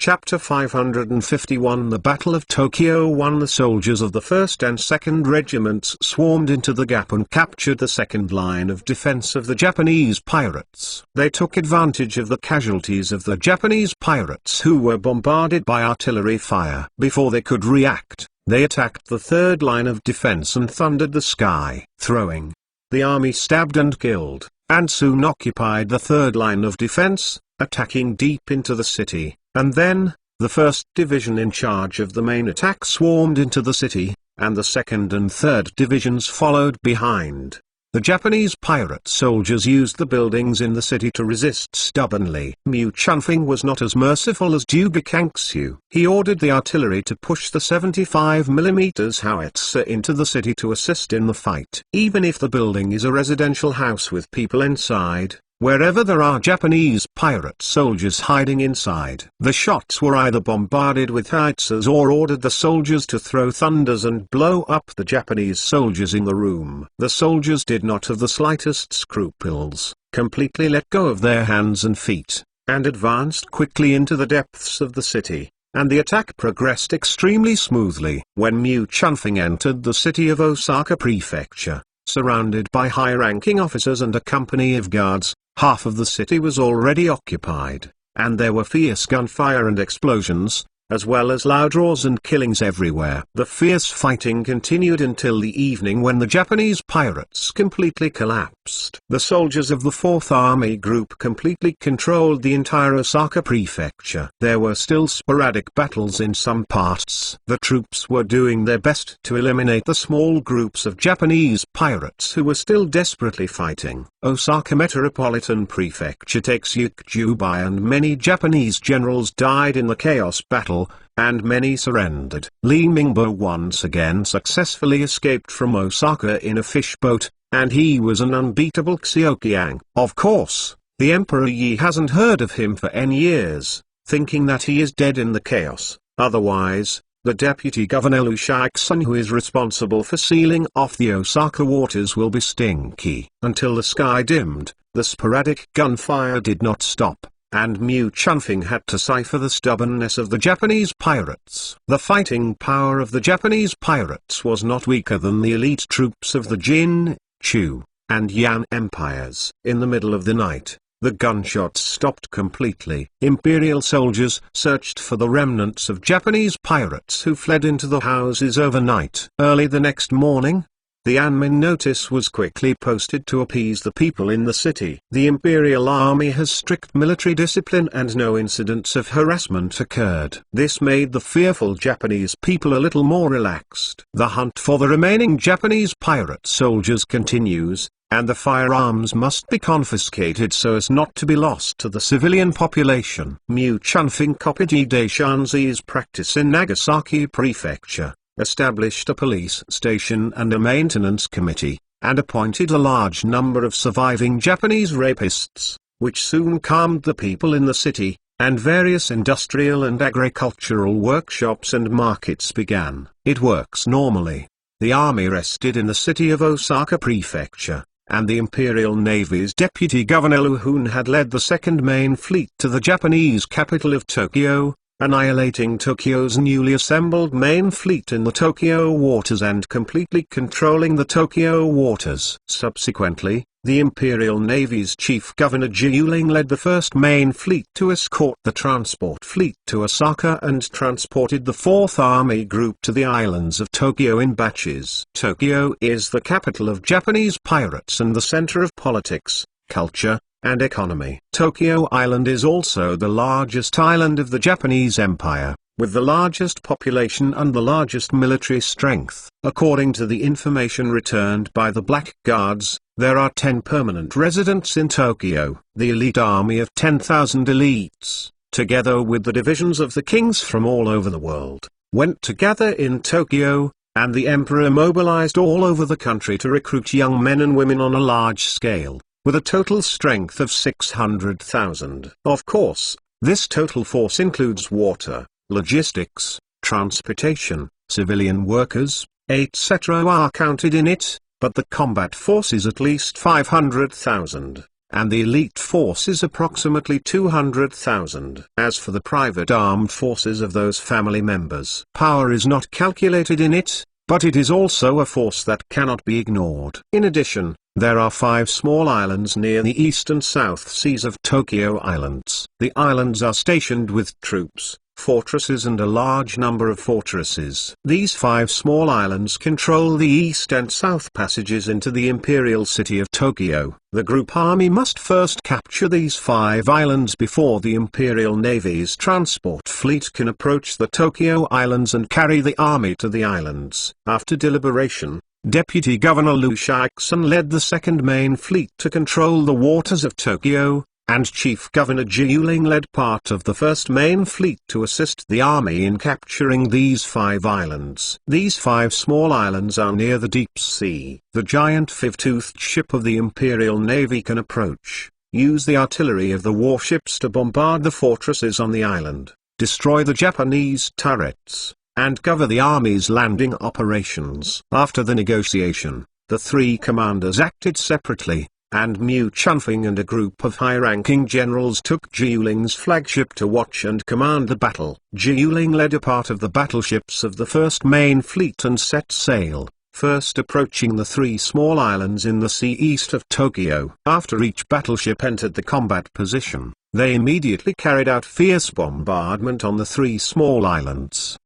Chapter 551 The Battle of Tokyo 1. The soldiers of the 1st and 2nd Regiments swarmed into the gap and captured the second line of defense of the Japanese pirates. They took advantage of the casualties of the Japanese pirates who were bombarded by artillery fire. Before they could react, they attacked the third line of defense and thundered the sky, throwing. The army stabbed and killed, and soon occupied the third line of defense, attacking deep into the city. And then, the 1st Division in charge of the main attack swarmed into the city, and the 2nd and 3rd Divisions followed behind. The Japanese pirate soldiers used the buildings in the city to resist stubbornly. Mu Chunfeng was not as merciful as Zhuge Kangxu. He ordered the artillery to push the 75mm howitzer into the city to assist in the fight. Even if the building is a residential house with people inside, wherever there are Japanese pirate soldiers hiding inside, the shots were either bombarded with howitzers or ordered the soldiers to throw thunders and blow up the Japanese soldiers in the room. The soldiers did not have the slightest scruples, completely let go of their hands and feet, and advanced quickly into the depths of the city, and the attack progressed extremely smoothly. When Mu Chunfeng entered the city of Osaka Prefecture, surrounded by high-ranking officers and a company of guards, half of the city was already occupied, and there were fierce gunfire and explosions, as well as loud roars and killings everywhere. The fierce fighting continued until the evening when the Japanese pirates completely collapsed. The soldiers of the 4th Army Group completely controlled the entire Osaka Prefecture. There were still sporadic battles in some parts. The troops were doing their best to eliminate the small groups of Japanese pirates who were still desperately fighting. Osaka Metropolitan Prefecture takes Yukujubai, and many Japanese generals died in the chaos battle, and many surrendered. Li Mingbo once again successfully escaped from Osaka in a fishboat, and he was an unbeatable Xiaoqiang. Of course, the Emperor Yi hasn't heard of him for N years, thinking that he is dead in the chaos. Otherwise, the Deputy Governor Lu Shaixun, who is responsible for sealing off the Osaka waters, will be stinky. Until the sky dimmed, the sporadic gunfire did not stop, and Mu Chunfeng had to cipher the stubbornness of the Japanese pirates. The fighting power of the Japanese pirates was not weaker than the elite troops of the Jin, Chu, and Yan empires. In the middle of the night, the gunshots stopped completely. Imperial soldiers searched for the remnants of Japanese pirates who fled into the houses overnight. Early the next morning, the Anmin notice was quickly posted to appease the people in the city. The Imperial Army has strict military discipline and no incidents of harassment occurred. This made the fearful Japanese people a little more relaxed. The hunt for the remaining Japanese pirate soldiers continues, and the firearms must be confiscated so as not to be lost to the civilian population. Mu Chunfeng copied Yi Daishanzi's practice in Nagasaki Prefecture, established a police station and a maintenance committee, and appointed a large number of surviving Japanese rapists, which soon calmed the people in the city, and various industrial and agricultural workshops and markets began. It works normally. The army rested in the city of Osaka Prefecture, and the Imperial Navy's Deputy Governor Lu Hun had led the 2nd Main Fleet to the Japanese capital of Tokyo, annihilating Tokyo's newly assembled main fleet in the Tokyo waters and completely controlling the Tokyo waters. Subsequently, the Imperial Navy's Chief Governor Ji Yuling led the 1st Main Fleet to escort the transport fleet to Osaka and transported the 4th Army Group to the islands of Tokyo in batches. Tokyo is the capital of Japanese pirates and the center of politics, culture, and economy. Tokyo Island is also the largest island of the Japanese Empire, with the largest population and the largest military strength. According to the information returned by the Black Guards, there are 10 permanent residents in Tokyo. The elite army of 10,000 elites, together with the divisions of the kings from all over the world, went to gather in Tokyo, and the emperor mobilized all over the country to recruit young men and women on a large scale, with a total strength of 600,000. Of course, this total force includes water, logistics, transportation, civilian workers, etc. are counted in it, but the combat force is at least 500,000, and the elite force is approximately 200,000. As for the private armed forces of those family members, power is not calculated in it, but it is also a force that cannot be ignored. In addition, there are 5 small islands near the east and south seas of Tokyo Islands. The islands are stationed with troops, fortresses and a large number of fortresses. These 5 small islands control the east and south passages into the imperial city of Tokyo. The group army must first capture these 5 islands before the Imperial Navy's transport fleet can approach the Tokyo Islands and carry the army to the islands. After deliberation, Deputy Governor Liu Shiexin led the second main fleet to control the waters of Tokyo, and Chief Governor Ji Yuling led part of the first main fleet to assist the army in capturing these 5 islands. These 5 small islands are near the deep sea. The giant 5-toothed ship of the Imperial Navy can approach, use the artillery of the warships to bombard the fortresses on the island, destroy the Japanese turrets, and cover the army's landing operations. After the negotiation, the 3 commanders acted separately, and Mu Chunfeng and a group of high-ranking generals took Ji Yuling's flagship to watch and command the battle. Ji Yuling led a part of the battleships of the first main fleet and set sail, first approaching the 3 small islands in the sea east of Tokyo. After each battleship entered the combat position, they immediately carried out fierce bombardment on the 3 small islands.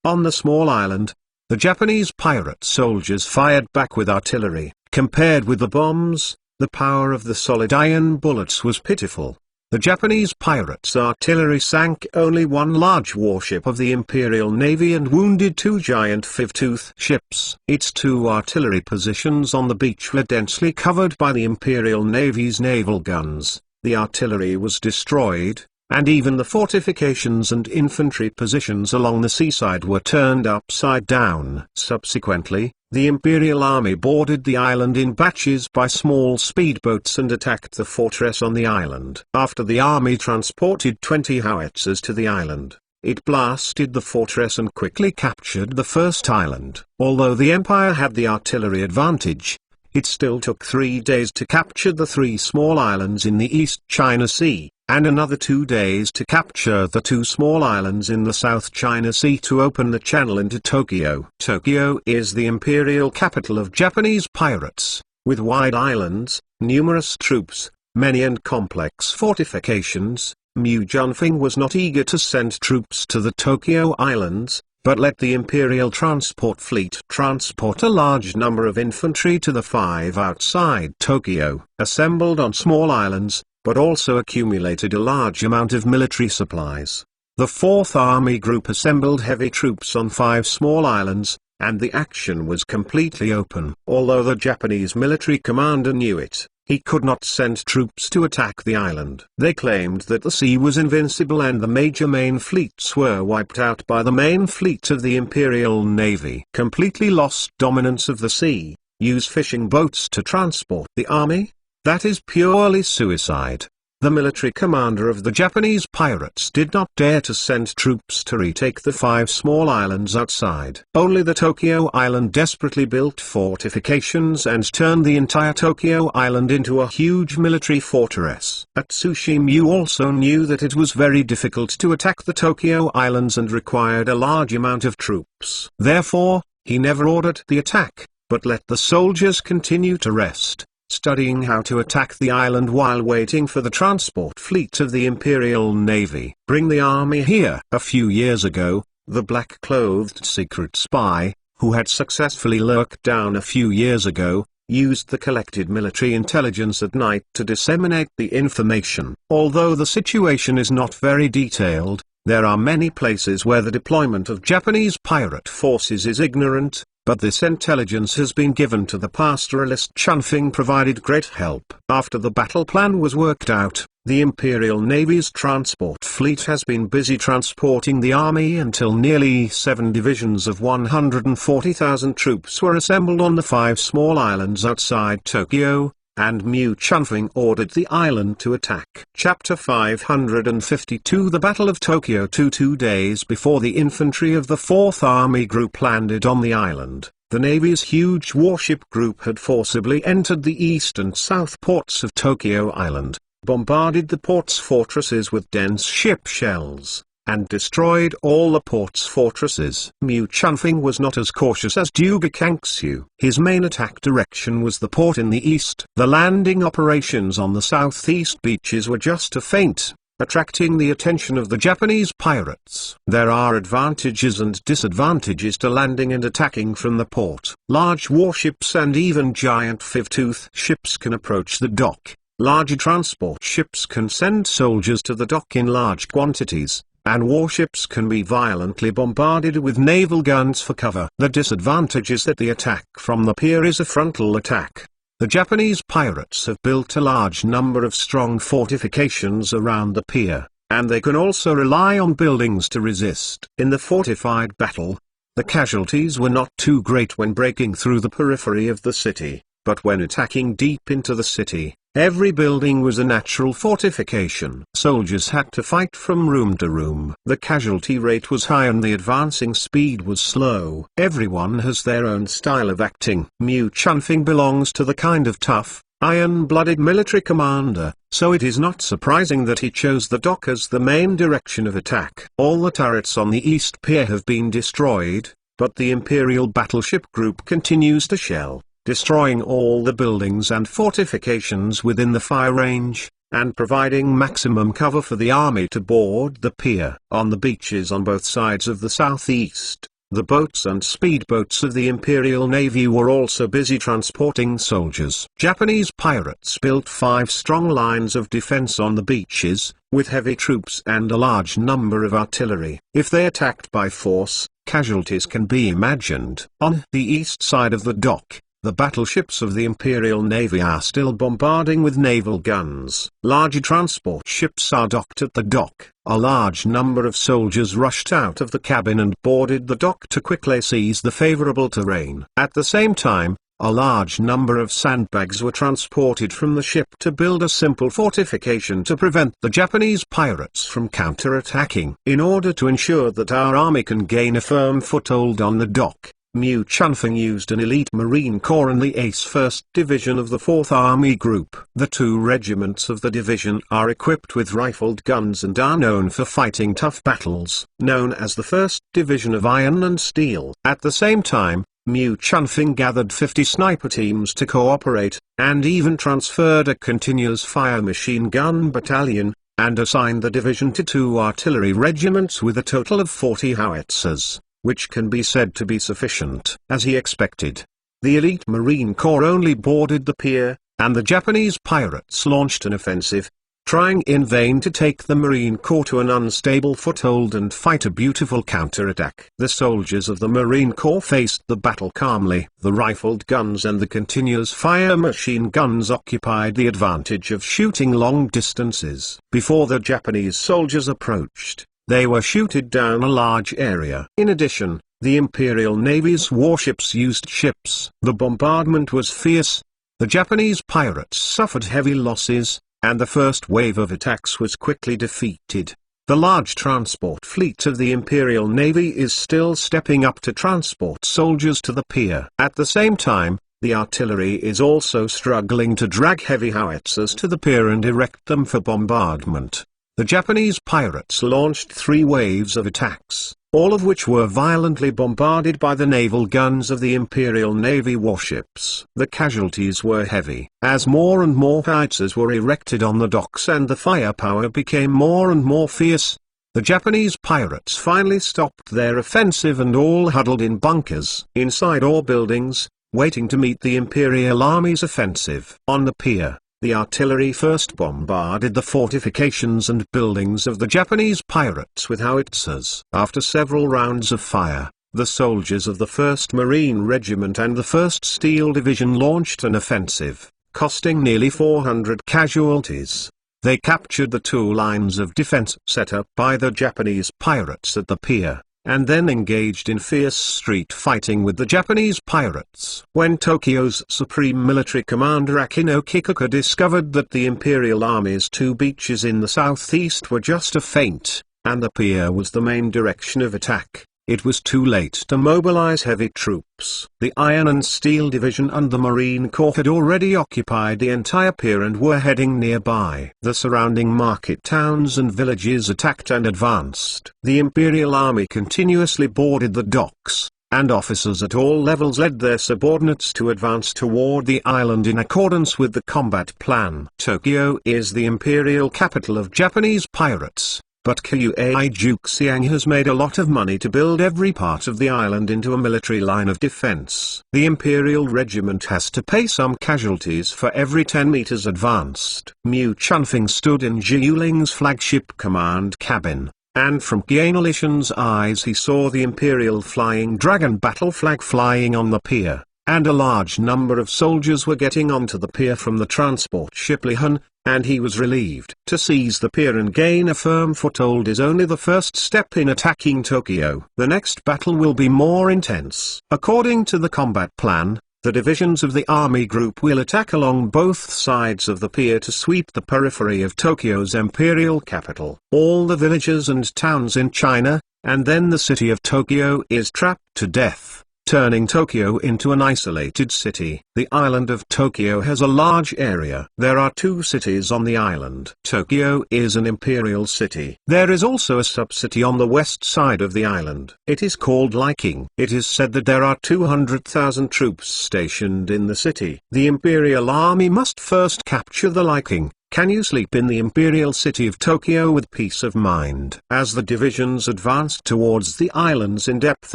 On the small island, the Japanese pirate soldiers fired back with artillery. Compared with the bombs, the power of the solid iron bullets was pitiful. The Japanese pirates' artillery sank only 1 large warship of the Imperial Navy and wounded 2 giant 5-tooth ships. Its 2 artillery positions on the beach were densely covered by the Imperial Navy's naval guns. The artillery was destroyed, and even the fortifications and infantry positions along the seaside were turned upside down. Subsequently, the Imperial Army boarded the island in batches by small speedboats and attacked the fortress on the island. After the army transported 20 howitzers to the island, it blasted the fortress and quickly captured the first island. Although the Empire had the artillery advantage, it still took 3 days to capture the 3 small islands in the East China Sea, and another 2 days to capture the 2 small islands in the South China Sea to open the channel into Tokyo. Tokyo is the imperial capital of Japanese pirates, with wide islands, numerous troops, many and complex fortifications. Mu Chunfeng was not eager to send troops to the Tokyo Islands, but let the Imperial Transport Fleet transport a large number of infantry to the 5 outside Tokyo, assembled on small islands, but also accumulated a large amount of military supplies. The 4th Army Group assembled heavy troops on 5 small islands, and the action was completely open. Although the Japanese military commander knew it, he could not send troops to attack the island. They claimed that the sea was invincible and the major main fleets were wiped out by the main fleet of the Imperial Navy. Completely lost dominance of the sea, use fishing boats to transport the army? That is purely suicide. The military commander of the Japanese pirates did not dare to send troops to retake the 5 small islands outside. Only the Tokyo Island desperately built fortifications and turned the entire Tokyo Island into a huge military fortress. Atsushi Mu also knew that it was very difficult to attack the Tokyo Islands and required a large amount of troops. Therefore, he never ordered the attack, but let the soldiers continue to rest, studying how to attack the island while waiting for the transport fleet of the Imperial Navy. Bring the army here. A few years ago, the black-clothed secret spy, who had successfully lurked down a few years ago, used the collected military intelligence at night to disseminate the information. Although the situation is not very detailed, there are many places where the deployment of Japanese pirate forces is ignorant, but this intelligence has been given to the pastoralist Chunfeng provided great help. After the battle plan was worked out, the Imperial Navy's transport fleet has been busy transporting the army until nearly 7 divisions of 140,000 troops were assembled on the 5 small islands outside Tokyo, and Mu Chunfeng ordered the island to attack. Chapter 552 The Battle of Tokyo 2 days before the infantry of the 4th Army Group landed on the island, The Navy's huge warship group had forcibly entered the east and south ports of Tokyo Island, bombarded the port's fortresses with dense ship shells, and destroyed all the port's fortresses. Mu Chunfeng was not as cautious as Duga Kangxu. His main attack direction was the port in the east. The landing operations on the southeast beaches were just a feint, attracting the attention of the Japanese pirates. There are advantages and disadvantages to landing and attacking from the port. Large warships and even giant five-tooth ships can approach the dock. Larger transport ships can send soldiers to the dock in large quantities, and warships can be violently bombarded with naval guns for cover. The disadvantage is that the attack from the pier is a frontal attack. The Japanese pirates have built a large number of strong fortifications around the pier, and they can also rely on buildings to resist. In the fortified battle, the casualties were not too great when breaking through the periphery of the city, but when attacking deep into the city, every building was a natural fortification. Soldiers had to fight from room to room. The casualty rate was high and the advancing speed was slow. Everyone has their own style of acting. Mu Chunfeng belongs to the kind of tough, iron-blooded military commander, so it is not surprising that he chose the dock as the main direction of attack. All the turrets on the east pier have been destroyed, but the Imperial battleship group continues to shell, destroying all the buildings and fortifications within the fire range, and providing maximum cover for the army to board the pier. On the beaches on both sides of the southeast, the boats and speedboats of the Imperial Navy were also busy transporting soldiers. Japanese pirates built 5 strong lines of defense on the beaches, with heavy troops and a large number of artillery. If they attacked by force, casualties can be imagined. On the east side of the dock, the battleships of the Imperial Navy are still bombarding with naval guns. Larger transport ships are docked at the dock. A large number of soldiers rushed out of the cabin and boarded the dock to quickly seize the favorable terrain. At the same time, a large number of sandbags were transported from the ship to build a simple fortification to prevent the Japanese pirates from counterattacking. In order to ensure that our army can gain a firm foothold on the dock, Mu Chunfeng used an elite Marine Corps and the Ace 1st Division of the 4th Army Group. The 2 regiments of the division are equipped with rifled guns and are known for fighting tough battles, known as the 1st Division of Iron and Steel. At the same time, Mu Chunfeng gathered 50 sniper teams to cooperate, and even transferred a continuous fire machine gun battalion, and assigned the division to 2 artillery regiments with a total of 40 howitzers, which can be said to be sufficient. As he expected, the elite Marine Corps only boarded the pier, and the Japanese pirates launched an offensive, trying in vain to take the Marine Corps to an unstable foothold and fight a beautiful counterattack. The soldiers of the Marine Corps faced the battle calmly. The rifled guns and the continuous fire machine guns occupied the advantage of shooting long distances. Before the Japanese soldiers approached, they were shooted down a large area. In addition, the Imperial Navy's warships used ships. The bombardment was fierce. The Japanese pirates suffered heavy losses, and the first wave of attacks was quickly defeated. The large transport fleet of the Imperial Navy is still stepping up to transport soldiers to the pier. At the same time, the artillery is also struggling to drag heavy howitzers to the pier and erect them for bombardment. The Japanese pirates launched 3 waves of attacks, all of which were violently bombarded by the naval guns of the Imperial Navy warships. The casualties were heavy, as more and more howitzers were erected on the docks and the firepower became more and more fierce. The Japanese pirates finally stopped their offensive and all huddled in bunkers inside or buildings, waiting to meet the Imperial Army's offensive. On the pier, the artillery first bombarded the fortifications and buildings of the Japanese pirates with howitzers. After several rounds of fire, the soldiers of the 1st Marine Regiment and the 1st Steel Division launched an offensive, costing nearly 400 casualties. They captured the 2 lines of defense set up by the Japanese pirates at the pier, and then engaged in fierce street fighting with the Japanese pirates. When Tokyo's Supreme Military Commander Akino Kikuka discovered that the Imperial Army's 2 beaches in the southeast were just a feint, and the pier was the main direction of attack, It was too late to mobilize heavy troops. The Iron and Steel Division and the Marine Corps had already occupied the entire pier and were heading nearby. The surrounding market towns and villages attacked and advanced. The Imperial Army continuously boarded the docks, and officers at all levels led their subordinates to advance toward the island in accordance with the combat plan. Tokyo is the imperial capital of Japanese pirates, but Kuei Juxiang has made a lot of money to build every part of the island into a military line of defense. The Imperial Regiment has to pay some casualties for every 10 meters advanced. Mu Chunfeng stood in Ji Yuling's flagship command cabin, and from Qian Lishan's eyes he saw the Imperial Flying Dragon battle flag flying on the pier, and a large number of soldiers were getting onto the pier from the transport ship Lihan, and he was relieved. To seize the pier and gain a firm foothold is only the first step in attacking Tokyo. The next battle will be more intense. According to the combat plan, the divisions of the army group will attack along both sides of the pier to sweep the periphery of Tokyo's imperial capital. All the villages and towns in China, and then the city of Tokyo is trapped to death, turning Tokyo into an isolated city. The island of Tokyo has a large area. There are 2 cities on the island. Tokyo is an imperial city. There is also a sub-city on the west side of the island. It is called Liking. It is said that there are 200,000 troops stationed in the city. The imperial army must first capture the Liking. Can you sleep in the imperial city of Tokyo with peace of mind? As the divisions advanced towards the island's in-depth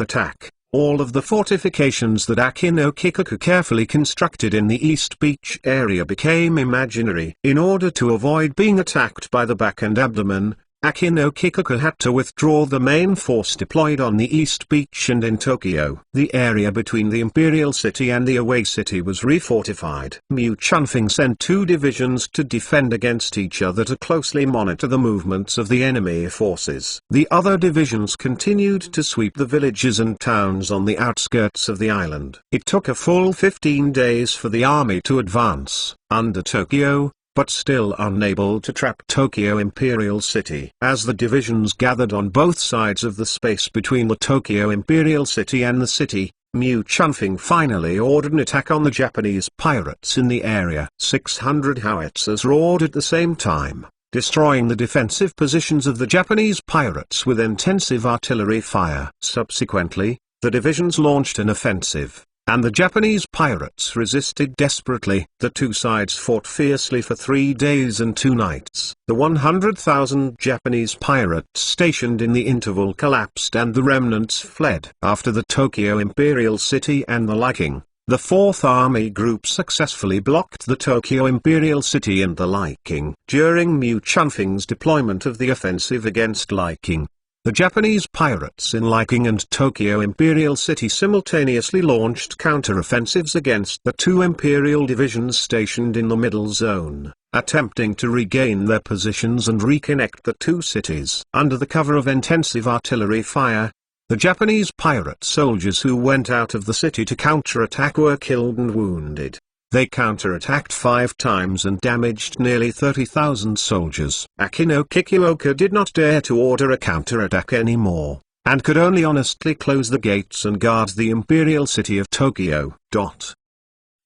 attack, all of the fortifications that Akino Kikuku carefully constructed in the East Beach area became imaginary. In order to avoid being attacked by the back and abdomen, Akino Kikuku had to withdraw the main force deployed on the East Beach and in Tokyo. The area between the Imperial City and the away city was refortified. Mu Chunfeng sent 2 divisions to defend against each other to closely monitor the movements of the enemy forces. The other divisions continued to sweep the villages and towns on the outskirts of the island. It took a full 15 days for the army to advance under Tokyo, but still unable to trap Tokyo Imperial City. As the divisions gathered on both sides of the space between the Tokyo Imperial City and the city, Mu Chunfeng finally ordered an attack on the Japanese pirates in the area. 600 howitzers roared at the same time, destroying the defensive positions of the Japanese pirates with intensive artillery fire. Subsequently, the divisions launched an offensive, and the Japanese pirates resisted desperately. The 2 sides fought fiercely for 3 days and 2 nights. The 100,000 Japanese pirates stationed in the interval collapsed and the remnants fled. After the Tokyo Imperial City and the Liking, the 4th Army Group successfully blocked the Tokyo Imperial City and the Liking. During Mu Chunfeng's deployment of the offensive against Liking, the Japanese pirates in Liking and Tokyo Imperial City simultaneously launched counter-offensives against the 2 imperial divisions stationed in the middle zone, attempting to regain their positions and reconnect the 2 cities. Under the cover of intensive artillery fire, the Japanese pirate soldiers who went out of the city to counterattack were killed and wounded. They counterattacked 5 times and damaged nearly 30,000 soldiers. Akino Kikuoka did not dare to order a counterattack anymore, and could only honestly close the gates and guard the imperial city of Tokyo.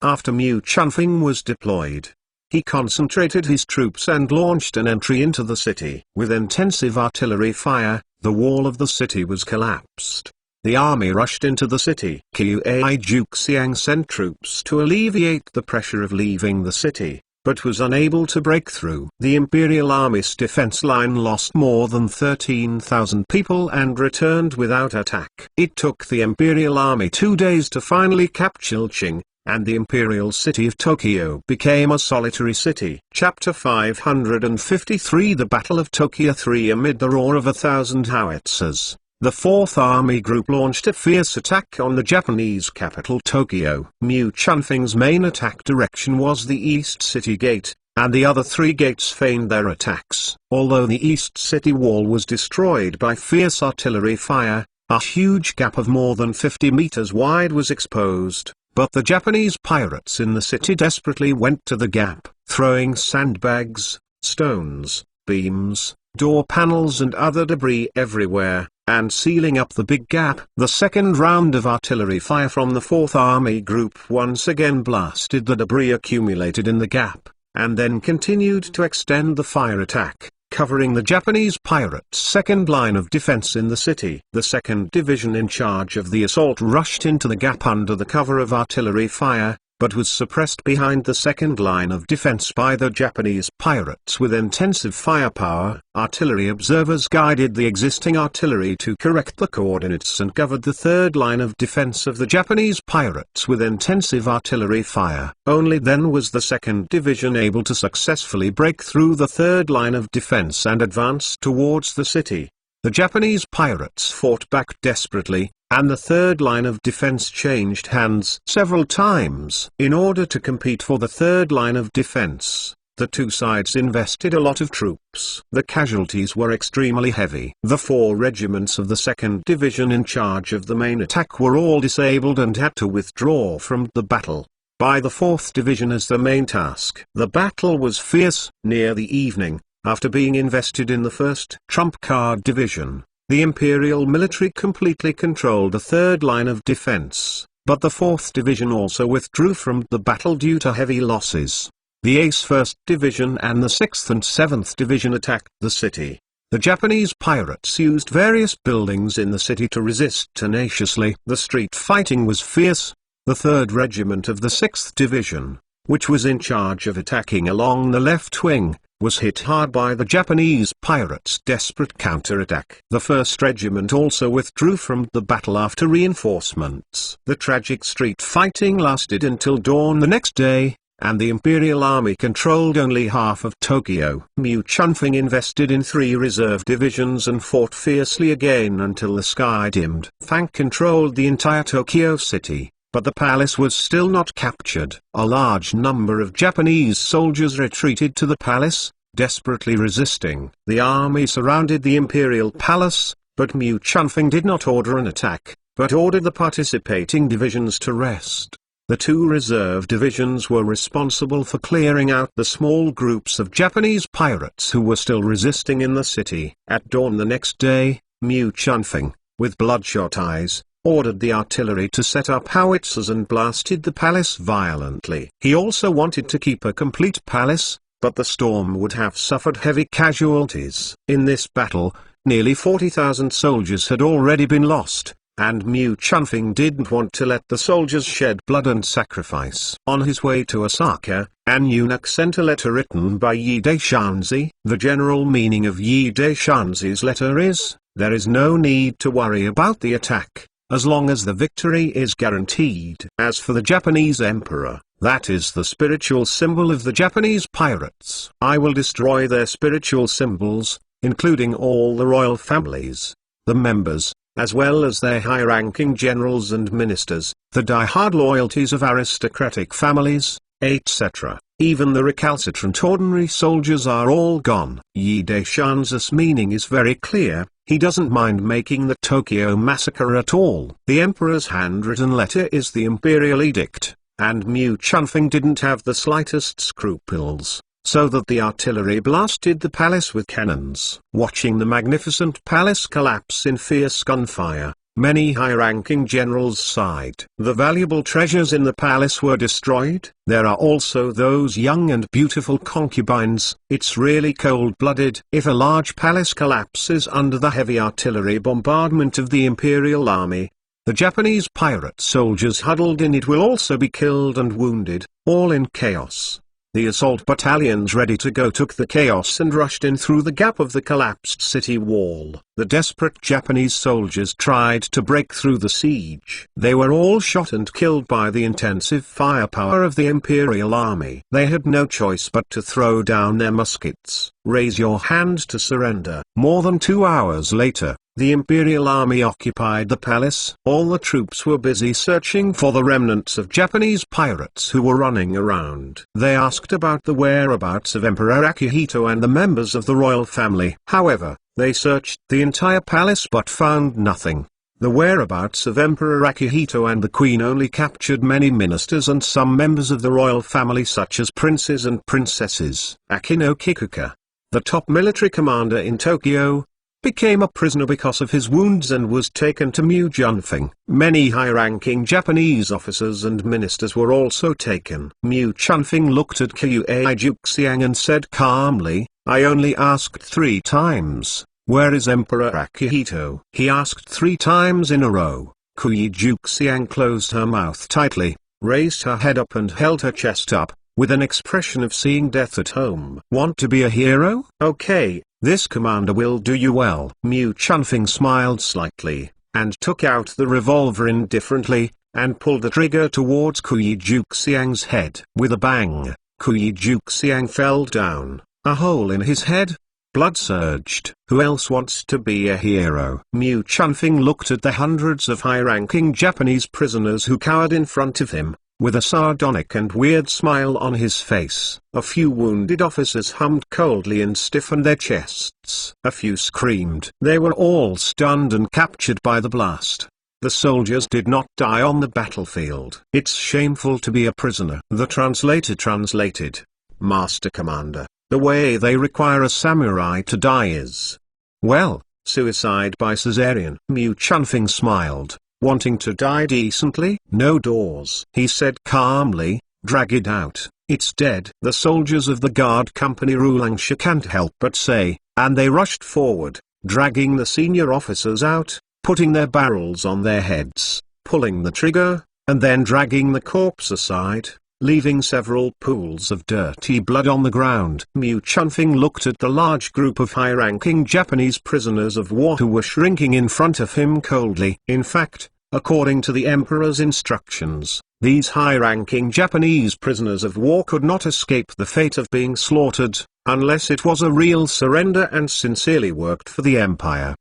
After Mu Chunfeng was deployed, he concentrated his troops and launched an entry into the city. With intensive artillery fire, the wall of the city was collapsed. The army rushed into the city. Kuei Juxiang sent troops to alleviate the pressure of leaving the city, but was unable to break through. The Imperial Army's defense line lost more than 13,000 people and returned without attack. It took the Imperial Army 2 days to finally capture Liqing, and the Imperial City of Tokyo became a solitary city. Chapter 553 The Battle of Tokyo 3 Amid the roar of 1,000 howitzers, the 4th Army Group launched a fierce attack on the Japanese capital Tokyo. Mu Chunfeng's main attack direction was the East City Gate, and the other 3 gates feigned their attacks. Although the East City wall was destroyed by fierce artillery fire, a huge gap of more than 50 meters wide was exposed, but the Japanese pirates in the city desperately went to the gap, throwing sandbags, stones, beams, door panels and other debris everywhere, and sealing up the big gap. The second round of artillery fire from the 4th Army Group once again blasted the debris accumulated in the gap, and then continued to extend the fire attack, covering the Japanese pirates' second line of defense in the city. The 2nd Division in charge of the assault rushed into the gap under the cover of artillery fire, but was suppressed behind the second line of defense by the Japanese pirates with intensive firepower. Artillery observers guided the existing artillery to correct the coordinates and covered the third line of defense of the Japanese pirates with intensive artillery fire. Only then was the 2nd Division able to successfully break through the third line of defense and advance towards the city. The Japanese pirates fought back desperately, and the third line of defense changed hands several times. In order to compete for the third line of defense, the two sides invested a lot of troops. The casualties were extremely heavy. The 4 regiments of the 2nd Division in charge of the main attack were all disabled and had to withdraw from the battle, by the 4th Division as the main task. The battle was fierce. Near the evening, after being invested in the 1st Trump Card Division, the Imperial military completely controlled the third line of defense, but the 4th Division also withdrew from the battle due to heavy losses. The Ace 1st Division and the 6th and 7th Division attacked the city. The Japanese pirates used various buildings in the city to resist tenaciously. The street fighting was fierce. The 3rd Regiment of the 6th Division, which was in charge of attacking along the left wing, was hit hard by the Japanese pirates' desperate counterattack. The 1st Regiment also withdrew from the battle after reinforcements. The tragic street fighting lasted until dawn the next day, and the Imperial Army controlled only half of Tokyo. Mu Chunfeng invested in 3 reserve divisions and fought fiercely again until the sky dimmed. Fang controlled the entire Tokyo city, but the palace was still not captured. A large number of Japanese soldiers retreated to the palace, desperately resisting. The army surrounded the imperial palace, but Mu Chunfeng did not order an attack, but ordered the participating divisions to rest. The 2 reserve divisions were responsible for clearing out the small groups of Japanese pirates who were still resisting in the city. At dawn the next day, Mu Chunfeng, with bloodshot eyes, ordered the artillery to set up howitzers and blasted the palace violently. He also wanted to keep a complete palace, but the storm would have suffered heavy casualties. In this battle, nearly 40,000 soldiers had already been lost, and Mu Chunfeng didn't want to let the soldiers shed blood and sacrifice. On his way to Osaka, an eunuch sent a letter written by Yi Daishanzi. The general meaning of Yi Daishanzi's letter is, there is no need to worry about the attack, as long as the victory is guaranteed. As for the Japanese emperor, that is the spiritual symbol of the Japanese pirates. I will destroy their spiritual symbols, including all the royal families, the members, as well as their high-ranking generals and ministers, the die-hard loyalties of aristocratic families, etc. Even the recalcitrant ordinary soldiers are all gone. Yi Daishanzi's meaning is very clear. He doesn't mind making the Tokyo massacre at all. The emperor's handwritten letter is the imperial edict, and Mu Chunfeng didn't have the slightest scruples, so that the artillery blasted the palace with cannons. Watching the magnificent palace collapse in fierce gunfire, many high-ranking generals sighed. The valuable treasures in the palace were destroyed. There are also those young and beautiful concubines. It's really cold-blooded. If a large palace collapses under the heavy artillery bombardment of the imperial army, the Japanese pirate soldiers huddled in it will also be killed and wounded, all in chaos. The assault battalions ready to go took the chaos and rushed in through the gap of the collapsed city wall. The desperate Japanese soldiers tried to break through the siege. They were all shot and killed by the intensive firepower of the Imperial Army. They had no choice but to throw down their muskets. Raise your hand to surrender. More than 2 hours later, the Imperial Army occupied the palace. All the troops were busy searching for the remnants of Japanese pirates who were running around. They asked about the whereabouts of Emperor Akihito and the members of the royal family. However, they searched the entire palace but found nothing. The whereabouts of Emperor Akihito and the Queen only captured many ministers and some members of the royal family such as princes and princesses. Akino Kikuka, the top military commander in Tokyo, became a prisoner because of his wounds and was taken to Mu Junfeng. Many high-ranking Japanese officers and ministers were also taken. Mu Junfeng looked at Kuei Juxiang and said calmly, "I only asked 3 times, where is Emperor Akihito?" He asked 3 times in a row. Kuei Juxiang closed her mouth tightly, raised her head up and held her chest up, with an expression of seeing death at home. "Want to be a hero? Okay, this commander will do you well." Mu Junfeng smiled slightly, and took out the revolver indifferently, and pulled the trigger towards Kuei Juxiang's head. With a bang, Kuei Juxiang fell down, a hole in his head. Blood surged. Who else wants to be a hero? Mu Junfeng looked at the hundreds of high-ranking Japanese prisoners who cowered in front of him, with a sardonic and weird smile on his face. A few wounded officers hummed coldly and stiffened their chests. A few screamed. They were all stunned and captured by the blast. The soldiers did not die on the battlefield. "It's shameful to be a prisoner." The translator translated. "Master Commander, the way they require a samurai to die is, well, suicide by cesarean." Mu Junfeng smiled. "Wanting to die decently?" "No doors," he said calmly, "drag it out, it's dead." The soldiers of the guard company Rulangsha can't help but say, and they rushed forward, dragging the senior officers out, putting their barrels on their heads, pulling the trigger, and then dragging the corpse aside, leaving several pools of dirty blood on the ground. Mu Junfeng looked at the large group of high-ranking Japanese prisoners of war who were shrinking in front of him coldly. In fact, according to the emperor's instructions, these high-ranking Japanese prisoners of war could not escape the fate of being slaughtered, unless it was a real surrender and sincerely worked for the empire.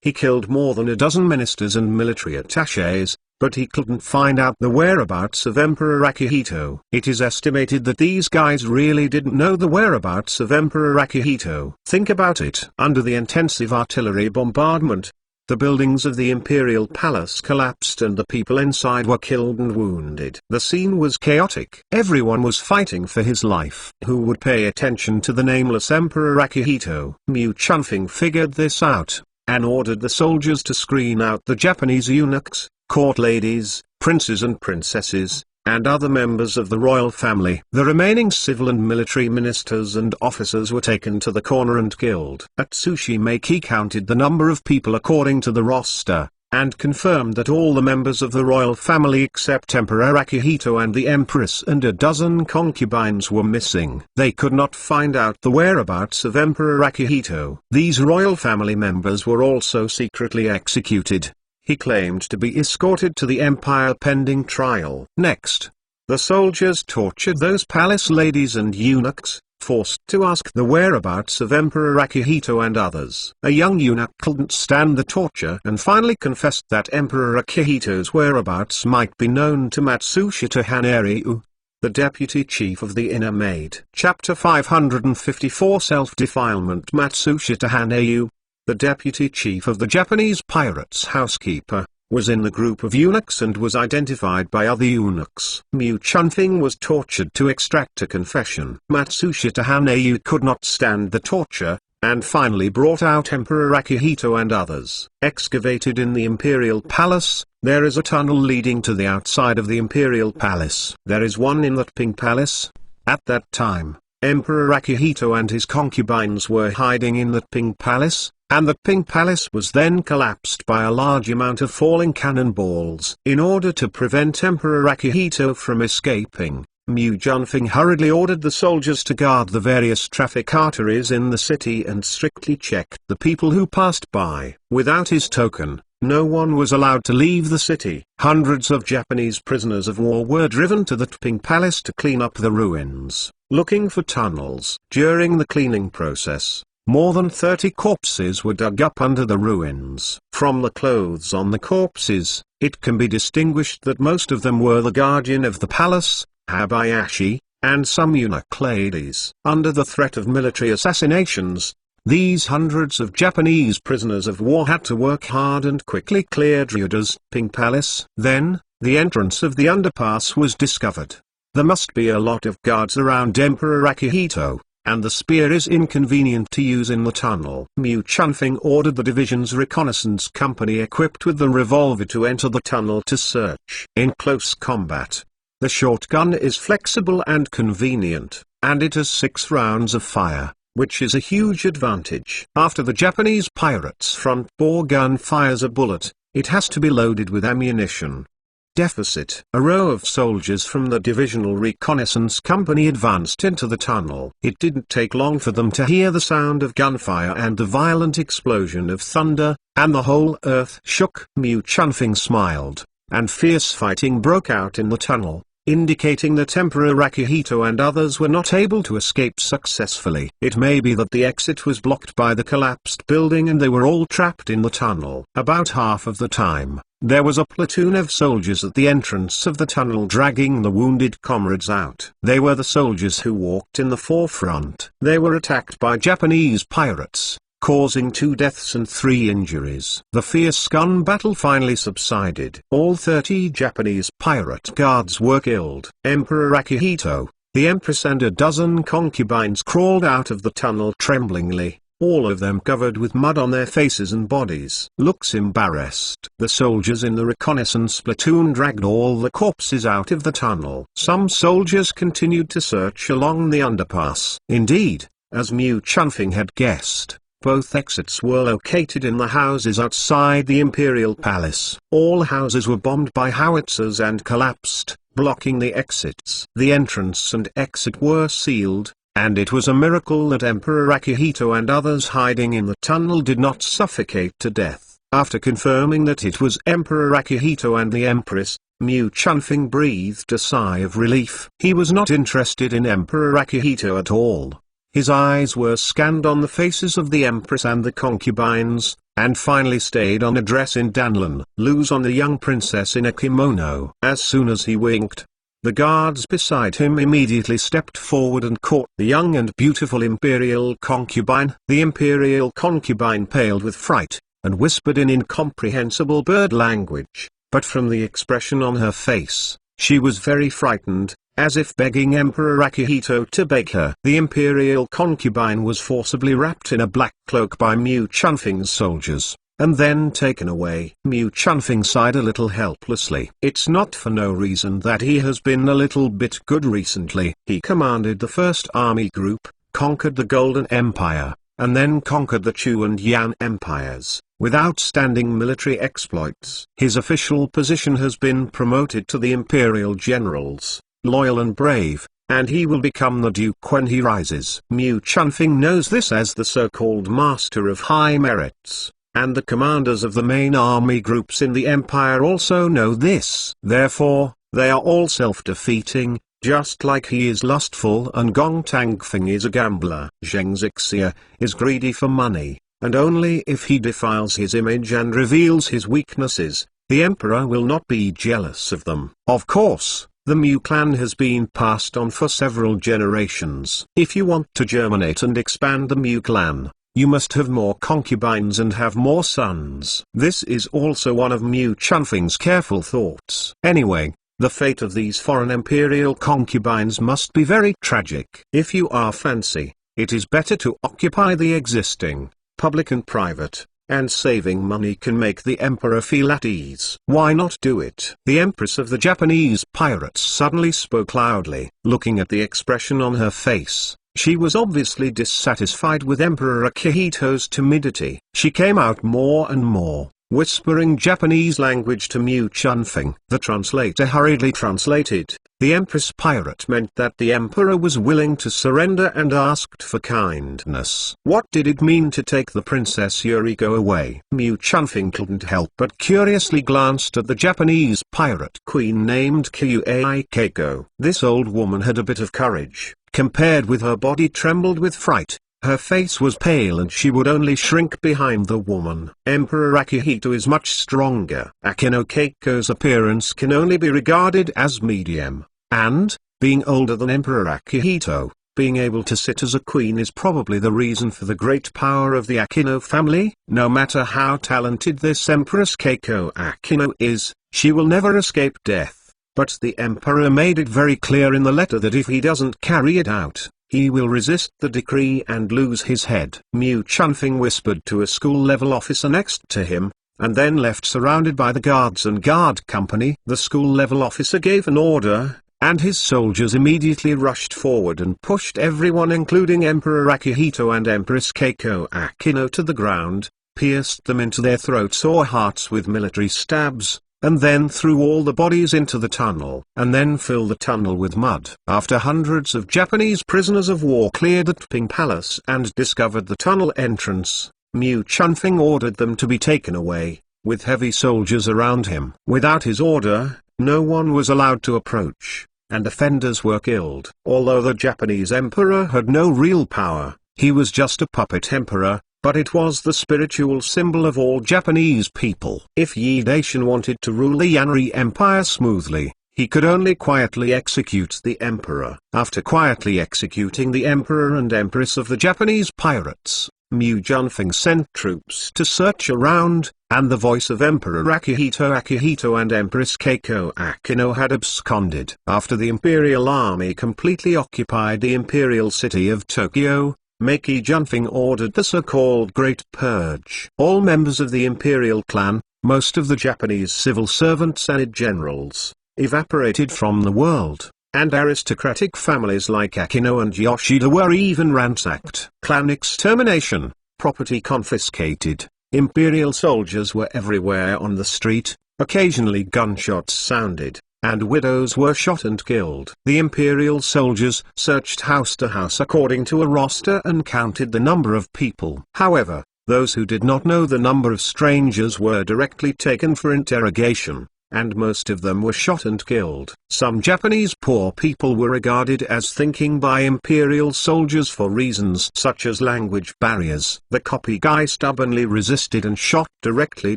He killed more than a dozen ministers and military attachés, but he couldn't find out the whereabouts of Emperor Akihito. It is estimated that these guys really didn't know the whereabouts of Emperor Akihito. Think about it. Under the intensive artillery bombardment, the buildings of the imperial palace collapsed and the people inside were killed and wounded. The scene was chaotic. Everyone was fighting for his life. Who would pay attention to the nameless Emperor Akihito? Mu Junfeng figured this out, and ordered the soldiers to screen out the Japanese eunuchs, court ladies, princes and princesses, and other members of the royal family. The remaining civil and military ministers and officers were taken to the corner and killed. Atsushi Meiki counted the number of people according to the roster, and confirmed that all the members of the royal family except Emperor Akihito and the Empress and a dozen concubines were missing. They could not find out the whereabouts of Emperor Akihito. These royal family members were also secretly executed. He claimed to be escorted to the empire pending trial. Next, the soldiers tortured those palace ladies and eunuchs, forced to ask the whereabouts of Emperor Akihito and others. A young eunuch couldn't stand the torture and finally confessed that Emperor Akihito's whereabouts might be known to Matsushita Haneryu, the deputy chief of the inner maid. Chapter 554 Self-Defilement. Matsushita Haneryu, the deputy chief of the Japanese pirates' housekeeper, was in the group of eunuchs and was identified by other eunuchs. Mu Junfeng was tortured to extract a confession. Matsushita Haneryu could not stand the torture, and finally brought out Emperor Akihito and others. Excavated in the imperial palace, there is a tunnel leading to the outside of the imperial palace. There is one in that pink palace. At that time, Emperor Akihito and his concubines were hiding in that pink palace, and the pink palace was then collapsed by a large amount of falling cannonballs. In order to prevent Emperor Akihito from escaping, Mu Junfeng hurriedly ordered the soldiers to guard the various traffic arteries in the city and strictly check the people who passed by. Without his token, no one was allowed to leave the city. Hundreds of Japanese prisoners of war were driven to the pink palace to clean up the ruins, looking for tunnels. During the cleaning process, more than 30 corpses were dug up under the ruins. From the clothes on the corpses, it can be distinguished that most of them were the guardian of the palace, Habayashi, and some eunuch ladies. Under the threat of military assassinations, these hundreds of Japanese prisoners of war had to work hard and quickly clear Ryuda's pink palace. Then, the entrance of the underpass was discovered. There must be a lot of guards around Emperor Akihito. and the spear is inconvenient to use in the tunnel. Mu Chunfeng ordered the division's reconnaissance company equipped with the revolver to enter the tunnel to search. In close combat, the shotgun is flexible and convenient, and it has 6 rounds of fire, which is a huge advantage. After the Japanese pirate's front bore gun fires a bullet, it has to be loaded with ammunition. Deficit. A row of soldiers from the Divisional Reconnaissance Company advanced into the tunnel. It didn't take long for them to hear the sound of gunfire and the violent explosion of thunder, and the whole earth shook. Mu Chunfeng smiled, and fierce fighting broke out in the tunnel, indicating that Emperor Akihito and others were not able to escape successfully. It may be that the exit was blocked by the collapsed building and they were all trapped in the tunnel. About half of the time, there was a platoon of soldiers at the entrance of the tunnel dragging the wounded comrades out. They were the soldiers who walked in the forefront. They were attacked by Japanese pirates, causing 2 deaths and 3 injuries. The fierce gun battle finally subsided. All 30 Japanese pirate guards were killed. Emperor Akihito, the Empress and a dozen concubines crawled out of the tunnel tremblingly, all of them covered with mud on their faces and bodies. Looks embarrassed. The soldiers in the reconnaissance platoon dragged all the corpses out of the tunnel. Some soldiers continued to search along the underpass. Indeed, as Mu Chunfeng had guessed, both exits were located in the houses outside the Imperial Palace. All houses were bombed by howitzers and collapsed, blocking the exits. The entrance and exit were sealed, and it was a miracle that Emperor Akihito and others hiding in the tunnel did not suffocate to death. After confirming that it was Emperor Akihito and the Empress, Mu Chunfeng breathed a sigh of relief. He was not interested in Emperor Akihito at all. His eyes were scanned on the faces of the Empress and the concubines, and finally stayed on a dress in Danlin, loose on the young princess in a kimono. As soon as he winked, the guards beside him immediately stepped forward and caught the young and beautiful imperial concubine. The imperial concubine paled with fright, and whispered in incomprehensible bird language, but from the expression on her face, she was very frightened, as if begging Emperor Akihito to beg her. The imperial concubine was forcibly wrapped in a black cloak by Mu Chunfeng's soldiers, and then taken away. Mu Chunfeng sighed a little helplessly. It's not for no reason that he has been a little bit good recently. He commanded the First Army Group, conquered the Golden Empire, and then conquered the Chu and Yan empires, with outstanding military exploits. His official position has been promoted to the Imperial Generals, loyal and brave, and he will become the Duke when he rises. Mu Chunfeng knows this as the so-called Master of High Merits, and the commanders of the main army groups in the Empire also know this. Therefore, they are all self-defeating, just like he is lustful and Gong Tangfeng is a gambler. Zheng Zixia is greedy for money, and only if he defiles his image and reveals his weaknesses, the Emperor will not be jealous of them. Of course, the Mu clan has been passed on for several generations. If you want to germinate and expand the Mu clan, you must have more concubines and have more sons. This is also one of Mu Chunfeng's careful thoughts. Anyway, the fate of these foreign imperial concubines must be very tragic. If you are fancy, it is better to occupy the existing, public and private, and saving money can make the emperor feel at ease. Why not do it? The Empress of the Japanese pirates suddenly spoke loudly. Looking at the expression on her face, she was obviously dissatisfied with Emperor Akihito's timidity. She came out more and more, whispering Japanese language to Mu Chunfeng. The translator hurriedly translated. The Empress pirate meant that the Emperor was willing to surrender and asked for kindness. What did it mean to take the Princess Yuriko away? Mu Chunfeng couldn't help but curiously glanced at the Japanese pirate queen named Kyuei Keiko. This old woman had a bit of courage. Compared with her body trembled with fright, her face was pale and she would only shrink behind the woman. Emperor Akihito is much stronger. Akino Keiko's appearance can only be regarded as medium, and, being older than Emperor Akihito, being able to sit as a queen is probably the reason for the great power of the Akino family. No matter how talented this Empress Keiko Akino is, she will never escape death. But the Emperor made it very clear in the letter that if he doesn't carry it out, he will resist the decree and lose his head. Mu Chunfing whispered to a school-level officer next to him, and then left surrounded by the guards and guard company. The school-level officer gave an order, and his soldiers immediately rushed forward and pushed everyone including Emperor Akihito and Empress Keiko Akino to the ground, pierced them into their throats or hearts with military stabs, and then threw all the bodies into the tunnel, and then filled the tunnel with mud. After hundreds of Japanese prisoners of war cleared the Tping Palace and discovered the tunnel entrance, Mu Chunfing ordered them to be taken away, with heavy soldiers around him. Without his order, no one was allowed to approach, and offenders were killed. Although the Japanese emperor had no real power, he was just a puppet emperor, but it was the spiritual symbol of all Japanese people. If Yi Daishin wanted to rule the Yanri Empire smoothly, he could only quietly execute the emperor. After quietly executing the emperor and empress of the Japanese pirates, Mu Chunfing sent troops to search around, and the voice of Emperor Akihito and Empress Keiko Akino had absconded. After the imperial army completely occupied the imperial city of Tokyo, Meiji Chunfing ordered the so-called Great Purge. All members of the imperial clan, most of the Japanese civil servants and generals, evaporated from the world, and aristocratic families like Akino and Yoshida were even ransacked. Clan extermination, property confiscated, imperial soldiers were everywhere on the street, occasionally gunshots sounded, and widows were shot and killed. The imperial soldiers searched house to house according to a roster and counted the number of people. However, those who did not know the number of strangers were directly taken for interrogation, and most of them were shot and killed. Some Japanese poor people were regarded as thinking by imperial soldiers for reasons such as language barriers. The copy guy stubbornly resisted and shot directly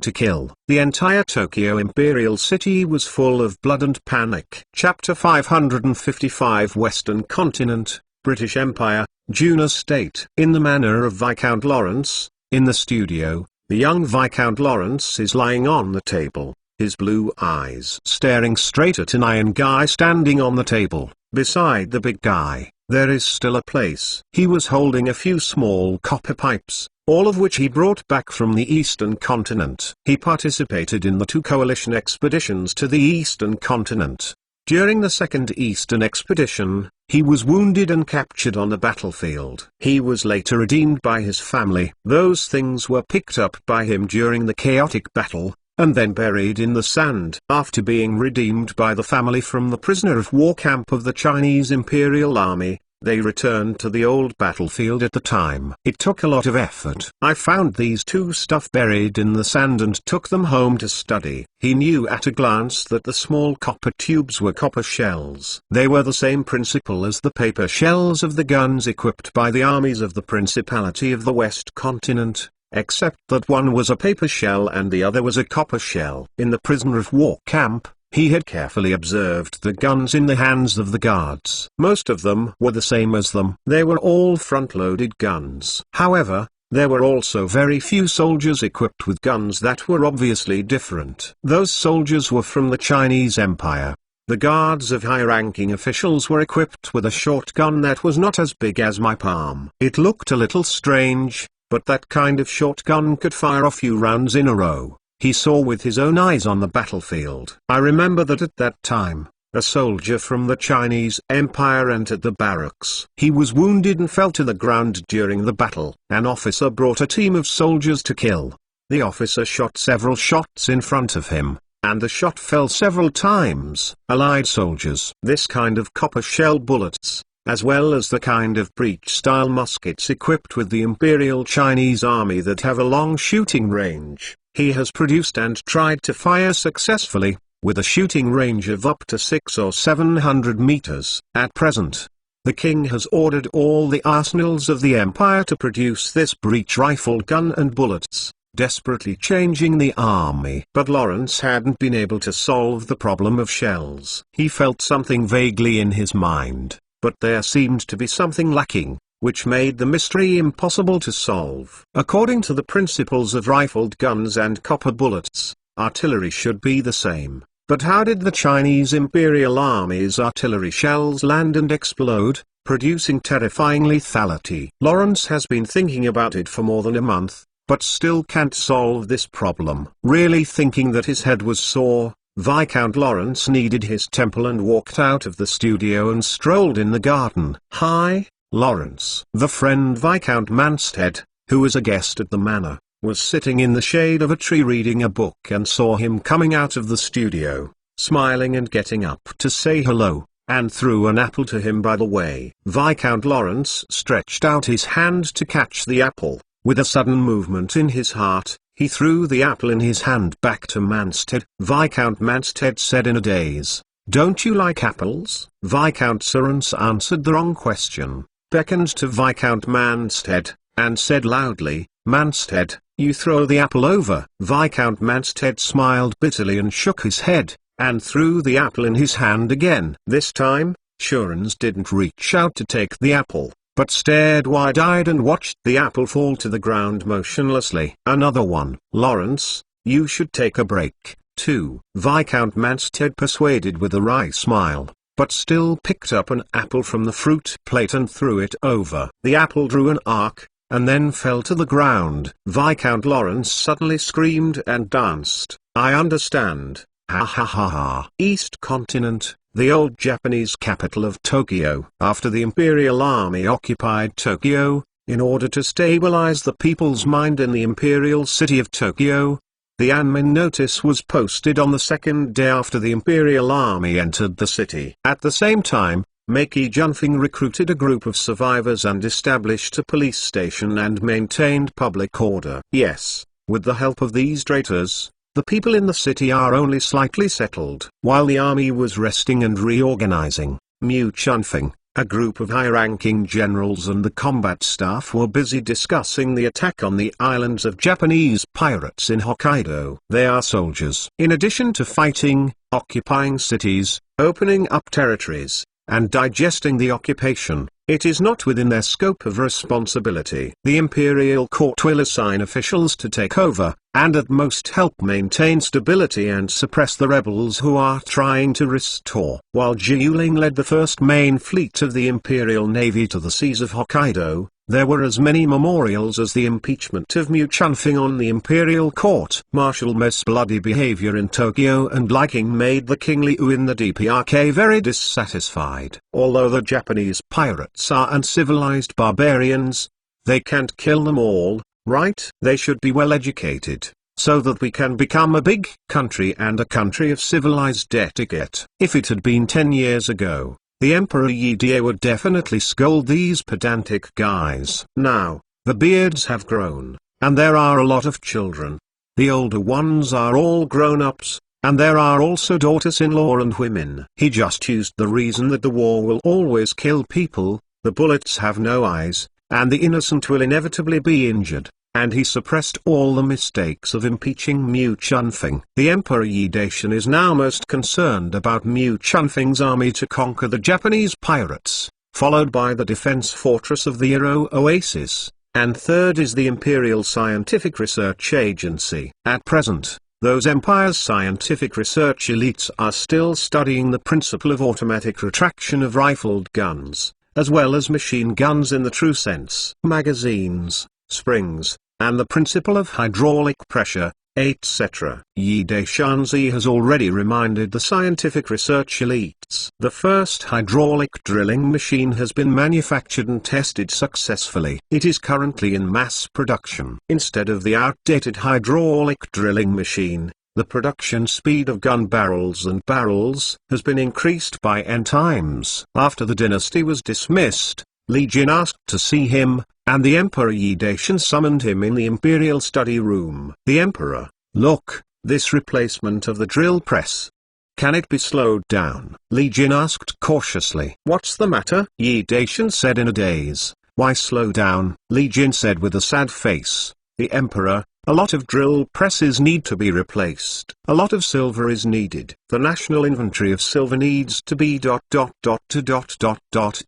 to kill. The entire Tokyo imperial city was full of blood and panic. Chapter 555 Western Continent, British Empire, Juna State. In the manner of Viscount Lawrence, in the studio, the young Viscount Lawrence is lying on the table, his blue eyes staring straight at an iron guy standing on the table. Beside the big guy, there is still a place. He was holding a few small copper pipes, all of which he brought back from the Eastern Continent. He participated in the 2 coalition expeditions to the Eastern Continent. During the Second Eastern Expedition, he was wounded and captured on the battlefield. He was later redeemed by his family. Those things were picked up by him during the chaotic battle, and then buried in the sand. After being redeemed by the family from the prisoner of war camp of the Chinese Imperial Army, they returned to the old battlefield at the time. It took a lot of effort. I found these 2 stuff buried in the sand and took them home to study. He knew at a glance that the small copper tubes were copper shells. They were the same principle as the paper shells of the guns equipped by the armies of the Principality of the West Continent, except that one was a paper shell and the other was a copper shell. In the prisoner of war camp, he had carefully observed the guns in the hands of the guards. Most of them were the same as them. They were all front-loaded guns. However, there were also very few soldiers equipped with guns that were obviously different. Those soldiers were from the Chinese Empire. The guards of high-ranking officials were equipped with a shotgun that was not as big as my palm. It looked a little strange, but that kind of shotgun could fire a few rounds in a row. He saw with his own eyes on the battlefield. I remember that at that time, a soldier from the Chinese Empire entered the barracks. He was wounded and fell to the ground during the battle. An officer brought a team of soldiers to kill. The officer shot several shots in front of him, and the shot fell several times. Allied soldiers. This kind of copper shell bullets, as well as the kind of breech-style muskets equipped with the Imperial Chinese Army that have a long shooting range, he has produced and tried to fire successfully, with a shooting range of up to 600 or 700 meters. At present, the king has ordered all the arsenals of the empire to produce this breech rifle gun and bullets, desperately changing the army. But Lawrence hadn't been able to solve the problem of shells. He felt something vaguely in his mind, but there seemed to be something lacking, which made the mystery impossible to solve. According to the principles of rifled guns and copper bullets, artillery should be the same. But how did the Chinese Imperial Army's artillery shells land and explode? producing terrifying lethality. Lawrence has been thinking about it for more than a month, but still can't solve this problem. Really thinking that his head was sore, Viscount Lawrence needed his temple and walked out of the studio and strolled in the garden. "Hi, Lawrence." The friend Viscount Manstead, who was a guest at the manor, was sitting in the shade of a tree reading a book and saw him coming out of the studio, smiling and getting up to say hello, and threw an apple to him by the way. Viscount Lawrence stretched out his hand to catch the apple. With a sudden movement in his heart, he threw the apple in his hand back to Manstead. Viscount Manstead said in a daze, "Don't you like apples?" Viscount Lawrence answered the wrong question, beckoned to Viscount Manstead, and said loudly, "Manstead, you throw the apple over." Viscount Manstead smiled bitterly and shook his head, and threw the apple in his hand again. This time, Lawrence didn't reach out to take the apple, but stared wide-eyed and watched the apple fall to the ground motionlessly. "Another one." "Lawrence, you should take a break, too." Viscount Manstead persuaded with a wry smile, but still picked up an apple from the fruit plate and threw it over. The apple drew an arc, and then fell to the ground. Viscount Lawrence suddenly screamed and danced. "I understand. Ha ha ha ha." East Continent, the old Japanese capital of Tokyo. After the Imperial Army occupied Tokyo, in order to stabilize the people's mind in the Imperial City of Tokyo, the Anmin notice was posted on the second day after the Imperial Army entered the city. At the same time, Meiki Junfeng recruited a group of survivors and established a police station and maintained public order. Yes, with the help of these traitors, the people in the city are only slightly settled. While the army was resting and reorganizing, Mu Chunfeng, a group of high-ranking generals and the combat staff were busy discussing the attack on the islands of Japanese pirates in Hokkaido. They are soldiers. In addition to fighting, occupying cities, opening up territories, and digesting the occupation, it is not within their scope of responsibility. The imperial court will assign officials to take over, and at most help maintain stability and suppress the rebels who are trying to restore. While Jiuling led the first main fleet of the Imperial Navy to the seas of Hokkaido, there were as many memorials as the impeachment of Mu Chunfeng on the imperial court. Marshal Mei's bloody behavior in Tokyo and liking made the King Liu in the DPRK very dissatisfied. Although the Japanese pirates are uncivilized barbarians, they can't kill them all, right? They should be well educated, so that we can become a big country and a country of civilized etiquette. If it had been 10 years ago, the Emperor Yi Dai would definitely scold these pedantic guys. Now, the beards have grown, and there are a lot of children. The older ones are all grown-ups, and there are also daughters-in-law and women. He just used the reason that the war will always kill people, the bullets have no eyes, and the innocent will inevitably be injured, and he suppressed all the mistakes of impeaching Mu Chunfeng. The Emperor Yi Daishan is now most concerned about Mu Chunfeng's army to conquer the Japanese pirates, followed by the defense fortress of the Iro Oasis, and third is the Imperial Scientific Research Agency. At present, those empire's scientific research elites are still studying the principle of automatic retraction of rifled guns, as well as machine guns in the true sense, magazines, springs, and the principle of hydraulic pressure, etc. Yi Daishanzi has already reminded the scientific research elites. The first hydraulic drilling machine has been manufactured and tested successfully. It is currently in mass production. Instead of the outdated hydraulic drilling machine, the production speed of gun barrels and barrels has been increased by n times. After the dynasty was dismissed, Li Jin asked to see him, and the Emperor Yi Daishan summoned him in the imperial study room. The Emperor, "Look, this replacement of the drill press. Can it be slowed down?" Li Jin asked cautiously. "What's the matter?" Yi Daishan said in a daze. "Why slow down?" Li Jin said with a sad face. "The Emperor, a lot of drill presses need to be replaced. A lot of silver is needed. The national inventory of silver needs to be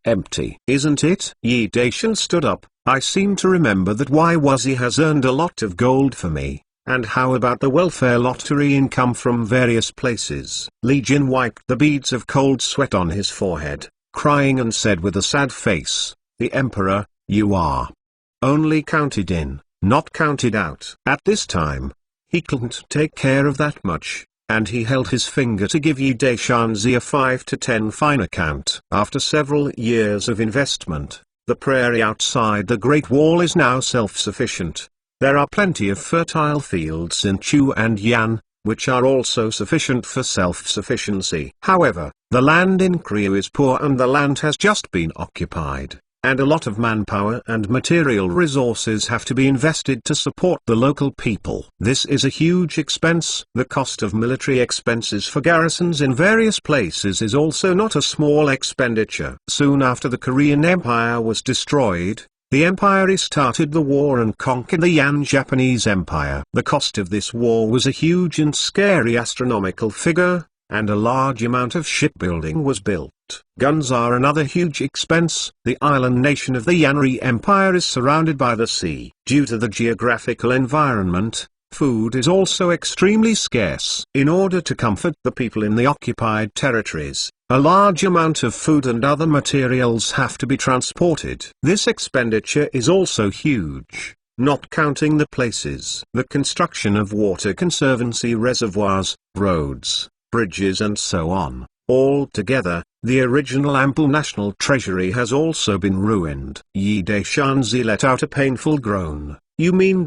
empty. Isn't it?" Yi Daishan stood up. "I seem to remember that YYZ has earned a lot of gold for me. And how about the welfare lottery income from various places?" Li Jin wiped the beads of cold sweat on his forehead. crying and said with a sad face, "The Emperor, you are only counted in, not counted out." At this time, he couldn't take care of that much, and he held his finger to give Yi Daishanzi a 5 to 10 fine account. After several years of investment, the prairie outside the Great Wall is now self-sufficient. There are plenty of fertile fields in Chu and Yan, which are also sufficient for self-sufficiency. However, the land in Kriu is poor and the land has just been occupied, and a lot of manpower and material resources have to be invested to support the local people. This is a huge expense. The cost of military expenses for garrisons in various places is also not a small expenditure. Soon after the Korean Empire was destroyed, the empire restarted the war and conquered the Yan Japanese Empire. The cost of this war was a huge and scary astronomical figure, and a large amount of shipbuilding was built. Guns are another huge expense. The island nation of the Yanri Empire is surrounded by the sea. Due to the geographical environment, food is also extremely scarce. In order to comfort the people in the occupied territories, a large amount of food and other materials have to be transported. This expenditure is also huge, not counting the places. The construction of water conservancy reservoirs, roads, bridges and so on. Altogether, the original ample national treasury has also been ruined. Yi Daishanzi let out a painful groan. "You mean ...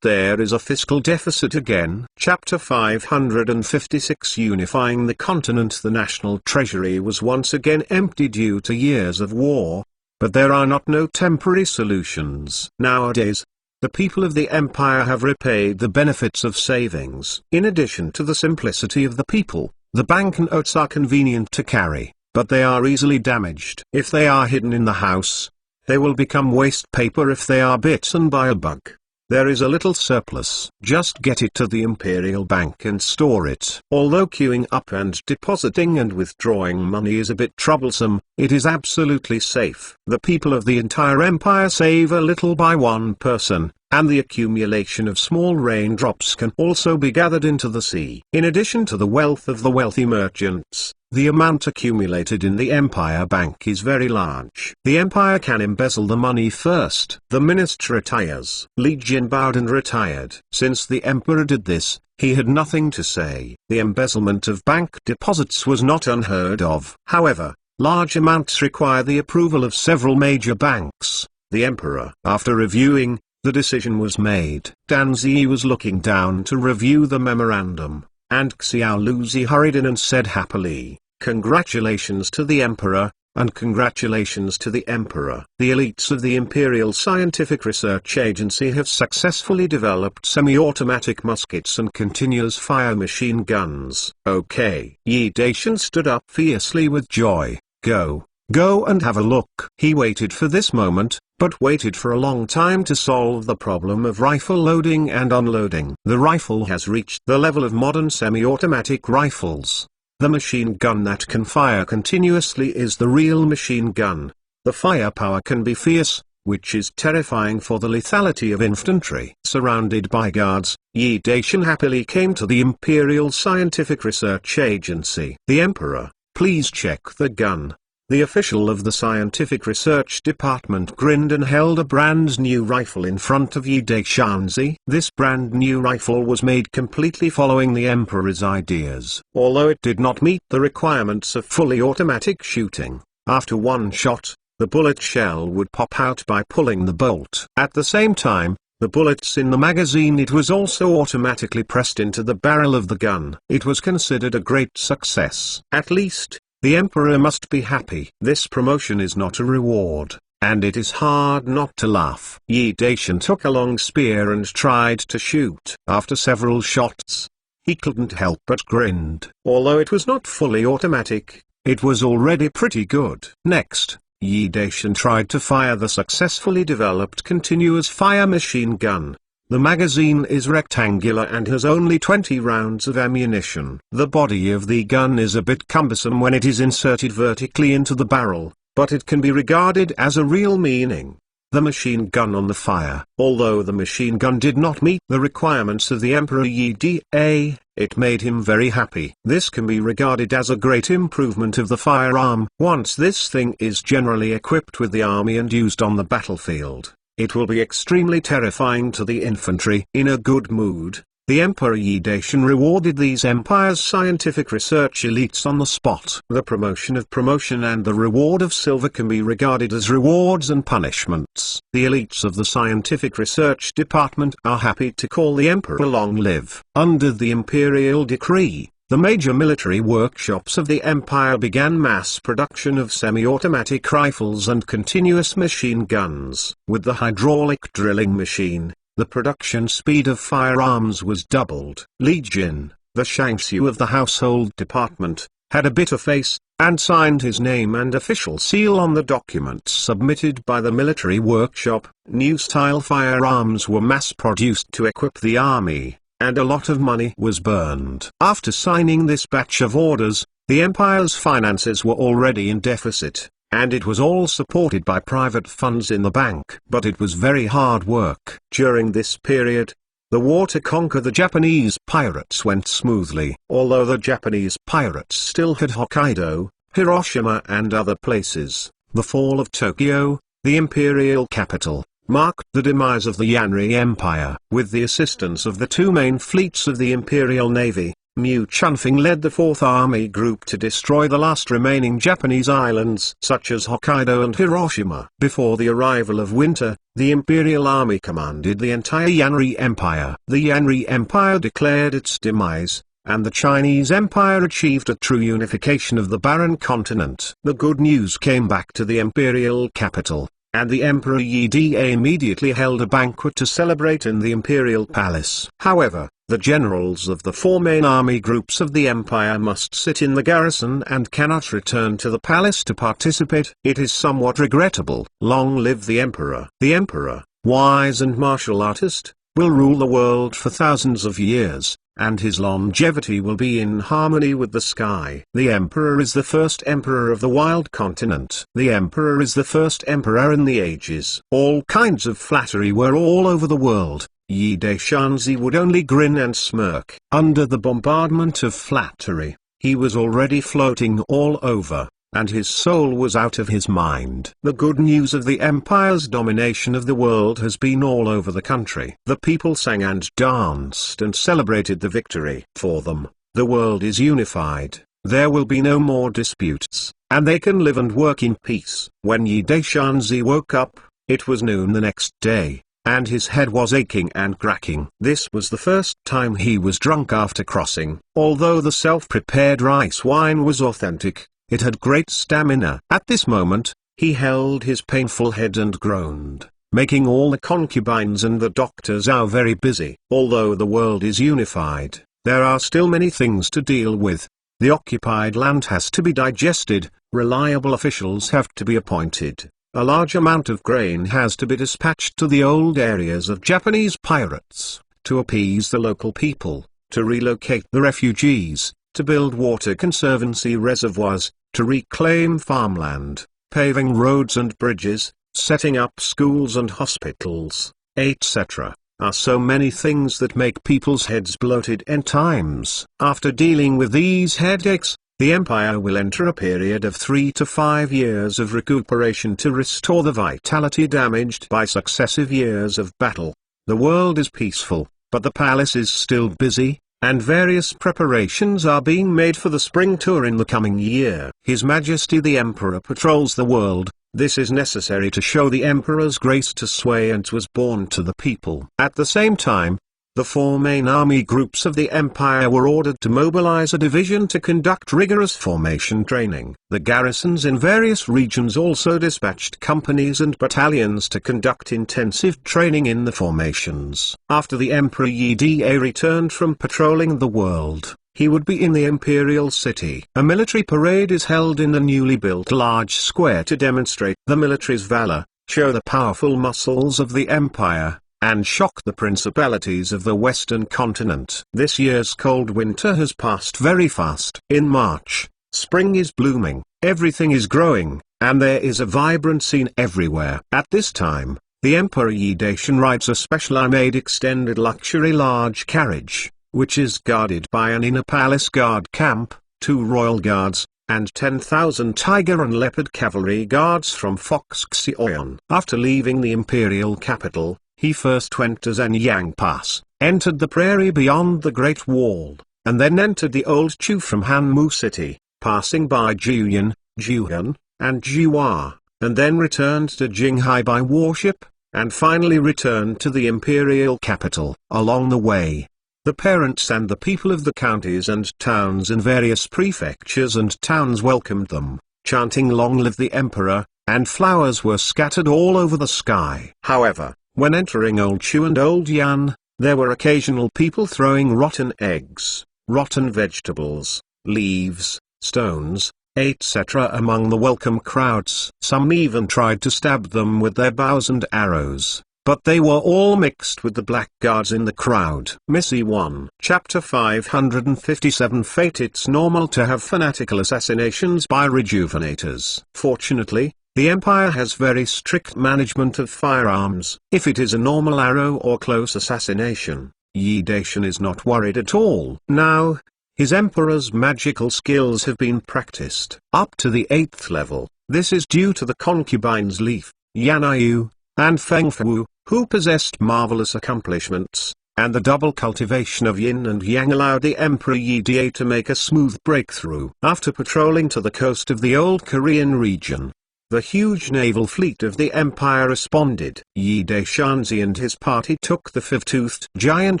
there is a fiscal deficit again?" Chapter 556 Unifying the continent. The national treasury was once again empty due to years of war, but there are no temporary solutions. Nowadays, the people of the empire have repaid the benefits of savings. In addition to the simplicity of the people, the banknotes are convenient to carry, but they are easily damaged. If they are hidden in the house, they will become waste paper if they are bitten by a bug. There is a little surplus. Just get it to the Imperial Bank and store it. Although queuing up and depositing and withdrawing money is a bit troublesome, it is absolutely safe. The people of the entire empire save a little by one person, and the accumulation of small raindrops can also be gathered into the sea. In addition to the wealth of the wealthy merchants, the amount accumulated in the Empire Bank is very large. The Empire can embezzle the money first. The minister retires. Li Jin bowed and retired. Since the Emperor did this, he had nothing to say. The embezzlement of bank deposits was not unheard of. However, large amounts require the approval of several major banks. The Emperor, after reviewing, the decision was made. Dan Zi was looking down to review the memorandum, and Xiao Luzi hurried in and said happily, "Congratulations to the Emperor, and congratulations to the Emperor. The elites of the Imperial Scientific Research Agency have successfully developed semi-automatic muskets and continuous fire machine guns." "Okay." Yi Daishan stood up fiercely with joy. Go and have a look." He waited for this moment, but waited for a long time to solve the problem of rifle loading and unloading. The rifle has reached the level of modern semi-automatic rifles. The machine gun that can fire continuously is the real machine gun. The firepower can be fierce, which is terrifying for the lethality of infantry. Surrounded by guards, Yi Daishan happily came to the Imperial Scientific Research Agency. "The Emperor, please check the gun." The official of the Scientific Research Department grinned and held a brand new rifle in front of Yi Daishanzi. This brand new rifle was made completely following the Emperor's ideas. Although it did not meet the requirements of fully automatic shooting, after one shot, the bullet shell would pop out by pulling the bolt. At the same time, the bullets in the magazine it was also automatically pressed into the barrel of the gun. It was considered a great success. At least, the Emperor must be happy. This promotion is not a reward, and it is hard not to laugh. Yi Daishan took a long spear and tried to shoot. After several shots, he couldn't help but grinned. Although it was not fully automatic, it was already pretty good. Next, Yi Daishan tried to fire the successfully developed continuous fire machine gun. The magazine is rectangular and has only 20 rounds of ammunition. The body of the gun is a bit cumbersome when it is inserted vertically into the barrel, but it can be regarded as a real meaning. the machine gun on the fire. Although the machine gun did not meet the requirements of the Emperor Yi Dai, it made him very happy. This can be regarded as a great improvement of the firearm. Once this thing is generally equipped with the army and used on the battlefield, it will be extremely terrifying to the infantry. In a good mood, the Emperor Yi Daishan rewarded these empire's scientific research elites on the spot. The promotion and the reward of silver can be regarded as rewards and punishments. The elites of the scientific research department are happy to call the emperor long live. Under the imperial decree, the major military workshops of the empire began mass production of semi-automatic rifles and continuous machine guns. With the hydraulic drilling machine, the production speed of firearms was doubled. Li Jin, the Shangxiu of the household department, had a bitter face, and signed his name and official seal on the documents submitted by the military workshop. New-style firearms were mass-produced to equip the army, and a lot of money was burned. After signing this batch of orders, the empire's finances were already in deficit, and it was all supported by private funds in the bank. But it was very hard work. During this period, the war to conquer the Japanese pirates went smoothly. Although the Japanese pirates still had Hokkaido, Hiroshima and other places, the fall of Tokyo, the imperial capital, marked the demise of the Yanri Empire. With the assistance of the two main fleets of the Imperial Navy, Mu Chunfeng led the 4th Army Group to destroy the last remaining Japanese islands such as Hokkaido and Hiroshima. Before the arrival of winter, the Imperial Army commanded the entire Yanri Empire. The Yanri Empire declared its demise, and the Chinese Empire achieved a true unification of the barren continent. The good news came back to the imperial capital, and the Emperor Yi Dai immediately held a banquet to celebrate in the imperial palace. However, the generals of the 4 main army groups of the empire must sit in the garrison and cannot return to the palace to participate. It is somewhat regrettable. Long live the emperor! The emperor, wise and martial artist, will rule the world for thousands of years, and his longevity will be in harmony with the sky. The emperor is the first emperor of the wild continent. The emperor is the first emperor in the ages. All kinds of flattery were all over the world. Yi Daishanzi would only grin and smirk. Under the bombardment of flattery, he was already floating all over, and his soul was out of his mind. The good news of the empire's domination of the world has been all over the country. The people sang and danced and celebrated the victory. For them, the world is unified, there will be no more disputes, and they can live and work in peace. When Yi Daishanzi woke up, it was noon the next day, and his head was aching and cracking. This was the first time he was drunk after crossing. Although the self-prepared rice wine was authentic, it had great stamina. At this moment, he held his painful head and groaned, making all the concubines and the doctors are very busy. Although the world is unified, there are still many things to deal with. The occupied land has to be digested, reliable officials have to be appointed, a large amount of grain has to be dispatched to the old areas of Japanese pirates, to appease the local people, to relocate the refugees, to build water conservancy reservoirs, to reclaim farmland, paving roads and bridges, setting up schools and hospitals, etc. are so many things that make people's heads bloated at times. After dealing with these headaches, the empire will enter a period of 3 to 5 years of recuperation to restore the vitality damaged by successive years of battle. The world is peaceful, but the palace is still busy, and various preparations are being made for the spring tour in the coming year. His Majesty the Emperor patrols the world. This is necessary to show the Emperor's grace to sway and was born to the people. At the same time, the 4 main army groups of the empire were ordered to mobilize a division to conduct rigorous formation training. The garrisons in various regions also dispatched companies and battalions to conduct intensive training in the formations. After the Emperor Yi Dai returned from patrolling the world, he would be in the imperial city. A military parade is held in the newly built large square to demonstrate the military's valor, show the powerful muscles of the empire, and shock the principalities of the western continent. This year's cold winter has passed very fast. In March, spring is blooming, everything is growing, and there is a vibrant scene everywhere. At this time, the Emperor Yi Daishan rides a specially made extended luxury large carriage, which is guarded by an inner palace guard camp, 2 royal guards, and 10,000 tiger and leopard cavalry guards from Foxxian. After leaving the imperial capital, he first went to Zhenyang Pass, entered the prairie beyond the Great Wall, and then entered the Old Chu from Hanmu City, passing by Jiuyan, Jiuhan, and Jiuhua, and then returned to Jinghai by warship, and finally returned to the imperial capital. Along the way, the parents and the people of the counties and towns in various prefectures and towns welcomed them, chanting "Long live the Emperor," and flowers were scattered all over the sky. However, when entering Old Chu and Old Yan, there were occasional people throwing rotten eggs, rotten vegetables, leaves, stones, etc. among the welcome crowds. Some even tried to stab them with their bows and arrows, but they were all mixed with the blackguards in the crowd. Missy 1. Chapter 557 Fate. It's normal to have fanatical assassinations by rejuvenators. Fortunately, the Empire has very strict management of firearms. If it is a normal arrow or close assassination, Yi Daishan is not worried at all. Now, his Emperor's magical skills have been practiced up to the 8th level. This is due to the concubines Leaf, Yanayu, and Fengfu, who possessed marvelous accomplishments, and the double cultivation of yin and yang allowed the Emperor Yi Dae to make a smooth breakthrough. After patrolling to the coast of the old Korean region, the huge naval fleet of the Empire responded. Yi Daishanzi and his party took the 5-toothed giant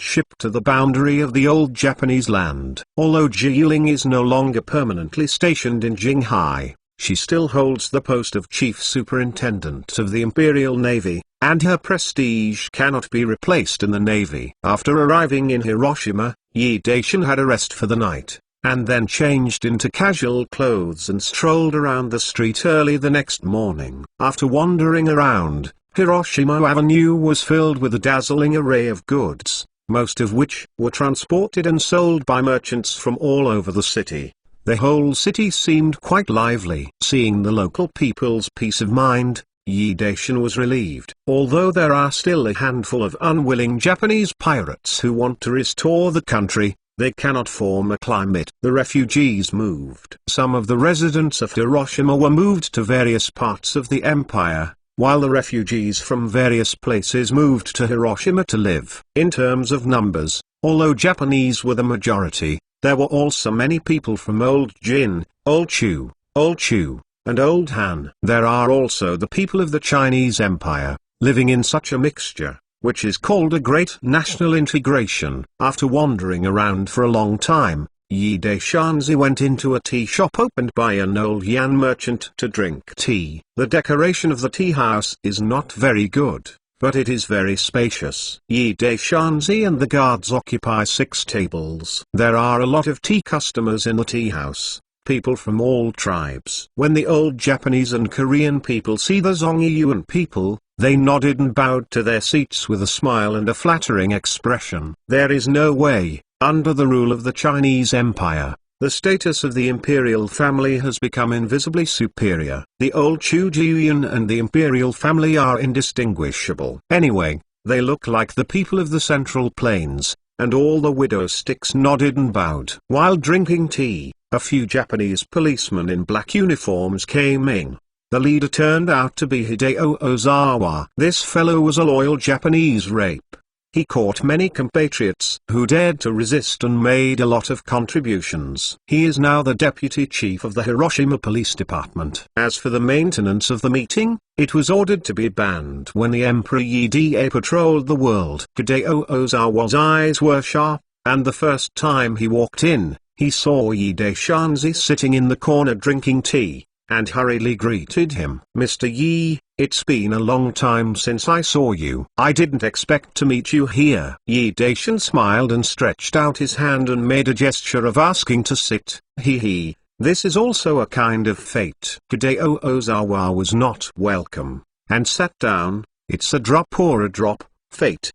ship to the boundary of the old Japanese land. Although Ji Yuling is no longer permanently stationed in Jinghai, she still holds the post of Chief Superintendent of the Imperial Navy, and her prestige cannot be replaced in the Navy. After arriving in Hiroshima, Yi Daishan had a rest for the night, and then changed into casual clothes and strolled around the street early the next morning. After wandering around, Hiroshima Avenue was filled with a dazzling array of goods, most of which were transported and sold by merchants from all over the city. The whole city seemed quite lively. Seeing the local people's peace of mind, Yi Daishan was relieved. Although there are still a handful of unwilling Japanese pirates who want to restore the country, they cannot form a climate. The refugees moved. Some of the residents of Hiroshima were moved to various parts of the empire, while the refugees from various places moved to Hiroshima to live. In terms of numbers, although Japanese were the majority, there were also many people from Old Jin, Old Chu, and Old Han. There are also the people of the Chinese Empire, living in such a mixture, which is called a great national integration. After wandering around for a long time, Yi Daishanzi went into a tea shop opened by an old Yan merchant to drink tea. The decoration of the tea house is not very good, but it is very spacious. Yi Daishanzi and the guards occupy 6 tables. There are a lot of tea customers in the tea house, people from all tribes. When the old Japanese and Korean people see the Zongyuan people, they nodded and bowed to their seats with a smile and a flattering expression. There is no way, under the rule of the Chinese Empire, the status of the imperial family has become invisibly superior. The old Chu Jiuyan and the imperial family are indistinguishable. Anyway, they look like the people of the Central Plains, and all the widow sticks nodded and bowed. While drinking tea, a few Japanese policemen in black uniforms came in. The leader turned out to be Hideo Ozawa. This fellow was a loyal Japanese rape. He caught many compatriots who dared to resist and made a lot of contributions. He is now the deputy chief of the Hiroshima Police Department. As for the maintenance of the meeting, it was ordered to be banned when the Emperor Yi Dae patrolled the world. Hideo Ozawa's eyes were sharp, and the first time he walked in, he saw Yi Daishanzi sitting in the corner drinking tea, and hurriedly greeted him. "Mr. Yi, it's been a long time since I saw you. I didn't expect to meet you here." Yi Daishan smiled and stretched out his hand and made a gesture of asking to sit. He. This is also a kind of fate. Hideo Ozawa was not welcome, and sat down. It's a drop or a drop, fate,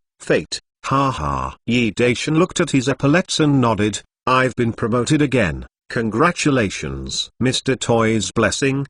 ha ha. Yi Daishan looked at his epaulets and nodded. "I've been promoted again. Congratulations." Mr. Toy's blessing,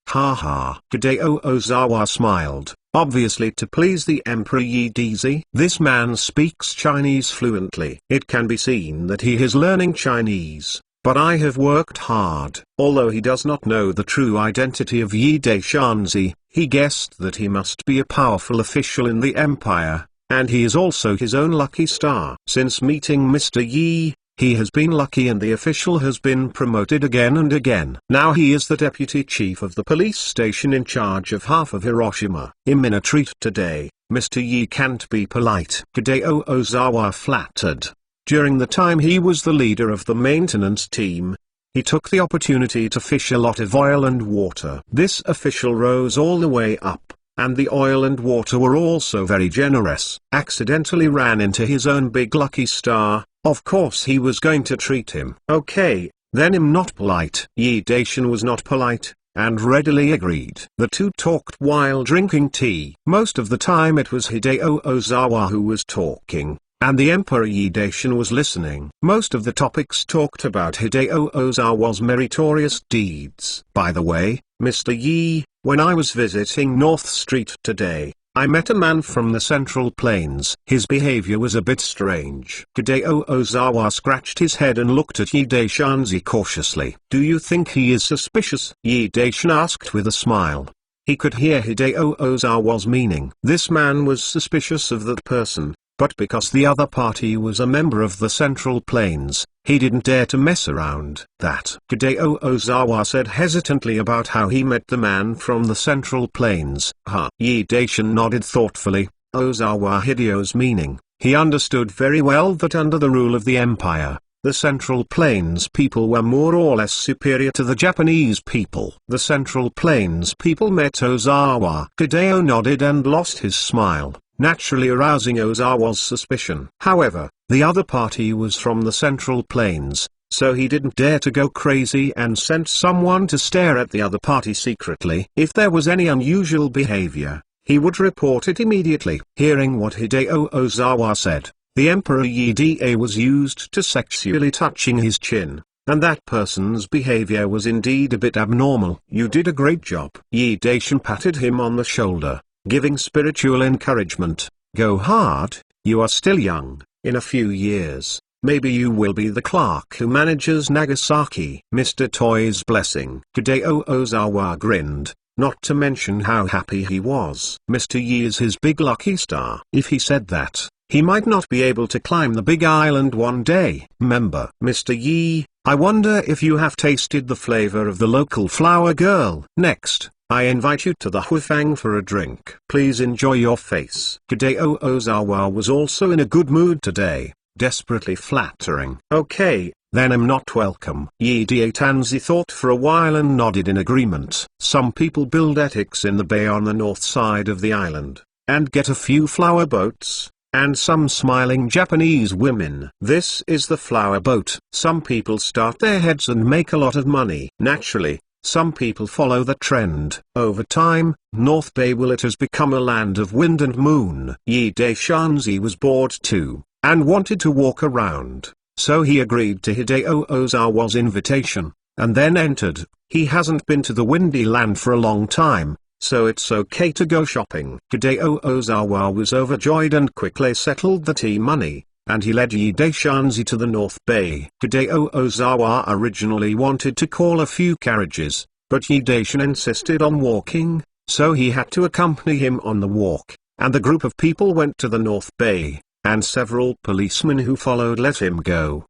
Ha ha. Hideo Ozawa smiled, obviously to please the Emperor Yidezi. This man speaks Chinese fluently. It can be seen that he is learning Chinese, but I have worked hard. Although he does not know the true identity of Yi Daishanzi, he guessed that he must be a powerful official in the empire, and he is also his own lucky star. Since meeting Mr. Yi, he has been lucky and the official has been promoted again and again. Now he is the deputy chief of the police station in charge of half of Hiroshima. I'm in a treat today. Mr. Yi can't be polite. Hideo Ozawa flattered. During the time he was the leader of the maintenance team, he took the opportunity to fish a lot of oil and water. This official rose all the way up, and the oil and water were also very generous. Accidentally ran into his own big lucky star. Of course he was going to treat him. Okay, then I'm not polite. Yi Daishan was not polite, and readily agreed. The two talked while drinking tea. Most of the time it was Hideo Ozawa who was talking, and the Emperor Yi Daishan was listening. Most of the topics talked about Hideo Ozawa's meritorious deeds. By the way, Mr. Yi, when I was visiting North Street today, I met a man from the Central Plains. His behavior was a bit strange. Hideo Ozawa scratched his head and looked at Yi Daishanzi cautiously. Do you think he is suspicious? Yi Daishan asked with a smile. He could hear Hideo Ozawa's meaning. This man was suspicious of that person, but because the other party was a member of the Central Plains, he didn't dare to mess around. That Hideo Ozawa said hesitantly about how he met the man from the Central Plains. Yi Daishan nodded thoughtfully. Ozawa Hideo's meaning. He understood very well that under the rule of the empire, the Central Plains people were more or less superior to the Japanese people. The Central Plains people met Ozawa. Hideo nodded and lost his smile, naturally arousing Ozawa's suspicion. However, the other party was from the Central Plains, so he didn't dare to go crazy and sent someone to stare at the other party secretly. If there was any unusual behavior, he would report it immediately. Hearing what Hideo Ozawa said, the Emperor Yi was used to sexually touching his chin, and that person's behavior was indeed a bit abnormal. You did a great job. Yi Daishan patted him on the shoulder, giving spiritual encouragement. Go hard, you are still young. In a few years, maybe you will be the clerk who manages Nagasaki. Mr. Toy's blessing. Hideo Ozawa grinned, not to mention how happy he was. Mr. Yi is his big lucky star. If he said that, he might not be able to climb the big island one day. Member. Mr. Yi, I wonder if you have tasted the flavor of the local flower girl. Next, I invite you to the Huifang for a drink. Please enjoy your face. Hideo Ozawa was also in a good mood today, desperately flattering. Okay, then I'm not welcome. Yi Daishanzi thought for a while and nodded in agreement. Some people build attics in the bay on the north side of the island, and get a few flower boats, and some smiling Japanese women. This is the flower boat. Some people start their heads and make a lot of money. Naturally, some people follow the trend. Over time, North Bay will has become a land of wind and moon. Yi Daishanzi was bored too, and wanted to walk around, so he agreed to Hideo Ozawa's invitation, and then entered. He hasn't been to the windy land for a long time, so it's okay to go shopping. Hideo Ozawa was overjoyed and quickly settled the tea money, and he led Yi Daishanzi to the North Bay. Hideo Ozawa originally wanted to call a few carriages, but Yi Daishan insisted on walking, so he had to accompany him on the walk, and the group of people went to the North Bay, and several policemen who followed let him go.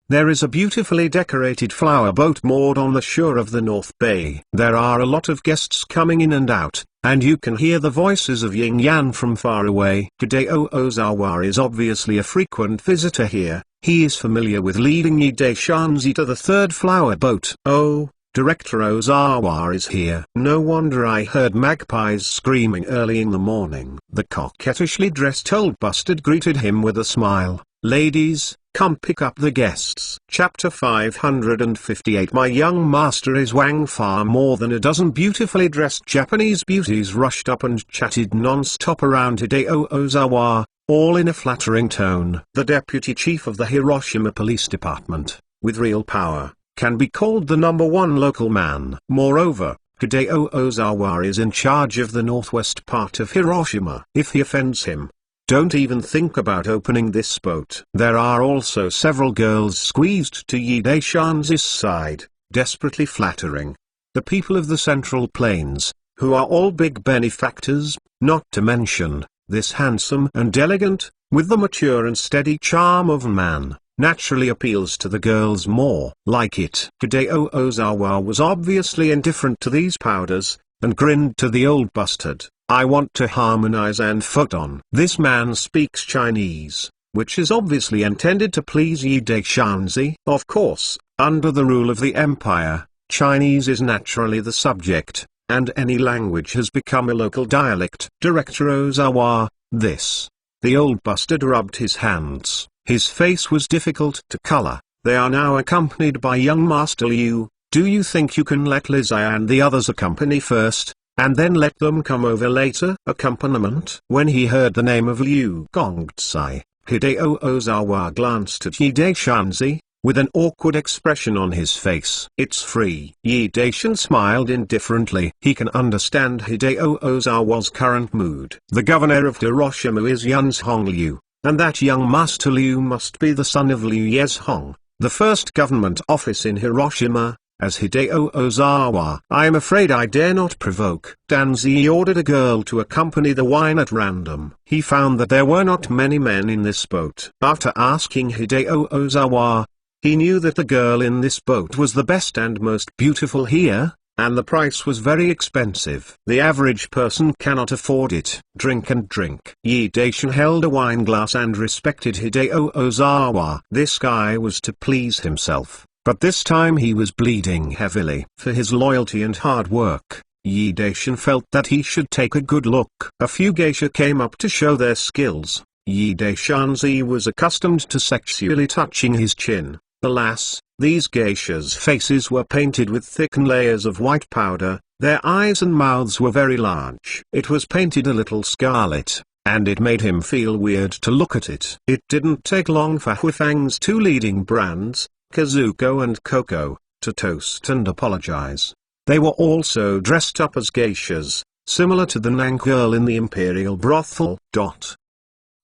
There is a beautifully decorated flower boat moored on the shore of the North Bay. There are a lot of guests coming in and out, and you can hear the voices of Yin Yan from far away. Hideo Ozawa is obviously a frequent visitor here. He is familiar with leading Yi Daishanzi to the third flower boat. Oh, Director Ozawa is here. No wonder I heard magpies screaming early in the morning. The coquettishly dressed old bastard greeted him with a smile. Ladies, come pick up the guests. Chapter 558. My young master is Wang Fa. More than a dozen beautifully dressed Japanese beauties rushed up and chatted non-stop around Hideo Ozawa, all in a flattering tone. The deputy chief of the Hiroshima Police Department, with real power, can be called the #1 local man. Moreover, Hideo Ozawa is in charge of the northwest part of Hiroshima. If he offends him, don't even think about opening this boat. There are also several girls squeezed to Yi Daishanzi's side, desperately flattering the people of the Central Plains, who are all big benefactors, not to mention this handsome and elegant, with the mature and steady charm of a man, naturally appeals to the girls more. Like it. Hideo Ozawa was obviously indifferent to these powders, and grinned to the old bastard. I want to harmonize and photon. This man speaks Chinese, which is obviously intended to please Yi Daishanzi. Of course, under the rule of the empire, Chinese is naturally the subject, and any language has become a local dialect. Director Ozawa, this. The old bastard rubbed his hands. His face was difficult to color. They are now accompanied by young Master Liu. Do you think you can let Lizai and the others accompany first, and then let them come over later? Accompaniment. When he heard the name of Liu Gongzai, Hideo Ozawa glanced at Yi Daishanzi, with an awkward expression on his face. It's free. Yi Daishan smiled indifferently. He can understand Hideo Ozawa's current mood. The governor of Hiroshima is Yunzhong Liu, and that young Master Liu must be the son of Liu Yezhong, the first government office in Hiroshima. As Hideo Ozawa, I am afraid I dare not provoke. Danzi ordered a girl to accompany the wine at random. He found that there were not many men in this boat. After asking Hideo Ozawa, he knew that the girl in this boat was the best and most beautiful here, and the price was very expensive. The average person cannot afford it. Drink and drink. Yi Daishan held a wine glass and respected Hideo Ozawa. This guy was to please himself, but this time he was bleeding heavily. For his loyalty and hard work, Yi Daishan felt that he should take a good look. A few geisha came up to show their skills. Yi Daishanzi was accustomed to sexually touching his chin. Alas, these geishas' faces were painted with thick layers of white powder, their eyes and mouths were very large. It was painted a little scarlet, and it made him feel weird to look at it. It didn't take long for Huifang's two leading brands, Kazuko and Coco, to toast and apologize. They were also dressed up as geishas, similar to the Nank girl in the imperial brothel.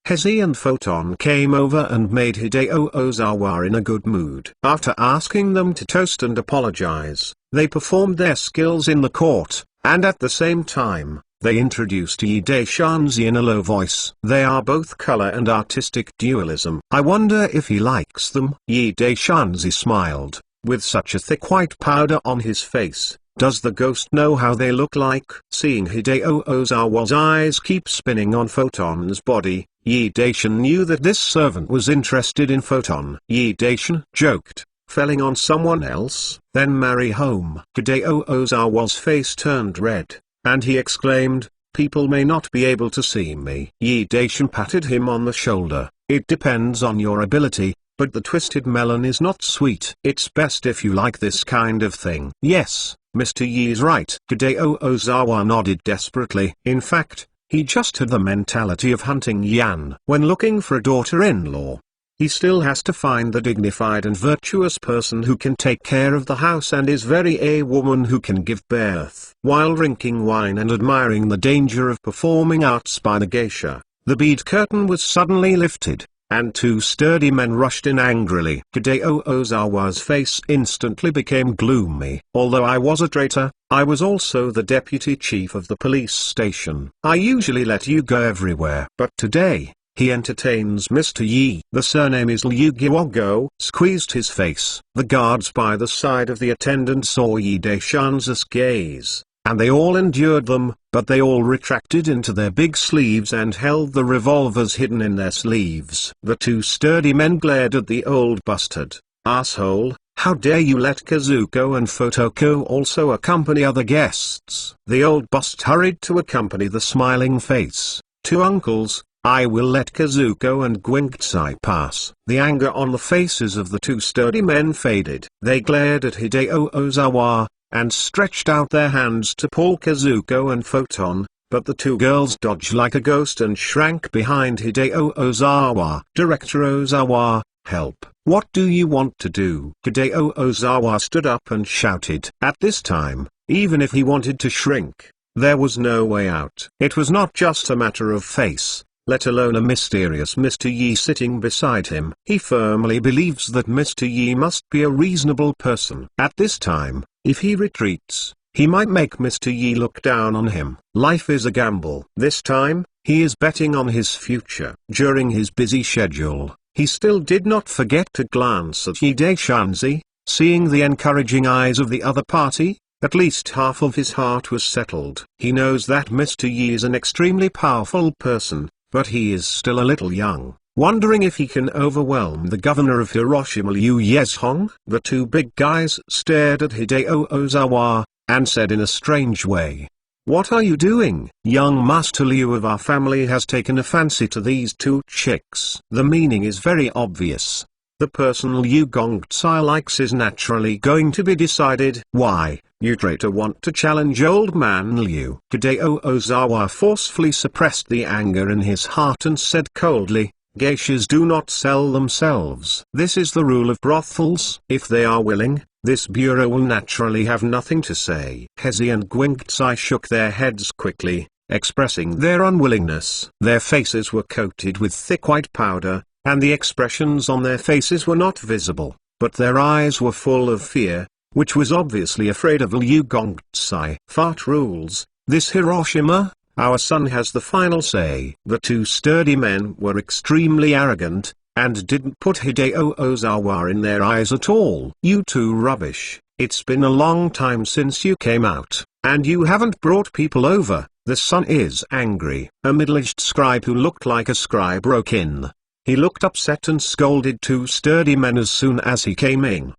Hezi and Photon came over and made Hideo Ozawa in a good mood. After asking them to toast and apologize, they performed their skills in the court, and at the same time, they introduced Yi Daishanzi in a low voice. They are both color and artistic dualism. I wonder if he likes them. Yi Daishanzi smiled, with such a thick white powder on his face. Does the ghost know how they look like? Seeing Hideo Ozawa's eyes keep spinning on Photon's body, Yi Daishan knew that this servant was interested in Photon. Yi Daishan joked, felling on someone else, then marry home. Hideo Ozawa's face turned red, and he exclaimed, people may not be able to see me. Yi Daishan patted him on the shoulder. It depends on your ability, but the twisted melon is not sweet. It's best if you like this kind of thing. Yes, Mr. Yi is right. Hideo Ozawa nodded desperately. In fact, he just had the mentality of hunting Yan. When looking for a daughter-in-law, he still has to find the dignified and virtuous person who can take care of the house and is very a woman who can give birth. While drinking wine and admiring the danger of performing arts by the geisha, the bead curtain was suddenly lifted, and two sturdy men rushed in angrily. Hideo Ozawa's face instantly became gloomy. Although I was a traitor, I was also the deputy chief of the police station. I usually let you go everywhere. But today, he entertains Mr. Yi. The surname is Liu Giwogo. Squeezed his face. The guards by the side of the attendant saw Yi Daishan's gaze, and they all endured them, but they all retracted into their big sleeves and held the revolvers hidden in their sleeves. The two sturdy men glared at the old bastard. Asshole, how dare you let Kazuko and Photoko also accompany other guests? The old bust hurried to accompany the smiling face. Two uncles, I will let Kazuko and Gwingtsai pass. The anger on the faces of the two sturdy men faded. They glared at Hideo Ozawa, and stretched out their hands to pull Kazuko and Photon, but the two girls dodged like a ghost and shrank behind Hideo Ozawa. Director Ozawa, help. What do you want to do? Hideo Ozawa stood up and shouted. At this time, Even if he wanted to shrink, there was no way out. It was not just a matter of face, let alone a mysterious Mr. Yi sitting beside him. He firmly believes that Mr. Yi must be a reasonable person. At this time, if he retreats, he might make Mr. Yi look down on him. Life is a gamble. This time, he is betting on his future. During his busy schedule, he still did not forget to glance at Yi Daishanzi. Seeing the encouraging eyes of the other party, at least half of his heart was settled. He knows that Mr. Yi is an extremely powerful person, but he is still a little young. Wondering if he can overwhelm the governor of Hiroshima, Liu Yezhong. The two big guys stared at Hideo Ozawa, and said in a strange way, "What are you doing?" Young Master Liu of our family has taken a fancy to these two chicks. The meaning is very obvious. The person Liu Gongzai likes is naturally going to be decided. Why, you traitor, want to challenge old man Liu? Hideo Ozawa forcefully suppressed the anger in his heart and said coldly, "Geishas do not sell themselves. This is the rule of brothels. If they are willing, this bureau will naturally have nothing to say." Hezi and Gwingtsai shook their heads quickly, expressing their unwillingness. Their faces were coated with thick white powder, and the expressions on their faces were not visible, but their eyes were full of fear, which was obviously afraid of Liu Gongzai. "Fart rules. This Hiroshima, our son has the final say." The two sturdy men were extremely arrogant, and didn't put Hideo Ozawa in their eyes at all. "You two rubbish, it's been a long time since you came out, and you haven't brought people over." The son is angry. A middle-aged scribe who looked like a scribe broke in. He looked upset and scolded two sturdy men as soon as he came in.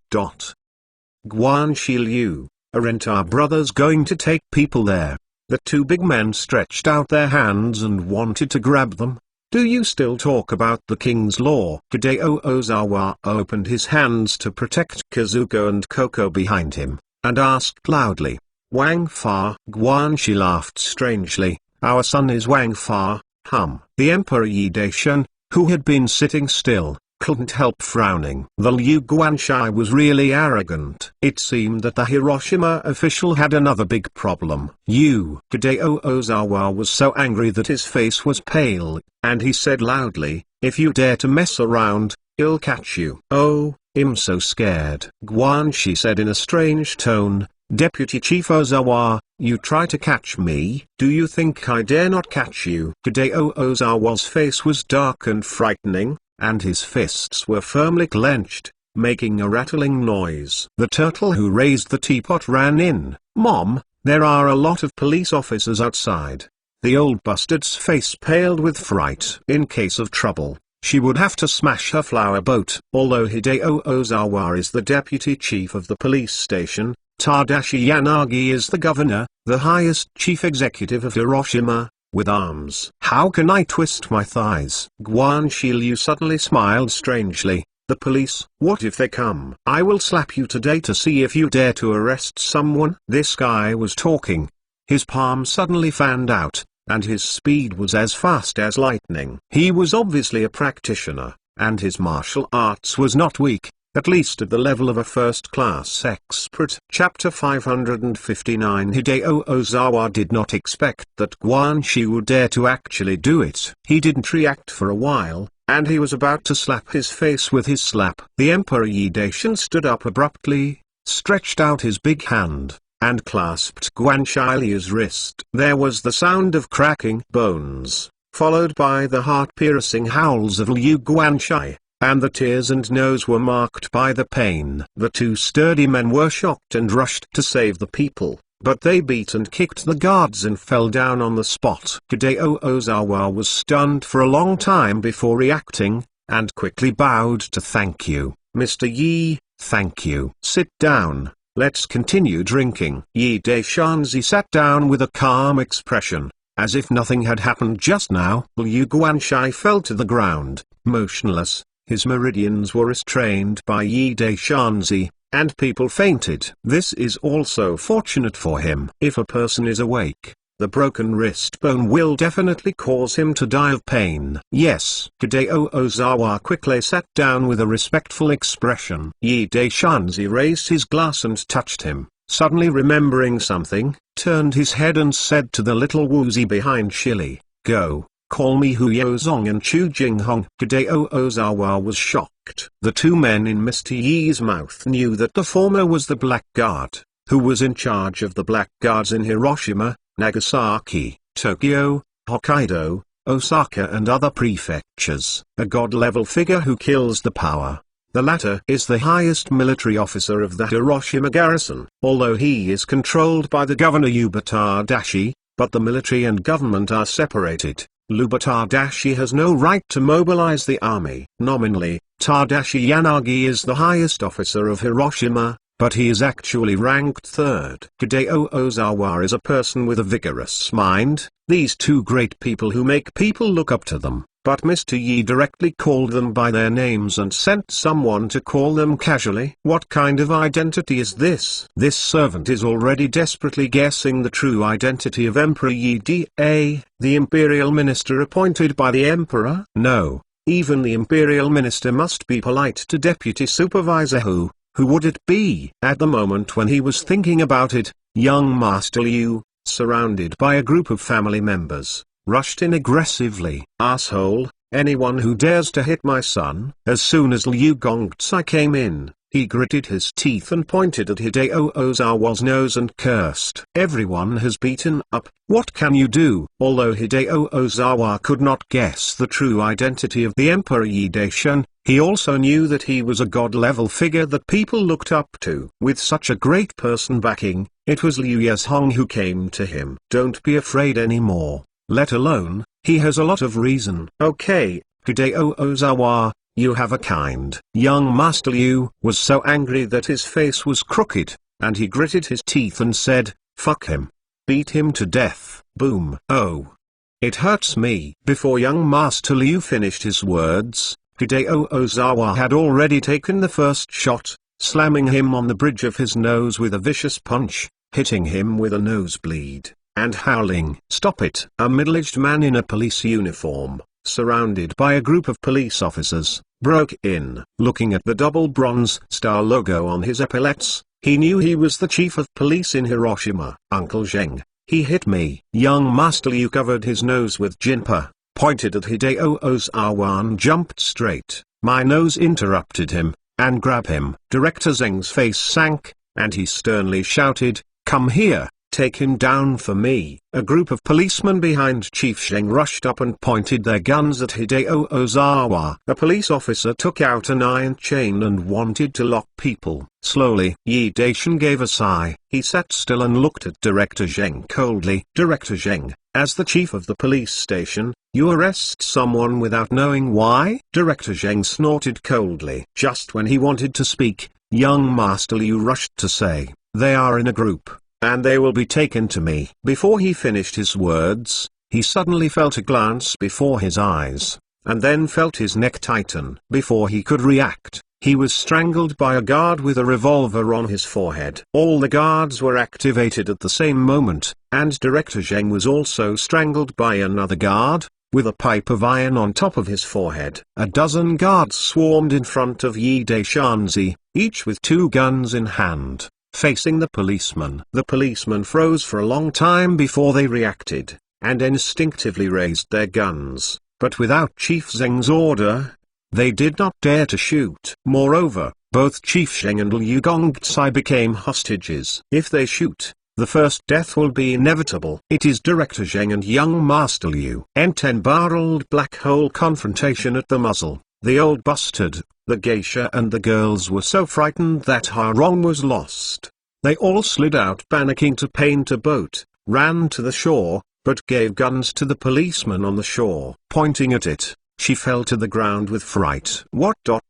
"Guanxi Liu, aren't our brothers going to take people there?" The two big men stretched out their hands and wanted to grab them. "Do you still talk about the king's law?" Hideo Ozawa opened his hands to protect Kazuko and Koko behind him, and asked loudly, "Wang Fa?" Guanxi laughed strangely. "Our son is Wang Fa, hum." The Emperor Yi Daishan, who had been sitting still, couldn't help frowning. The Liu Guanxi was really arrogant. It seemed that the Hiroshima official had another big problem. Hideo Ozawa was so angry that his face was pale, and he said loudly, "If you dare to mess around, I'll catch you." "Oh, I'm so scared," Guanxi said in a strange tone. "Deputy Chief Ozawa, you try to catch me? Do you think I dare not catch you?" Hideo Ozawa's face was dark and frightening, and his fists were firmly clenched, making a rattling noise. The turtle who raised the teapot ran in. "Mom, there are a lot of police officers outside." The old bastard's face paled with fright. In case of trouble, she would have to smash her flower boat. Although Hideo Ozawa is the deputy chief of the police station, Tadashi Yanagi is the governor, the highest chief executive of Hiroshima, with arms. "How can I twist my thighs?" Guanxi Liu suddenly smiled strangely. "The police? What if they come? I will slap you today to see if you dare to arrest someone." This guy was talking. His palm suddenly fanned out, and his speed was as fast as lightning. He was obviously a practitioner, and his martial arts was not weak, at least at the level of a first-class expert. Chapter 559. Hideo Ozawa did not expect that Guanxi would dare to actually do it. He didn't react for a while, and he was about to slap his face with his slap. The Emperor Yi Daishan stood up abruptly, stretched out his big hand, and clasped Guanxi Liu's wrist. There was the sound of cracking bones, followed by the heart-piercing howls of Liu Guanxi, and the tears and nose were marked by the pain. The two sturdy men were shocked and rushed to save the people, but they beat and kicked the guards and fell down on the spot. Hideo Ozawa was stunned for a long time before reacting, and quickly bowed to "Thank you, Mr. Yi, thank you." "Sit down, let's continue drinking." Yi Daishanzi sat down with a calm expression, as if nothing had happened just now. Liu Guanxi fell to the ground, motionless. His meridians were restrained by Yi Daishanzi, and people fainted. This is also fortunate for him. If a person is awake, the broken wrist bone will definitely cause him to die of pain. "Yes." Hideo Ozawa quickly sat down with a respectful expression. Yi Daishanzi raised his glass and touched him. suddenly remembering something, turned his head and said to the little woozy behind Shili, "Go, call me Hu Yozong and Chu Jinghong." Hideo Ozawa was shocked. The two men in Mr. Yi's mouth knew that the former was the Black Guard, who was in charge of the Black Guards in Hiroshima, Nagasaki, Tokyo, Hokkaido, Osaka and other prefectures. A god-level figure who kills the power. The latter is the highest military officer of the Hiroshima garrison, although he is controlled by the governor Yuba Tadashi, but the military and government are separated. Yuba Tadashi has no right to mobilize the army. Nominally, Tadashi Yanagi is the highest officer of Hiroshima, but he is actually ranked third. Hideo Ozawa is a person with a vigorous mind, these two great people who make people look up to them. But Mr. Yi directly called them by their names and sent someone to call them casually. What kind of identity is this? This servant is already desperately guessing the true identity of Emperor Yi Da, the imperial minister appointed by the emperor. No, even the imperial minister must be polite to deputy supervisor Who would it be? At the moment when he was thinking about it, young Master Liu, surrounded by a group of family members, rushed in aggressively. "Asshole, anyone who dares to hit my son." As soon as Liu Gongzai came in, he gritted his teeth and pointed at Hideo Ozawa's nose and cursed. "Everyone has beaten up, what can you do?" Although Hideo Ozawa could not guess the true identity of the Emperor Yi Daishan, he also knew that he was a god-level figure that people looked up to. With such a great person backing, it was Liu Yezhong who came to him. "Don't be afraid anymore. Let alone, he has a lot of reason." "Okay, Hideo Ozawa, you have a kind." Young Master Liu was so angry that his face was crooked, and he gritted his teeth and said, "Fuck him. Beat him to death." Boom. "Oh. It hurts me." Before young Master Liu finished his words, Hideo Ozawa had already taken the first shot, slamming him on the bridge of his nose with a vicious punch, hitting him with a nosebleed, and howling, "Stop it!" A middle-aged man in a police uniform, surrounded by a group of police officers, broke in. Looking at the double bronze star logo on his epaulets, he knew he was the chief of police in Hiroshima. "Uncle Zheng, he hit me." Young Master Liu covered his nose with jinpa, pointed at Hideo Ozawa and jumped straight. "My nose," interrupted him, "and grab him." Director Zheng's face sank, and he sternly shouted, "Come here. Take him down for me." A group of policemen behind Chief Zheng rushed up and pointed their guns at Hideo Ozawa. A police officer took out an iron chain and wanted to lock people. Slowly, Yi Daishan gave a sigh. He sat still and looked at Director Zheng coldly. "Director Zheng, as the chief of the police station, you arrest someone without knowing why?" Director Zheng snorted coldly. Just when he wanted to speak, young Master Liu rushed to say, "They are in a group, and they will be taken to me." Before he finished his words, he suddenly felt a glance before his eyes, and then felt his neck tighten. Before he could react, he was strangled by a guard with a revolver on his forehead. All the guards were activated at the same moment, and Director Zheng was also strangled by another guard, with a pipe of iron on top of his forehead. A dozen guards swarmed in front of Yi Daishanzi, each with two guns in hand, facing the policeman. The policemen froze for a long time before they reacted, and instinctively raised their guns, but without Chief Zheng's order, they did not dare to shoot. Moreover, both Chief Zheng and Liu Gongzai became hostages. If they shoot, the first death will be inevitable. It is Director Zheng and young Master Liu. N10-barreled black hole confrontation at the muzzle. The old bastard, the geisha and the girls were so frightened that Harong was lost. They all slid out panicking to paint a boat, ran to the shore, but gave guns to the policeman on the shore. Pointing at it, she fell to the ground with fright. What do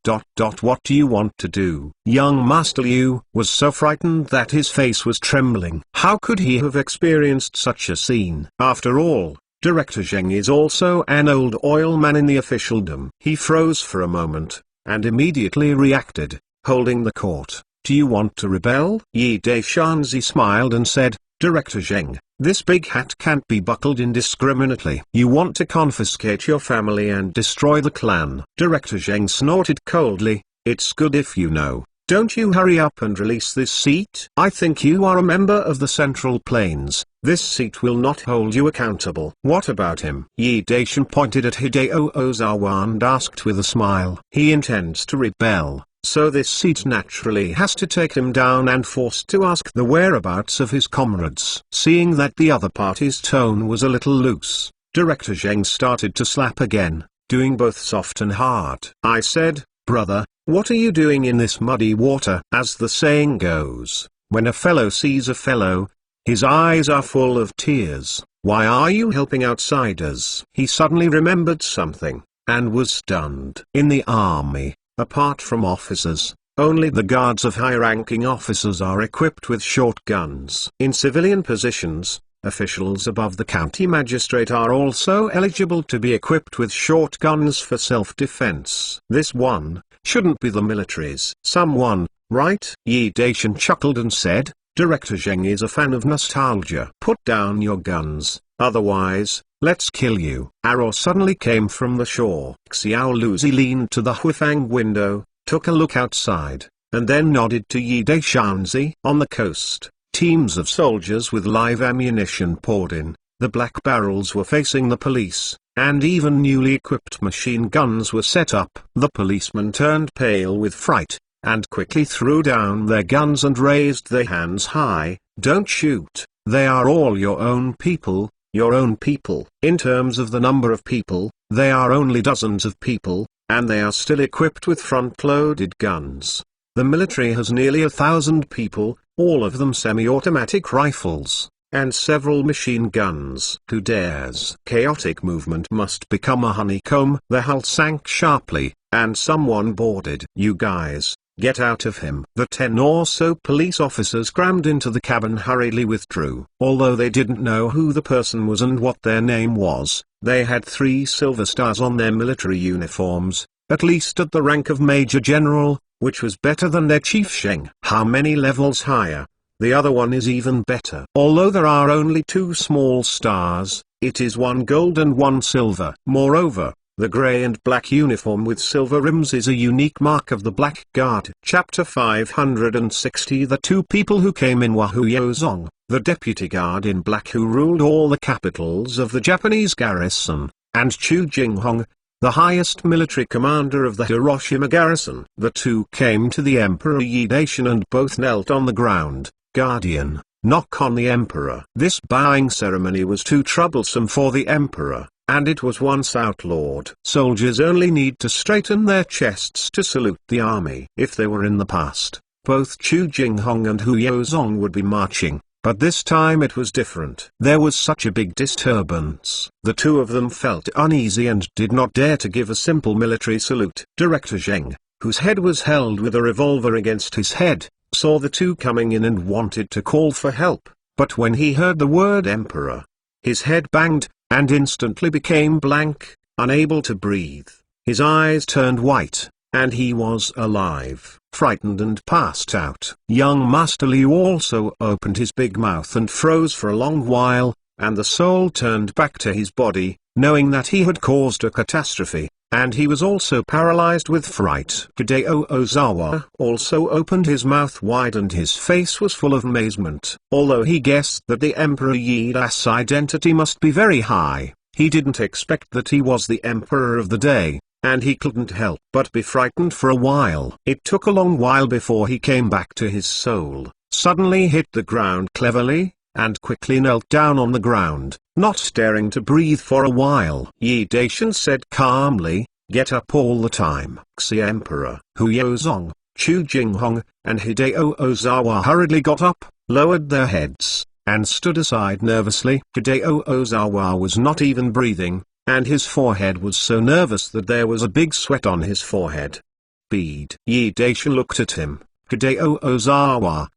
you want to do?" Young Master Liu was so frightened that his face was trembling. How could he have experienced such a scene? After all, Director Zheng is also an old oil man in the officialdom. He froze for a moment, and immediately reacted, holding the court. "Do you want to rebel?" Yi Daishanzi smiled and said, "Director Zheng, this big hat can't be buckled indiscriminately. You want to confiscate your family and destroy the clan." Director Zheng snorted coldly, "It's good if you know. Don't you hurry up and release this seat? I think you are a member of the Central Plains. This seat will not hold you accountable. What about him? Yi Daishin pointed at Hideo Ozawa and asked with a smile. He intends to rebel, so this seat naturally has to take him down and forced to ask the whereabouts of his comrades. Seeing that the other party's tone was a little loose, Director Zheng started to slap again, doing both soft and hard. I said, brother, what are you doing in this muddy water? As the saying goes, when a fellow sees a fellow, his eyes are full of tears. Why are you helping outsiders? He suddenly remembered something, and was stunned. In the army, apart from officers, only the guards of high-ranking officers are equipped with short guns. In civilian positions, officials above the county magistrate are also eligible to be equipped with short guns for self-defense. This one shouldn't be the military's. Someone, right? Yi Daishin chuckled and said, Director Zheng is a fan of nostalgia. Put down your guns, otherwise, let's kill you. Arrow suddenly came from the shore. Xiao Luzi leaned to the Huifang window, took a look outside, and then nodded to Yi Daishanzi. On the coast, teams of soldiers with live ammunition poured in. The black barrels were facing the police, and even newly equipped machine guns were set up. The policemen turned pale with fright, and quickly threw down their guns and raised their hands high. Don't shoot, they are all your own people, your own people. In terms of the number of people, they are only dozens of people, and they are still equipped with front-loaded guns. The military has nearly 1,000 people, all of them semi-automatic rifles, and several machine guns. Who dares? Chaotic movement must become a honeycomb. The hull sank sharply, and someone boarded. You guys, get out of him. The 10 or so police officers crammed into the cabin hurriedly withdrew. Although they didn't know who the person was and what their name was, they had 3 silver stars on their military uniforms, at least at the rank of Major General, which was better than their Chief Sheng. How many levels higher? The other one is even better. Although there are only 2 small stars, it is 1 gold and 1 silver. Moreover, the gray and black uniform with silver rims is a unique mark of the Black Guard. Chapter 560. The 2 people who came in were Hu Yozong, the deputy guard in black who ruled all the capitals of the Japanese garrison, and Chu Jinghong, the highest military commander of the Hiroshima garrison. The 2 came to the Emperor Yi Daishin and both knelt on the ground. Guardian, knock on the Emperor. This bowing ceremony was too troublesome for the Emperor, and it was once outlawed. Soldiers only need to straighten their chests to salute the army. If they were in the past, both Chu Jinghong and Hu Yozong would be marching, but this time it was different. There was such a big disturbance. The 2 of them felt uneasy and did not dare to give a simple military salute. Director Zheng, whose head was held with a revolver against his head, saw the 2 coming in and wanted to call for help, but when he heard the word Emperor, his head banged, and instantly became blank, unable to breathe. His eyes turned white, and he was alive, frightened and passed out. Young Master Liu also opened his big mouth and froze for a long while, and the soul turned back to his body, knowing that he had caused a catastrophe, and he was also paralyzed with fright. Hideo Ozawa also opened his mouth wide and his face was full of amazement. Although he guessed that the Emperor Yida's identity must be very high, he didn't expect that he was the Emperor of the day, and he couldn't help but be frightened for a while. It took a long while before he came back to his soul, suddenly hit the ground cleverly, and quickly knelt down on the ground, not daring to breathe for a while. Yi Daishin said calmly, get up all the time. Xi Emperor, Hu Yozong, Chu Jinghong, and Hideo Ozawa hurriedly got up, lowered their heads, and stood aside nervously. Hideo Ozawa was not even breathing, and his forehead was so nervous that there was a big sweat on his forehead. Bead. Yi Daishin looked at him. Hideo Ozawa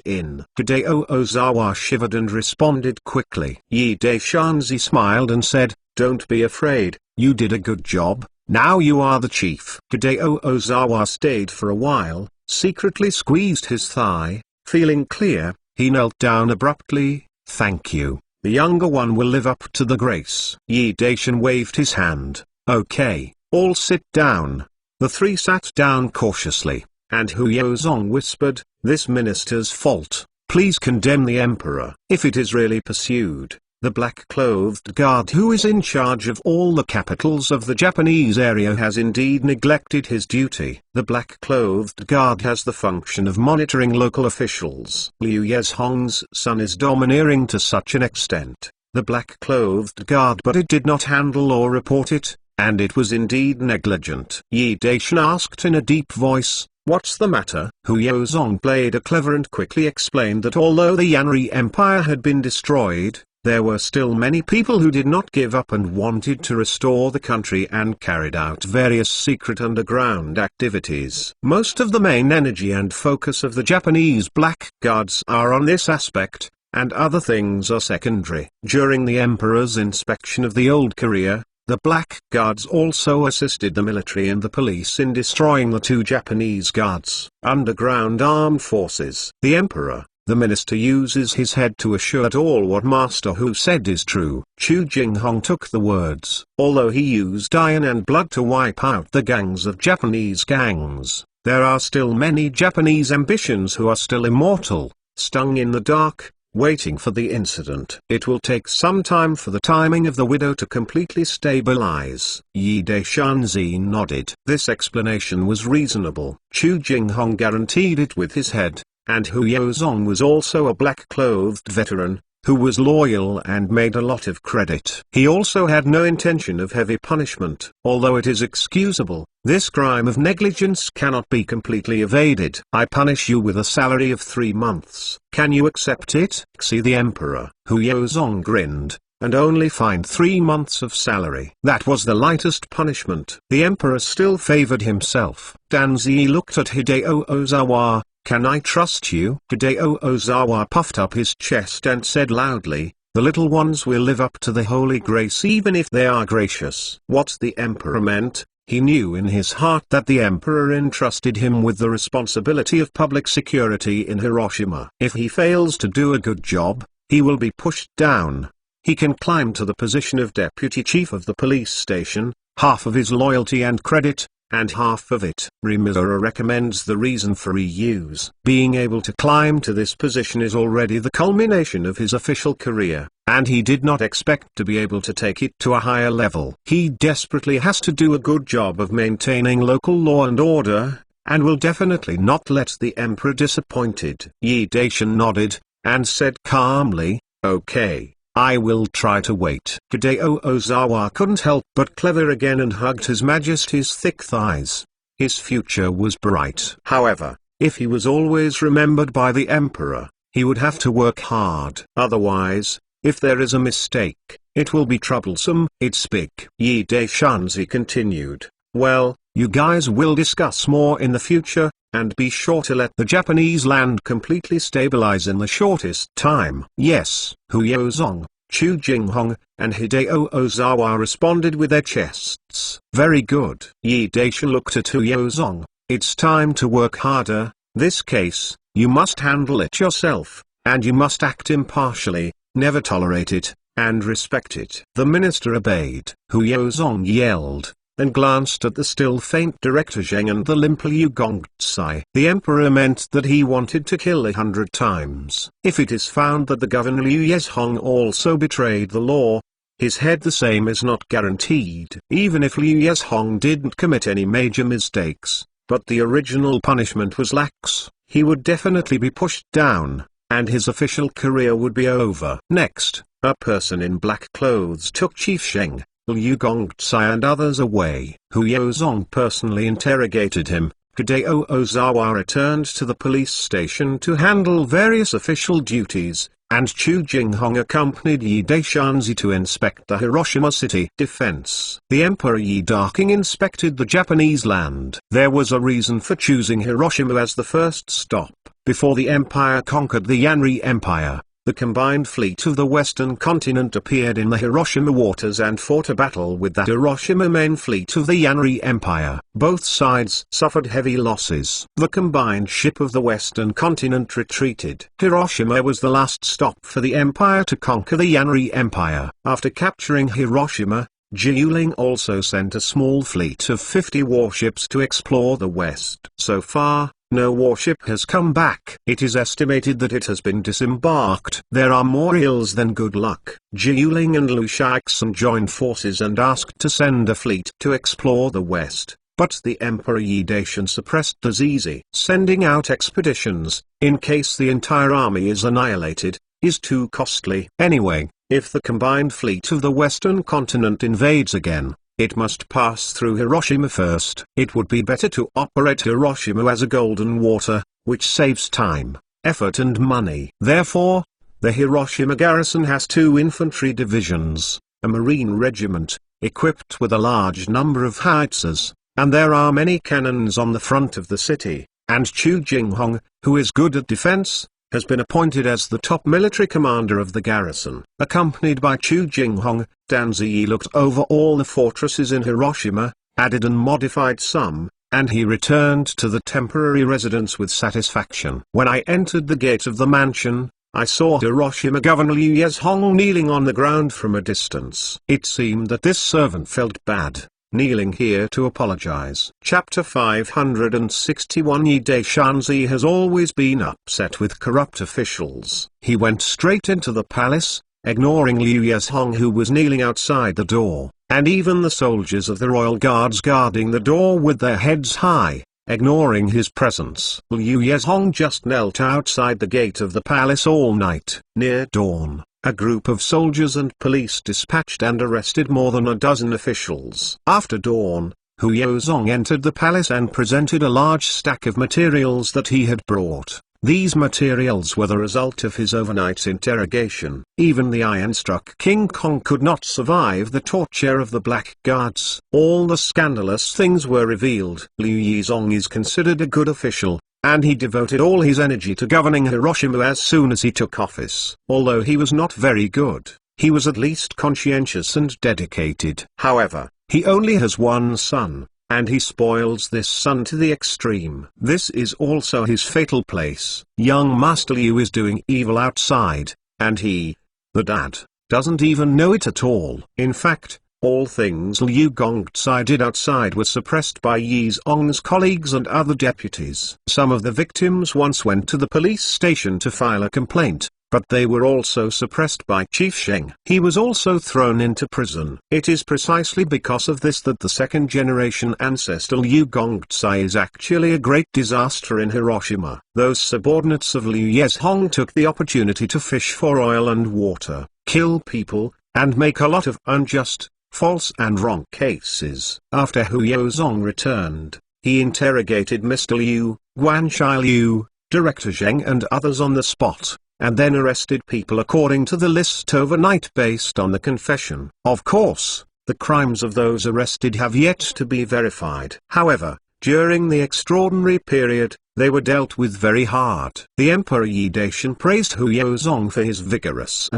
in. Hideo Ozawa shivered and responded quickly. Yi Daishanzi smiled and said, don't be afraid, you did a good job, now you are the chief. Hideo Ozawa stayed for a while, secretly squeezed his thigh, feeling clear, he knelt down abruptly. Thank you, the younger one will live up to the grace. Yi Daishin waved his hand. Okay, all sit down. The three sat down cautiously, and Huizong whispered, "This minister's fault. Please condemn the emperor. If it is really pursued, the black-clothed guard who is in charge of all the capitals of the Japanese area has indeed neglected his duty. The black-clothed guard has the function of monitoring local officials. Liu Yezhong's son is domineering to such an extent, the black-clothed guard, but it did not handle or report it, and it was indeed negligent." Yi Daishan asked in a deep voice, "What's the matter?" Huizong played a clever and quickly explained that although the Yanri Empire had been destroyed, there were still many people who did not give up and wanted to restore the country and carried out various secret underground activities. Most of the main energy and focus of the Japanese Black Guards are on this aspect, and other things are secondary. During the emperor's inspection of the old Korea, the Black Guards also assisted the military and the police in destroying the two Japanese guards, underground armed forces. The emperor, the minister, uses his head to assure that all what Master Hu said is true. Chu Jinghong took the words. Although he used iron and blood to wipe out the gangs of Japanese gangs, there are still many Japanese ambitions who are still immortal, stung in the dark, waiting for the incident. It will take some time for the timing of the widow to completely stabilize. Yi Daishanzi nodded. This explanation was reasonable. Chu Jinghong guaranteed it with his head, and Huizong was also a black-clothed veteran, who was loyal and made a lot of credit. He also had no intention of heavy punishment. Although it is excusable, this crime of negligence cannot be completely evaded. "I punish you with a salary of 3 months. Can you accept it?" "See the emperor." Huizong grinned, "and only fined 3 months of salary." That was the lightest punishment. The emperor still favored himself. Danzi looked at Hideo Ozawa. "Can I trust you?" Hideo Ozawa puffed up his chest and said loudly, "The little ones will live up to the holy grace even if they are gracious." What the emperor meant, he knew in his heart that the emperor entrusted him with the responsibility of public security in Hiroshima. If he fails to do a good job, he will be pushed down. He can climb to the position of deputy chief of the police station, half of his loyalty and credit, and half of it. Rimizora recommends the reason for reuse. Being able to climb to this position is already the culmination of his official career, and he did not expect to be able to take it to a higher level. He desperately has to do a good job of maintaining local law and order, and will definitely not let the emperor disappointed. Yi Daishan nodded, and said calmly, "Okay. I will try to wait." Hideo Ozawa couldn't help but clever again and hugged His Majesty's thick thighs. His future was bright. However, if he was always remembered by the emperor, he would have to work hard. Otherwise, if there is a mistake, it will be troublesome. "It's big." Yi Daishanzi continued, "Well, you guys will discuss more in the future, and be sure to let the Japanese land completely stabilize in the shortest time." "Yes." Huizong, Chu Jinghong, and Hideo Ozawa responded with their chests. "Very good." Yi Daishan looked at Huizong. "It's time to work harder. This case, you must handle it yourself, and you must act impartially, never tolerate it, and respect it." The minister obeyed. Huizong yelled, and glanced at the still faint director Zheng and the limp Liu Gongzai. The emperor meant that he wanted to kill 100 times. If it is found that the governor Liu Yezhong also betrayed the law, his head the same is not guaranteed. Even if Liu Yezhong didn't commit any major mistakes, but the original punishment was lax, he would definitely be pushed down, and his official career would be over. Next, a person in black clothes took Chief Zheng, Liu Gongzai and others away. Huizong personally interrogated him. Hideo Ozawa returned to the police station to handle various official duties, and Chu Jinghong accompanied Yi Daishanzi to inspect the Hiroshima city defense. The Emperor Yi Daking inspected the Japanese land. There was a reason for choosing Hiroshima as the first stop. Before the empire conquered the Yanri Empire, the combined fleet of the western continent appeared in the Hiroshima waters and fought a battle with the Hiroshima main fleet of the Yanri Empire. Both sides suffered heavy losses. The combined ship of the western continent retreated. Hiroshima was the last stop for the empire to conquer the Yanri Empire. After capturing Hiroshima, Jiuling also sent a small fleet of 50 warships to explore the west. So far, no warship has come back. It is estimated that it has been disembarked. There are more ills than good luck. Jiuling and Lu Shaixun joined forces and asked to send a fleet to explore the west, but the Emperor Yi Daishan suppressed this easy. Sending out expeditions, in case the entire army is annihilated, is too costly. Anyway, if the combined fleet of the western continent invades again, it must pass through Hiroshima first. It would be better to operate Hiroshima as a golden water, which saves time, effort and money. Therefore, the Hiroshima garrison has 2 infantry divisions, a marine regiment, equipped with a large number of howitzers, and there are many cannons on the front of the city, and Chu Jinghong, who is good at defense, has been appointed as the top military commander of the garrison. Accompanied by Chu Jinghong, Dan Ziyi looked over all the fortresses in Hiroshima, added and modified some, and he returned to the temporary residence with satisfaction. When I entered the gate of the mansion, I saw Hiroshima Governor Liu Yezhong kneeling on the ground from a distance. It seemed that this servant felt bad, kneeling here to apologize. Chapter 561 Yi Daishanzi has always been upset with corrupt officials. He went straight into the palace, ignoring Liu Yezhong who was kneeling outside the door, and even the soldiers of the royal guards guarding the door with their heads high, ignoring his presence. Liu Yezhong just knelt outside the gate of the palace all night. Near dawn, a group of soldiers and police dispatched and arrested more than a dozen officials. After dawn, Hu Yaozong entered the palace and presented a large stack of materials that he had brought. These materials were the result of his overnight interrogation. Even the iron-struck King Kong could not survive the torture of the Black Guards. All the scandalous things were revealed. Liu Yezhong is considered a good official, and he devoted all his energy to governing Hiroshima as soon as he took office. Although he was not very good, he was at least conscientious and dedicated. However, he only has one son, and he spoils this son to the extreme. This is also his fatal place. Young Master Liu is doing evil outside, and he, the dad, doesn't even know it at all. In fact, all things Liu Gongzai did outside were suppressed by Yi Zong's colleagues and other deputies. Some of the victims once went to the police station to file a complaint, but they were also suppressed by Chief Sheng. He was also thrown into prison. It is precisely because of this that the second-generation ancestor Liu Gongzai is actually a great disaster in Hiroshima. Those subordinates of Liu Yezhong took the opportunity to fish for oil and water, kill people, and make a lot of unjust, false and wrong cases. After Hu Yaozong returned, he interrogated Mr. Liu, Guanxi Liu, Director Zheng and others on the spot, and then arrested people according to the list overnight based on the confession. Of course, the crimes of those arrested have yet to be verified. However, during the extraordinary period, they were dealt with very hard. The Emperor Yi Daishan praised Hu Yaozong for his vigorous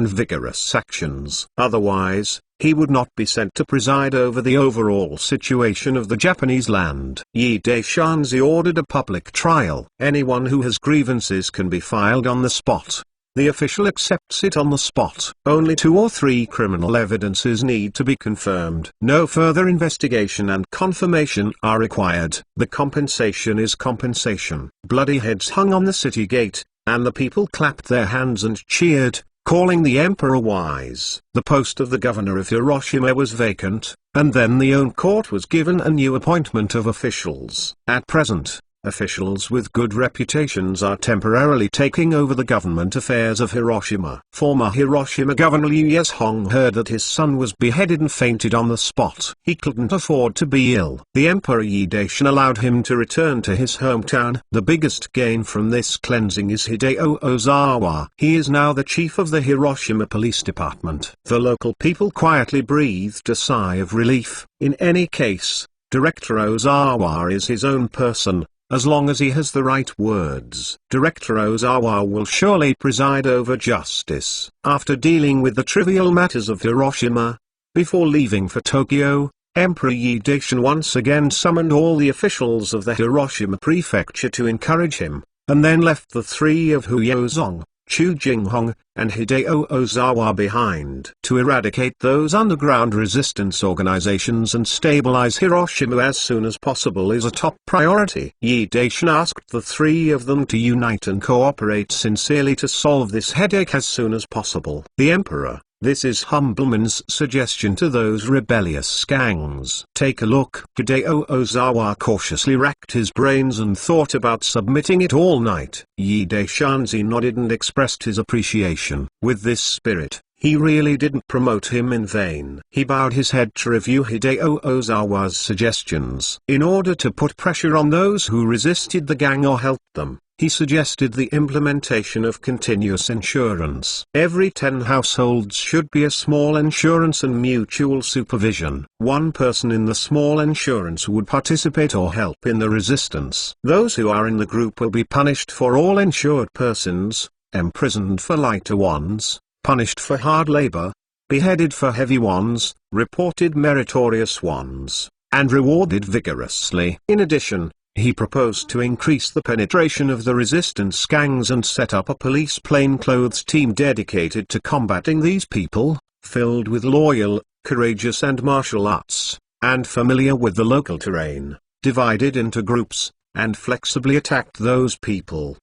actions. Otherwise, he would not be sent to preside over the overall situation of the Japanese land. Yi Daishanzi ordered a public trial. Anyone who has grievances can be filed on the spot. The official accepts it on the spot. Only 2 or 3 criminal evidences need to be confirmed. No further investigation and confirmation are required. The compensation is compensation. Bloody heads hung on the city gate, and the people clapped their hands and cheered, calling the emperor wise. The post of the governor of Hiroshima was vacant, and then the own court was given a new appointment of officials. At present, officials with good reputations are temporarily taking over the government affairs of Hiroshima. Former Hiroshima Governor Liu Yezhong heard that his son was beheaded and fainted on the spot. He couldn't afford to be ill. The Emperor Yi Daishan allowed him to return to his hometown. The biggest gain from this cleansing is Hideo Ozawa. He is now the chief of the Hiroshima Police Department. The local people quietly breathed a sigh of relief. In any case, Director Ozawa is his own person. As long as he has the right words, Director Ozawa will surely preside over justice. After dealing with the trivial matters of Hiroshima, before leaving for Tokyo, Emperor Yi Daishan once again summoned all the officials of the Hiroshima prefecture to encourage him, and then left the 3 of Hu Yaozong, Chu Jinghong, and Hideo Ozawa behind. To eradicate those underground resistance organizations and stabilize Hiroshima as soon as possible is a top priority. Yi Daishan asked the three of them to unite and cooperate sincerely to solve this headache as soon as possible. The Emperor: this is Humbleman's suggestion to those rebellious gangs. Take a look. Hideo Ozawa cautiously racked his brains and thought about submitting it all night. Yi Daishanzi nodded and expressed his appreciation. With this spirit, he really didn't promote him in vain. He bowed his head to review Hideo Ozawa's suggestions. In order to put pressure on those who resisted the gang or helped them, he suggested the implementation of continuous insurance. Every 10 households should be a small insurance and mutual supervision. One person in the small insurance would participate or help in the resistance. Those who are in the group will be punished for all insured persons, imprisoned for lighter ones, punished for hard labor, beheaded for heavy ones, reported meritorious ones, and rewarded vigorously. In addition, he proposed to increase the penetration of the resistance gangs and set up a police plainclothes team dedicated to combating these people, filled with loyal, courageous and martial arts, and familiar with the local terrain, divided into groups, and flexibly attacked those people.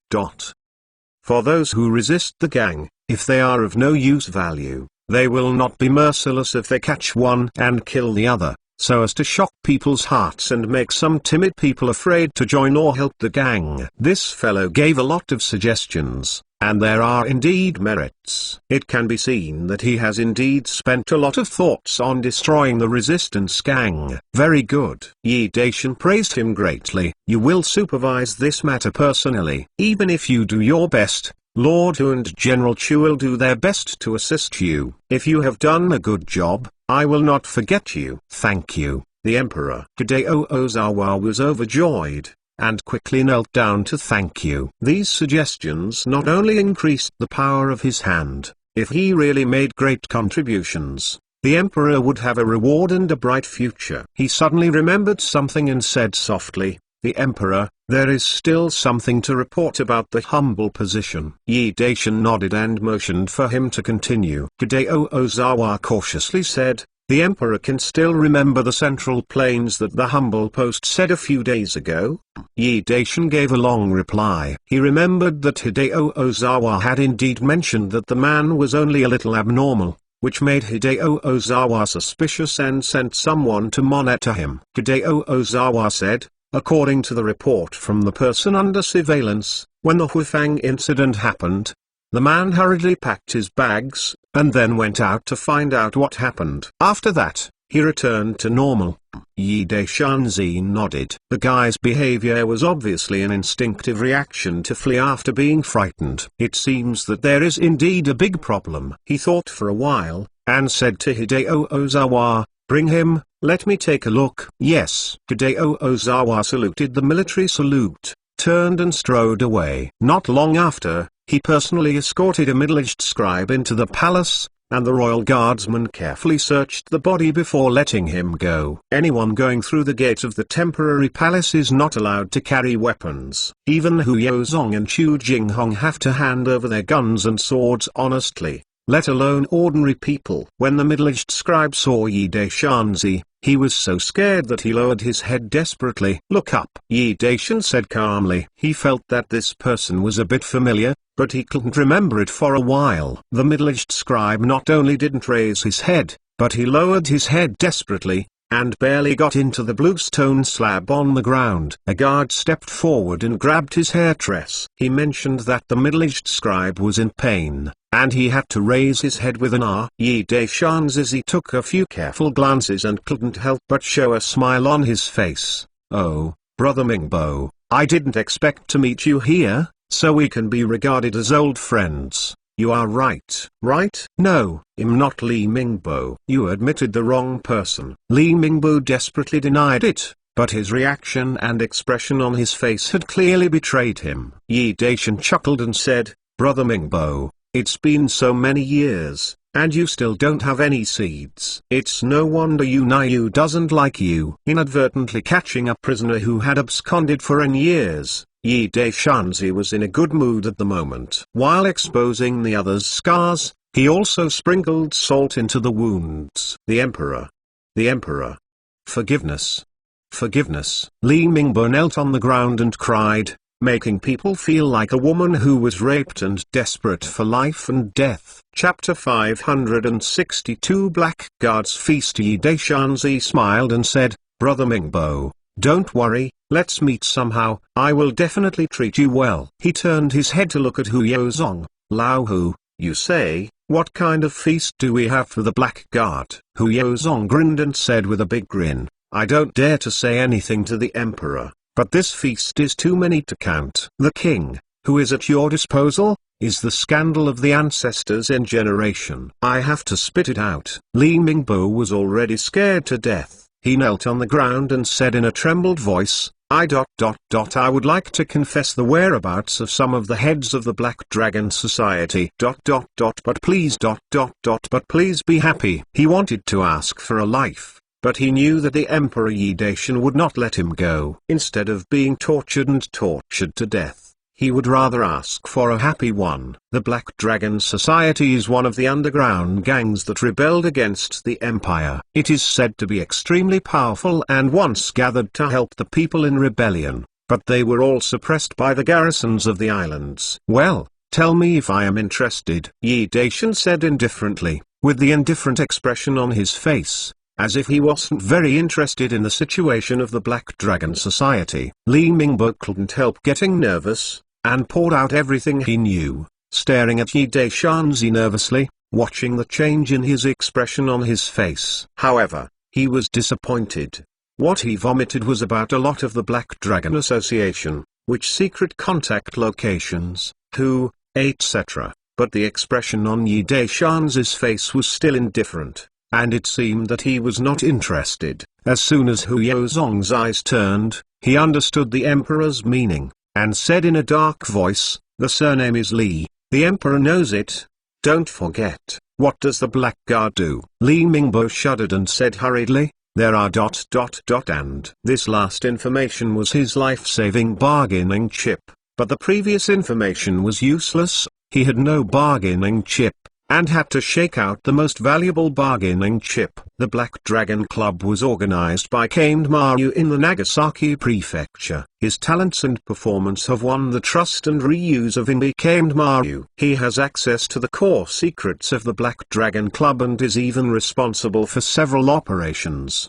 For those who resist the gang, if they are of no use value, they will not be merciless if they catch one and kill the other, so as to shock people's hearts and make some timid people afraid to join or help the gang. This fellow gave a lot of suggestions, and there are indeed merits. It can be seen that he has indeed spent a lot of thoughts on destroying the resistance gang. Very good. Yi Daishan praised him greatly. You will supervise this matter personally. Even if you do your best, Lord Hu and General Chu will do their best to assist you. If you have done a good job, I will not forget you. Thank you. The Emperor Hideo Ozawa was overjoyed, and quickly knelt down to thank you. These suggestions not only increased the power of his hand, if he really made great contributions, the Emperor would have a reward and a bright future. He suddenly remembered something and said softly, "The Emperor, there is still something to report about the humble position." Yi Daishan nodded and motioned for him to continue. Hideo Ozawa cautiously said, "The Emperor can still remember the central plains that the humble post said a few days ago?" Yi Daishan gave a long reply. He remembered that Hideo Ozawa had indeed mentioned that the man was only a little abnormal, which made Hideo Ozawa suspicious and sent someone to monitor him. Hideo Ozawa said, "According to the report from the person under surveillance, when the Huifang incident happened, the man hurriedly packed his bags, and then went out to find out what happened. After that, he returned to normal." Yi Daishanzi nodded. The guy's behavior was obviously an instinctive reaction to flee after being frightened. It seems that there is indeed a big problem. He thought for a while, and said to Hideo Ozawa, "Bring him, let me take a look." Yes. Hideo Ozawa saluted the military salute, turned and strode away. Not long after, he personally escorted a middle-aged scribe into the palace, and the royal guardsman carefully searched the body before letting him go. Anyone going through the gate of the temporary palace is not allowed to carry weapons. Even Hu Yozong and Chu Jinghong have to hand over their guns and swords honestly, let alone ordinary people. When the middle-aged scribe saw Yi Daishanzi, he was so scared that he lowered his head desperately. "Look up," Yi Daishan said calmly. He felt that this person was a bit familiar, but he couldn't remember it for a while. The middle-aged scribe not only didn't raise his head, but he lowered his head desperately, and barely got into the blue stone slab on the ground. A guard stepped forward and grabbed his hair tress. He mentioned that the middle-aged scribe was in pain, and he had to raise his head with an R. Yi Daishanzi took a few careful glances and couldn't help but show a smile on his face. "Oh, Brother Mingbo, I didn't expect to meet you here, so we can be regarded as old friends. You are right." "Right? No, I'm not Li Mingbo." "You admitted the wrong person." Li Mingbo desperately denied it, but his reaction and expression on his face had clearly betrayed him. Yi Daishan chuckled and said, "Brother Mingbo, it's been so many years, and you still don't have any seeds. It's no wonder Yu doesn't like you." Inadvertently catching a prisoner who had absconded for n years, Yi Daishanzi was in a good mood at the moment. While exposing the other's scars, he also sprinkled salt into the wounds. The Emperor. The Emperor. Forgiveness. Forgiveness. Li Mingbo knelt on the ground and cried, making people feel like a woman who was raped and desperate for life and death. Chapter 562 Blackguard's Feast. Yi Daishanzi smiled and said, Brother Mingbo, don't worry, let's meet somehow, I will definitely treat you well. He turned his head to look at Hu Yozong. Lao Hu, you say, what kind of feast do we have for the Blackguard? Hu Yozong grinned and said with a big grin, I don't dare to say anything to the Emperor, but this feast is too many to count. The king, who is at your disposal, is the scandal of the ancestors in generation. I have to spit it out. Li Mingbo was already scared to death. He knelt on the ground and said in a trembled voice, I would like to confess the whereabouts of some of the heads of the Black Dragon Society. But please be happy. He wanted to ask for a life, but he knew that the Emperor Yi Daishan would not let him go. Instead of being tortured and tortured to death, he would rather ask for a happy one. The Black Dragon Society is one of the underground gangs that rebelled against the Empire. It is said to be extremely powerful and once gathered to help the people in rebellion, but they were all suppressed by the garrisons of the islands. Well, tell me if I am interested, Yi Daishan said indifferently, with the indifferent expression on his face, as if he wasn't very interested in the situation of the Black Dragon Society. Li Mingbo couldn't help getting nervous, and poured out everything he knew, staring at Yi Daishanzi nervously, watching the change in his expression on his face. However, he was disappointed. What he vomited was about a lot of the Black Dragon Association, which secret contact locations, who, etc., but the expression on Yi Daishanzi's face was still indifferent, and it seemed that he was not interested. As soon as Hu Yozong's eyes turned, he understood the Emperor's meaning, and said in a dark voice, the surname is Li, the Emperor knows it. Don't forget. What does the Blackguard do? Li Mingbo shuddered and said hurriedly, there are ... and this last information was his life-saving bargaining chip, but the previous information was useless. He had no bargaining chip, and had to shake out the most valuable bargaining chip. The Black Dragon Club was organized by Kame Maru in the Nagasaki Prefecture. His talents and performance have won the trust and reuse of Kame Maru. He has access to the core secrets of the Black Dragon Club and is even responsible for several operations.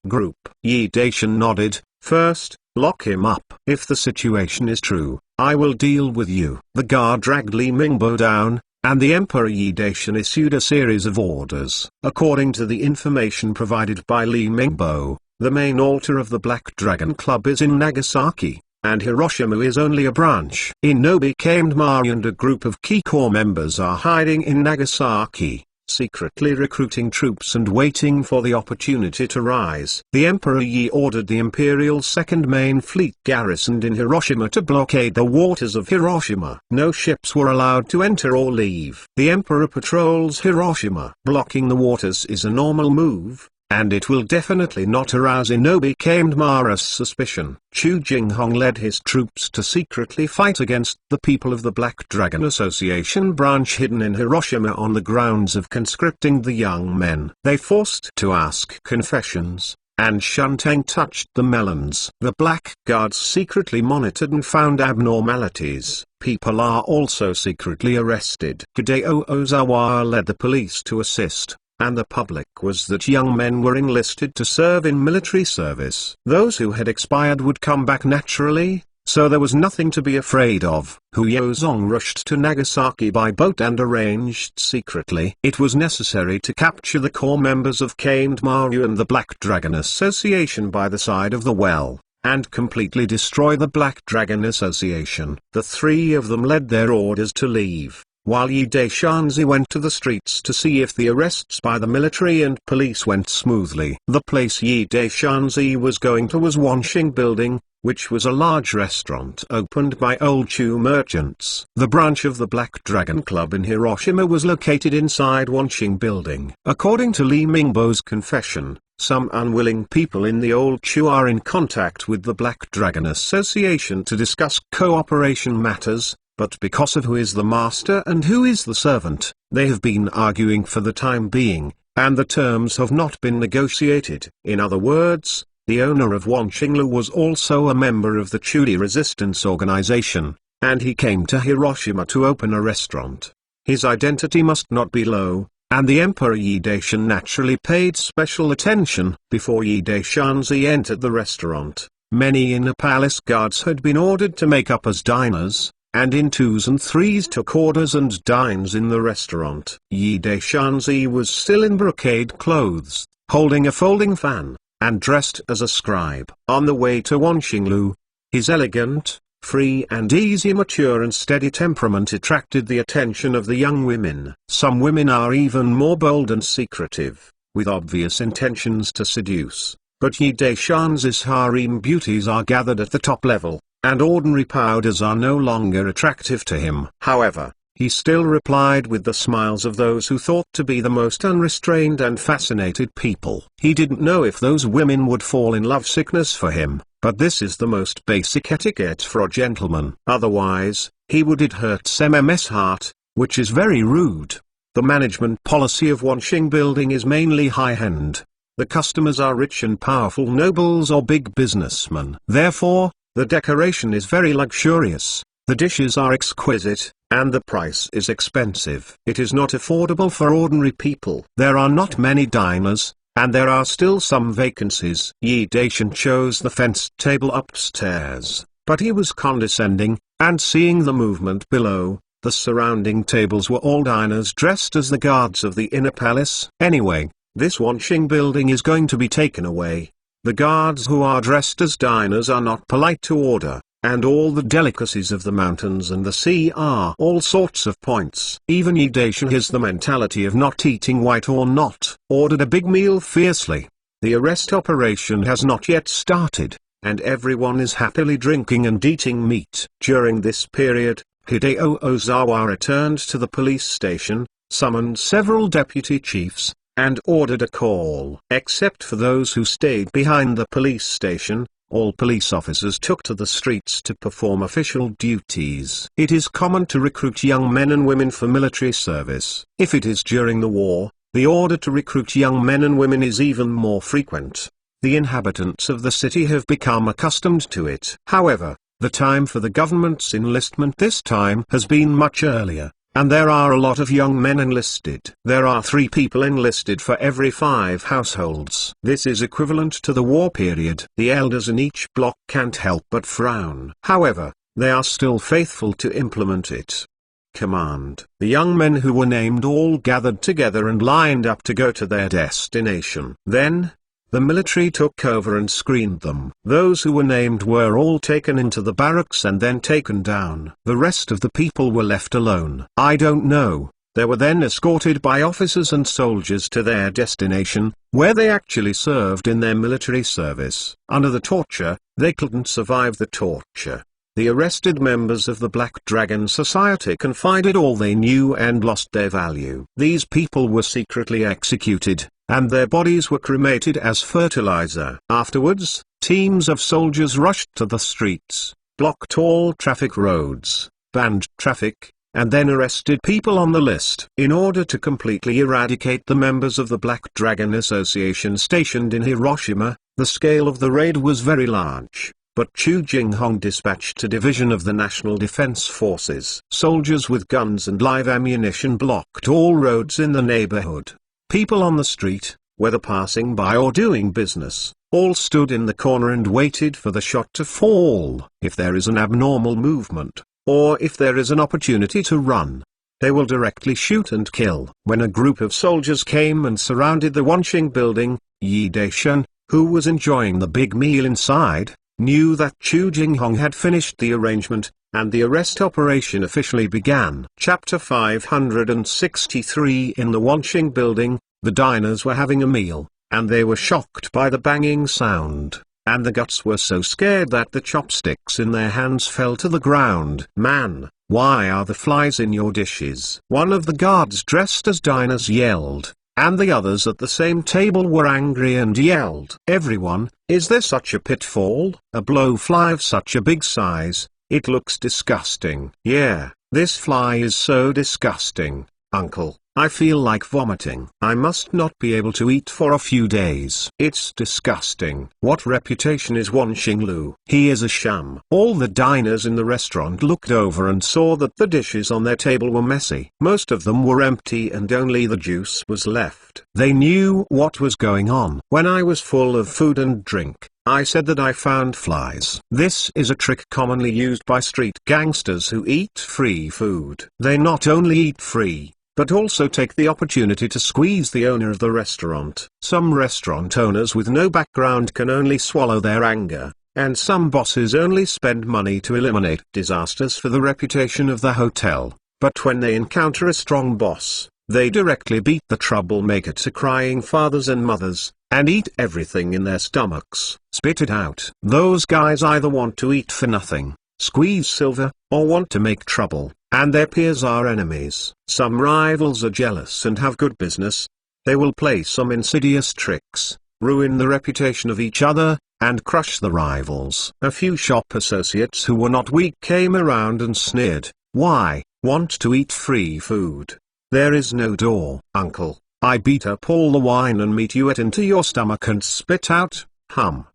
Group. Yi Daishan nodded. First, lock him up. If the situation is true, I will deal with you. The guard dragged Li Mingbo down, and the Emperor Yi Daishan issued a series of orders. According to the information provided by Li Mingbo, the main altar of the Black Dragon Club is in Nagasaki, and Hiroshima is only a branch. Inobe Kame Maru and a group of key core members are hiding in Nagasaki, secretly recruiting troops and waiting for the opportunity to rise. The Emperor Yi ordered the Imperial Second Main Fleet garrisoned in Hiroshima to blockade the waters of Hiroshima. No ships were allowed to enter or leave. The Emperor patrols Hiroshima. Blocking the waters is a normal move, and it will definitely not arouse Inobe Kame Maru's suspicion. Chu Jinghong led his troops to secretly fight against the people of the Black Dragon Association branch hidden in Hiroshima on the grounds of conscripting the young men. They forced to ask confessions, and Shunteng touched the melons. The Blackguards secretly monitored and found abnormalities. People are also secretly arrested. Hideo Ozawa led the police to assist, and the public was that young men were enlisted to serve in military service. Those who had expired would come back naturally, so there was nothing to be afraid of. Hu Yozong rushed to Nagasaki by boat and arranged secretly. It was necessary to capture the core members of Kame Maru and the Black Dragon Association by the side of the well, and completely destroy the Black Dragon Association. The three of them led their orders to leave, while Yi Daishanzi went to the streets to see if the arrests by the military and police went smoothly. The place Yi Daishanzi was going to was Wanxing Building, which was a large restaurant opened by old Chu merchants. The branch of the Black Dragon Club in Hiroshima was located inside Wanxing Building. According to Li Mingbo's confession, Some unwilling people in the Old Chu are in contact with the Black Dragon Association to discuss cooperation matters, but because of who is the master and who is the servant, they have been arguing for the time being, and the terms have not been negotiated. In other words, the owner of Wanqinglu was also a member of the Chudi Resistance Organization, and he came to Hiroshima to open a restaurant. His identity must not be low, and the Emperor Yi Daishan naturally paid special attention. Before Yi Daishanzi entered the restaurant, many inner palace guards had been ordered to make up as diners, and in twos and threes took orders and dines in the restaurant. Yi Daishanzi was still in brocade clothes, holding a folding fan, and dressed as a scribe. On the way to Wanqinglu, his elegant, free and easy, mature and steady temperament attracted the attention of the young women. Some women are even more bold and secretive, with obvious intentions to seduce, but Yi Daishanzi's harem beauties are gathered at the top level, and ordinary powders are no longer attractive to him. However, he still replied with the smiles of those who thought to be the most unrestrained and fascinated people. He didn't know if those women would fall in love sickness for him, but this is the most basic etiquette for a gentleman. Otherwise, he would it hurts MMS heart, which is very rude. The management policy of Wanqing Building is mainly high-end. The customers are rich and powerful nobles or big businessmen. Therefore, the decoration is very luxurious, the dishes are exquisite, and the price is expensive. It is not affordable for ordinary people. There are not many diners, and there are still some vacancies. Yi Daishan chose the fenced table upstairs, but he was condescending, and seeing the movement below, the surrounding tables were all diners dressed as the guards of the inner palace. Anyway, this Wanqing Building is going to be taken away. The guards who are dressed as diners are not polite to order, and all the delicacies of the mountains and the sea are all sorts of points. Even Yi Daishan has the mentality of not eating white or not, ordered a big meal fiercely. The arrest operation has not yet started, and everyone is happily drinking and eating meat. During this period, Hideo Ozawa returned to the police station, summoned several deputy chiefs, and ordered a call. Except for those who stayed behind the police station, all police officers took to the streets to perform official duties. It is common to recruit young men and women for military service. If it is during the war, the order to recruit young men and women is even more frequent. The inhabitants of the city have become accustomed to it. However, the time for the government's enlistment this time has been much earlier, and there are a lot of young men enlisted. There are 3 people enlisted for every 5 households. This is equivalent to the war period. The elders in each block can't help but frown. However, they are still faithful to implement it. Command. The young men who were named all gathered together and lined up to go to their destination. Then, the military took over and screened them. Those who were named were all taken into the barracks and then taken down. The rest of the people were left alone. I don't know. They were then escorted by officers and soldiers to their destination, where they actually served in their military service. Under the torture, they couldn't survive the torture. The arrested members of the Black Dragon Society confided all they knew and lost their value. These people were secretly executed, and their bodies were cremated as fertilizer. Afterwards, teams of soldiers rushed to the streets, blocked all traffic roads, banned traffic, and then arrested people on the list. In order to completely eradicate the members of the Black Dragon Association stationed in Hiroshima, the scale of the raid was very large. But Chu Jinghong dispatched a division of the National Defense Forces. Soldiers with guns and live ammunition blocked all roads in the neighborhood. People on the street, whether passing by or doing business, all stood in the corner and waited for the shot to fall. If there is an abnormal movement, or if there is an opportunity to run, they will directly shoot and kill. When a group of soldiers came and surrounded the Wanqing Building, Yi Daishan, who was enjoying the big meal inside, knew that Chu Jinghong had finished the arrangement, and the arrest operation officially began. Chapter 563. In the Wanqing Building, the diners were having a meal, and they were shocked by the banging sound, and the guts were so scared that the chopsticks in their hands fell to the ground. "Man, why are the flies in your dishes?" one of the guards dressed as diners yelled. and the others at the same table were angry and yelled. "Everyone, is there such a pitfall? A blowfly of such a big size? It looks disgusting." "Yeah, this fly is so disgusting, uncle. I feel like vomiting. I must not be able to eat for a few days. It's disgusting." "What reputation is Wan Xinglu?" "He is a sham." All the diners in the restaurant looked over and saw that the dishes on their table were messy. Most of them were empty and only the juice was left. They knew what was going on. "When I was full of food and drink, I said that I found flies." This is a trick commonly used by street gangsters who eat free food. They not only eat free, but also take the opportunity to squeeze the owner of the restaurant. Some restaurant owners with no background can only swallow their anger, and some bosses only spend money to eliminate disasters for the reputation of the hotel. But when they encounter a strong boss, they directly beat the troublemaker to crying fathers and mothers, and eat everything in their stomachs. Spit it out. Those guys either want to eat for nothing, squeeze silver, or want to make trouble, and their peers are enemies. Some rivals are jealous and have good business. They will play some insidious tricks, ruin the reputation of each other, and crush the rivals. A few shop associates who were not weak came around and sneered. "Why, want to eat free food? There is no door." "Uncle, I beat up all the wine and meat you ate into your stomach and spit out."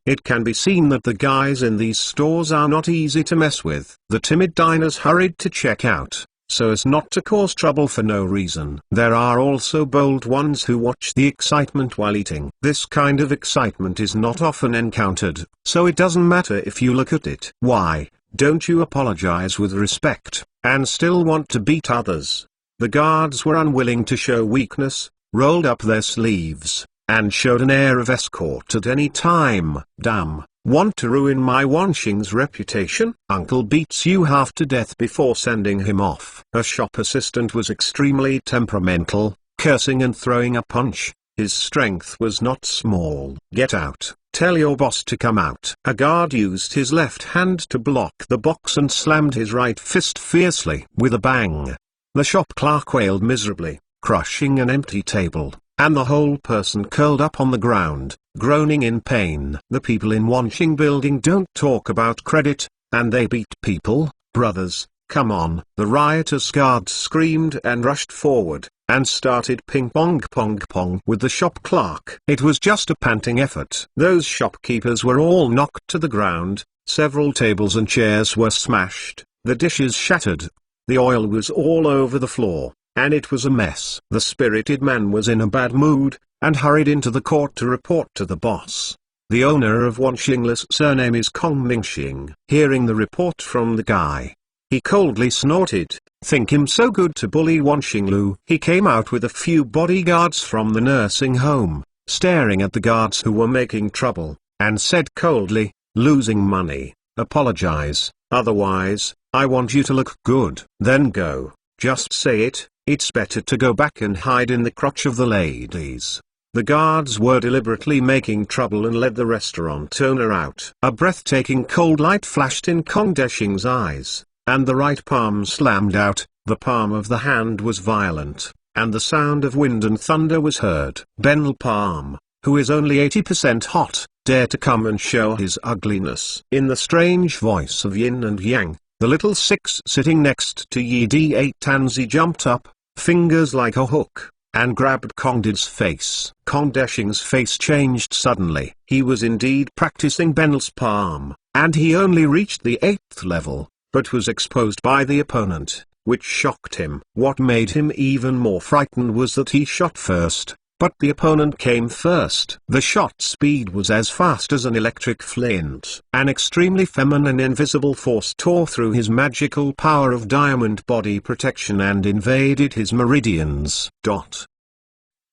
It can be seen that the guys in these stores are not easy to mess with. The timid diners hurried to check out, so as not to cause trouble for no reason. There are also bold ones who watch the excitement while eating. This kind of excitement is not often encountered, so it doesn't matter if you look at it. Why don't you apologize with respect, and still want to beat others? The guards were unwilling to show weakness, rolled up their sleeves, and showed an air of escort at any time. "Damn, want to ruin my Wanxing's reputation? Uncle beats you half to death before sending him off." A shop assistant was extremely temperamental, cursing and throwing a punch. His strength was not small. "Get out, tell your boss to come out." A guard used his left hand to block the box and slammed his right fist fiercely. With a bang, the shop clerk wailed miserably, crushing an empty table, and the whole person curled up on the ground, groaning in pain. The people in Wanxing building don't talk about credit, and they beat people. "Brothers, come on." The riotous guards screamed and rushed forward, and started ping-pong with the shop clerk. It was just a panting effort. Those shopkeepers were all knocked to the ground, several tables and chairs were smashed, the dishes shattered, the oil was all over the floor, and it was a mess. The spirited man was in a bad mood, and hurried into the court to report to the boss. The owner of Wanxing's surname is Kong Mingxing. Hearing the report from the guy, he coldly snorted, "Think him so good to bully Wanxinglu?" He came out with a few bodyguards from the nursing home, staring at the guards who were making trouble, and said coldly, "Losing money, apologize, otherwise, I want you to look good. Then go, just say it. It's better to go back and hide in the crotch of the ladies." The guards were deliberately making trouble and led the restaurant owner out. A breathtaking cold light flashed in Kong Deshing's eyes, and the right palm slammed out. The palm of the hand was violent, and the sound of wind and thunder was heard. Benel Palm, who is only 80% hot, dared to come and show his ugliness. In the strange voice of Yin and Yang, the little six sitting next to Yi D8 Tanzi jumped up, fingers like a hook, and grabbed Kongdid's face. Kong Deshing's face changed suddenly. He was indeed practicing Benel's palm, and he only reached the 8th level, but was exposed by the opponent, which shocked him. What made him even more frightened was that he shot first, but the opponent came first. The shot speed was as fast as an electric flint. An extremely feminine invisible force tore through his magical power of diamond body protection and invaded his meridians.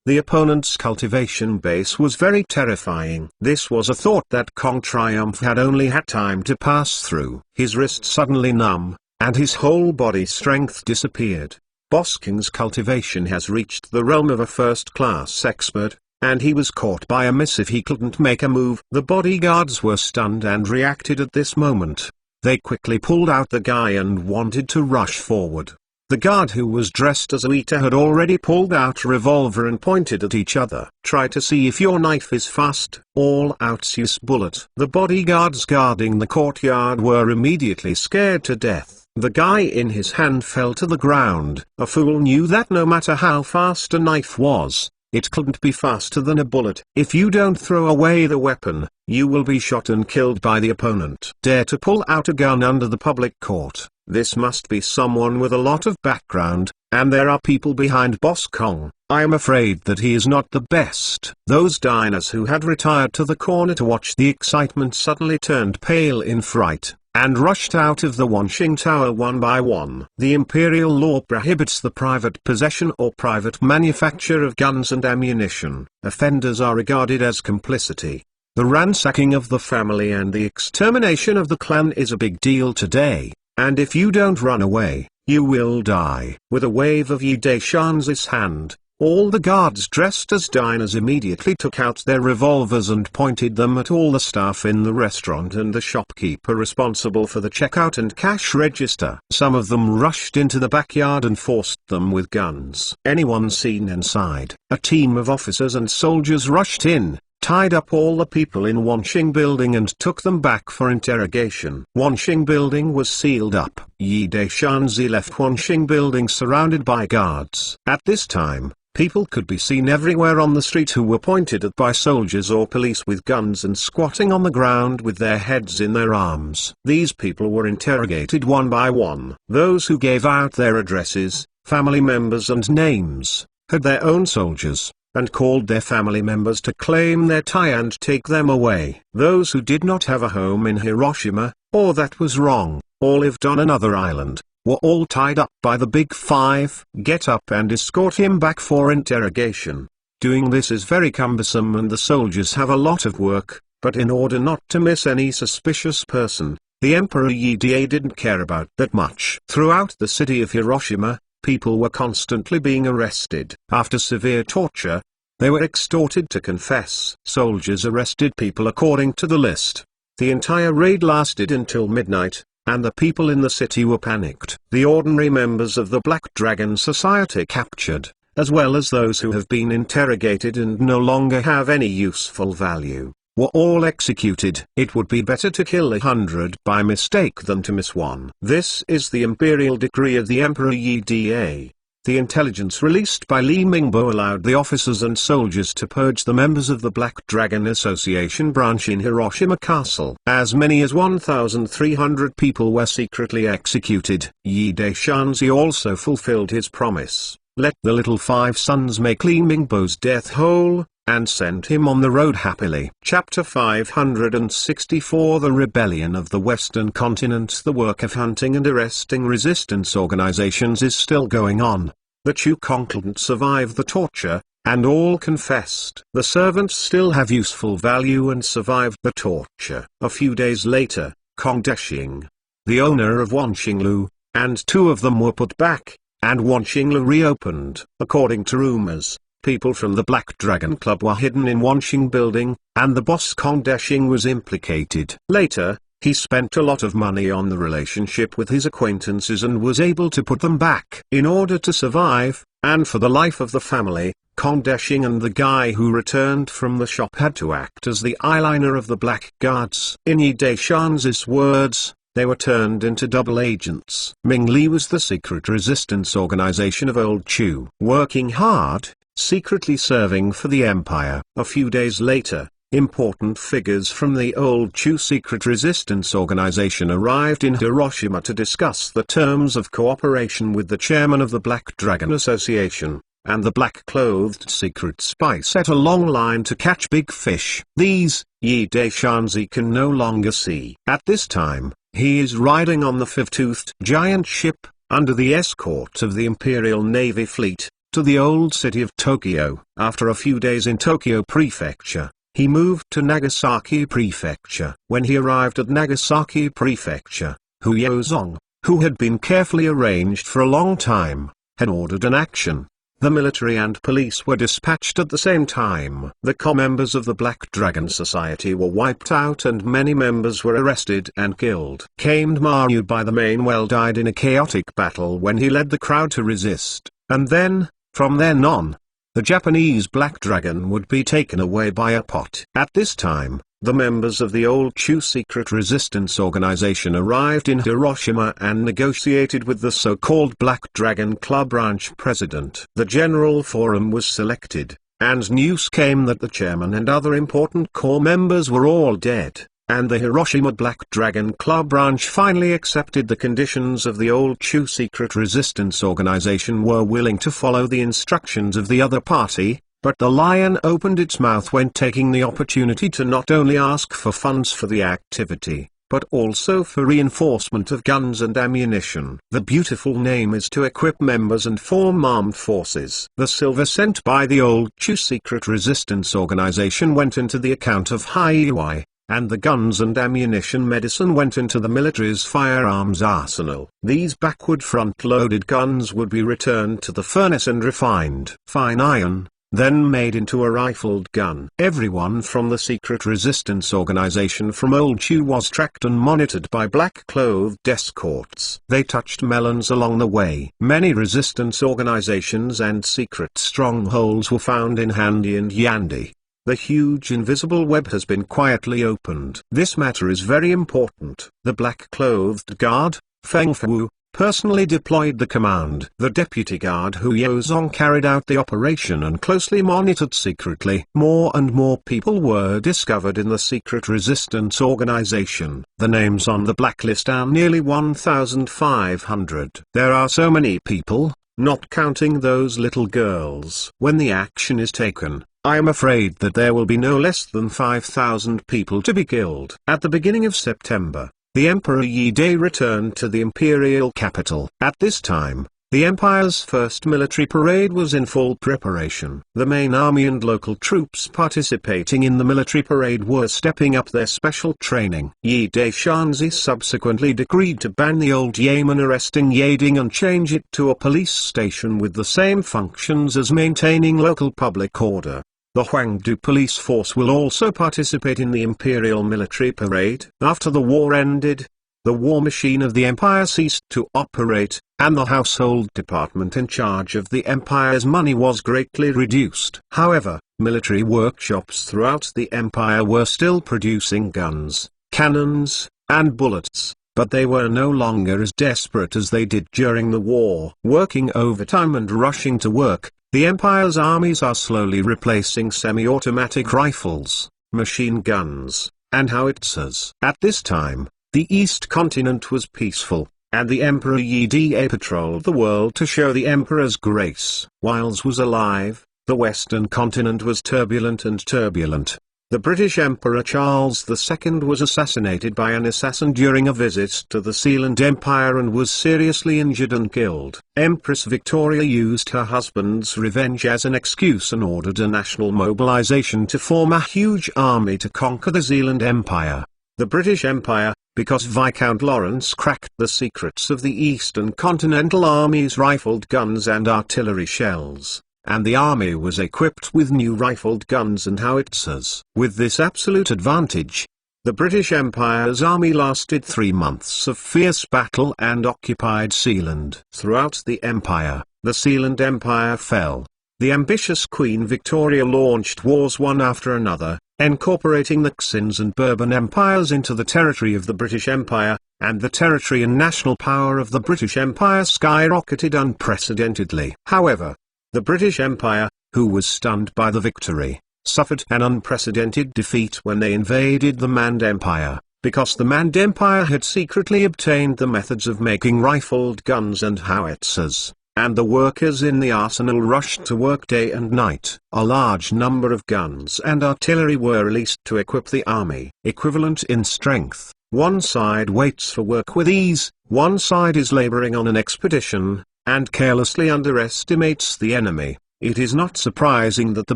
The opponent's cultivation base was very terrifying. This was a thought that Kong Triumph had only had time to pass through. His wrist suddenly numb, and his whole body strength disappeared. Boss King's cultivation has reached the realm of a first-class expert, and he was caught by a missive. He couldn't make a move. The bodyguards were stunned and reacted at this moment. They quickly pulled out the guy and wanted to rush forward. The guard who was dressed as Uita had already pulled out a revolver and pointed at each other. Try to see if your knife is fast. All out use bullet. The bodyguards guarding the courtyard were immediately scared to death. The guy in his hand fell to the ground. A fool knew that no matter how fast a knife was, it couldn't be faster than a bullet. If you don't throw away the weapon, you will be shot and killed by the opponent. Dare to pull out a gun under the public court. This must be someone with a lot of background, and there are people behind Boss Kong. I am afraid that he is not the best. Those diners who had retired to the corner to watch the excitement suddenly turned pale in fright, and rushed out of the Wanxing Tower one by one. The imperial law prohibits the private possession or private manufacture of guns and ammunition. Offenders are regarded as complicity. The ransacking of the family and the extermination of the clan is a big deal today. And if you don't run away, you will die. With a wave of Yi Daishan's hand, all the guards dressed as diners immediately took out their revolvers and pointed them at all the staff in the restaurant and the shopkeeper responsible for the checkout and cash register. Some of them rushed into the backyard and forced them with guns. Anyone seen inside? A team of officers and soldiers rushed in, tied up all the people in Wanxing Building and took them back for interrogation. Wanxing Building was sealed up. Yi Daishanzi left Wanxing Building surrounded by guards. At this time, people could be seen everywhere on the street who were pointed at by soldiers or police with guns and squatting on the ground with their heads in their arms. These people were interrogated one by one. Those who gave out their addresses, family members and names, had their own soldiers, and called their family members to claim their tie and take them away. Those who did not have a home in Hiroshima, or that was wrong, or lived on another island, were all tied up by the Big Five. Get up and escort him back for interrogation. Doing this is very cumbersome and the soldiers have a lot of work, but in order not to miss any suspicious person, the Emperor Yi Dai didn't care about that much. Throughout the city of Hiroshima, people were constantly being arrested. After severe torture, they were extorted to confess. Soldiers arrested people according to the list. The entire raid lasted until midnight, and the people in the city were panicked. The ordinary members of the Black Dragon Society captured, as well as those who have been interrogated and no longer have any useful value, were all executed. It would be better to kill 100 by mistake than to miss one. This is the imperial decree of the Emperor Yi Dai. The intelligence released by Li Mingbo allowed the officers and soldiers to purge the members of the Black Dragon Association branch in Hiroshima Castle. As many as 1,300 people were secretly executed. Yi Daishanzi also fulfilled his promise. Let the little five sons make Li Mingbo's death whole, and send him on the road happily. Chapter 564 The Rebellion of the Western Continent. The work of hunting and arresting resistance organizations is still going on. The Chu Kong couldn't survive the torture, and all confessed. The servants still have useful value and survived the torture. A few days later, Kong Deshing, the owner of Wanxinglu, and two of them were put back, and Wanxinglu reopened. According to rumors, people from the Black Dragon Club were hidden in Wanxing Building, and the boss Kong Deshing was implicated. Later, he spent a lot of money on the relationship with his acquaintances and was able to put them back. In order to survive, and for the life of the family, Kong Deshing and the guy who returned from the shop had to act as the eyeliner of the Black Guards. In Yi Daishan's words, they were turned into double agents. Ming Li was the secret resistance organization of Old Chu, working hard, secretly serving for the Empire. A few days later, important figures from the Old Chu Secret Resistance Organization arrived in Hiroshima to discuss the terms of cooperation with the chairman of the Black Dragon Association, and the black-clothed secret spy set a long line to catch big fish. These, Yi Daishanzi can no longer see. At this time, he is riding on the five-toothed giant ship, under the escort of the Imperial Navy Fleet, to the old city of Tokyo. After a few days in Tokyo Prefecture, he moved to Nagasaki Prefecture. When he arrived at Nagasaki Prefecture, Hu Yozong, who had been carefully arranged for a long time, had ordered an action. The military and police were dispatched at the same time. The core members of the Black Dragon Society were wiped out and many members were arrested and killed. Kane Maru by the Mainwell died in a chaotic battle when he led the crowd to resist, and then, from then on, the Japanese Black Dragon would be taken away by a pot. At this time, the members of the Old Chu Secret Resistance Organization arrived in Hiroshima and negotiated with the so-called Black Dragon Club branch president. The General Forum was selected, and news came that the chairman and other important core members were all dead, and the Hiroshima Black Dragon Club branch finally accepted the conditions of the Old Chu Secret Resistance Organization, were willing to follow the instructions of the other party. But the lion opened its mouth when taking the opportunity to not only ask for funds for the activity, but also for reinforcement of guns and ammunition. The beautiful name is to equip members and form armed forces. The silver sent by the Old Chu Secret Resistance Organization went into the account of Haiui, and the guns and ammunition medicine went into the military's firearms arsenal. These backward front-loaded guns would be returned to the furnace and refined fine iron, then made into a rifled gun. Everyone from the Secret Resistance Organization from Old Chu was tracked and monitored by black-clothed escorts. They touched melons along the way. Many resistance organizations and secret strongholds were found in Handi and Yandi. The huge invisible web has been quietly opened. This matter is very important. The black-clothed guard, Feng Fu, personally deployed the command. The deputy guard Hu Yozong carried out the operation and closely monitored secretly. More and more people were discovered in the Secret Resistance Organization. The names on the blacklist are nearly 1,500. There are so many people, not counting those little girls. When the action is taken, I am afraid that there will be no less than 5,000 people to be killed. At the beginning of September, the Emperor Yi Dai returned to the imperial capital. At this time, the empire's first military parade was in full preparation. The main army and local troops participating in the military parade were stepping up their special training. Yi Dai Shanzi subsequently decreed to ban the old Yamen arresting Yading and change it to a police station with the same functions as maintaining local public order. The Huangdu police force will also participate in the imperial military parade. After the war ended, the war machine of the empire ceased to operate, and the household department in charge of the empire's money was greatly reduced. However, military workshops throughout the empire were still producing guns, cannons, and bullets, but they were no longer as desperate as they did during the war. Working overtime and rushing to work, the empire's armies are slowly replacing semi-automatic rifles, machine guns, and howitzers. At this time, the East continent was peaceful, and the Emperor Yi Dai patrolled the world to show the emperor's grace. Whilst was alive, the Western continent was turbulent. The British Emperor Charles II was assassinated by an assassin during a visit to the Sealand Empire and was seriously injured and killed. Empress Victoria used her husband's revenge as an excuse and ordered a national mobilization to form a huge army to conquer the Zealand Empire. The British Empire, because Viscount Lawrence cracked the secrets of the Eastern Continental Army's rifled guns and artillery shells, and the army was equipped with new rifled guns and howitzers. With this absolute advantage, the British Empire's army lasted 3 months of fierce battle and occupied Sealand. Throughout the empire, the Sealand Empire fell. The ambitious Queen Victoria launched wars one after another, incorporating the Xins and Bourbon empires into the territory of the British Empire, and the territory and national power of the British Empire skyrocketed unprecedentedly. However, the British Empire, who was stunned by the victory, suffered an unprecedented defeat when they invaded the Mand Empire, because the Mand Empire had secretly obtained the methods of making rifled guns and howitzers, and the workers in the arsenal rushed to work day and night. A large number of guns and artillery were released to equip the army. Equivalent in strength, one side waits for work with ease, one side is laboring on an expedition, and carelessly underestimates the enemy. It is not surprising that the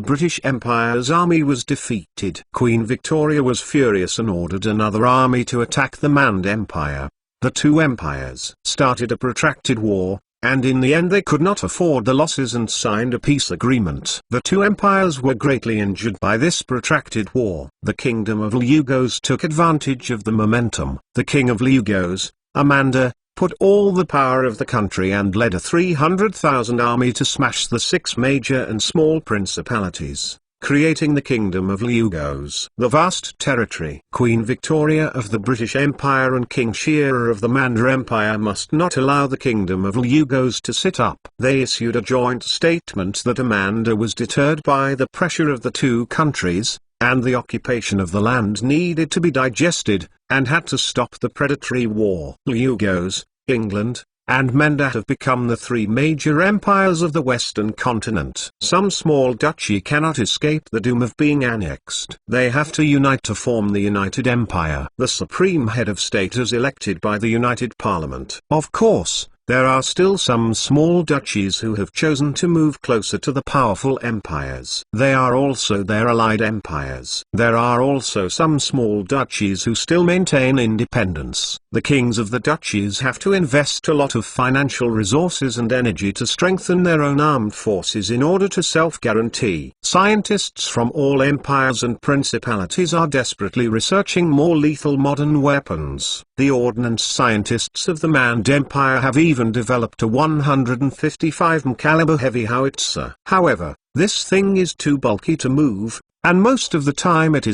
British Empire's army was defeated. Queen Victoria was furious and ordered another army to attack the Mand Empire. The two empires started a protracted war, and in the end they could not afford the losses and signed a peace agreement. The two empires were greatly injured by this protracted war. The kingdom of Lugos took advantage of the momentum. The king of Lugos, Amanda, put all the power of the country and led a 300,000 army to smash the 6 major and small principalities, creating the Kingdom of Lugos. The vast territory. Queen Victoria of the British Empire and King Shearer of the Manda Empire must not allow the Kingdom of Lugos to sit up. They issued a joint statement that Amanda was deterred by the pressure of the two countries, and the occupation of the land needed to be digested, and had to stop the predatory war. Lugos, England, and Manda have become the 3 major empires of the Western continent. Some small duchy cannot escape the doom of being annexed. They have to unite to form the United Empire. The supreme head of state is elected by the United Parliament. Of course, there are still some small duchies who have chosen to move closer to the powerful empires. They are also their allied empires. There are also some small duchies who still maintain independence. The kings of the duchies have to invest a lot of financial resources and energy to strengthen their own armed forces in order to self-guarantee. Scientists from all empires and principalities are desperately researching more lethal modern weapons. The ordnance scientists of the Manda Empire have even developed a 155 mm caliber heavy howitzer. However, this thing is too bulky to move, and most of the time it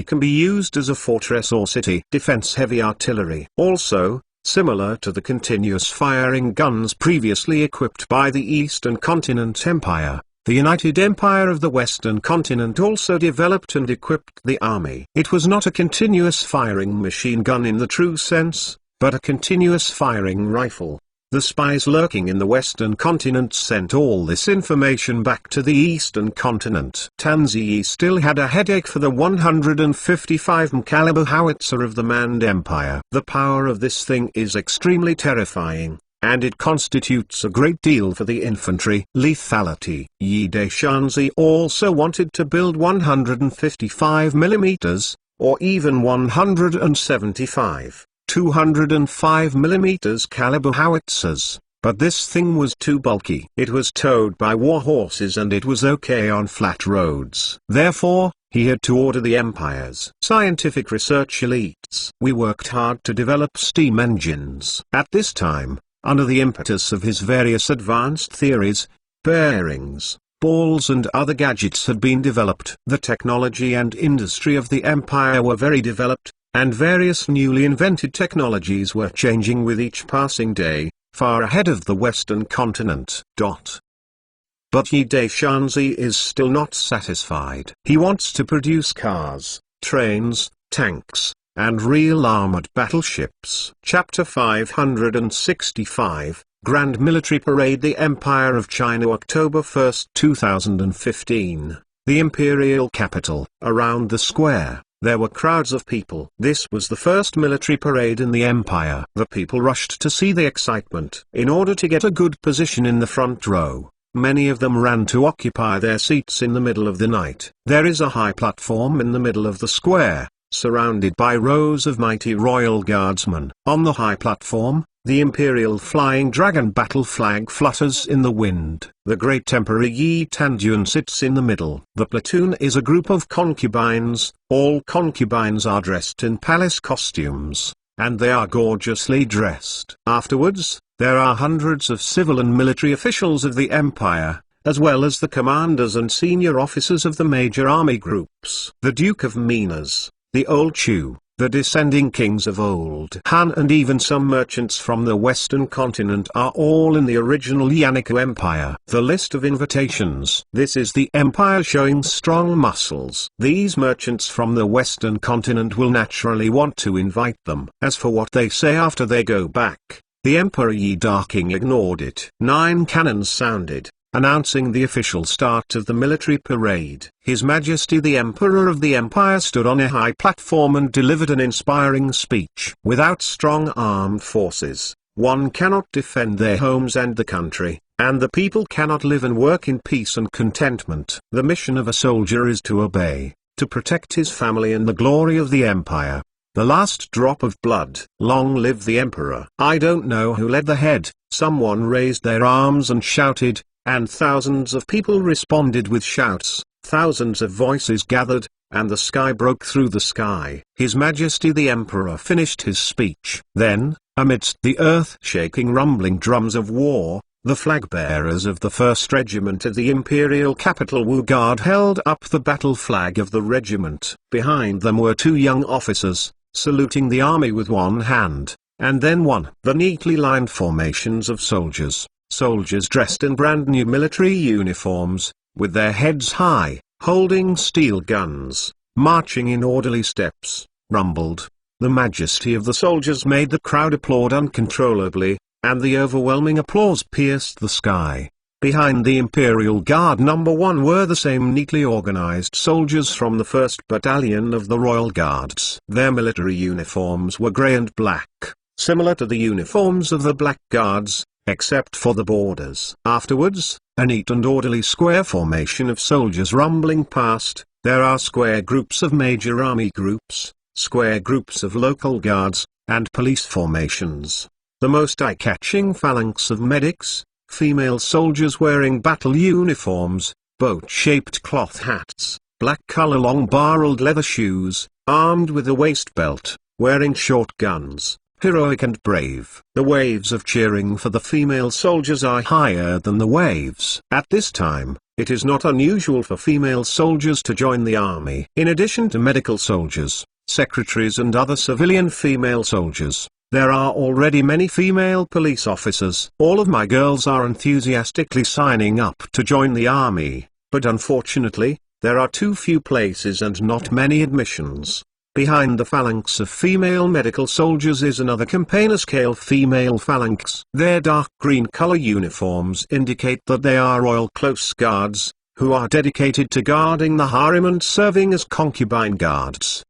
can be used as a fortress or city defense heavy artillery. Also, similar to the continuous firing guns previously equipped by the Eastern Continent Empire, the United Empire of the Western Continent also developed and equipped the army. It was not a continuous firing machine gun in the true sense, but a continuous firing rifle. The spies lurking in the Western Continent sent all this information back to the Eastern Continent. Tanzi still had a headache for the 155 mm caliber howitzer of the Manda Empire. The power of this thing is extremely terrifying, and it constitutes a great deal for the infantry. Lethality. Yi Deshanzi also wanted to build 155 mm, or even 175. 205 mm caliber howitzers, but this thing was too bulky. It was towed by war horses and it was okay on flat roads. Therefore, he had to order the empire's scientific research elites. We worked hard to develop steam engines. At this time, under the impetus of his various advanced theories, bearings, balls and other gadgets had been developed. The technology and industry of the empire were very developed, and various newly invented technologies were changing with each passing day, far ahead of the Western Continent. But Yi Deshanzi is still not satisfied. He wants to produce cars, trains, tanks, and real armored battleships. Chapter 565, Grand Military Parade. The Empire of China, October 1, 2015. The imperial capital. Around the square, there were crowds of people. This was the first military parade in the empire. The people rushed to see the excitement. In order to get a good position in the front row, many of them ran to occupy their seats in the middle of the night. There is a high platform in the middle of the square, surrounded by rows of mighty royal guardsmen. On the high platform, the imperial flying dragon battle flag flutters in the wind. The great Emperor Yi Tanjun sits in the middle. The platoon is a group of concubines. All concubines are dressed in palace costumes, and they are gorgeously dressed. Afterwards, there are hundreds of civil and military officials of the empire, as well as the commanders and senior officers of the major army groups. The Duke of Minas, the Old Chu, the descending kings of old Han and even some merchants from the Western Continent are all in the original Yaniku Empire. The list of invitations. This is the empire showing strong muscles. These merchants from the Western Continent will naturally want to invite them. As for what they say after they go back, the Emperor Yi Darking ignored it. 9 cannons sounded, announcing the official start of the military parade. His Majesty the Emperor of the Empire stood on a high platform and delivered an inspiring speech. Without strong armed forces, one cannot defend their homes and the country, and the people cannot live and work in peace and contentment. The mission of a soldier is to obey, to protect his family and the glory of the empire. The last drop of blood. Long live the Emperor. I don't know who led the head, Someone raised their arms and shouted, and thousands of people responded with shouts. Thousands of voices gathered, and the sky broke through the sky. His Majesty the Emperor finished his speech. Then, amidst the earth-shaking rumbling drums of war, the flag-bearers of the 1st Regiment of the Imperial Capital Wu Guard held up the battle flag of the regiment. Behind them were 2 young officers, saluting the army with one hand, and then one. The neatly lined formations of soldiers dressed in brand new military uniforms, with their heads high, holding steel guns, marching in orderly steps, rumbled. The majesty of the soldiers made the crowd applaud uncontrollably, and the overwhelming applause pierced the sky. Behind the Imperial Guard No. 1 were the same neatly organized soldiers from the 1st Battalion of the Royal Guards. Their military uniforms were grey and black, similar to the uniforms of the Black Guards, except for the borders. Afterwards, a neat and orderly square formation of soldiers rumbling past. There are square groups of major army groups, square groups of local guards, and police formations. The most eye-catching phalanx of medics, female soldiers wearing battle uniforms, boat-shaped cloth hats, black-color long-barreled leather shoes, armed with a waist belt, wearing short guns, heroic and brave. The waves of cheering for the female soldiers are higher than the waves. At this time, it is not unusual for female soldiers to join the army. In addition to medical soldiers, secretaries and other civilian female soldiers, there are already many female police officers. All of my girls are enthusiastically signing up to join the army, but unfortunately, there are too few places and not many admissions. Behind the phalanx of female medical soldiers is another campaigner-scale female phalanx. Their dark green color uniforms indicate that they are royal close guards, who are dedicated to guarding the harem and serving as concubine guards.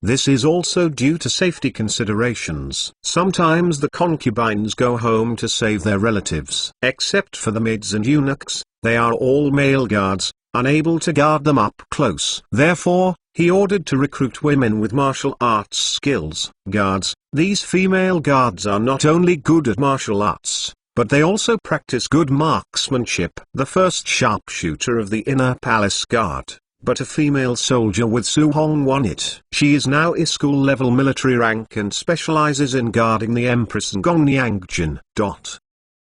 This is also due to safety considerations. Sometimes the concubines go home to save their relatives. Except for the maids and eunuchs, they are all male guards, unable to guard them up close. Therefore, he ordered to recruit women with martial arts skills. Guards, these female guards are not only good at martial arts, but they also practice good marksmanship. The first sharpshooter of the Inner Palace Guard, but a female soldier with Su Hong won it. She is now a school-level military rank and specializes in guarding the Empress Gongyangjin.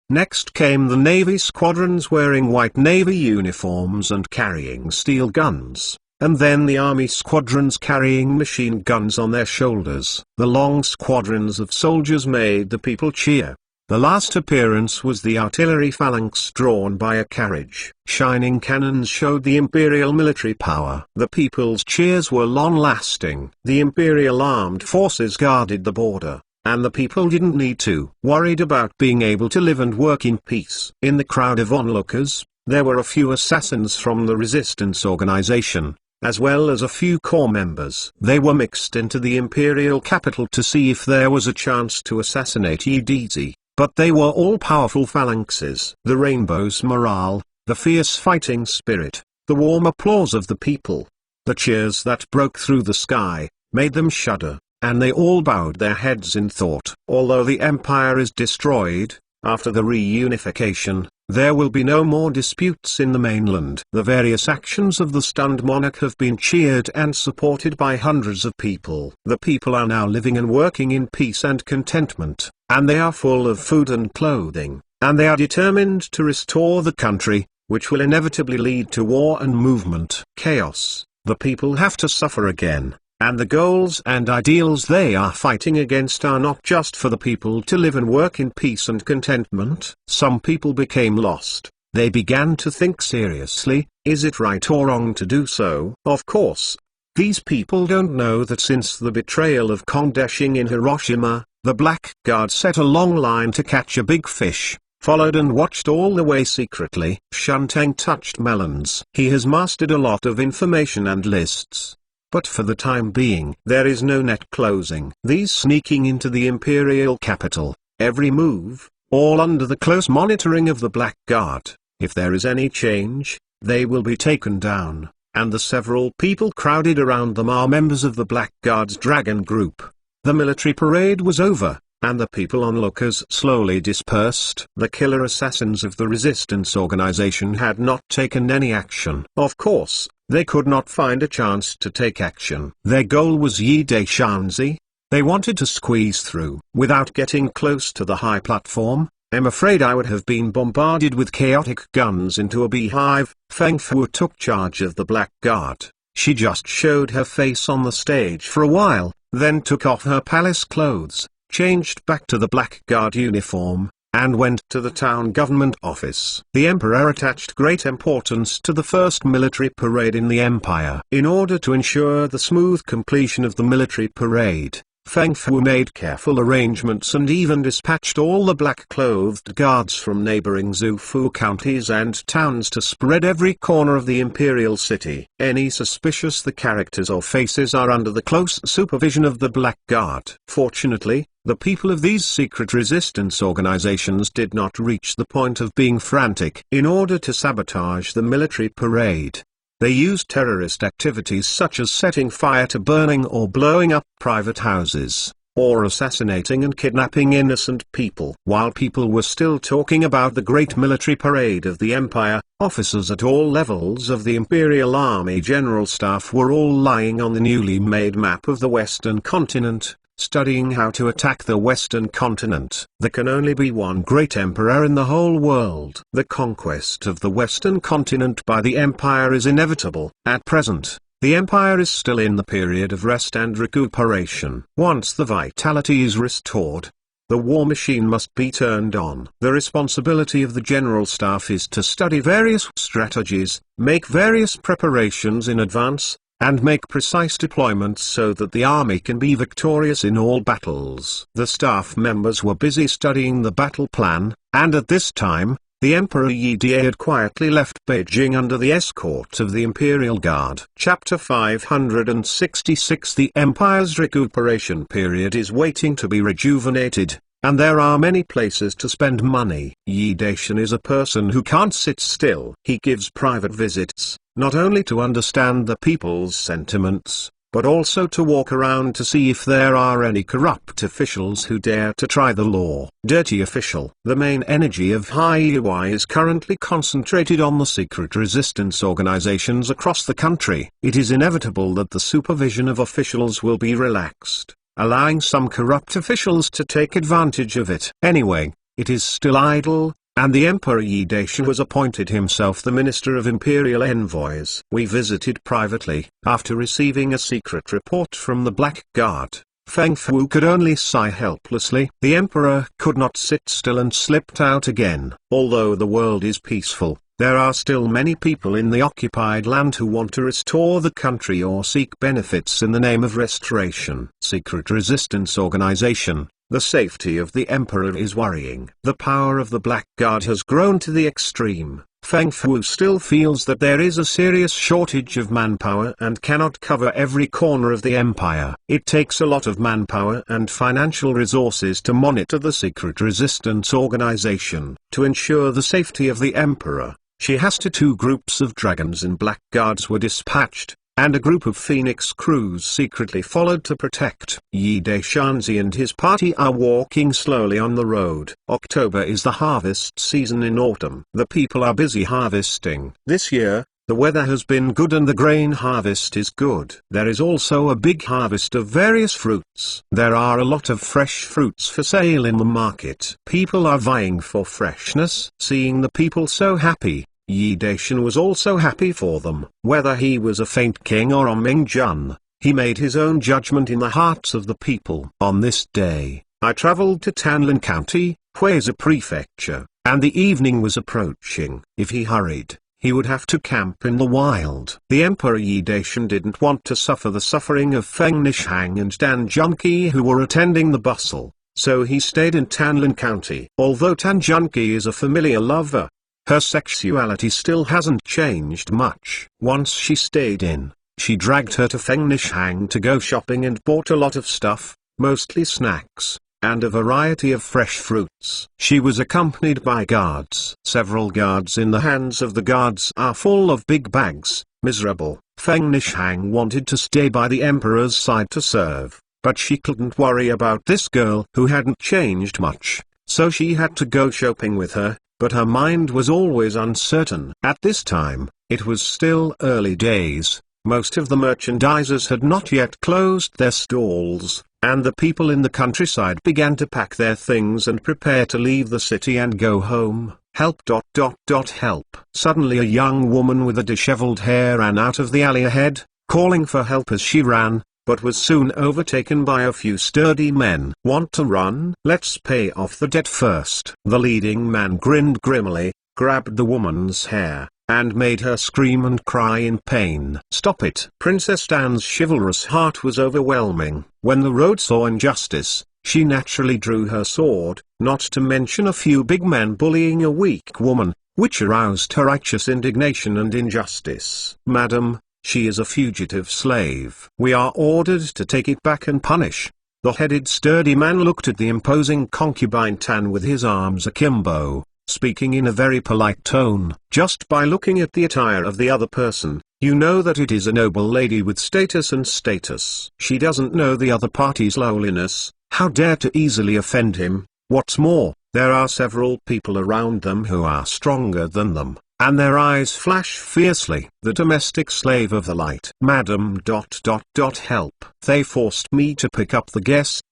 Next came the Navy squadrons wearing white Navy uniforms and carrying steel guns, and then the Army squadrons carrying machine guns on their shoulders. The long squadrons of soldiers made the people cheer. The last appearance was the artillery phalanx drawn by a carriage. Shining cannons showed the imperial military power. The people's cheers were long-lasting. The imperial armed forces guarded the border, and the people didn't need to worried about being able to live and work in peace. In the crowd of onlookers, there were a few assassins from the resistance organization, as well as a few corps members. They were mixed into the imperial capital to see if there was a chance to assassinate Yi Dizi. But they were all powerful phalanxes. The rainbow's morale, the fierce fighting spirit, the warm applause of the people, the cheers that broke through the sky, made them shudder, and they all bowed their heads in thought. Although the empire is destroyed, after the reunification, there will be no more disputes in the mainland. The various actions of the stunned monarch have been cheered and supported by hundreds of people. The people are now living and working in peace and contentment, and they are full of food and clothing, and they are determined to restore the country, which will inevitably lead to war and movement. Chaos. The people have to suffer again, and the goals and ideals they are fighting against are not just for the people to live and work in peace and contentment. Some people became lost. They began to think seriously, is it right or wrong to do so? Of course, these people don't know that since the betrayal of Kong Deshing in Hiroshima, the Black Guard set a long line to catch a big fish, followed and watched all the way secretly. Shunteng touched melons. He has mastered a lot of information and lists. But for the time being, there is no net closing. These sneaking into the imperial capital, every move, all under the close monitoring of the Black Guard. If there is any change, they will be taken down, and the several people crowded around them are members of the Black Guard's Dragon Group. The military parade was over, and the people onlookers slowly dispersed. The killer assassins of the resistance organization had not taken any action. Of course, they could not find a chance to take action. Their goal was Yi Daishanzi. They wanted to squeeze through. Without getting close to the high platform, I'm afraid I would have been bombarded with chaotic guns into a beehive. Feng Fu took charge of the Black Guard. She just showed her face on the stage for a while, then took off her palace clothes, changed back to the Black Guard uniform, and went to the town government office. The emperor attached great importance to the first military parade in the empire. In order to ensure the smooth completion of the military parade, Feng Fu made careful arrangements and even dispatched all the black-clothed guards from neighboring Zufu counties and towns to spread every corner of the imperial city. Any suspicious the characters or faces are under the close supervision of the Black Guard. Fortunately, the people of these secret resistance organizations did not reach the point of being frantic. In order to sabotage the military parade, they used terrorist activities such as setting fire to burning or blowing up private houses, or assassinating and kidnapping innocent people. While people were still talking about the great military parade of the empire, officers at all levels of the Imperial Army General Staff were all lying on the newly made map of the Western continent, studying how to attack the Western continent. There can only be one great emperor in the whole world. The conquest of the Western continent by the empire is inevitable. At present, the empire is still in the period of rest and recuperation. Once the vitality is restored, the war machine must be turned on. The responsibility of the General Staff is to study various strategies, make various preparations in advance, and make precise deployments so that the army can be victorious in all battles. The staff members were busy studying the battle plan, and at this time, the Emperor Yi Dai had quietly left Beijing under the escort of the Imperial Guard. Chapter 566 The Empire's recuperation period is waiting to be rejuvenated, and there are many places to spend money. Yi Daishan is a person who can't sit still. He gives private visits, not only to understand the people's sentiments, but also to walk around to see if there are any corrupt officials who dare to try the law. Dirty official. The main energy of Hai Yuai is currently concentrated on the secret resistance organizations across the country. It is inevitable that the supervision of officials will be relaxed, allowing some corrupt officials to take advantage of it. Anyway, it is still idle, and the Emperor Yi Daishan has appointed himself the Minister of Imperial Envoys. We visited privately. After receiving a secret report from the Black Guard, Feng Fu could only sigh helplessly. The Emperor could not sit still and slipped out again. Although the world is peaceful, there are still many people in the occupied land who want to restore the country or seek benefits in the name of restoration. Secret resistance organization. The safety of the emperor is worrying. The power of the Black Guard has grown to the extreme. Feng Fu still feels that there is a serious shortage of manpower and cannot cover every corner of the empire. It takes a lot of manpower and financial resources to monitor the secret resistance organization. To ensure the safety of the emperor, she has to 2 groups of dragons and black guards were dispatched, and a group of Phoenix crews secretly followed to protect. Yi Daishanzi and his party are walking slowly on the road. October is the harvest season in autumn. The people are busy harvesting. This year, the weather has been good and the grain harvest is good. There is also a big harvest of various fruits. There are a lot of fresh fruits for sale in the market. People are vying for freshness. Seeing the people so happy, Yi Daishan was also happy for them. Whether he was a faint king or a Mingjun, he made his own judgment in the hearts of the people. On this day, I traveled to Tanlin County, Huizhou Prefecture, and the evening was approaching. If he hurried, he would have to camp in the wild. The Emperor Yi Daishan didn't want to suffer the suffering of Feng Nishang and Dan Junqi who were attending the bustle, so he stayed in Tanlin County. Although Tan Junqi is a familiar lover, her sexuality still hasn't changed much. Once she stayed in, she dragged her to Feng Nishang to go shopping and bought a lot of stuff, mostly snacks, and a variety of fresh fruits. She was accompanied by guards. Several guards in the hands of the guards are full of big bags. Miserable, Feng Nishang wanted to stay by the emperor's side to serve, but she couldn't worry about this girl who hadn't changed much, so she had to go shopping with her, but her mind was always uncertain. At this time, it was still early days, most of the merchandisers had not yet closed their stalls, and the people in the countryside began to pack their things and prepare to leave the city and go home. Help. Help. Suddenly a young woman with a disheveled hair ran out of the alley ahead, calling for help as she ran, but was soon overtaken by a few sturdy men. Want to run? Let's pay off the debt first. The leading man grinned grimly, grabbed the woman's hair, and made her scream and cry in pain. Stop it! Princess Dan's chivalrous heart was overwhelming. When the road saw injustice, she naturally drew her sword, not to mention a few big men bullying a weak woman, which aroused her righteous indignation and injustice. Madam, she is a fugitive slave. We are ordered to take it back and punish. The headed sturdy man looked at the imposing concubine Tan with his arms akimbo, speaking in a very polite tone. Just by looking at the attire of the other person, you know that it is a noble lady with status and status. She doesn't know the other party's lowliness. How dare to easily offend him? What's more, there are several people around them who are stronger than them, and their eyes flash fiercely. The domestic slave of the light. Madam. Help. They forced me to pick up the guest.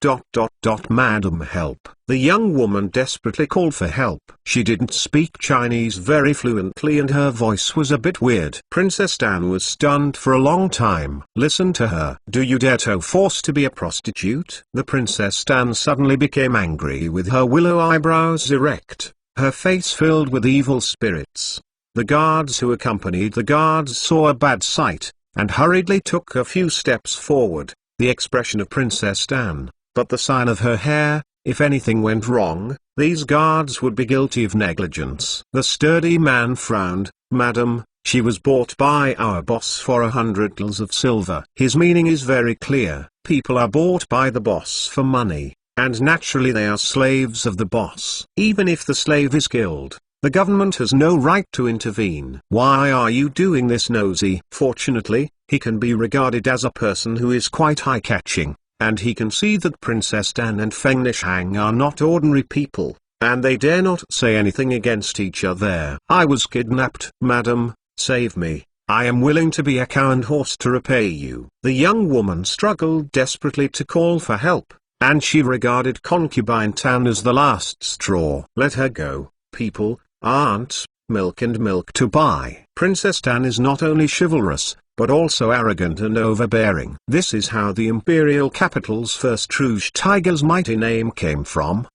Madam, help. The young woman desperately called for help. She didn't speak Chinese very fluently and her voice was a bit weird. Princess Dan was stunned for a long time. Listen to her. Do you dare to force to be a prostitute? The Princess Dan suddenly became angry with her willow eyebrows erect, her face filled with evil spirits. The guards who accompanied the guards saw a bad sight, and hurriedly took a few steps forward, the expression of Princess Dan, but the sign of her hair. If anything went wrong, these guards would be guilty of negligence. The sturdy man frowned. Madam, she was bought by our boss for 100 gills of silver. His meaning is very clear. People are bought by the boss for money, and naturally they are slaves of the boss. Even if the slave is killed, the government has no right to intervene. Why are you doing this, nosy? Fortunately, he can be regarded as a person who is quite eye-catching, and he can see that Princess Dan and Feng Nishang are not ordinary people, and they dare not say anything against each other. I was kidnapped. Madam, save me. I am willing to be a cow and horse to repay you. The young woman struggled desperately to call for help, and she regarded concubine Tan as the last straw. Let her go, people. Aren't milk and milk to buy. Princess Dan is not only chivalrous, but also arrogant and overbearing. This is how the imperial capital's first rouge tiger's mighty name came from.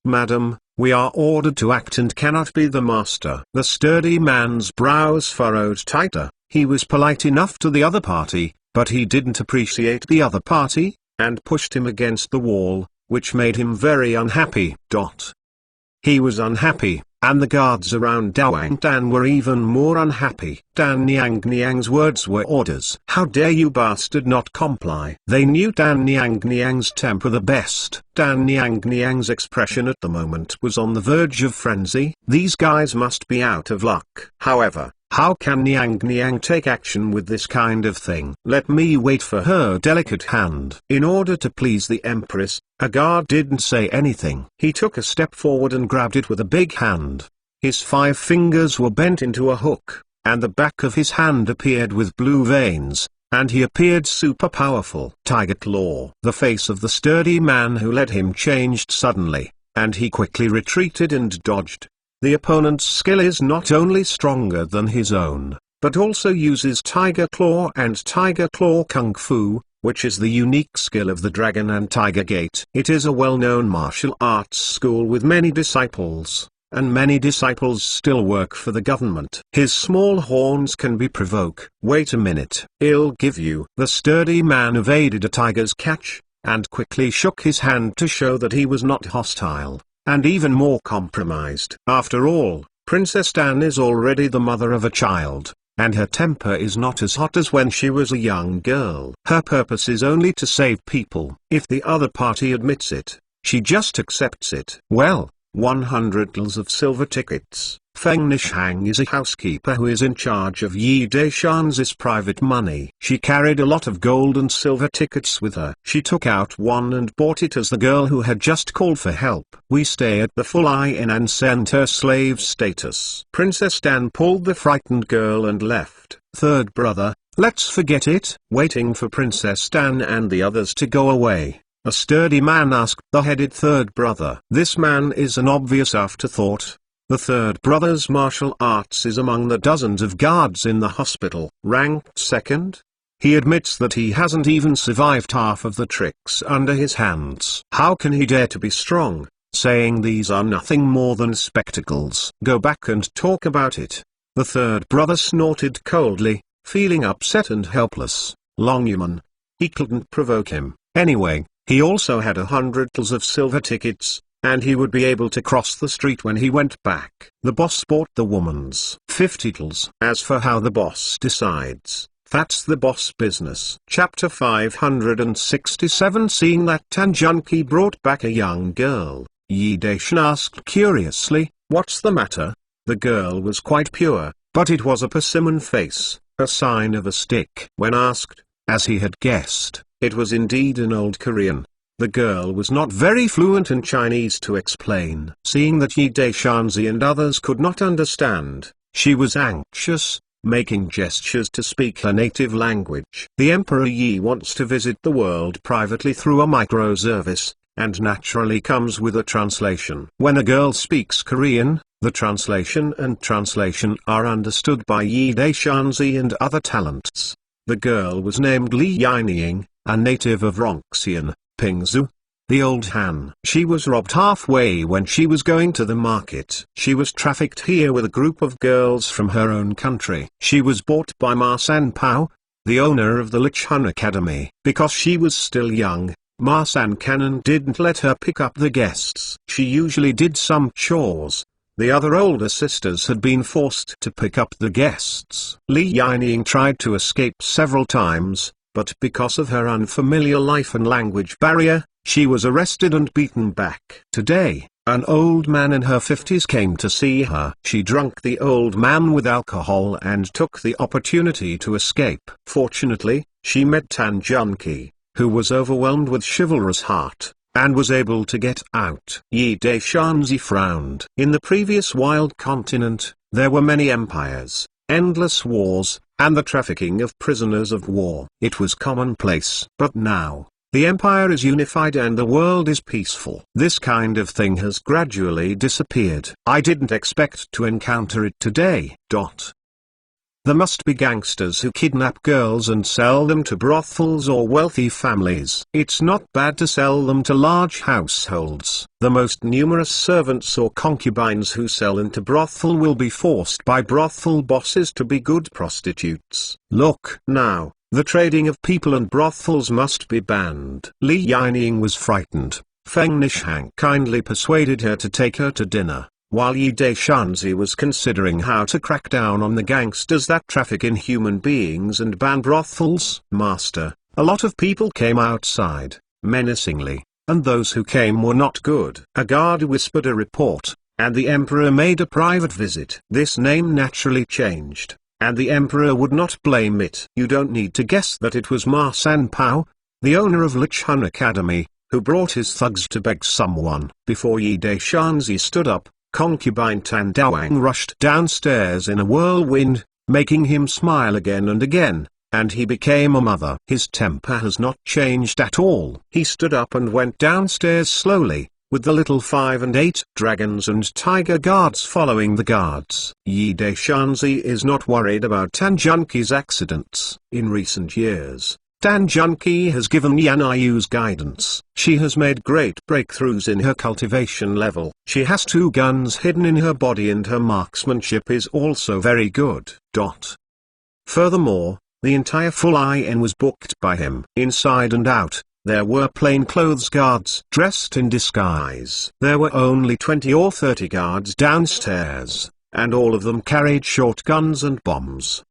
Madam, we are ordered to act and cannot be the master. The sturdy man's brows furrowed tighter. He was polite enough to the other party, but he didn't appreciate the other party, and pushed him against the wall, which made him very unhappy. He was unhappy, and the guards around Dawang Dan were even more unhappy. Dan Niang's words were orders. How dare you bastard not comply? They knew Dan Niang's temper the best. Dan Niang's expression at the moment was on the verge of frenzy. These guys must be out of luck. However, how can Niang take action with this kind of thing? Let me wait for her delicate hand. In order to please the Empress, a guard didn't say anything. He took a step forward and grabbed it with a big hand. His 5 fingers were bent into a hook, and the back of his hand appeared with blue veins, and he appeared super powerful. Tiger Claw. The face of the sturdy man who led him changed suddenly, and he quickly retreated and dodged. The opponent's skill is not only stronger than his own, but also uses Tiger Claw and Tiger Claw Kung Fu, which is the unique skill of the Dragon and Tiger Gate. It is a well-known martial arts school with many disciples, and many disciples still work for the government. His small horns can be provoke. Wait a minute, I'll give you. The sturdy man evaded a tiger's catch, and quickly shook his hand to show that he was not hostile, and even more compromised. After all, Princess Dan is already the mother of a child, and her temper is not as hot as when she was a young girl. Her purpose is only to save people. If the other party admits it, she just accepts it. Well, 100 tals of silver tickets. Feng Nishang is a housekeeper who is in charge of Yi Deishanzi's private money. She carried a lot of gold and silver tickets with her. She took out one and bought it as the girl who had just called for help. We stay at the Full Inn and sent her slave status. Princess Dan pulled the frightened girl and left. Third brother, let's forget it. Waiting for Princess Dan and the others to go away, a sturdy man asked the headed third brother. This man is an obvious afterthought. The third brother's martial arts is among the dozens of guards in the hospital. Ranked second? He admits that he hasn't even survived half of the tricks under his hands. How can he dare to be strong, saying these are nothing more than spectacles? Go back and talk about it. The third brother snorted coldly, feeling upset and helpless. Longyaman. He couldn't provoke him. Anyway, he also had 100 tals of silver tickets, and he would be able to cross the street when he went back. The boss bought the woman's 50 tals. As for how the boss decides, that's the boss business. Chapter 567. Seeing that Tan Junki brought back a young girl, Yi Daishan asked curiously, "What's the matter?" The girl was quite pure, but it was a persimmon face, a sign of a stick. When asked, as he had guessed, it was indeed an old Korean. The girl was not very fluent in Chinese to explain. Seeing that Yi Deishanzi and others could not understand, she was anxious, making gestures to speak her native language. The Emperor Yi wants to visit the world privately through a microservice, and naturally comes with a translation. When a girl speaks Korean, the translation are understood by Yi Deishanzi and other talents. The girl was named Li Yining, a native of Ronxian, Pingzhou. The old Han. She was robbed halfway when she was going to the market. She was trafficked here with a group of girls from her own country. She was bought by Ma San Pao, the owner of the Lichun Academy. Because she was still young, Ma San Canon didn't let her pick up the guests. She usually did some chores. The other older sisters had been forced to pick up the guests. Li Yining tried to escape several times, but because of her unfamiliar life and language barrier, she was arrested and beaten back. Today, an old man in her 50s came to see her. She drunk the old man with alcohol and took the opportunity to escape. Fortunately, she met Tan Junki, who was overwhelmed with chivalrous heart, and was able to get out. Yi Deishanzi frowned. In the previous wild continent, there were many empires, endless wars, and the trafficking of prisoners of war. It was commonplace. But now, the empire is unified and the world is peaceful. This kind of thing has gradually disappeared. I didn't expect to encounter it today. There must be gangsters who kidnap girls and sell them to brothels or wealthy families. It's not bad to sell them to large households. The most numerous servants or concubines who sell into brothel will be forced by brothel bosses to be good prostitutes. Look now, the trading of people and brothels must be banned. Li Yining was frightened. Feng Nishang kindly persuaded her to take her to dinner. While Yi Deishanzi was considering how to crack down on the gangsters that traffic in human beings and ban brothels, Master, a lot of people came outside, menacingly, and those who came were not good. A guard whispered a report, and the Emperor made a private visit. This name naturally changed, and the Emperor would not blame it. You don't need to guess that it was Ma San Pao, the owner of Lichun Academy, who brought his thugs to beg someone. Before Yi Deishanzi stood up, concubine Tan Dawang rushed downstairs in a whirlwind, making him smile again and again, and he became a mother. His temper has not changed at all. He stood up and went downstairs slowly, with the little 5 and 8 dragons and tiger guards following the guards. Yi Deishanzi is not worried about Tan Junki's accidents. In recent years, Tan Junki has given Yan Ayu's guidance. She has made great breakthroughs in her cultivation level. She has 2 guns hidden in her body and her marksmanship is also very good. Furthermore, the entire Full Inn was booked by him. Inside and out, there were plainclothes guards dressed in disguise. There were only 20 or 30 guards downstairs, and all of them carried shotguns and bombs.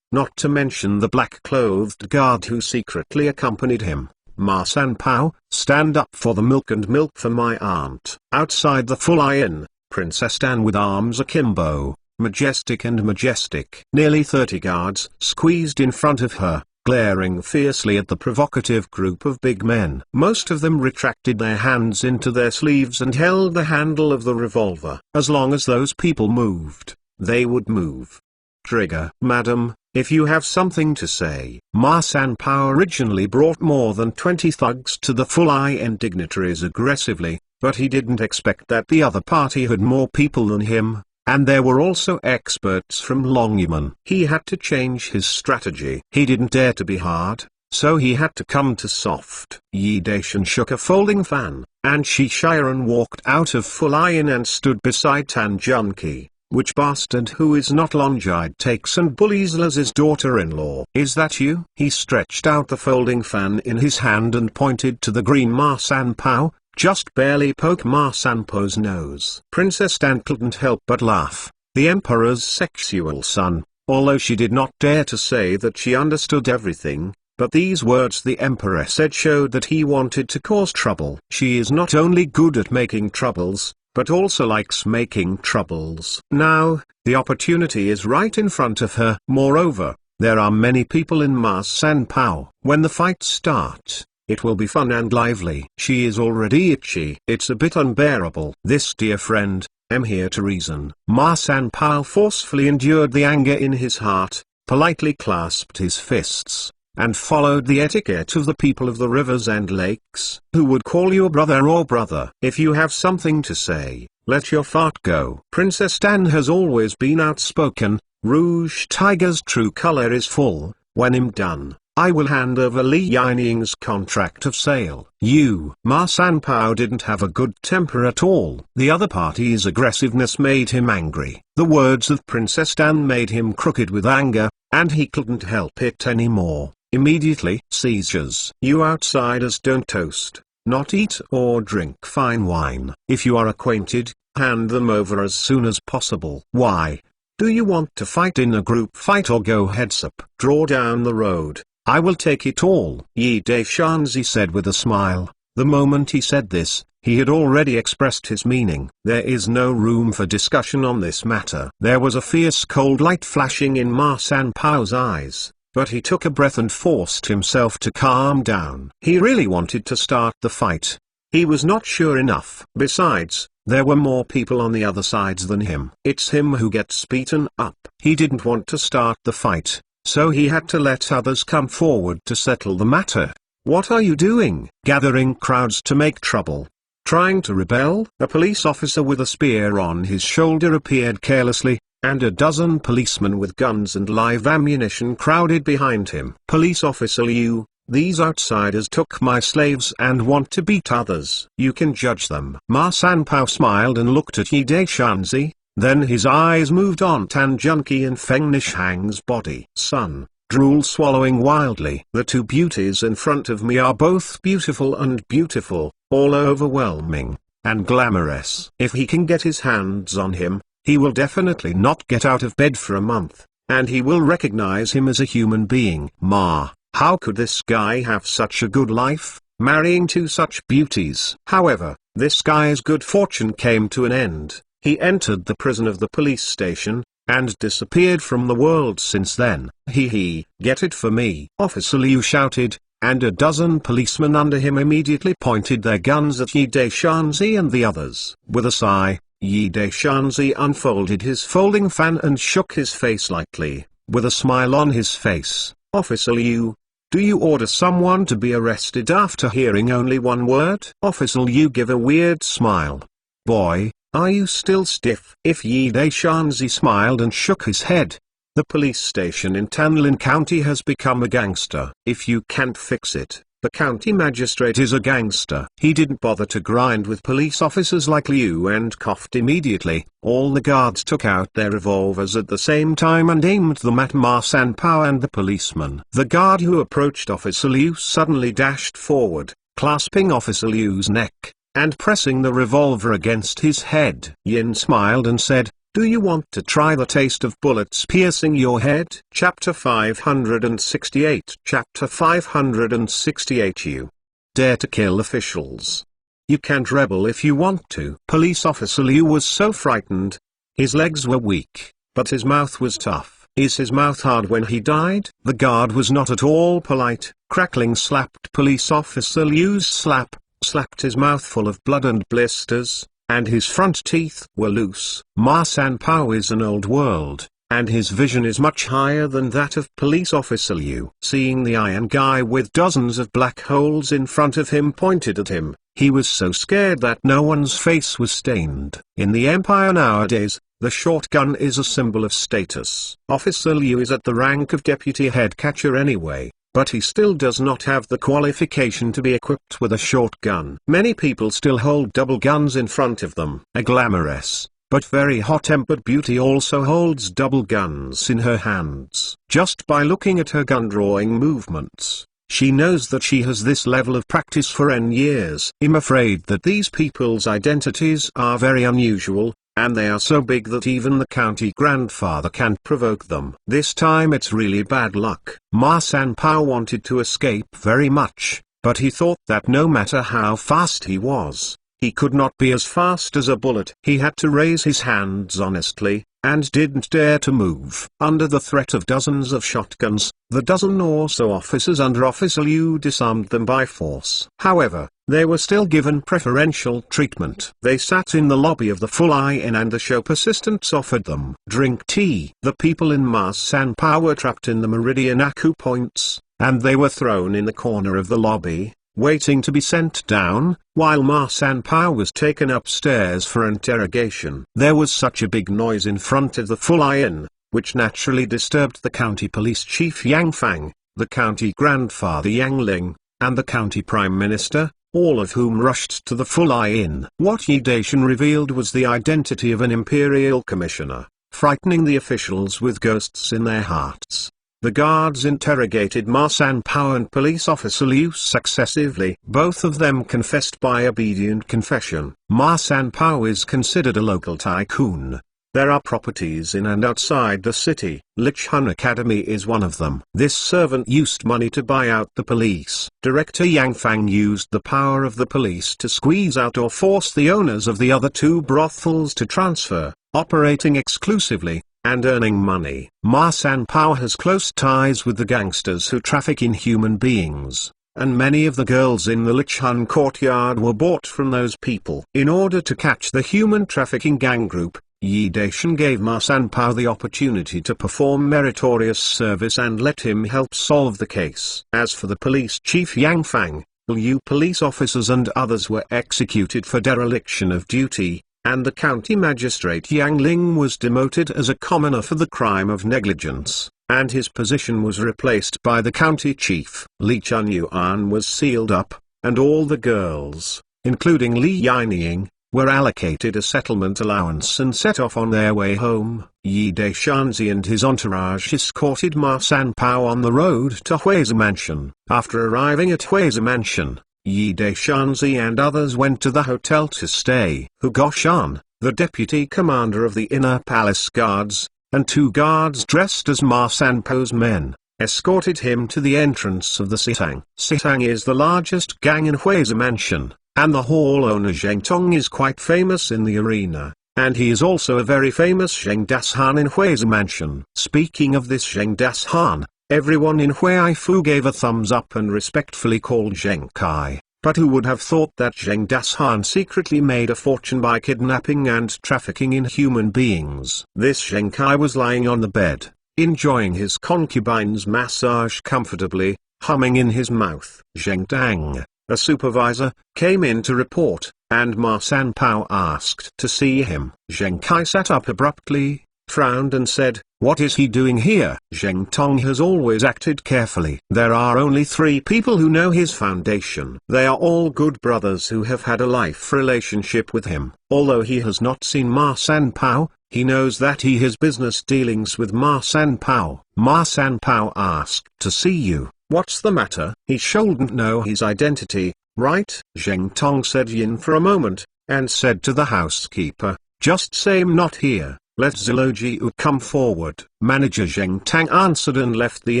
Not to mention the black-clothed guard who secretly accompanied him. Ma Sanpao, stand up for the milk and milk for my aunt. Outside the Fulai Inn, Princess Dan with arms akimbo, majestic and majestic. Nearly 30 guards squeezed in front of her, glaring fiercely at the provocative group of big men. Most of them retracted their hands into their sleeves and held the handle of the revolver. As long as those people moved, they would move. Trigger. Madam, if you have something to say. Ma Sanpao originally brought more than 20 thugs to the Fulai Inn dignitaries aggressively, but he didn't expect that the other party had more people than him. And there were also experts from Longyamen. He had to change his strategy. He didn't dare to be hard, so he had to come to soft. Yi Daishan shook a folding fan, and Shi Shiren walked out of Fulai Inn and stood beside Tan Junki. Which bastard who is not Longjide takes and bullies Laz's daughter-in-law? Is that you? He stretched out the folding fan in his hand and pointed to the green Ma Sanpao. Just barely poke Ma Sanpao's nose. Princess Dan couldn't help but laugh. The Emperor's sexual son, although she did not dare to say that she understood everything, but these words the Emperor said showed that he wanted to cause trouble. She is not only good at making troubles, but also likes making troubles. Now, the opportunity is right in front of her. Moreover, there are many people in Ma Sanpao. When the fight starts, it will be fun and lively. She is already itchy. It's a bit unbearable. This dear friend, am here to reason. Ma Sanpao forcefully endured the anger in his heart, politely clasped his fists, and followed the etiquette of the people of the rivers and lakes, who would call you a brother or brother. If you have something to say, let your fart go. Princess Dan has always been outspoken. Rouge Tiger's true color is full. When I'm done, I will hand over Li Yining's contract of sale. Ma Sanpao didn't have a good temper at all. The other party's aggressiveness made him angry. The words of Princess Dan made him crooked with anger, and he couldn't help it anymore. Immediately, seizures. You outsiders don't toast, not eat or drink fine wine. If you are acquainted, hand them over as soon as possible. Why? Do you want to fight in a group fight or go heads up? Draw down the road. I will take it all. Yi Daishanzi said with a smile. The moment he said this, he had already expressed his meaning. There is no room for discussion on this matter. There was a fierce cold light flashing in Ma Sanpao's eyes, but he took a breath and forced himself to calm down. He really wanted to start the fight. He was not sure enough. Besides, there were more people on the other sides than him. It's him who gets beaten up. He didn't want to start the fight, so he had to let others come forward to settle the matter. What are you doing? Gathering crowds to make trouble? Trying to rebel? A police officer with a spear on his shoulder appeared carelessly, and a dozen policemen with guns and live ammunition crowded behind him. Police officer Liu, these outsiders took my slaves and want to beat others. You can judge them. Ma Sanpao smiled and looked at Yi Daishanzi. Then his eyes moved on Tan Junki and Feng Nishang's body. Son, drool swallowing wildly. The two beauties in front of me are both beautiful and beautiful, all overwhelming, and glamorous. If he can get his hands on him, he will definitely not get out of bed for a month, and he will recognize him as a human being. Ma, how could this guy have such a good life, marrying two such beauties? However, this guy's good fortune came to an end. He entered the prison of the police station, and disappeared from the world since then. Get it for me. Officer Liu shouted, and a dozen policemen under him immediately pointed their guns at Yi Daishanzi and the others. With a sigh, Yi Daishanzi unfolded his folding fan and shook his face lightly, with a smile on his face. Officer Liu, do you order someone to be arrested after hearing only one word? Officer Liu gave a weird smile. Boy, are you still stiff? If Yi Daishanzi smiled and shook his head. The police station in Tanlin County has become a gangster. If you can't fix it, the county magistrate is a gangster. He didn't bother to grind with police officers like Liu and coughed immediately. All the guards took out their revolvers at the same time and aimed them at Ma Sanpao and the policeman. The guard who approached Officer Liu suddenly dashed forward, clasping Officer Liu's neck, and pressing the revolver against his head. Yin smiled and said, do you want to try the taste of bullets piercing your head? Chapter 568. Chapter 568. You dare to kill officials. You can't rebel if you want to. Police officer Liu was so frightened. His legs were weak, but his mouth was tough. Is his mouth hard when he died? The guard was not at all polite. Crackling slapped police officer Liu's slapped his mouth full of blood and blisters, and his front teeth were loose. Ma Sanpao is an old world, and his vision is much higher than that of police officer Liu. Seeing the iron guy with dozens of black holes in front of him pointed at him, he was so scared that no one's face was stained. In the empire nowadays, the shotgun is a symbol of status. Officer Liu is at the rank of deputy head catcher anyway, but he still does not have the qualification to be equipped with a shotgun. Many people still hold double guns in front of them. A glamorous, but very hot-tempered beauty also holds double guns in her hands. Just by looking at her gun drawing movements, she knows that she has this level of practice for N years. I'm afraid that these people's identities are very unusual, and they are so big that even the county grandfather can't provoke them. This time it's really bad luck. Ma Sanpao wanted to escape very much, but he thought that no matter how fast he was, he could not be as fast as a bullet. He had to raise his hands honestly, and didn't dare to move. Under the threat of dozens of shotguns, the dozen or so officers under Officer Liu disarmed them by force. However, they were still given preferential treatment. They sat in the lobby of the Full Inn and the shop assistants offered them drink tea. The people in Ma Sanpao were trapped in the Meridian Acupoints, and they were thrown in the corner of the lobby, waiting to be sent down, while Ma Sanpao was taken upstairs for interrogation. There was such a big noise in front of the Full Inn, which naturally disturbed the county police chief Yang Fang, the county grandfather Yang Ling, and the county prime minister, all of whom rushed to the Full Inn. What Yi Daishan revealed was the identity of an imperial commissioner, frightening the officials with ghosts in their hearts. The guards interrogated Ma Sanpao and police officer Liu successively. Both of them confessed by obedient confession. Ma Sanpao is considered a local tycoon. There are properties in and outside the city. Lichun Academy is one of them. This servant used money to buy out the police. Director Yang Fang used the power of the police to squeeze out or force the owners of the other two brothels to transfer, operating exclusively, and earning money. Ma Sanpao has close ties with the gangsters who traffic in human beings, and many of the girls in the Lichun courtyard were bought from those people. In order to catch the human trafficking gang group, Yi Daishan gave Ma Sanpao the opportunity to perform meritorious service and let him help solve the case. As for the police chief Yang Fang, Liu police officers and others were executed for dereliction of duty, and the county magistrate Yang Ling was demoted as a commoner for the crime of negligence, and his position was replaced by the county chief. Li Chunyuan was sealed up, and all the girls, including Li Yining, were allocated a settlement allowance and set off on their way home. Yi Daishanzi and his entourage escorted Ma Sanpao on the road to Huizi Mansion. After arriving at Huizi Mansion, Yi Daishanzi and others went to the hotel to stay. Hu Goshan, the deputy commander of the inner palace guards, and two guards dressed as Ma Sanpao's men, escorted him to the entrance of the Sitang. Sitang is the largest gang in Huizi Mansion, and the hall owner Zheng Tong is quite famous in the arena, and he is also a very famous Zheng Das-han in Huizi Mansion. Speaking of this Zheng Das-han, everyone in Huaifu gave a thumbs up and respectfully called Zheng Kai. But who would have thought that Zheng Das-han secretly made a fortune by kidnapping and trafficking in human beings? This Zheng Kai was lying on the bed, enjoying his concubine's massage comfortably, humming in his mouth. Zheng Dang, a supervisor, came in to report, and Ma Sanpao asked to see him. Zheng Kai sat up abruptly, frowned and said, "What is he doing here?" Zheng Tong has always acted carefully. There are only 3 people who know his foundation. They are all good brothers who have had a life relationship with him. Although he has not seen Ma Sanpao, he knows that he has business dealings with Ma Sanpao. Ma Sanpao asked to see you. What's the matter? He shouldn't know his identity, right? Zheng Tong said yin for a moment, and said to the housekeeper, "Just say I'm not here. Let Zilojiu come forward." Manager Zheng Tang answered and left the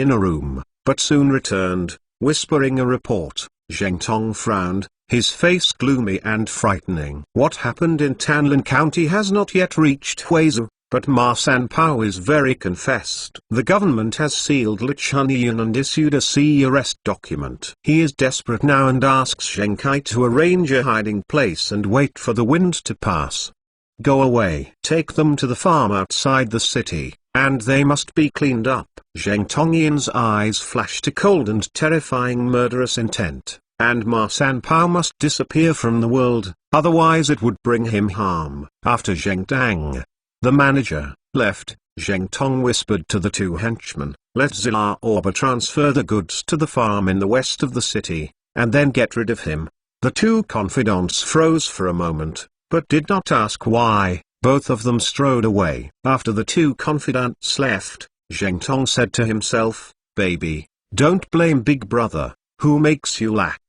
inner room, but soon returned, whispering a report. Zheng Tong frowned, his face gloomy and frightening. What happened in Tanlin County has not yet reached Huizhou, but Ma Sanpao is very confessed. The government has sealed Li Chunyan and issued a sea arrest document. He is desperate now and asks Zheng Kai to arrange a hiding place and wait for the wind to pass. Go away. Take them to the farm outside the city, and they must be cleaned up. Zheng Tongyan's eyes flashed a cold and terrifying murderous intent, and Ma Sanpao must disappear from the world, otherwise it would bring him harm. After Zheng Tang, the manager, left, Zheng Tong whispered to the two henchmen, let Zila Orba transfer the goods to the farm in the west of the city, and then get rid of him. The two confidants froze for a moment, but did not ask why. Both of them strode away. After the two confidants left, Zheng Tong said to himself, baby, don't blame Big Brother, who makes you lax.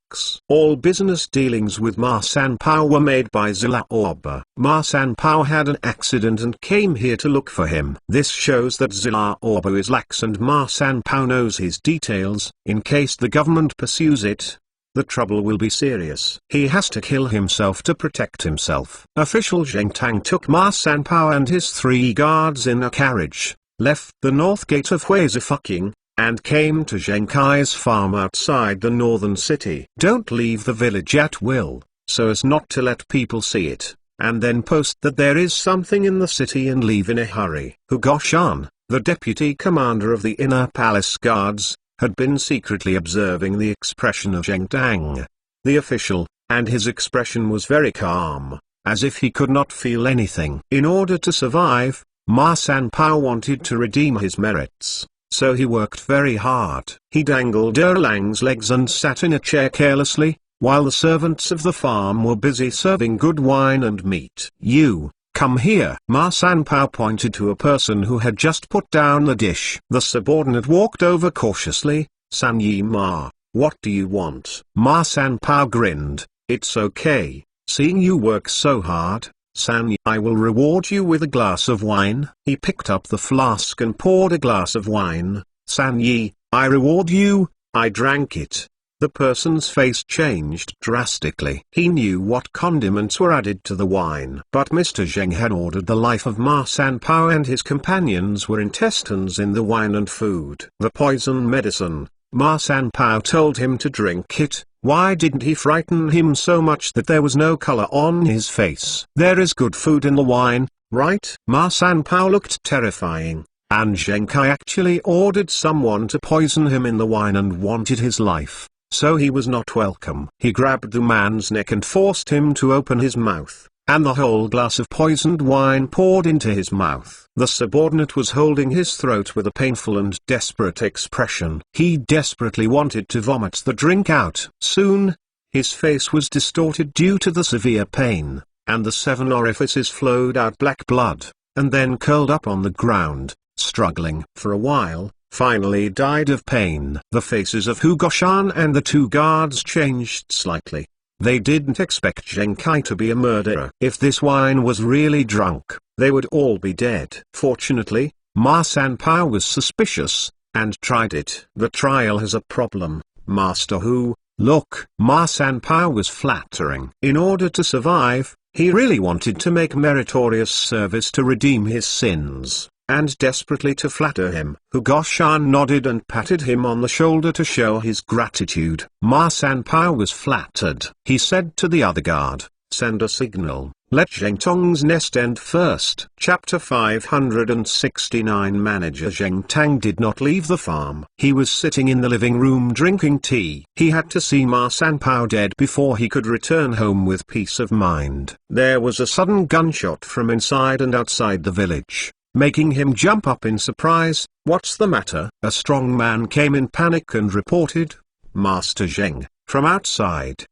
All business dealings with Ma Sanpao were made by Zila Orba. Ma Sanpao had an accident and came here to look for him. This shows that Zila Orba is lax and Ma Sanpao knows his details. In case the government pursues it, the trouble will be serious. He has to kill himself to protect himself. Official Zheng Tang took Ma Sanpao and his 3 guards in a carriage, left the north gate of Huizhou, and came to Zheng Kai's farm outside the northern city. Don't leave the village at will, so as not to let people see it, and then post that there is something in the city and leave in a hurry. Hu Goshan, the deputy commander of the inner palace guards, had been secretly observing the expression of Zheng Tang, the official, and his expression was very calm, as if he could not feel anything. In order to survive, Ma Sanpao wanted to redeem his merits, so he worked very hard. He dangled Erlang's legs and sat in a chair carelessly, while the servants of the farm were busy serving good wine and meat. You, come here. Ma Sanpao pointed to a person who had just put down the dish. The subordinate walked over cautiously. San Yi Ma, what do you want? Ma Sanpao grinned, it's okay, seeing you work so hard. San Yi, I will reward you with a glass of wine. He picked up the flask and poured a glass of wine. San Yi, I reward you. I drank it. The person's face changed drastically. He knew what condiments were added to the wine. But Mr. Zheng had ordered the life of Ma Sanpao and his companions were intestines in the wine and food. The poison medicine, Ma Sanpao told him to drink it. Why didn't he frighten him so much that there was no color on his face? There is good food in the wine, right? Ma Sanpao looked terrifying, and Zheng Kai actually ordered someone to poison him in the wine and wanted his life, so he was not welcome. He grabbed the man's neck and forced him to open his mouth, and the whole glass of poisoned wine poured into his mouth. The subordinate was holding his throat with a painful and desperate expression. He desperately wanted to vomit the drink out. Soon, his face was distorted due to the severe pain, and the 7 orifices flowed out black blood, and then curled up on the ground, struggling for a while, finally died of pain. The faces of Hu Goshan and the 2 guards changed slightly. They didn't expect Zheng Kai to be a murderer. If this wine was really drunk, they would all be dead. Fortunately, Ma Sanpao was suspicious, and tried it. The trial has a problem, Master Hu. Look, Ma Sanpao was flattering. In order to survive, he really wanted to make meritorious service to redeem his sins, and desperately to flatter him. Hu Goshan nodded and patted him on the shoulder to show his gratitude. Ma Sanpao was flattered. He said to the other guard, send a signal, let Zheng Tong's nest end first. Chapter 569. Manager Zheng Tang did not leave the farm. He was sitting in the living room drinking tea. He had to see Ma Sanpao dead before he could return home with peace of mind. There was a sudden gunshot from inside and outside the village, making him jump up in surprise. What's the matter? A strong man came in panic and reported, Master Zheng, from outside.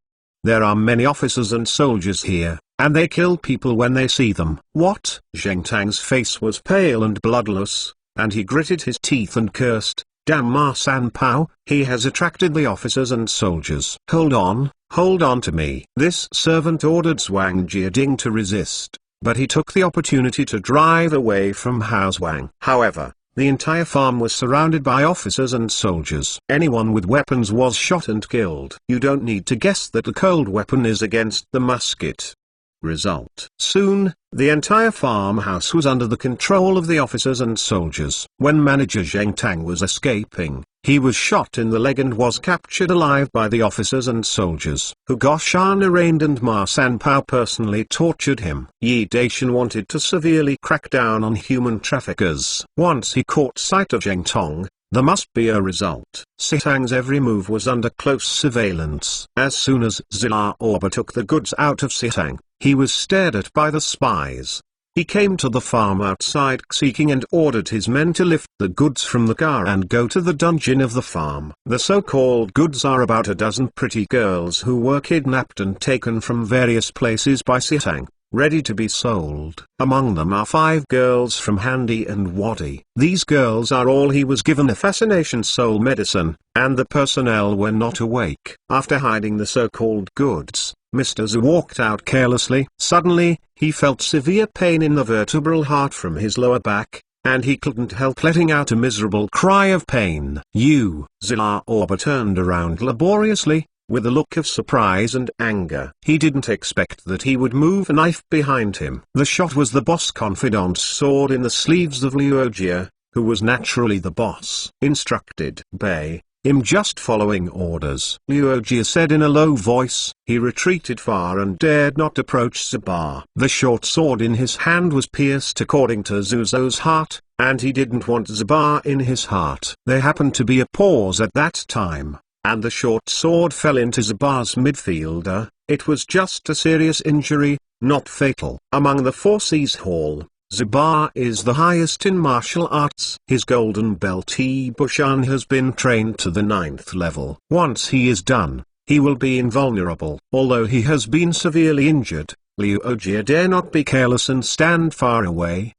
There are many officers and soldiers here, and they kill people when they see them. What? Zheng Tang's face was pale and bloodless, and he gritted his teeth and cursed, damn Ma Sanpao, he has attracted the officers and soldiers. Hold on to me. This servant ordered Zhuang Jiading to resist, but he took the opportunity to drive away from Hao Zhuang. However, The entire farm was surrounded by officers and soldiers. Anyone with weapons was shot and killed. You don't need to guess that the cold weapon is against the musket. Result. Soon, the entire farmhouse was under the control of the officers and soldiers. When manager Zheng Tang was escaping, he was shot in the leg and was captured alive by the officers and soldiers. Hu Goshan arraigned and Ma Sanpao personally tortured him. Yi Daishan wanted to severely crack down on human traffickers. Once he caught sight of Zheng Tong, there must be a result. Sitang's every move was under close surveillance. As soon as Zila Orba took the goods out of Sitang, he was stared at by the spies. He came to the farm outside Xiqing and ordered his men to lift the goods from the car and go to the dungeon of the farm. The so-called goods are about a dozen pretty girls who were kidnapped and taken from various places by Sitang, ready to be sold. Among them are 5 girls from Handi and Wadi. These girls are all he was given a fascination soul medicine, and the personnel were not awake. After hiding the so-called goods, Mr. Zhu walked out carelessly. Suddenly, he felt severe pain in the vertebral heart from his lower back, and he couldn't help letting out a miserable cry of pain. Zila Orba turned around laboriously, with a look of surprise and anger. He didn't expect that he would move a knife behind him. The shot was the boss confidant's sword in the sleeves of Liu Jie, who was naturally the boss. Instructed Bei, "I'm just following orders," Liu Jie said in a low voice. He retreated far and dared not approach Ziba. The short sword in his hand was pierced according to Zhou's heart, and he didn't want Ziba in his heart. There happened to be a pause at that time, and the short sword fell into Ziba's midfielder. It was just a serious injury, not fatal. Among the Four Seas Hall, Ziba is the highest in martial arts. His golden belt Bushan has been trained to the 9th level. Once he is done, he will be invulnerable. Although he has been severely injured, Liu Jie dare not be careless and stand far away,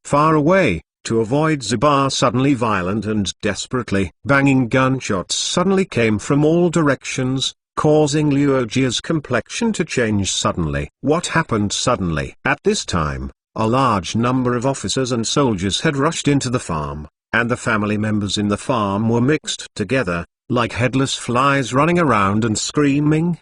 to avoid Ziba. Suddenly violent and desperately banging gunshots suddenly came from all directions, causing Liu Jie's complexion to change suddenly. What happened suddenly? At this time, a large number of officers and soldiers had rushed into the farm, and the family members in the farm were mixed together, like headless flies running around and screaming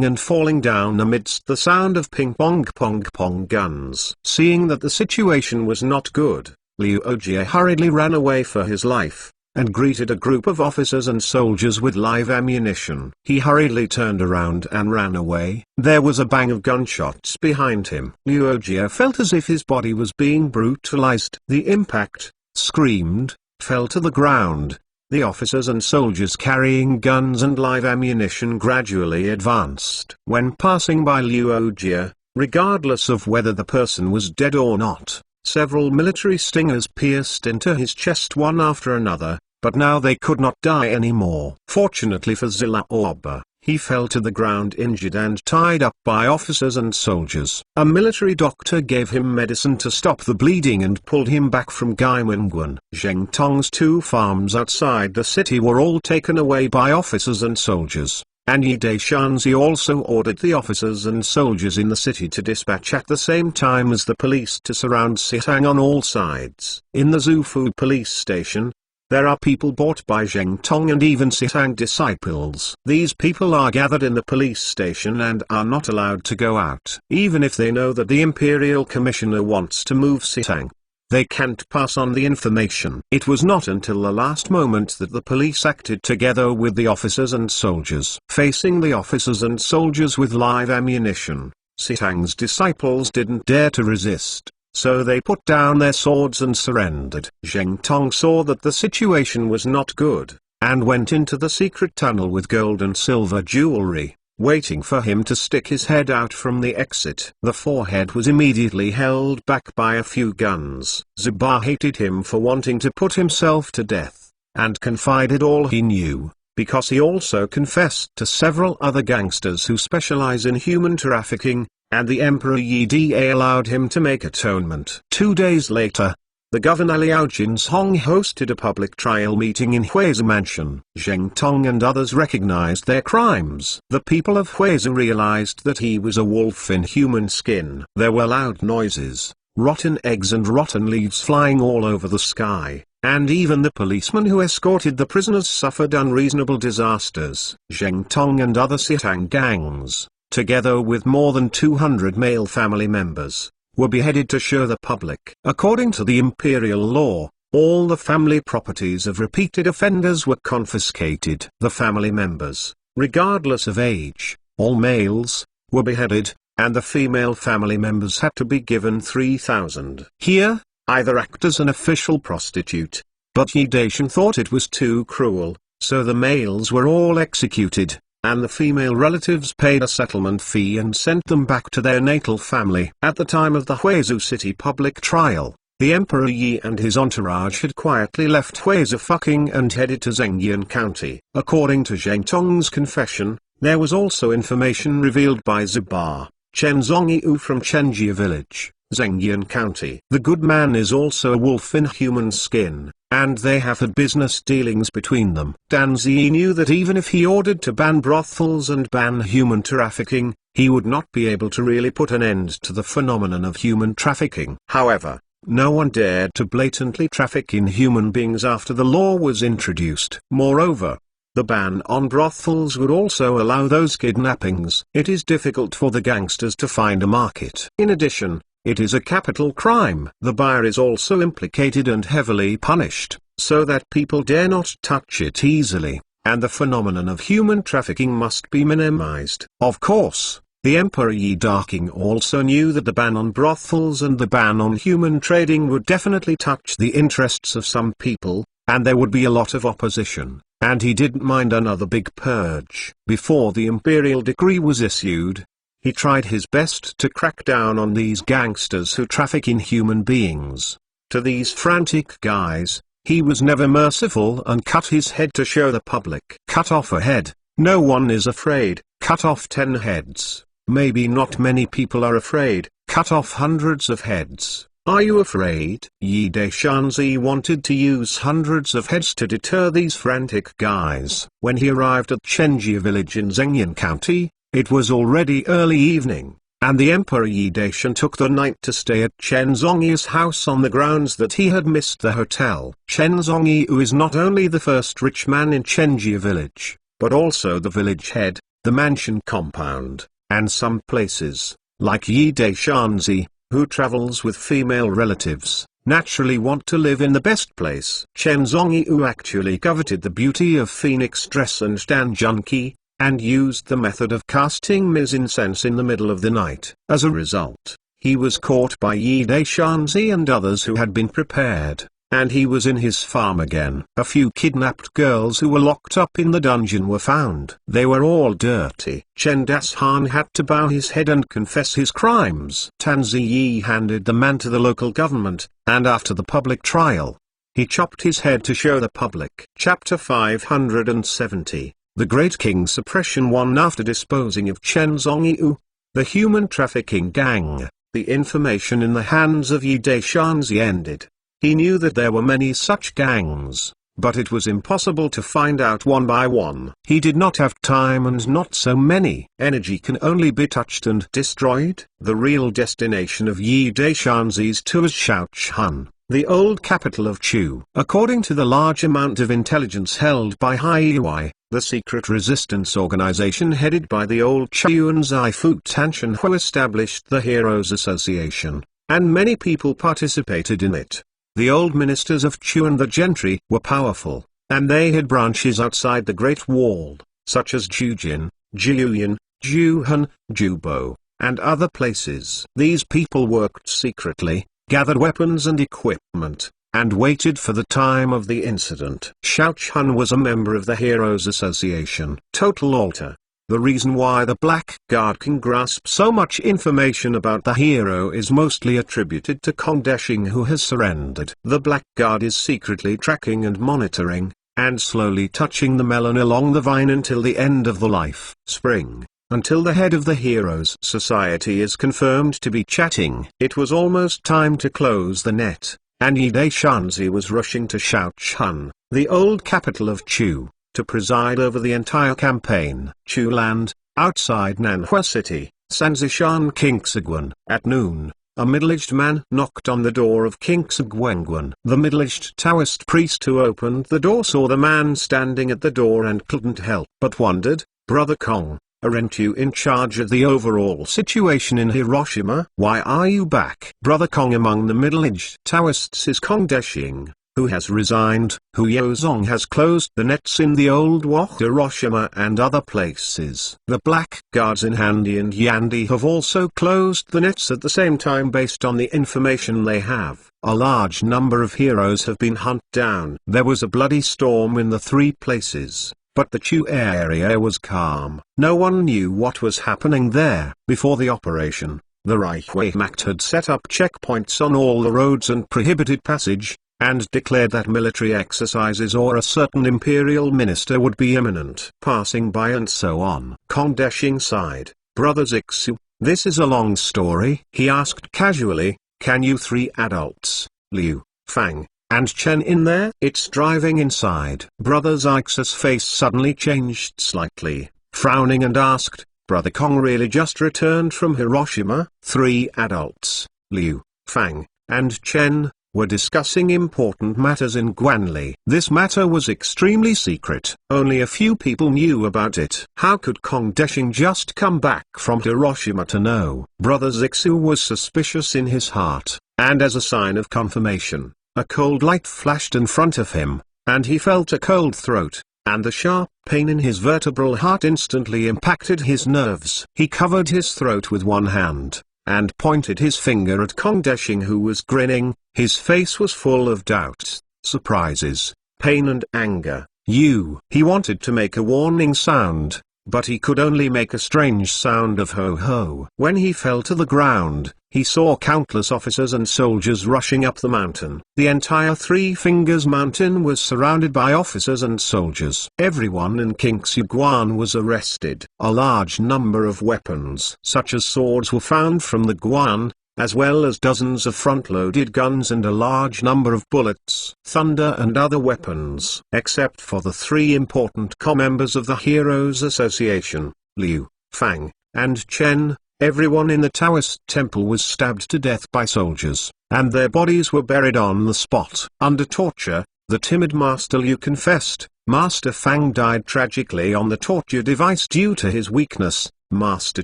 and falling down amidst the sound of ping-pong guns. Seeing that the situation was not good, Liu Jie hurriedly ran away for his life, and greeted a group of officers and soldiers with live ammunition. He hurriedly turned around and ran away. There was a bang of gunshots behind him. Liu Jie felt as if his body was being brutalized. The impact, screamed, fell to the ground. The officers and soldiers carrying guns and live ammunition gradually advanced. When passing by Liu Jie, regardless of whether the person was dead or not, several military stingers pierced into his chest one after another, but now they could not die anymore. Fortunately for Zila Orba, he fell to the ground injured and tied up by officers and soldiers. A military doctor gave him medicine to stop the bleeding and pulled him back from Gaimengguan. Zheng Tong's 2 farms outside the city were all taken away by officers and soldiers, and Yi Daishanzi also ordered the officers and soldiers in the city to dispatch at the same time as the police to surround Sitang on all sides. In the Zufu police station, there are people bought by Zheng Tong and even Sitang disciples. These people are gathered in the police station and are not allowed to go out. Even if they know that the Imperial Commissioner wants to move Sitang, they can't pass on the information. It was not until the last moment that the police acted together with the officers and soldiers. Facing the officers and soldiers with live ammunition, Sitang's disciples didn't dare to resist, so they put down their swords and surrendered. Zheng Tong saw that the situation was not good, and went into the secret tunnel with gold and silver jewelry, waiting for him to stick his head out from the exit. The forehead was immediately held back by a few guns. Ziba hated him for wanting to put himself to death, and confided all he knew, because he also confessed to several other gangsters who specialize in human trafficking, and the Emperor Yi Da allowed him to make atonement. 2 days later, the governor Liao Jinzhong hosted a public trial meeting in Huizi Mansion. Zheng Tong and others recognized their crimes. The people of Huizi realized that he was a wolf in human skin. There were loud noises, rotten eggs and rotten leaves flying all over the sky, and even the policemen who escorted the prisoners suffered unreasonable disasters. Zheng Tong and other Sitang gangs, together with more than 200 male family members, were beheaded to show the public. According to the imperial law, all the family properties of repeated offenders were confiscated. The family members, regardless of age, all males, were beheaded, and the female family members had to be given 3,000. Here, either act as an official prostitute. But Yi Daishan thought it was too cruel, so the males were all executed, and the female relatives paid a settlement fee and sent them back to their natal family. At the time of the Huizhou city public trial, the Emperor Yi and his entourage had quietly left Huizhou fucking and headed to Zhengyan County. According to Zheng Tong's confession, there was also information revealed by Zuba, Chen Zongyu from Chenjia village, Zhengyan County. The good man is also a wolf in human skin, and they have had business dealings between them. Dan Ziyi knew that even if he ordered to ban brothels and ban human trafficking, he would not be able to really put an end to the phenomenon of human trafficking. However, no one dared to blatantly traffic in human beings after the law was introduced. Moreover, the ban on brothels would also allow those kidnappings. It is difficult for the gangsters to find a market. In addition, it is a capital crime. The buyer is also implicated and heavily punished, so that people dare not touch it easily, and the phenomenon of human trafficking must be minimized. Of course, the Emperor Yi Daking also knew that the ban on brothels and the ban on human trading would definitely touch the interests of some people, and there would be a lot of opposition, and he didn't mind another big purge. Before the imperial decree was issued, he tried his best to crack down on these gangsters who traffic in human beings. To these frantic guys, he was never merciful and cut his head to show the public. Cut off a head, no one is afraid. Cut off 10 heads, maybe not many people are afraid. Cut off hundreds of heads, are you afraid? Yi Daishanzi wanted to use hundreds of heads to deter these frantic guys. When he arrived at Chenjia village in Zhengyan County, it was already early evening, and the Emperor Yi Daishan took the night to stay at Chen Zongyi's house on the grounds that he had missed the hotel. Chen Zongyi is not only the first rich man in Chenjia village, but also the village head, the mansion compound, and some places, like Yi Daishanzi, who travels with female relatives, naturally want to live in the best place. Chen Zongyi actually coveted the beauty of phoenix dress and danjunki, and used the method of casting myrrh incense in the middle of the night. As a result, he was caught by Yi Daishanzi and others who had been prepared, and he was in his farm again. A few kidnapped girls who were locked up in the dungeon were found. They were all dirty. Chen Dashan had to bow his head and confess his crimes. Tan Ziyi handed the man to the local government, and after the public trial, he chopped his head to show the public. Chapter 570. The Great King Suppression 1. After disposing of Chen Zongyu, the human trafficking gang, the information in the hands of Yi Daishanzi ended. He knew that there were many such gangs, but it was impossible to find out one by one. He did not have time and not so many. Energy can only be touched and destroyed. The real destination of Yi Daishanzi's tour is Shaochuan, the old capital of Chu. According to the large amount of intelligence held by Huiyuai, the secret resistance organization headed by the old Chuan Zaifu Tanshan, who established the Heroes Association, and many people participated in it. The old ministers of Chu and the gentry were powerful, and they had branches outside the Great Wall, such as Jujin, Jiuyan, Juhan, Jubo, and other places. These people worked secretly, gathered weapons and equipment, and waited for the time of the incident. Shaochuan was a member of the Heroes Association. Total alter. The reason why the Black Guard can grasp so much information about the hero is mostly attributed to Kondeshing, who has surrendered. The Black Guard is secretly tracking and monitoring, and slowly touching the melon along the vine until the end of the life spring, until the head of the Heroes Society is confirmed to be chatting. It was almost time to close the net, and Yi Daishanzi was rushing to Shaochuan, the old capital of Chu, to preside over the entire campaign. Chu Land, outside Nanhua City, Sanzishan Kingsiguan. At noon, A middle-aged man knocked on the door of King Tsugwangwan. The middle-aged Taoist priest who opened the door saw the man standing at the door and couldn't help but wondered, "Brother Kong, aren't you in charge of the overall situation in Hiroshima? Why are you back?" Brother Kong among the middle-aged Taoists is Kong Deshing, who has resigned. Hu Yozong has closed the nets in the old Wok Hiroshima and other places. The blackguards in Handi and Yandi have also closed the nets at the same time based on the information they have. A large number of heroes have been hunted down. There was a bloody storm in the three places, but the Chu area was calm. No one knew what was happening there. Before the operation, the Reichswehrmacht had set up checkpoints on all the roads and prohibited passage, and declared that military exercises or a certain imperial minister would be imminent. Passing by and so on. Kong Deshing sighed. "Brother Zixu, this is a long story." He asked casually, "Can you three adults, Liu, Fang, and Chen in there?" "It's driving inside." Brother Zixu's face suddenly changed slightly, frowning and asked, "Brother Kong really just returned from Hiroshima?" Three adults, Liu, Fang, and Chen, were discussing important matters in Guanli. This matter was extremely secret. Only a few people knew about it. How could Kong Deshing just come back from Hiroshima to know? Brother Zixu was suspicious in his heart, and as a sign of confirmation, a cold light flashed in front of him, and he felt a cold throat, and the sharp pain in his vertebral heart instantly impacted his nerves. He covered his throat with one hand, and pointed his finger at Kong Deshing, who was grinning. His face was full of doubts, surprises, pain and anger. He wanted to make a warning sound, but he could only make a strange sound of ho-ho. When he fell to the ground, he saw countless officers and soldiers rushing up the mountain. The entire Three Fingers Mountain was surrounded by officers and soldiers. Everyone in King Tsugwan was arrested. A large number of weapons, such as swords, were found from the Guan, as well as dozens of front-loaded guns and a large number of bullets, thunder and other weapons. Except for the three important co-members of the Heroes Association, Liu, Fang, and Chen, everyone in the Taoist temple was stabbed to death by soldiers, and their bodies were buried on the spot. Under torture, the timid Master Liu confessed. Master Fang died tragically on the torture device due to his weakness. Master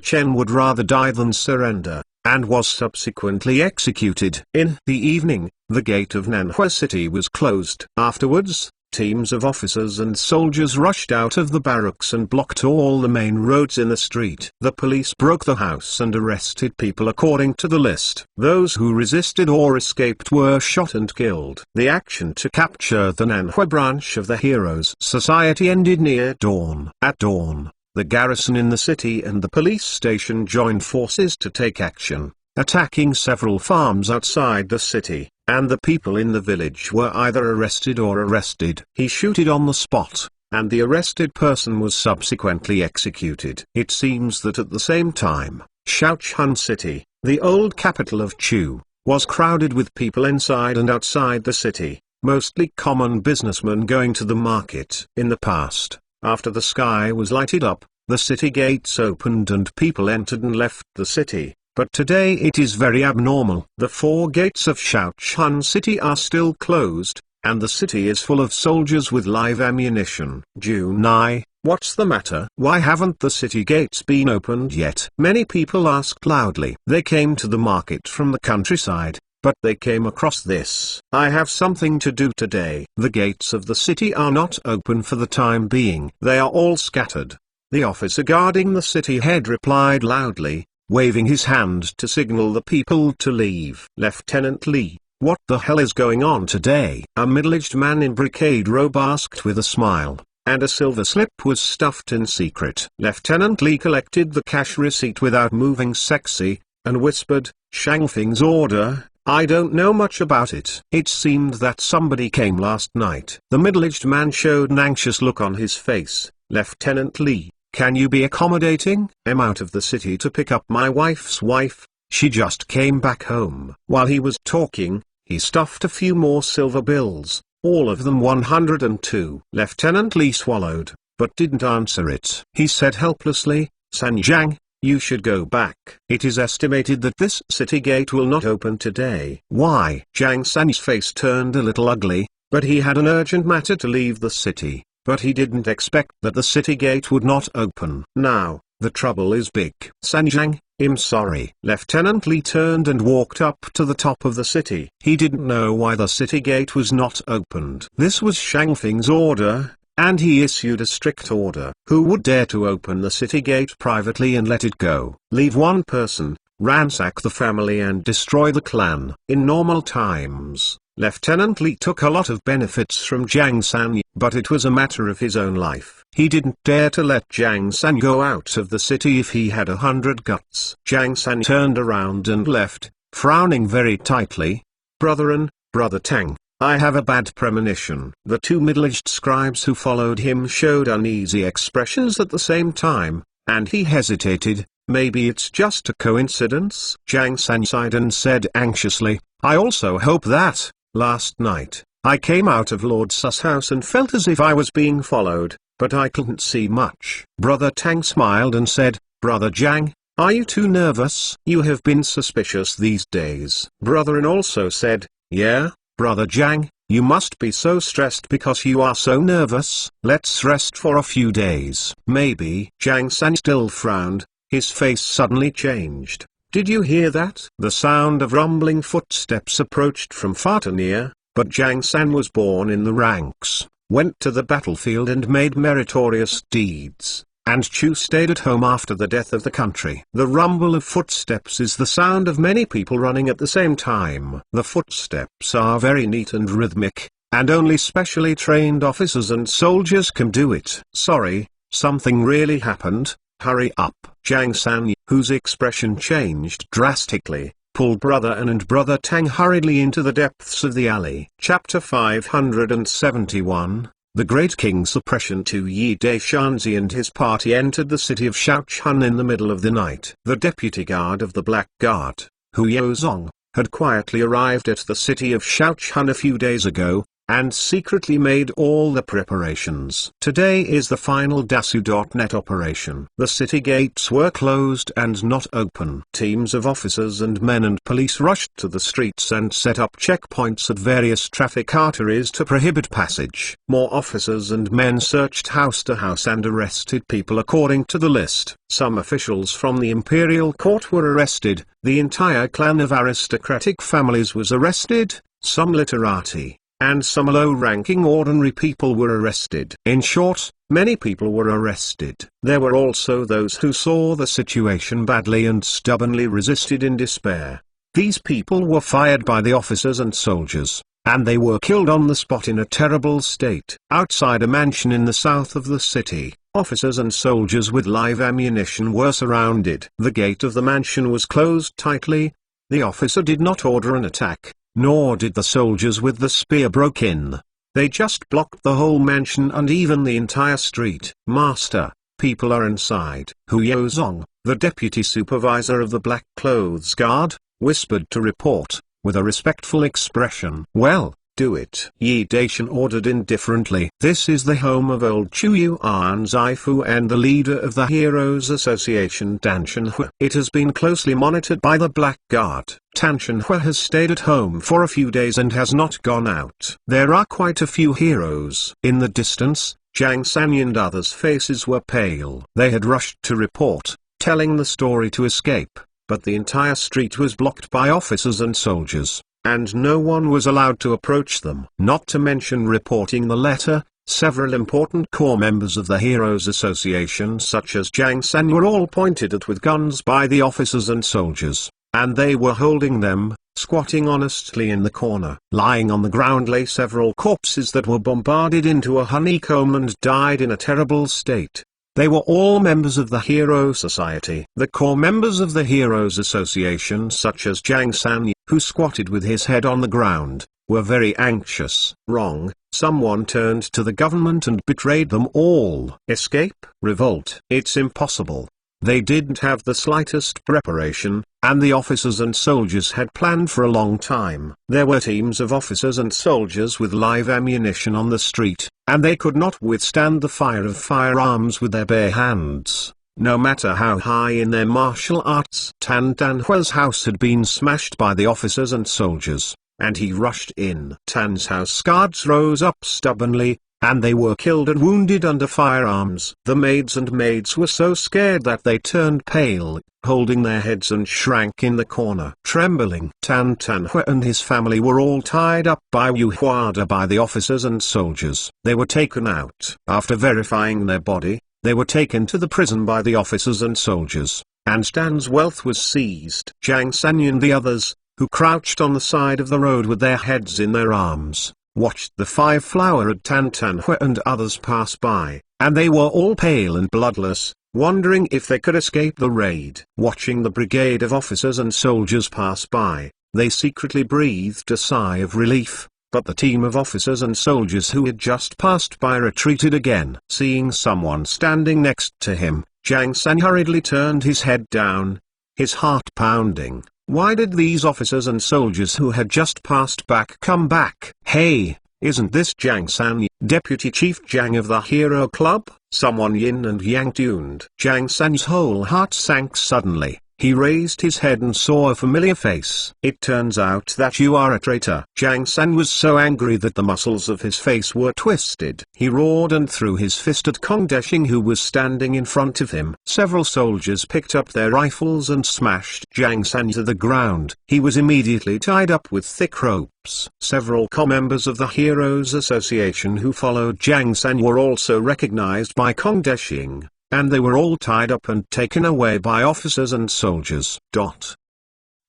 Chen would rather die than surrender, and was subsequently executed. In the evening, the gate of Nanhua City was closed. Afterwards, teams of officers and soldiers rushed out of the barracks and blocked all the main roads in the street. The police broke the house and arrested people according to the list. Those who resisted or escaped were shot and killed. The action to capture the Nanhua branch of the Heroes Society ended near dawn. At dawn, the garrison in the city and the police station joined forces to take action, attacking several farms outside the city, and the people in the village were either arrested or arrested. He shooted on the spot, and the arrested person was subsequently executed. It seems that at the same time, Shaochun City, the old capital of Chu, was crowded with people inside and outside the city, mostly common businessmen going to the market. In the past, after the sky was lighted up, the city gates opened and people entered and left the city, but today it is very abnormal. The four gates of Shaochun City are still closed, and the city is full of soldiers with live ammunition. Junai, what's the matter? Why haven't the city gates been opened yet? Many people asked loudly. They came to the market from the countryside, but they came across this. I have something to do today. The gates of the city are not open for the time being. They are all scattered. The officer guarding the city head replied loudly, waving his hand to signal the people to leave. Lieutenant Li, what the hell is going on today? A middle-aged man in brocade robe asked with a smile, and a silver slip was stuffed in secret. Lieutenant Li collected the cash receipt without moving sexy, and whispered, Shang Feng's order. I don't know much about it. It seemed that somebody came last night. The middle-aged man showed an anxious look on his face. Lieutenant Li, can you be accommodating? I'm out of the city to pick up my wife's wife. She just came back home. While he was talking, he stuffed a few more silver bills, all of them 102. Lieutenant Li swallowed, but didn't answer it. He said helplessly, Sanjiang, You should go back. It is estimated that this city gate will not open today. Why? Jiang San's face turned a little ugly, but he had an urgent matter to leave the city. But he didn't expect that the city gate would not open. Now, the trouble is big. Sanjiang, I'm sorry. Lieutenant Li turned and walked up to the top of the city. He didn't know why the city gate was not opened. This was Shang Feng's order, and he issued a strict order. Who would dare to open the city gate privately and let it go? Leave one person, ransack the family and destroy the clan. In normal times, Lieutenant Li took a lot of benefits from Jiang San, but it was a matter of his own life. He didn't dare to let Jiang San go out of the city if he had 100 guts. Jiang San turned around and left, frowning very tightly. Brother Tang, I have a bad premonition. The two middle-aged scribes who followed him showed uneasy expressions at the same time, and he hesitated. Maybe it's just a coincidence? Jiang San sighed and said anxiously, I also hope that. Last night, I came out of Lord Su's house and felt as if I was being followed, but I couldn't see much. Brother Tang smiled and said, Brother Jiang, are you too nervous? You have been suspicious these days. Brother-in also said, yeah, Brother Jiang, you must be so stressed because you are so nervous. Let's rest for a few days. Maybe. Jiang San still frowned, his face suddenly changed. Did you hear that? The sound of rumbling footsteps approached from far to near, but Jiang San was born in the ranks, went to the battlefield and made meritorious deeds, and Chu stayed at home after the death of the country. The rumble of footsteps is the sound of many people running at the same time. The footsteps are very neat and rhythmic, and only specially trained officers and soldiers can do it. Sorry, something really happened. Hurry up. Jiang San, whose expression changed drastically, pulled Brother-in and Brother Tang hurriedly into the depths of the alley. Chapter 571, The Great King's Suppression. Yi Daishanzi and his party entered the city of Shaochun in the middle of the night. The deputy guard of the Black Guard, Hu Yozong, had quietly arrived at the city of Shaochun a few days ago, and secretly made all the preparations. Today is the final Dasu.net operation. The city gates were closed and not open. Teams of officers and men and police rushed to the streets and set up checkpoints at various traffic arteries to prohibit passage. More officers and men searched house to house and arrested people according to the list. Some officials from the imperial court were arrested, the entire clan of aristocratic families was arrested, some literati and some low-ranking ordinary people were arrested. In short, many people were arrested. There were also those who saw the situation badly and stubbornly resisted in despair. These people were fired by the officers and soldiers, and they were killed on the spot in a terrible state. Outside a mansion in the south of the city, officers and soldiers with live ammunition were surrounded. The gate of the mansion was closed tightly. The officer did not order an attack, nor did the soldiers with the spear broke in. They just blocked the whole mansion and even the entire street. Master, people are inside. Hu Yozong, the deputy supervisor of the Black Clothes Guard, whispered to report, with a respectful expression. Well, do it. Yi Daishan ordered indifferently. This is the home of old Chu Yuan Zaifu and the leader of the Heroes Association Dan Shenhua. It has been closely monitored by the Black Guard. Tan Shenhua has stayed at home for a few days and has not gone out. There are quite a few heroes. In the distance, Jiang San and others' faces were pale. They had rushed to report, telling the story to escape, but the entire street was blocked by officers and soldiers, and no one was allowed to approach them. Not to mention reporting the letter, several important core members of the Heroes Association such as Jiang San were all pointed at with guns by the officers and soldiers, and they were holding them, squatting honestly in the corner. Lying on the ground lay several corpses that were bombarded into a honeycomb and died in a terrible state. They were all members of the Hero Society. The core members of the Heroes Association such as Jiang San, who squatted with his head on the ground, were very anxious. Wrong, someone turned to the government and betrayed them all. Escape? Revolt? It's impossible. They didn't have the slightest preparation, and the officers and soldiers had planned for a long time. There were teams of officers and soldiers with live ammunition on the street, and they could not withstand the fire of firearms with their bare hands. no matter how high in their martial arts. Tan Tanhua's house had been smashed by the officers and soldiers, and he rushed in. Tan's house guards rose up stubbornly, and they were killed and wounded under firearms. The maids were so scared that they turned pale, holding their heads, and shrank in the corner. Trembling, Tan Tanhua and his family were all tied up by Yu Huada by the officers and soldiers. They were taken out. After verifying their body, they were taken to the prison by the officers and soldiers, and Tan's wealth was seized. Jiang Sanyi and the others, who crouched on the side of the road with their heads in their arms, watched the five-flowered Tan Tanhua and others pass by, and they were all pale and bloodless, wondering if they could escape the raid. Watching the brigade of officers and soldiers pass by, they secretly breathed a sigh of relief, but the team of officers and soldiers who had just passed by retreated again. Seeing someone standing next to him, Jiang San hurriedly turned his head down, his heart pounding. Why did these officers and soldiers who had just passed back come back? Hey, isn't this Jiang San, Deputy Chief Jiang of the Hero Club? Someone yin and yang tuned. Jiang San's whole heart sank suddenly. He raised his head and saw a familiar face. It turns out that you are a traitor. Jiang San was so angry that the muscles of his face were twisted. He roared and threw his fist at Kong Deshing, who was standing in front of him. Several soldiers picked up their rifles and smashed Jiang San to the ground. He was immediately tied up with thick ropes. Several members of the Heroes Association who followed Jiang San were also recognized by Kong Deshing, and they were all tied up and taken away by officers and soldiers.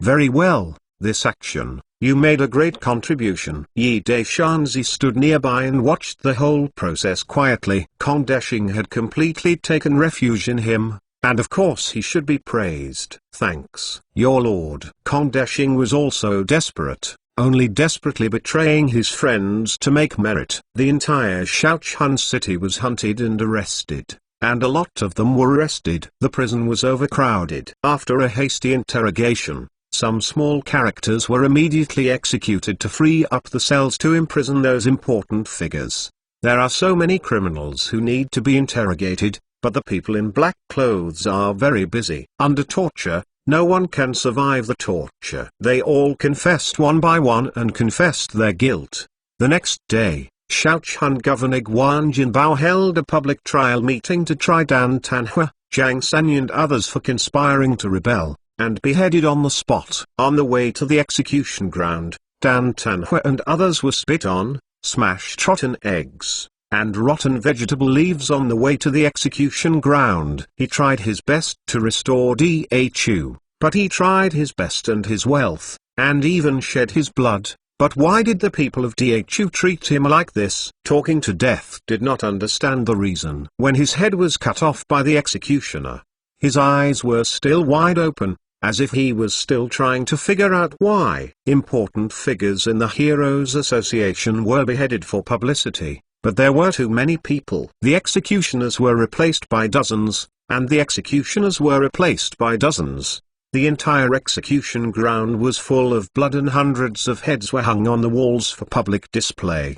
Very well, this action, you made a great contribution. Yi Deishanzi stood nearby and watched the whole process quietly. Kong Deshing had completely taken refuge in him, and of course he should be praised. Thanks, your lord. Kong Deshing was also desperate, only desperately betraying his friends to make merit. The entire Shaochun city was hunted and arrested, and a lot of them were arrested. The prison was overcrowded. After a hasty interrogation, some small characters were immediately executed to free up the cells to imprison those important figures. There are so many criminals who need to be interrogated, but the people in black clothes are very busy. Under torture, no one can survive the torture. They all confessed one by one and confessed their guilt. The next day, Shaochun Governor Guan Jinbao held a public trial meeting to try Tan Tanhua, Jiang Sanyi and others for conspiring to rebel, and beheaded on the spot. On the way to the execution ground, Tan Tanhua and others were spit on, smashed rotten eggs, and rotten vegetable leaves on the way to the execution ground. He tried his best to restore Dhu, but he tried his best and his wealth, and even shed his blood. But why did the people of Dhu treat him like this? Talking to Death did not understand the reason. When his head was cut off by the executioner, his eyes were still wide open, as if he was still trying to figure out why. Important figures in the Heroes Association were beheaded for publicity, but there were too many people. The executioners were replaced by dozens, and the executioners were replaced by dozens. The entire execution ground was full of blood and hundreds of heads were hung on the walls for public display.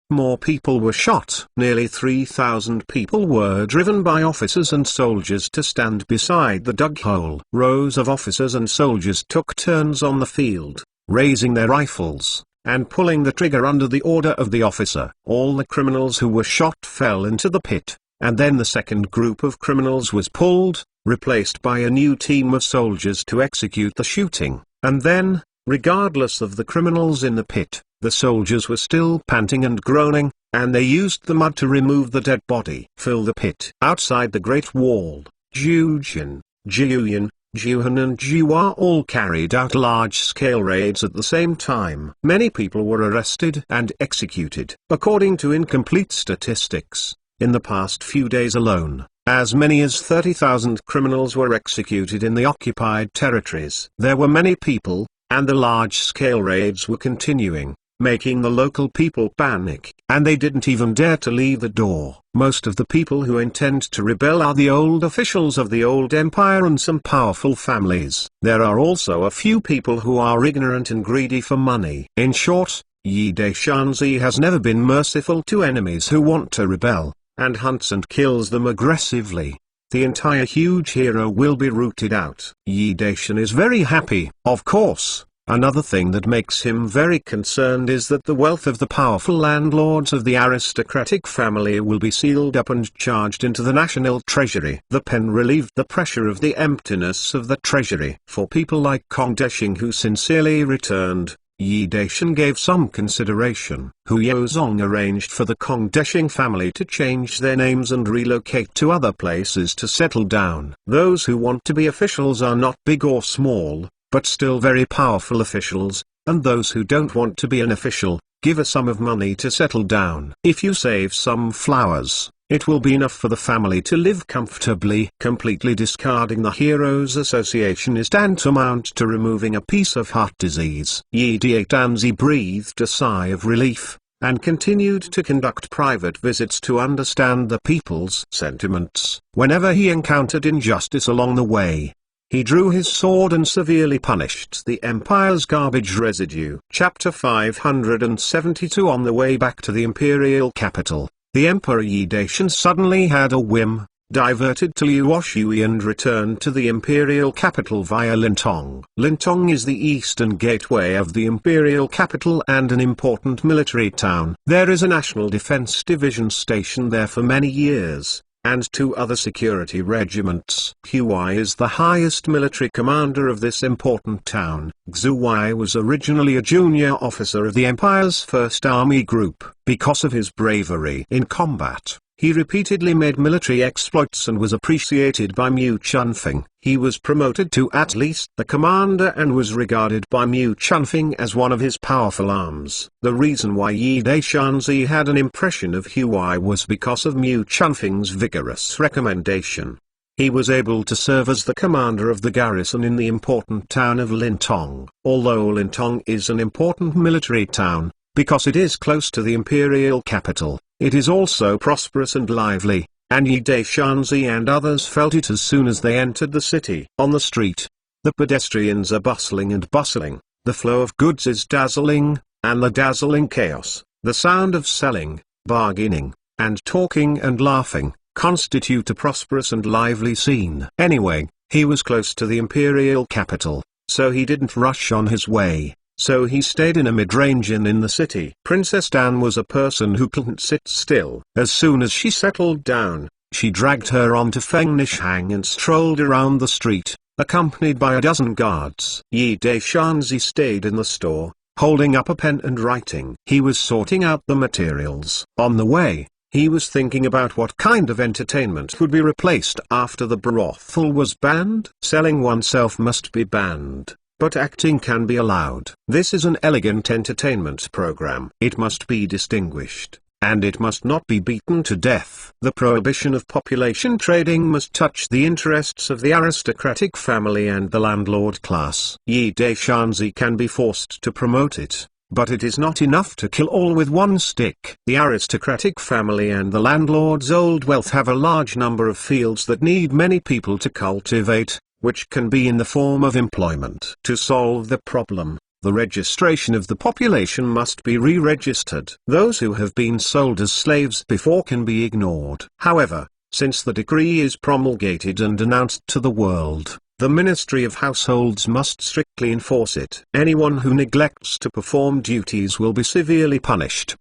More people were shot. Nearly 3,000 people were driven by officers and soldiers to stand beside the dug hole. Rows of officers and soldiers took turns on the field, raising their rifles, and pulling the trigger under the order of the officer. All the criminals who were shot fell into the pit, and then the second group of criminals was pulled, replaced by a new team of soldiers to execute the shooting. And then, regardless of the criminals in the pit, the soldiers were still panting and groaning, and they used the mud to remove the dead body. Fill the pit. Outside the Great Wall, Jujin, Jiuyan, Juhan and Jua all carried out large-scale raids at the same time. Many people were arrested and executed. According to incomplete statistics, in the past few days alone, as many as 30,000 criminals were executed in the occupied territories. There were many people, and the large-scale raids were continuing, making the local people panic, and they didn't even dare to leave the door. Most of the people who intend to rebel are the old officials of the old empire and some powerful families. There are also a few people who are ignorant and greedy for money. In short, Yi Deishanzi has never been merciful to enemies who want to rebel, and hunts and kills them aggressively. the entire huge hero will be rooted out. Yi Daishan is very happy. Of course, another thing that makes him very concerned is that the wealth of the powerful landlords of the aristocratic family will be sealed up and charged into the national treasury. The pen relieved the pressure of the emptiness of the treasury. For people like Kong Deshing who sincerely returned, Yi Daishan gave some consideration. Hu Yozong arranged for the Kong Deshing family to change their names and relocate to other places to settle down. Those who want to be officials are not big or small, but still very powerful officials, and those who don't want to be an official, give a sum of money to settle down. If you save some flowers, it will be enough for the family to live comfortably. Completely discarding the Heroes Association is tantamount to removing a piece of heart disease. Yi Daishan breathed a sigh of relief, and continued to conduct private visits to understand the people's sentiments. Whenever he encountered injustice along the way, he drew his sword and severely punished the Empire's garbage residue. Chapter 572. On the way back to the imperial capital, the Emperor Yi Daishan suddenly had a whim, diverted to Luoshui and returned to the imperial capital via Lintong. Lintong is the eastern gateway of the imperial capital and an important military town. There is a National Defense Division stationed there for many years, and 2 other security regiments. Huai is the highest military commander of this important town. Xu Wei was originally a junior officer of the Empire's 1st Army Group. Because of his bravery in combat, he repeatedly made military exploits and was appreciated by Mu Chunfeng. He was promoted to at least the commander and was regarded by Mu Chunfeng as one of his powerful arms. The reason why Yi Daishan had an impression of Huai was because of Mu Chunfeng's vigorous recommendation. He was able to serve as the commander of the garrison in the important town of Lintong. Although Lintong is an important military town, because it is close to the imperial capital, it is also prosperous and lively, and Yi Daishan and others felt it as soon as they entered the city. On the street, the pedestrians are bustling and bustling, the flow of goods is dazzling, and the dazzling chaos, the sound of selling, bargaining, and talking and laughing, constitute a prosperous and lively scene. Anyway, he was close to the imperial capital, so he didn't rush on his way. So he stayed in a mid-range inn in the city. Princess Dan was a person who couldn't sit still. As soon as she settled down, she dragged her onto Feng Nishang and strolled around the street, accompanied by a dozen guards. Yi Daishan stayed in the store, holding up a pen and writing. He was sorting out the materials. On the way, he was thinking about what kind of entertainment would be replaced after the brothel was banned. Selling oneself must be banned, but acting can be allowed. This is an elegant entertainment program. It must be distinguished, and it must not be beaten to death. The prohibition of population trading must touch the interests of the aristocratic family and the landlord class. Yi Daishan can be forced to promote it, but it is not enough to kill all with one stick. The aristocratic family and the landlord's old wealth have a large number of fields that need many people to cultivate, which can be in the form of employment. To solve the problem, the registration of the population must be re-registered. Those who have been sold as slaves before can be ignored. However, since the decree is promulgated and announced to the world, the Ministry of Households must strictly enforce it. Anyone who neglects to perform duties will be severely punished.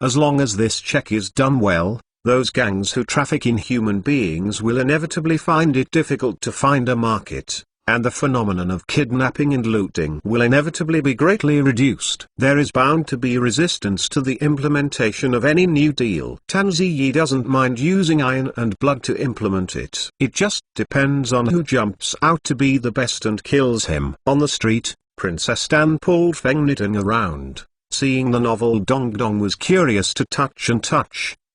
As long as this check is done well, those gangs who traffic in human beings will inevitably find it difficult to find a market, and the phenomenon of kidnapping and looting will inevitably be greatly reduced. There is bound to be resistance to the implementation of any new deal. Tan Ziyi doesn't mind using iron and blood to implement it. It just depends on who jumps out to be the best and kills him. On the street, Princess Dan pulled Feng Nitong around. Seeing the novel Dong Dong was curious to touch,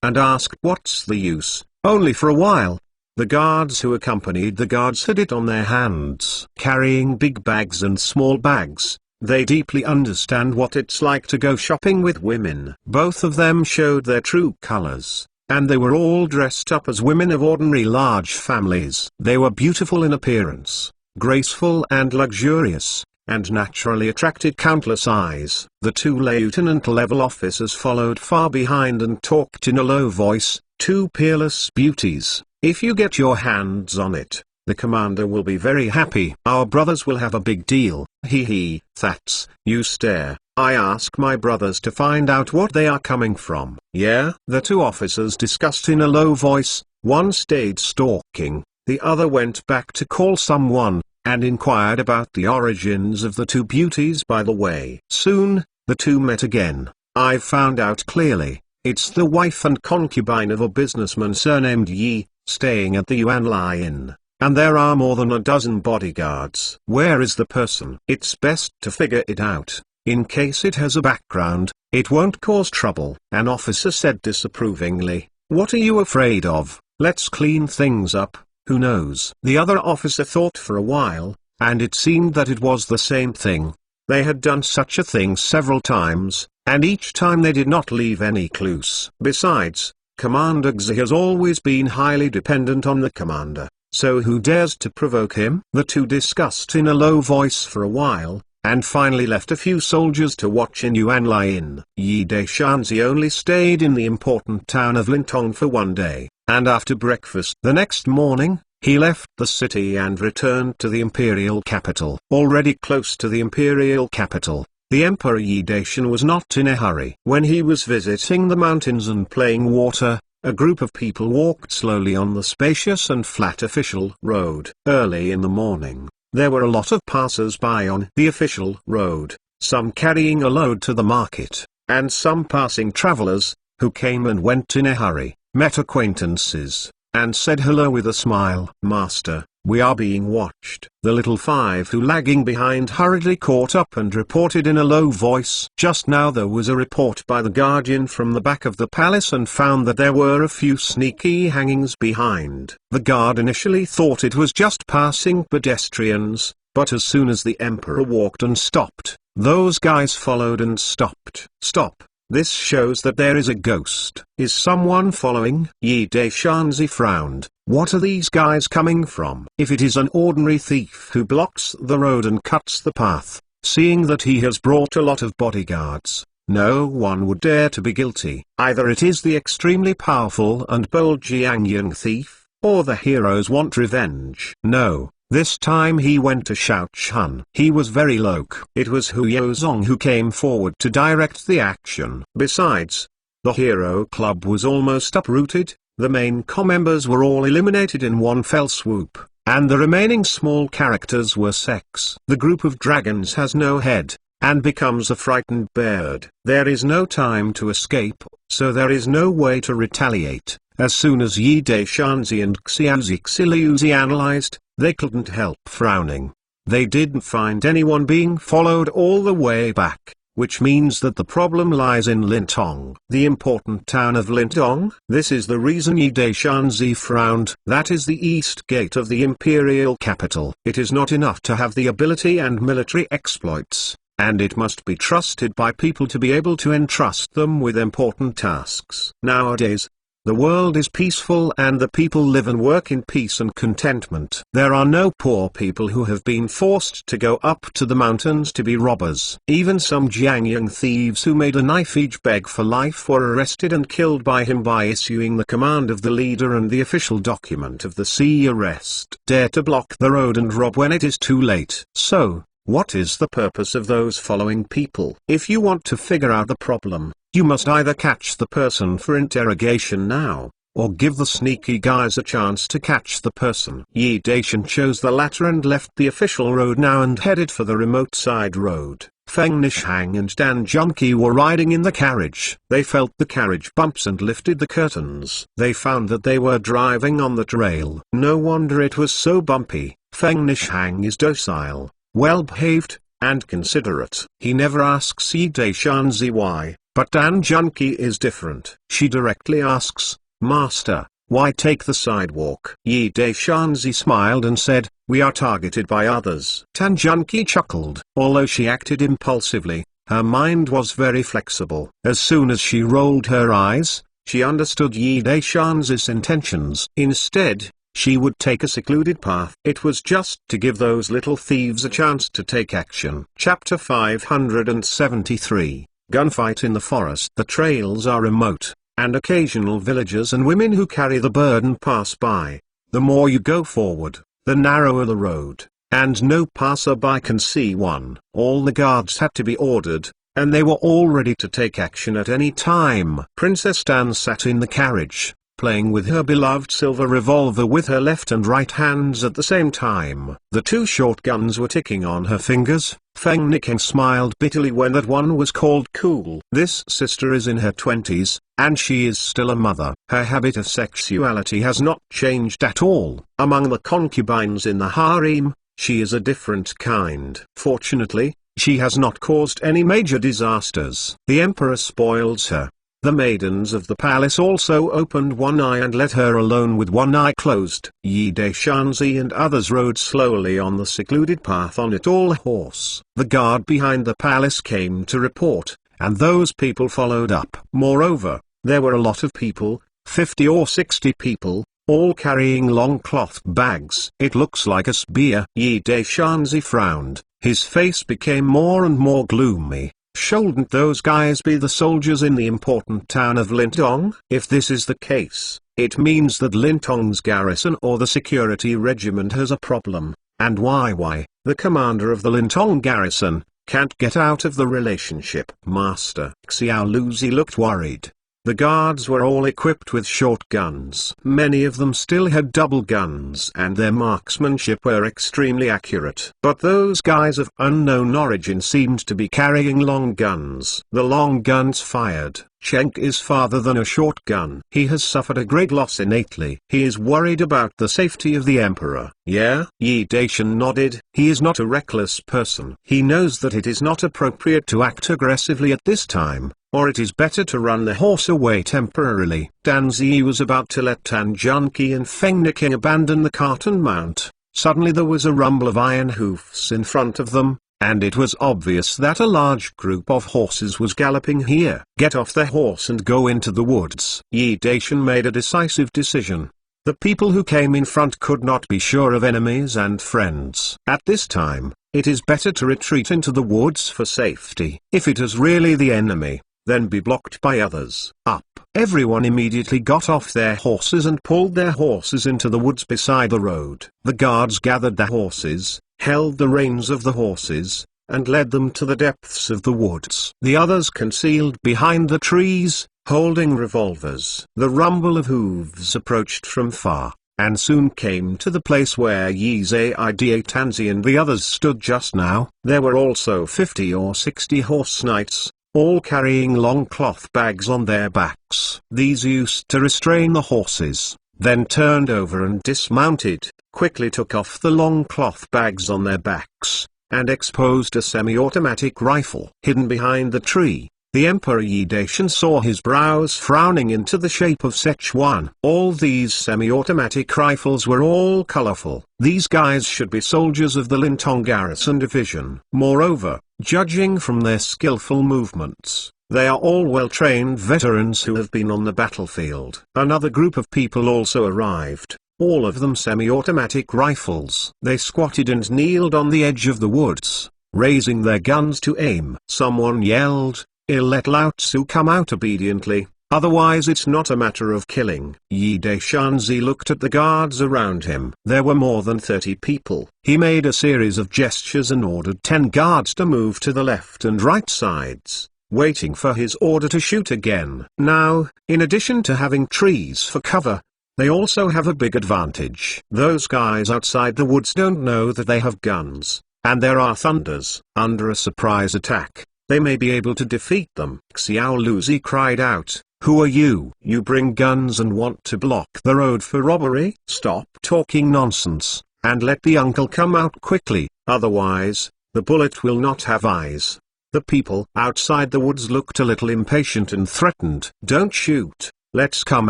and asked what's the use. Only for a while. The guards who accompanied the guards had it on their hands. Carrying big bags and small bags, they deeply understand what it's like to go shopping with women. Both of them showed their true colors, and they were all dressed up as women of ordinary large families. They were beautiful in appearance, graceful and luxurious, and naturally attracted countless eyes. The 2 lieutenant-level officers followed far behind and talked in a low voice, 2 peerless beauties, If you get your hands on it, the commander will be very happy. Our brothers will have a big deal. Hee, that's, you stare. I ask my brothers to find out what they are coming from. Yeah? The two officers discussed in a low voice. One stayed stalking, the other went back to call someone, and inquired about the origins of the two beauties by the way. Soon, the two met again. I've found out clearly, it's the wife and concubine of a businessman surnamed Yi, staying at the Yuanlai Inn. And there are more than a dozen bodyguards. Where is the person? It's best to figure it out. In case it has a background, it won't cause trouble. An officer said disapprovingly. What are you afraid of? Let's clean things up. Who knows? The other officer thought for a while, and it seemed that it was the same thing. They had done such a thing several times, and each time they did not leave any clues. Besides, Commander Xi has always been highly dependent on the commander, so who dares to provoke him? The two discussed in a low voice for a while, and finally left a few soldiers to watch in Yuanlai Inn. Yi Deishanzi only stayed in the important town of Lintong for one day, and after breakfast the next morning, he left the city and returned to the imperial capital. Already close to the imperial capital, the Emperor Yi Daishan was not in a hurry. When he was visiting the mountains and playing water, a group of people walked slowly on the spacious and flat official road. Early in the morning, there were a lot of passers-by on the official road, some carrying a load to the market, and some passing travelers, who came and went in a hurry, met acquaintances, and said hello with a smile. Master, we are being watched. The little five who lagging behind hurriedly caught up and reported in a low voice. Just now there was a report by the guardian from the back of the palace and found that there were a few sneaky hangings behind. The guard initially thought it was just passing pedestrians, but as soon as the emperor walked and stopped, those guys followed and stopped. Stop. This shows that there is a ghost. Is someone following? Yi Deishanzi frowned. What are these guys coming from? If it is an ordinary thief who blocks the road and cuts the path, seeing that he has brought a lot of bodyguards, no one would dare to be guilty. Either it is the extremely powerful and bold Jiangyang thief, or the heroes want revenge. No. This time he went to Shaochuan. He was very low. It was Hu Yozong who came forward to direct the action. Besides, the hero club was almost uprooted, the main members were all eliminated in one fell swoop, and the remaining small characters were sex. The group of dragons has no head, and becomes a frightened bird. There is no time to escape, so there is no way to retaliate. As soon as Yi Deishanzi and Xiaozi Xiliuzi analyzed, they couldn't help frowning. They didn't find anyone being followed all the way back, which means that the problem lies in Lintong. The important town of Lintong? This is the reason Yi Deishanzi frowned. That is the east gate of the imperial capital. It is not enough to have the ability and military exploits, and it must be trusted by people to be able to entrust them with important tasks. Nowadays, the world is peaceful and the people live and work in peace and contentment. There are no poor people who have been forced to go up to the mountains to be robbers. Even some Jiangyang thieves who made a knife each beg for life were arrested and killed by him by issuing the command of the leader and the official document of the sea arrest. Dare to block the road and rob when it is too late. So, what is the purpose of those following people? If you want to figure out the problem, you must either catch the person for interrogation now, or give the sneaky guys a chance to catch the person. Yi Daishan chose the latter and left the official road now and headed for the remote side road. Feng Nishang and Dan Junki were riding in the carriage. They felt the carriage bumps and lifted the curtains. They found that they were driving on the trail. No wonder it was so bumpy. Feng Nishang is docile, well-behaved, and considerate. He never asks Yi Deishanzi why, but Dan Junki is different. She directly asks, Master, why take the sidewalk? Yi Deishanzi smiled and said, we are targeted by others. Dan Junki chuckled. Although she acted impulsively, her mind was very flexible. As soon as she rolled her eyes, she understood Yi Deishanzi's intentions. Instead, she would take a secluded path. It was just to give those little thieves a chance to take action. Chapter 573. Gunfight in the forest. The trails are remote, and occasional villagers and women who carry the burden pass by. The more you go forward, the narrower the road, and no passerby can see one. All the guards had to be ordered, and they were all ready to take action at any time. Princess Dan sat in the carriage, playing with her beloved silver revolver with her left and right hands at the same time. The two shotguns were ticking on her fingers. Feng Niking smiled bitterly when that one was called cool. This sister is in her 20s, and she is still a mother. Her habit of sexuality has not changed at all. Among the concubines in the harem, she is a different kind. Fortunately, she has not caused any major disasters. The emperor spoils her. The maidens of the palace also opened one eye and let her alone with one eye closed. Yi Deshanzi and others rode slowly on the secluded path on a tall horse. The guard behind the palace came to report, and those people followed up. Moreover, there were a lot of people, 50 or 60 people, all carrying long cloth bags. It looks like a spear. Yi Deshanzi frowned, his face became more and more gloomy. Shouldn't those guys be the soldiers in the important town of Lintong? If this is the case, it means that Lintong's garrison or the security regiment has a problem. And why, the commander of the Lintong garrison, can't get out of the relationship. Master Xiao Luzi looked worried. The guards were all equipped with shotguns. Many of them still had double guns and their marksmanship were extremely accurate. But those guys of unknown origin seemed to be carrying long guns. The long guns fired. Cheng is farther than a shotgun. He has suffered a great loss innately. He is worried about the safety of the emperor. Yeah? Yi Daishan nodded. He is not a reckless person. He knows that it is not appropriate to act aggressively at this time, or it is better to run the horse away temporarily. Dan Zi was about to let Tan Junqi and Feng Niking abandon the cart and mount. Suddenly there was a rumble of iron hoofs in front of them, and it was obvious that a large group of horses was galloping here. Get off the horse and go into the woods. Yi Daishan made a decisive decision. The people who came in front could not be sure of enemies and friends. At this time, it is better to retreat into the woods for safety. If it is really the enemy, then be blocked by others. Up. Everyone immediately got off their horses and pulled their horses into the woods beside the road. The guards gathered the horses, held the reins of the horses, and led them to the depths of the woods. The others concealed behind the trees, holding revolvers. The rumble of hooves approached from far, and soon came to the place where Yi Zaida Tanzi and the others stood just now. There were also 50 or 60 horse knights, all carrying long cloth bags on their backs. These used to restrain the horses, then turned over and dismounted, quickly took off the long cloth bags on their backs, and exposed a semi-automatic rifle. Hidden behind the tree, the Emperor Yi Daishan saw his brows frowning into the shape of Sichuan. All these semi-automatic rifles were all colorful. These guys should be soldiers of the Lintong Garrison Division. Moreover, judging from their skillful movements, they are all well-trained veterans who have been on the battlefield. Another group of people also arrived, all of them semi-automatic rifles. They squatted and kneeled on the edge of the woods, raising their guns to aim. Someone yelled, "Let Lao Tzu come out obediently, otherwise it's not a matter of killing." Yi Deshanzi looked at the guards around him. There were more than 30 people. He made a series of gestures and ordered 10 guards to move to the left and right sides, waiting for his order to shoot again. Now, in addition to having trees for cover, they also have a big advantage. Those guys outside the woods don't know that they have guns, and there are thunders. Under a surprise attack, they may be able to defeat them. Xiao Luzi cried out, "Who are you? You bring guns and want to block the road for robbery? Stop talking nonsense, and let the uncle come out quickly, otherwise, the bullet will not have eyes." The people outside the woods looked a little impatient and threatened. "Don't shoot, let's come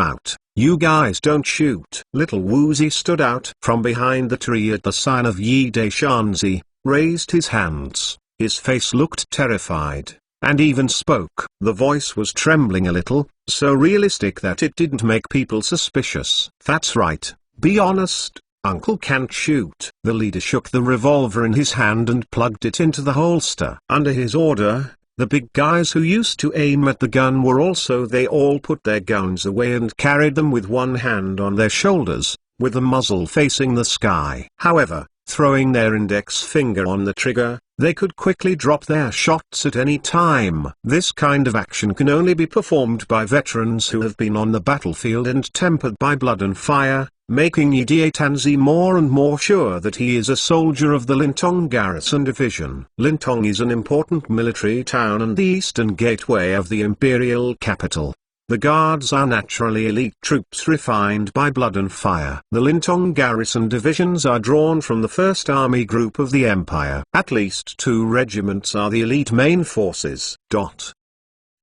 out. You guys don't shoot." Little Woozy stood out from behind the tree at the sign of Yi Deshanzi, raised his hands. His face looked terrified, and even spoke. The voice was trembling a little, so realistic that it didn't make people suspicious. "That's right, be honest, Uncle can't shoot." The leader shook the revolver in his hand and plugged it into the holster. Under his order, The big guys who used to aim at the gun were also they all put their guns away and carried them with one hand on their shoulders, with the muzzle facing the sky. However, throwing their index finger on the trigger, they could quickly drop their shots at any time. This kind of action can only be performed by veterans who have been on the battlefield and tempered by blood and fire, making Yi Datanzi more and more sure that he is a soldier of the Lintong Garrison Division. Lintong is an important military town and the eastern gateway of the imperial capital. The guards are naturally elite troops refined by blood and fire. The Lintong Garrison divisions are drawn from the 1st Army Group of the Empire. At least 2 regiments are the elite main forces.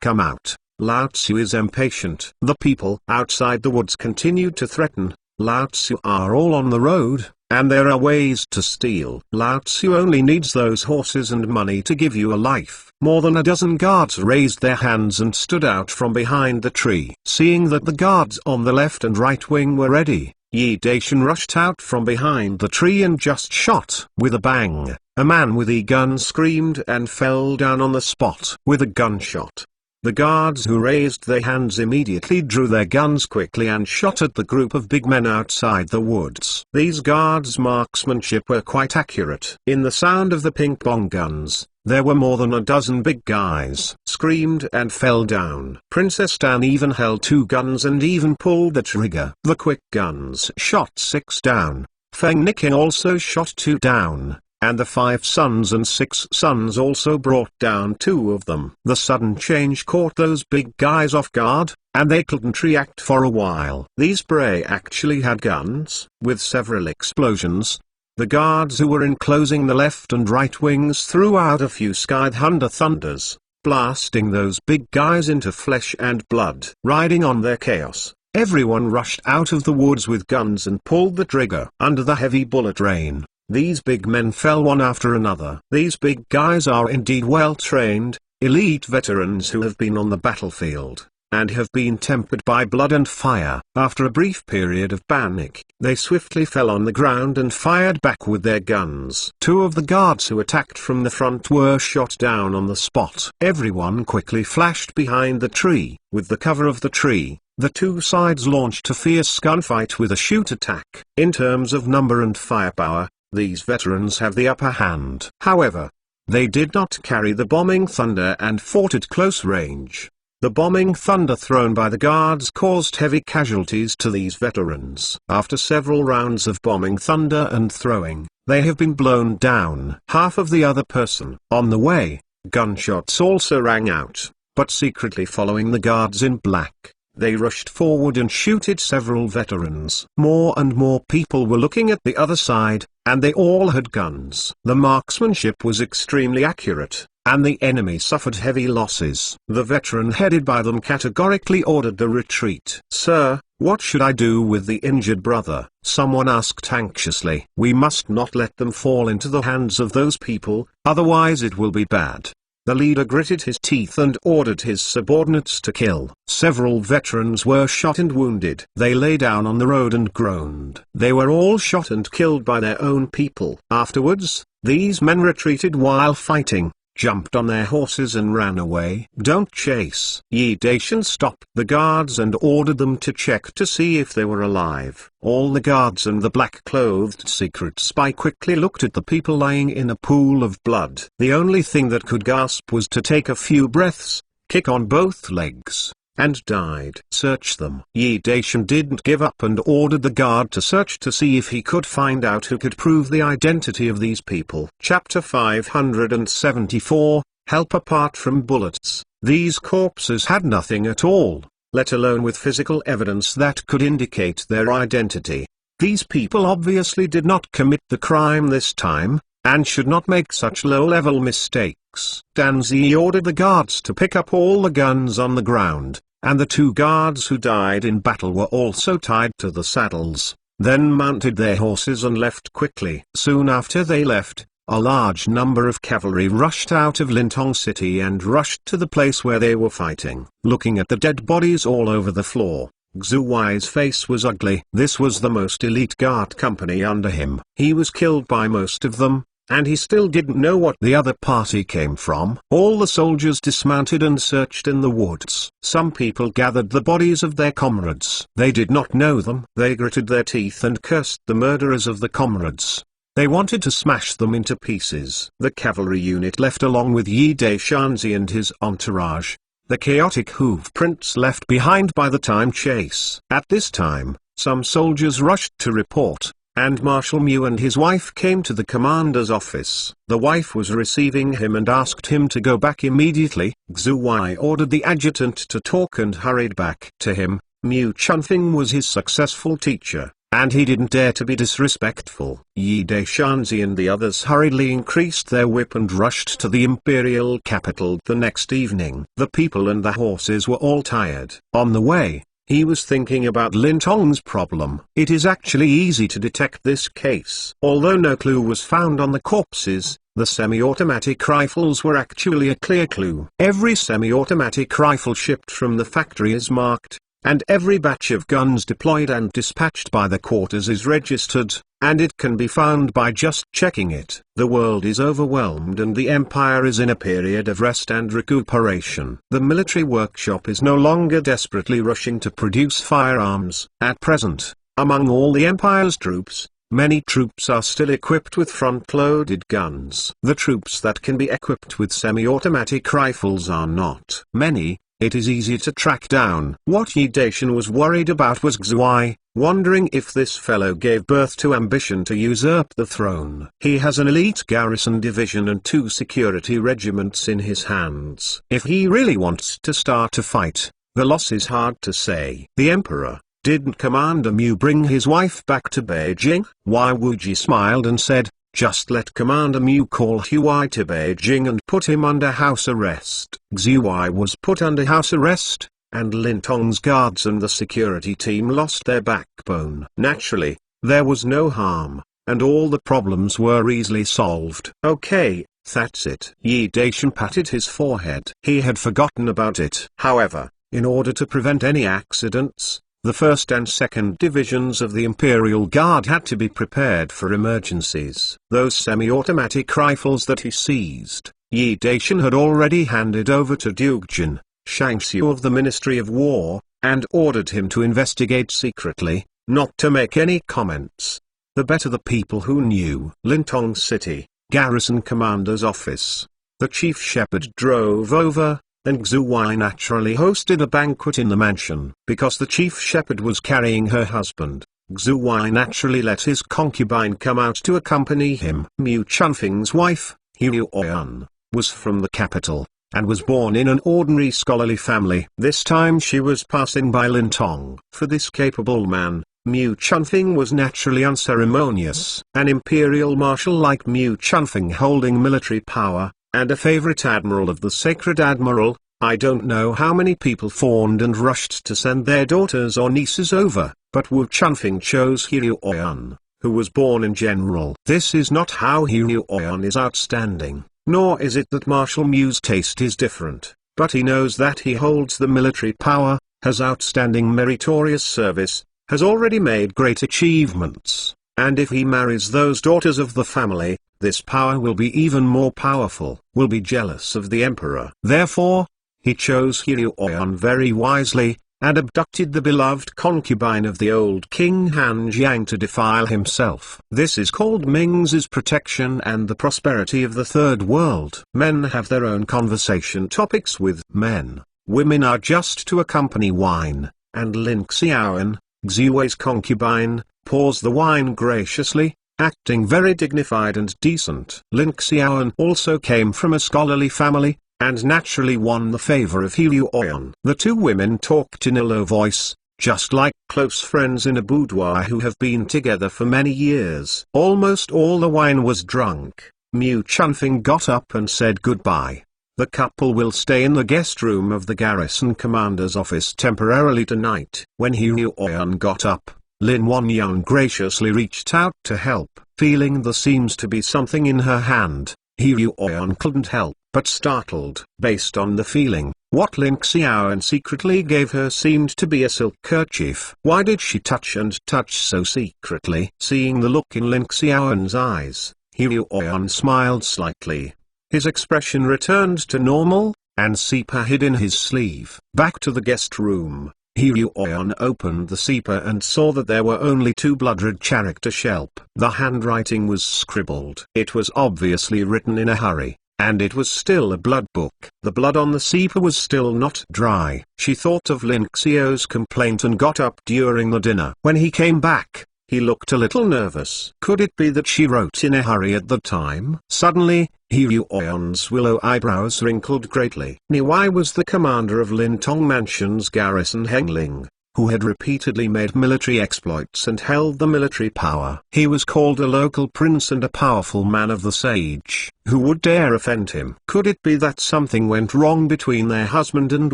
Come out. Lao Tzu is impatient. The people outside the woods continue to threaten. Lao Tzu are all on the road, and there are ways to steal. Lao Tzu only needs those horses and money to give you a life. More than a dozen guards raised their hands and stood out from behind the tree. Seeing that the guards on the left and right wing were ready, Yi Daishan rushed out from behind the tree and just shot. With a bang, a man with a gun screamed and fell down on the spot. With a gunshot, the guards who raised their hands immediately drew their guns quickly and shot at the group of big men outside the woods. These guards' marksmanship were quite accurate. In the sound of the ping-pong guns, there were more than a dozen big guys screamed and fell down. Princess Dan even held 2 guns and even pulled the trigger. The quick guns shot 6 down. Feng Niking also shot 2 down. And the 5 sons and 6 sons also brought down 2 of them. The sudden change caught those big guys off guard, and they couldn't react for a while. These prey actually had guns. With several explosions, the guards who were enclosing the left and right wings threw out a few sky thunder thunders, blasting those big guys into flesh and blood. Riding on their chaos, everyone rushed out of the woods with guns and pulled the trigger. Under the heavy bullet rain, these big men fell one after another. These big guys are indeed well-trained, elite veterans who have been on the battlefield, and have been tempered by blood and fire. After a brief period of panic, they swiftly fell on the ground and fired back with their guns. 2 of the guards who attacked from the front were shot down on the spot. Everyone quickly flashed behind the tree. With the cover of the tree, the 2 sides launched a fierce gunfight with a shoot attack. In terms of number and firepower, these veterans have the upper hand. However, they did not carry the bombing thunder and fought at close range. The bombing thunder thrown by the guards caused heavy casualties to these veterans. After several rounds of bombing thunder and throwing, they have been blown down. Half of the other person. On the way, gunshots also rang out, but secretly following the guards in black, they rushed forward and shooted several veterans. More and more people were looking at the other side, and they all had guns. The marksmanship was extremely accurate, and the enemy suffered heavy losses. The veteran headed by them categorically ordered the retreat. "Sir, what should I do with the injured brother?" someone asked anxiously. "We must not let them fall into the hands of those people, otherwise it will be bad." The leader gritted his teeth and ordered his subordinates to kill. Several veterans were shot and wounded. They lay down on the road and groaned. They were all shot and killed by their own people. Afterwards, these men retreated while fighting, jumped on their horses and ran away. "Don't chase." Yi Daishan stopped the guards and ordered them to check to see if they were alive. All the guards and the black-clothed secret spy quickly looked at the people lying in a pool of blood. The only thing that could gasp was to take a few breaths, kick on both legs, and died. "Search them." Yi Daishan didn't give up and ordered the guard to search to see if he could find out who could prove the identity of these people. Chapter 574, Help apart from bullets. These corpses had nothing at all, let alone with physical evidence that could indicate their identity. These people obviously did not commit the crime this time, and should not make such low-level mistakes. Danzi ordered the guards to pick up all the guns on the ground, and the 2 guards who died in battle were also tied to the saddles, then mounted their horses and left quickly. Soon after they left, a large number of cavalry rushed out of Lintong City and rushed to the place where they were fighting. Looking at the dead bodies all over the floor, Xu Wei's face was ugly. This was the most elite guard company under him. He was killed by most of them, and he still didn't know what the other party came from. All the soldiers dismounted and searched in the woods. Some people gathered the bodies of their comrades. They did not know them. They gritted their teeth and cursed the murderers of the comrades. They wanted to smash them into pieces. The cavalry unit left along with Yi Daishanzi and his entourage. The chaotic hoof prints left behind by the time chase. At this time, some soldiers rushed to report, and Marshal Mu and his wife came to the commander's office. The wife was receiving him and asked him to go back immediately. Xu Wei ordered the adjutant to talk and hurried back to him. Mu Chunfeng was his successful teacher, and he didn't dare to be disrespectful. Yi Daishanzi and the others hurriedly increased their whip and rushed to the imperial capital the next evening. The people and the horses were all tired. On the way, he was thinking about Lin Tong's problem. It is actually easy to detect this case. Although no clue was found on the corpses, the semi-automatic rifles were actually a clear clue. Every semi-automatic rifle shipped from the factory is marked, and every batch of guns deployed and dispatched by the quarters is registered, and it can be found by just checking it. The world is overwhelmed and the empire is in a period of rest and recuperation. The military workshop is no longer desperately rushing to produce firearms. At present, among all the empire's troops, many troops are still equipped with front-loaded guns. The troops that can be equipped with semi-automatic rifles are not many. It is easy to track down. What Yi Daishan was worried about was Xu Wei, wondering if this fellow gave birth to ambition to usurp the throne. He has an elite garrison division and 2 security regiments in his hands. If he really wants to start a fight, the loss is hard to say. The emperor, didn't Commander Mu bring his wife back to Beijing? Wei Wuji smiled and said, just let Commander Mu call Hu Wei to Beijing and put him under house arrest. Xu Wei was put under house arrest, and Lin Tong's guards and the security team lost their backbone. Naturally, there was no harm, and all the problems were easily solved. Okay, that's it. Yi Daishan patted his forehead. He had forgotten about it. However, in order to prevent any accidents, the 1st and 2nd divisions of the Imperial Guard had to be prepared for emergencies. Those semi-automatic rifles that he seized, Yi Daishan had already handed over to Duke Jin, Shangxiu of the Ministry of War, and ordered him to investigate secretly, not to make any comments. The better the people who knew. Lintong City, Garrison Commander's office. The chief shepherd drove over, and Xu Wei naturally hosted a banquet in the mansion. Because the chief shepherd was carrying her husband, Xu Wei naturally let his concubine come out to accompany him. Mu Chunfeng's wife, Hu Oyan, was from the capital, and was born in an ordinary scholarly family. This time she was passing by Lin Tong. For this capable man, Mu Chunfeng was naturally unceremonious. An imperial marshal like Mu Chunfeng holding military power, and a favorite admiral of the Sacred Admiral, I don't know how many people fawned and rushed to send their daughters or nieces over, but Wu Chunfeng chose Hu Oyan, who was born in general. This is not how Hu Oyan is outstanding, nor is it that Marshal Mu's taste is different, but he knows that he holds the military power, has outstanding meritorious service, has already made great achievements, and if he marries those daughters of the family, this power will be even more powerful, will be jealous of the emperor. Therefore, he chose Hu Oyan very wisely, and abducted the beloved concubine of the old King Han Jiang to defile himself. This is called Ming's protection and the prosperity of the third world. Men have their own conversation topics with men. Women are just to accompany wine, and Lin Xiaoan, Xu Wei's concubine, pours the wine graciously, acting very dignified and decent. Lin Xiaoan also came from a scholarly family, and naturally won the favor of Hu Oyan. The 2 women talked in a low voice, just like close friends in a boudoir who have been together for many years. Almost all the wine was drunk. Mu Chunfeng got up and said goodbye. The couple will stay in the guest room of the garrison commander's office temporarily tonight. When Hu Oyan got up, Lin Wanyang graciously reached out to help. Feeling there seems to be something in her hand, Hu Oyan couldn't help but startled. Based on the feeling, what Lin Xiaoan secretly gave her seemed to be a silk kerchief. Why did she touch and touch so secretly? Seeing the look in Lin Xiaoan's eyes, He Yuan smiled slightly. His expression returned to normal, and Sipa hid in his sleeve. Back to the guest room, He Yuan opened the Sipa and saw that there were only 2 blood-red character shelp. The handwriting was scribbled. It was obviously written in a hurry, and it was still a blood book. The blood on the Sipa was still not dry. She thought of Lin Xiao's complaint and got up during the dinner. When he came back, he looked a little nervous. Could it be that she wrote in a hurry at the time? Suddenly, He Yuan's willow eyebrows wrinkled greatly. Niwai was the commander of Lin Tong Mansion's garrison Hengling, who had repeatedly made military exploits and held the military power. He was called a local prince and a powerful man of the sage. Who would dare offend him? Could it be that something went wrong between their husband and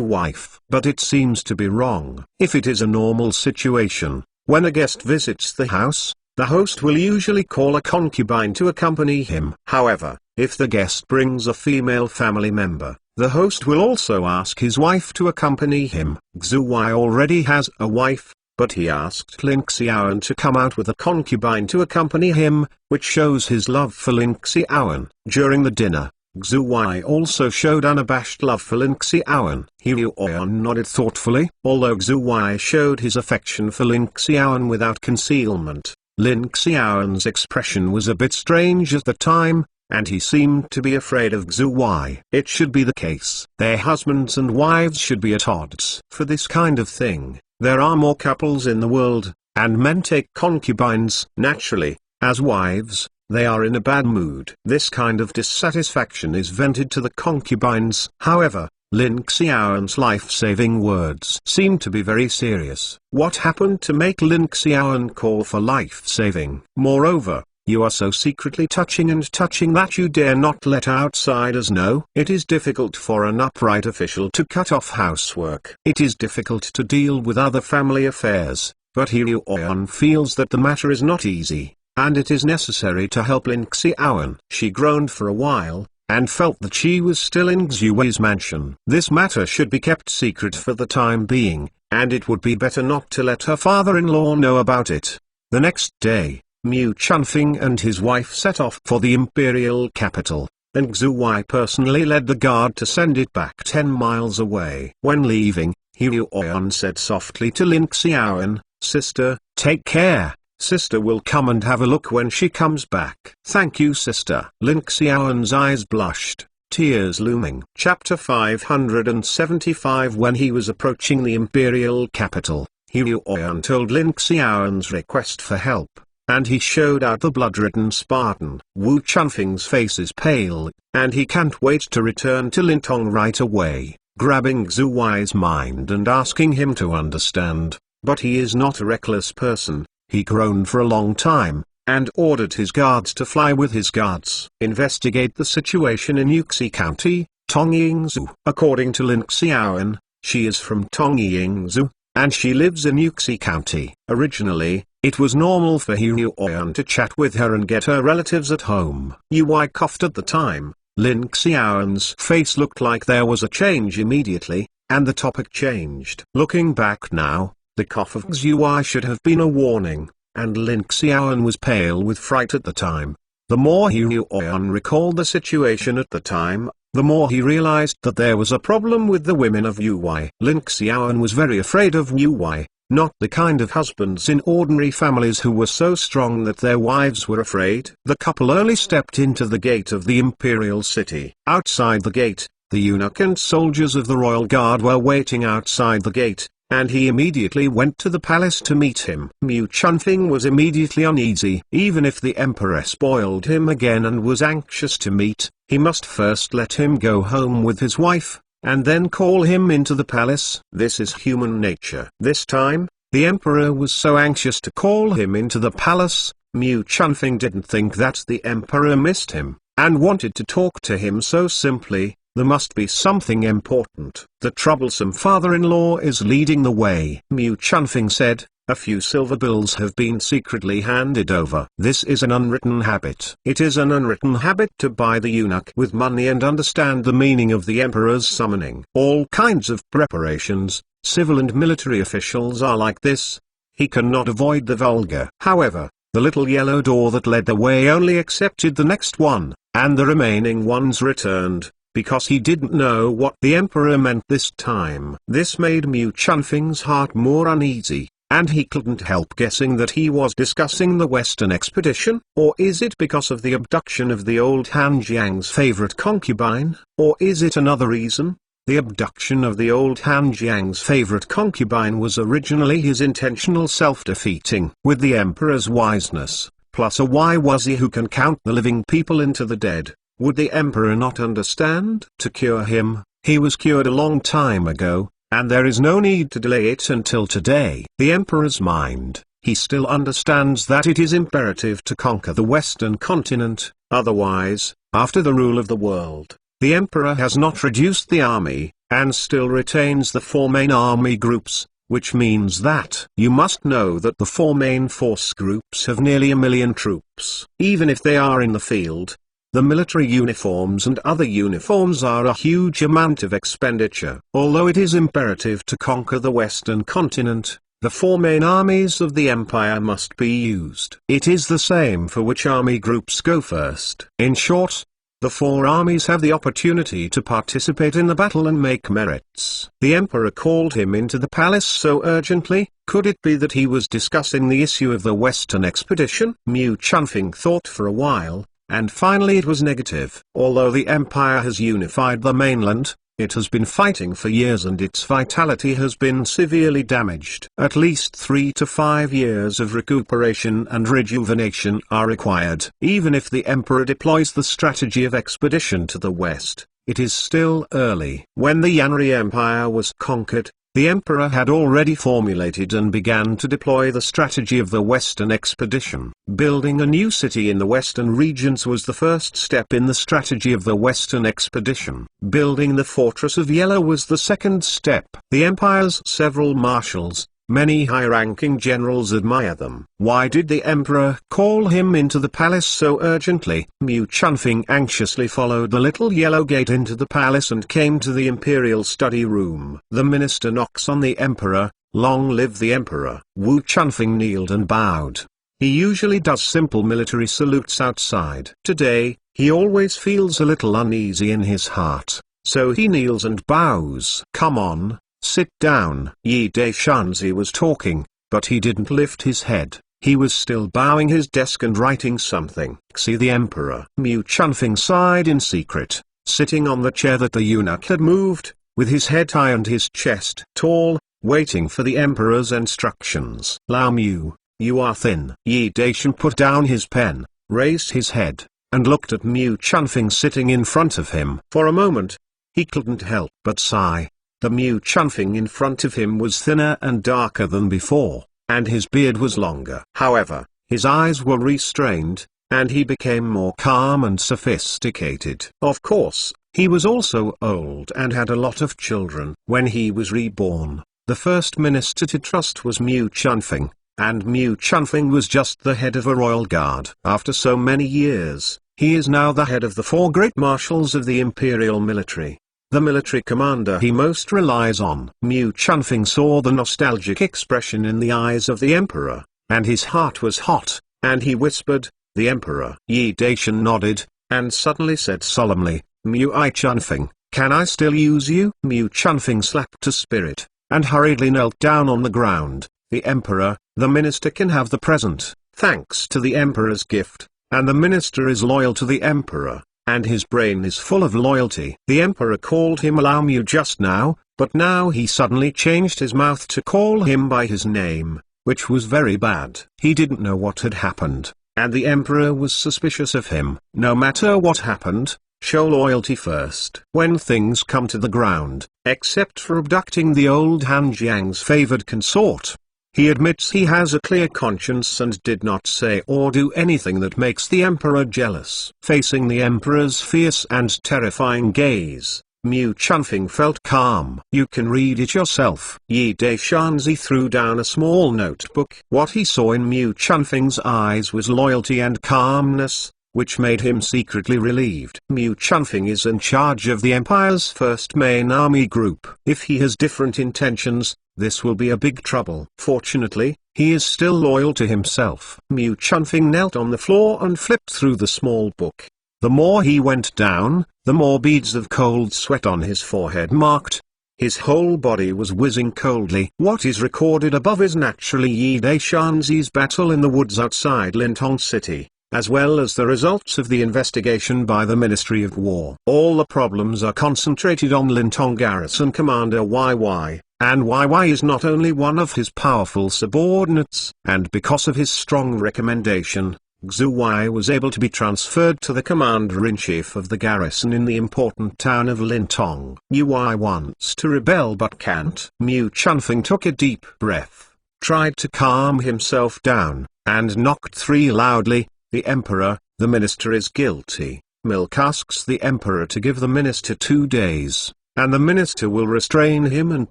wife? But it seems to be wrong. If it is a normal situation, when a guest visits the house, the host will usually call a concubine to accompany him. However, if the guest brings a female family member, the host will also ask his wife to accompany him. Xu Wai already has a wife, but he asked Lin Xiaoan to come out with a concubine to accompany him, which shows his love for Lin Xiaoan. During the dinner, Xu Wai also showed unabashed love for Lin Xiaoan. He Yuan nodded thoughtfully. Although Xu Wai showed his affection for Lin Xiaoan without concealment, Lin Xiaoan's expression was a bit strange at the time, and he seemed to be afraid of Xu Wai. It should be the case. Their husbands and wives should be at odds. For this kind of thing, there are more couples in the world, and men take concubines. Naturally, as wives, they are in a bad mood. This kind of dissatisfaction is vented to the concubines. However, Lin Xiaoan's life-saving words seemed to be very serious. What happened to make Lin Xiaoan call for life-saving? Moreover, you are so secretly touching that you dare not let outsiders know. It is difficult for an upright official to cut off housework. It is difficult to deal with other family affairs, but He Yuan feels that the matter is not easy, and it is necessary to help Lin Xiaoan. She groaned for a while, and felt that she was still in Xu Wei's mansion. This matter should be kept secret for the time being, and it would be better not to let her father-in-law know about it. The next day, Mu Chunfeng and his wife set off for the imperial capital, and Xu Wei personally led the guard to send it back 10 miles away. When leaving, He Yuan said softly to Lin Xiaoan, "Sister, take care. Sister will come and have a look when she comes back." "Thank you, sister." Lin Xiaoan's eyes blushed, tears looming. Chapter 575. When he was approaching the imperial capital, He Yuan told Lin Xiaoan's request for help, and he showed out the blood-ridden Spartan. Wu Chunfeng's face is pale, and he can't wait to return to Lintong right away, grabbing Xu Wei's mind and asking him to understand. But he is not a reckless person. He groaned for a long time, and ordered his guards to fly with his guards. Investigate the situation in Yuxi County, Tongyingzhou. According to Lin Xiaoan, she is from Tongyingzhou, and she lives in Yuxi County. Originally, it was normal for He Yuan to chat with her and get her relatives at home. Ui coughed at the time. Lin Xiaoan's face looked like there was a change immediately, and the topic changed. Looking back now, the cough of Xu Wei should have been a warning, and Lin Xiaoan was pale with fright at the time. The more He Yuan recalled the situation at the time, the more he realized that there was a problem with the women of Yu Wei. Lin Xiaoan was very afraid of Yu Wei, not the kind of husbands in ordinary families who were so strong that their wives were afraid. The couple early stepped into the gate of the imperial city. Outside the gate, the eunuch and soldiers of the royal guard were waiting outside the gate, and he immediately went to the palace to meet him. Mu Chunfeng was immediately uneasy. Even if the emperor spoiled him again and was anxious to meet, he must first let him go home with his wife, and then call him into the palace. This is human nature. This time, the emperor was so anxious to call him into the palace. Mu Chunfeng didn't think that the emperor missed him, and wanted to talk to him so simply. There must be something important. The troublesome father-in-law is leading the way. Mu Chunfeng said, "A few silver bills have been secretly handed over." This is an unwritten habit. It is an unwritten habit to buy the eunuch with money and understand the meaning of the emperor's summoning. All kinds of preparations, civil and military officials are like this. He cannot avoid the vulgar. However, The little yellow door that led the way only accepted the next one, and the remaining ones returned, because he didn't know what the emperor meant this time. This made Mu Chunfing's heart more uneasy, and he couldn't help guessing that he was discussing the Western expedition. Or is it because of the abduction of the old Han Jiang's favorite concubine? Or is it another reason? The abduction of the old Han Jiang's favorite concubine was originally his intentional self-defeating. With the emperor's wiseness, plus a Wazir who can count the living people into the dead, would the emperor not understand? To cure him, he was cured a long time ago, and there is no need to delay it until today. The emperor's mind, he still understands that it is imperative to conquer the Western continent, otherwise, after the rule of the world, the emperor has not reduced the army, and still retains the four main army groups, which means that you must know that the four main force groups have nearly 1 million troops. Even if they are in the field, the military uniforms and other uniforms are a huge amount of expenditure. Although it is imperative to conquer the Western continent, the four main armies of the empire must be used. It is the same for which army groups go first. In short, the four armies have the opportunity to participate in the battle and make merits. The emperor called him into the palace so urgently. Could it be that he was discussing the issue of the Western expedition? Mu Chunfing thought for a while, and finally it was negative. Although the empire has unified the mainland, it has been fighting for years and its vitality has been severely damaged. At least 3 to 5 years of recuperation and rejuvenation are required. Even if the emperor deploys the strategy of expedition to the west, it is still early. When the Yanri Empire was conquered, the emperor had already formulated and began to deploy the strategy of the Western expedition. Building a new city in the western regions was the first step in the strategy of the Western expedition. Building the fortress of Yellow was the second step. The empire's several marshals, many high-ranking generals admire them. Why did the emperor call him into the palace so urgently? Mu Chunfing anxiously followed the little yellow gate into the palace and came to the imperial study room. The minister knocks on the emperor. Long live the emperor. Wu Chunfing kneeled and bowed. He usually does simple military salutes outside. Today, he always feels a little uneasy in his heart, so he kneels and bows. Come on. Sit down. Yi Daishanzi was talking, but he didn't lift his head. He was still bowing his desk and writing something. See the emperor. Mu Chunfing sighed in secret, sitting on the chair that the eunuch had moved, with his head high and his chest tall, waiting for the emperor's instructions. Lao Mu, you are thin. Yi Daishan put down his pen, raised his head, and looked at Mu Chunfing sitting in front of him. For a moment, he couldn't help but sigh. The Mu Chunfing in front of him was thinner and darker than before, and his beard was longer. However, his eyes were restrained, and he became more calm and sophisticated. Of course, he was also old and had a lot of children. When he was reborn, the first minister to trust was Mu Chunfing, and Mu Chunfing was just the head of a royal guard. After so many years, he is now the head of the four great marshals of the imperial military. The military commander he most relies on. Mu Chunfing saw the nostalgic expression in the eyes of the emperor, and his heart was hot, and he whispered, "The emperor." Yi Daishan nodded, and suddenly said solemnly, "Mu Chunfing, can I still use you?" Mu Chunfing slapped a spirit, and hurriedly knelt down on the ground. The emperor, the minister can have the present, thanks to the emperor's gift, and the minister is loyal to the emperor, and his brain is full of loyalty. The emperor called him Lao Mu just now, but now he suddenly changed his mouth to call him by his name, which was very bad. He didn't know what had happened, and the emperor was suspicious of him. No matter what happened, show loyalty first. When things come to the ground, except for abducting the old Han Jiang's favored consort, he admits he has a clear conscience and did not say or do anything that makes the emperor jealous. Facing the emperor's fierce and terrifying gaze, Mu Chunfing felt calm. You can read it yourself. Yi Daishanzi threw down a small notebook. What he saw in Mu Chunfing's eyes was loyalty and calmness, which made him secretly relieved. Mu Chunfing is in charge of the empire's first main army group. If he has different intentions, this will be a big trouble. Fortunately, he is still loyal to himself. Mu Chunfing knelt on the floor and flipped through the small book. The more he went down, the more beads of cold sweat on his forehead marked. His whole body was whizzing coldly. What is recorded above is naturally Yi Daishanzi's battle in the woods outside Lintong City, as well as the results of the investigation by the Ministry of War. All the problems are concentrated on Lintong Garrison Commander YY, and YY is not only one of his powerful subordinates, and because of his strong recommendation, Xu Y was able to be transferred to the commander-in-chief of the garrison in the important town of Lintong. UI wants to rebel but can't. Mu Chunfing took a deep breath, tried to calm himself down, and knocked 3 loudly. The emperor, the minister is guilty. Milk asks the emperor to give the minister 2 days, and the minister will restrain him and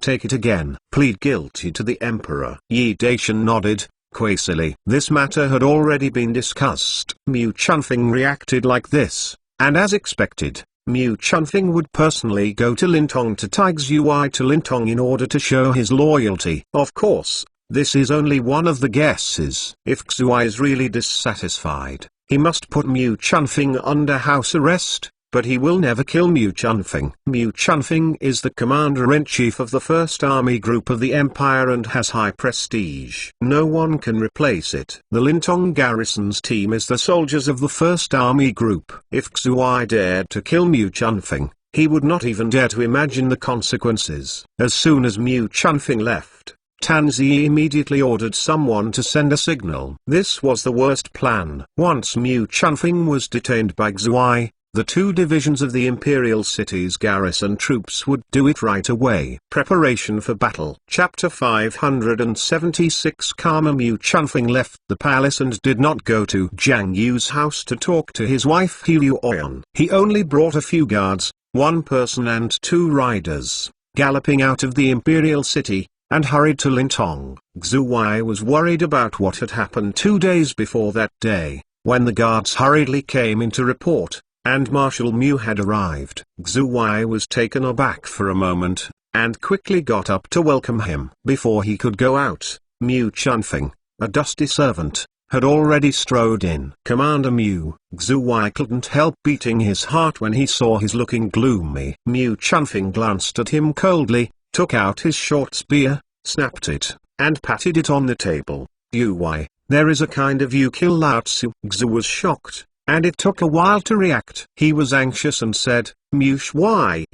take it again. Plead guilty to the emperor. Yi Daishan nodded quacily. This matter had already been discussed. Mu Chunfing reacted like this, and as expected, Mu Chunfing would personally go to Lintong to tie Xu to Lintong in order to show his loyalty. Of course, this is only one of the guesses. If Xu is really dissatisfied, he must put Mu Chunfing under house arrest, but he will never kill Mu Chunfing. Mu Chunfing is the commander-in-chief of the 1st Army Group of the Empire and has high prestige. No one can replace it. The Lintong Garrison's team is the soldiers of the 1st Army Group. If Xu dared to kill Mu Chunfing, he would not even dare to imagine the consequences. As soon as Mu Chunfing left, Tanzi immediately ordered someone to send a signal. This was the worst plan. Once Mu Chunfing was detained by Xu, the 2 divisions of the Imperial City's garrison troops would do it right away. Preparation for battle. Chapter 576. Karma. Mu Chunfing left the palace and did not go to Jiang Yu's house to talk to his wife Hu Oyan. He only brought a few guards, 1 person and 2 riders, galloping out of the Imperial City, and hurried to Lintong. Xu was worried about what had happened 2 days before that day, when the guards hurriedly came in to report, and Marshal Mu had arrived. Xu was taken aback for a moment, and quickly got up to welcome him. Before he could go out, Mu Chunfing, a dusty servant, had already strode in. Commander Mu. Xu couldn't help beating his heart when he saw his looking gloomy. Mu Chunfing glanced at him coldly, took out his short spear, snapped it, and patted it on the table. There is a kind of you kill Lao Tzu. Xu was shocked, and it took a while to react. He was anxious and said, Mu Shui,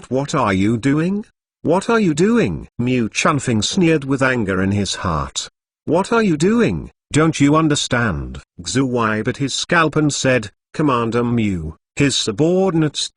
what are you doing? What are you doing? Mu Chunfing sneered with anger in his heart. What are you doing? Don't you understand? Xu bit his scalp and said, Commander Mu, his subordinates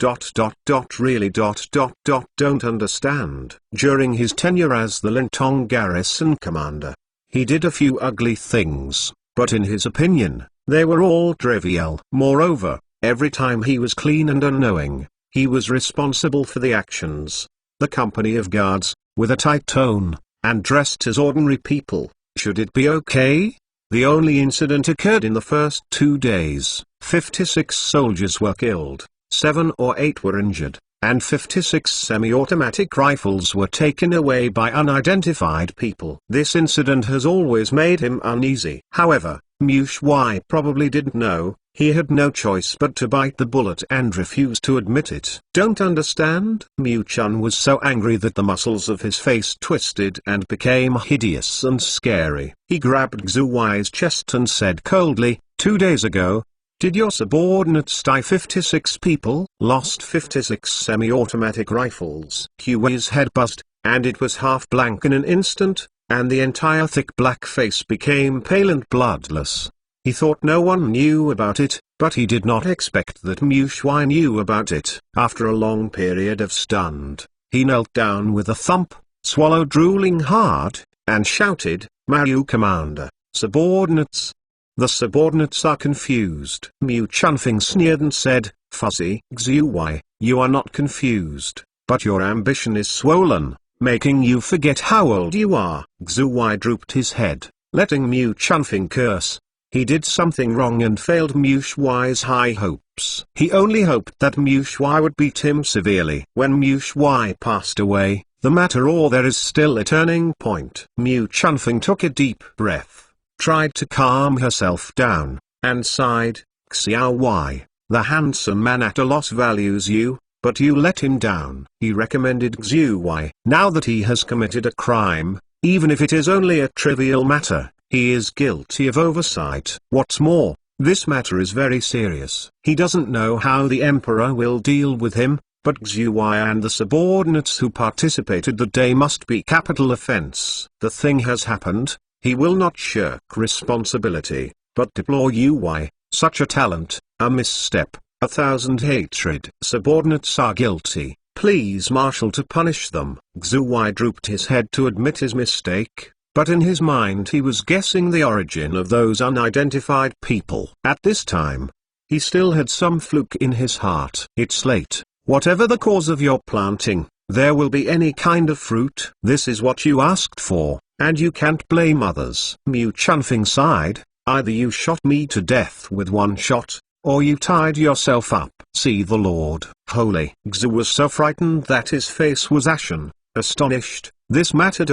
really don't understand. During his tenure as the Lintong Garrison commander, he did a few ugly things, but in his opinion, they were all trivial. Moreover, every time he was clean and unknowing, he was responsible for the actions. The company of guards, with a tight tone, and dressed as ordinary people, should it be okay? The only incident occurred in the first 2 days. 56 soldiers were killed, 7 or 8 were injured, and 56 semi-automatic rifles were taken away by unidentified people. This incident has always made him uneasy. However, Mu Shui probably didn't know. He had no choice but to bite the bullet and refuse to admit it. Don't understand? Mu Chun was so angry that the muscles of his face twisted and became hideous and scary. He grabbed Xu chest and said coldly, 2 days ago, did your subordinates die 56 people? Lost 56 semi-automatic rifles. Hui's head buzzed, and it was half blank in an instant, and the entire thick black face became pale and bloodless. He thought no one knew about it, but he did not expect that Mu Shui knew about it. After a long period of stunned, he knelt down with a thump, swallowed drooling hard, and shouted, Mayu Commander, subordinates. The subordinates are confused. Mu Chunfing sneered and said, Fuzzy Xu, you are not confused, but your ambition is swollen, making you forget how old you are. Xu drooped his head, letting Mu Chunfing curse. He did something wrong and failed Mu Shui's high hopes. He only hoped that Mu Shui would beat him severely. When Mu Shui passed away, the matter or there is still a turning point? Mu Chunfeng took a deep breath, tried to calm herself down, and sighed. Xiao Wei, the handsome man at a loss values you, but you let him down. He recommended Xu Wei. Now that he has committed a crime, even if it is only a trivial matter, he is guilty of oversight. What's more, this matter is very serious. He doesn't know how the emperor will deal with him, but Xu Wei and the subordinates who participated that day must be capital offense. The thing has happened, he will not shirk responsibility, but deplore Yu Wei, such a talent, a misstep, 1,000 hatred. Subordinates are guilty, please marshal to punish them. Xu Wei drooped his head to admit his mistake, but in his mind he was guessing the origin of those unidentified people. At this time, he still had some fluke in his heart. It's late, whatever the cause of your planting, there will be any kind of fruit. This is what you asked for, and you can't blame others. Mu Chunfeng sighed, either you shot me to death with one shot, or you tied yourself up. See the Lord. Holy. Xu was so frightened that his face was ashen, astonished. This matter ...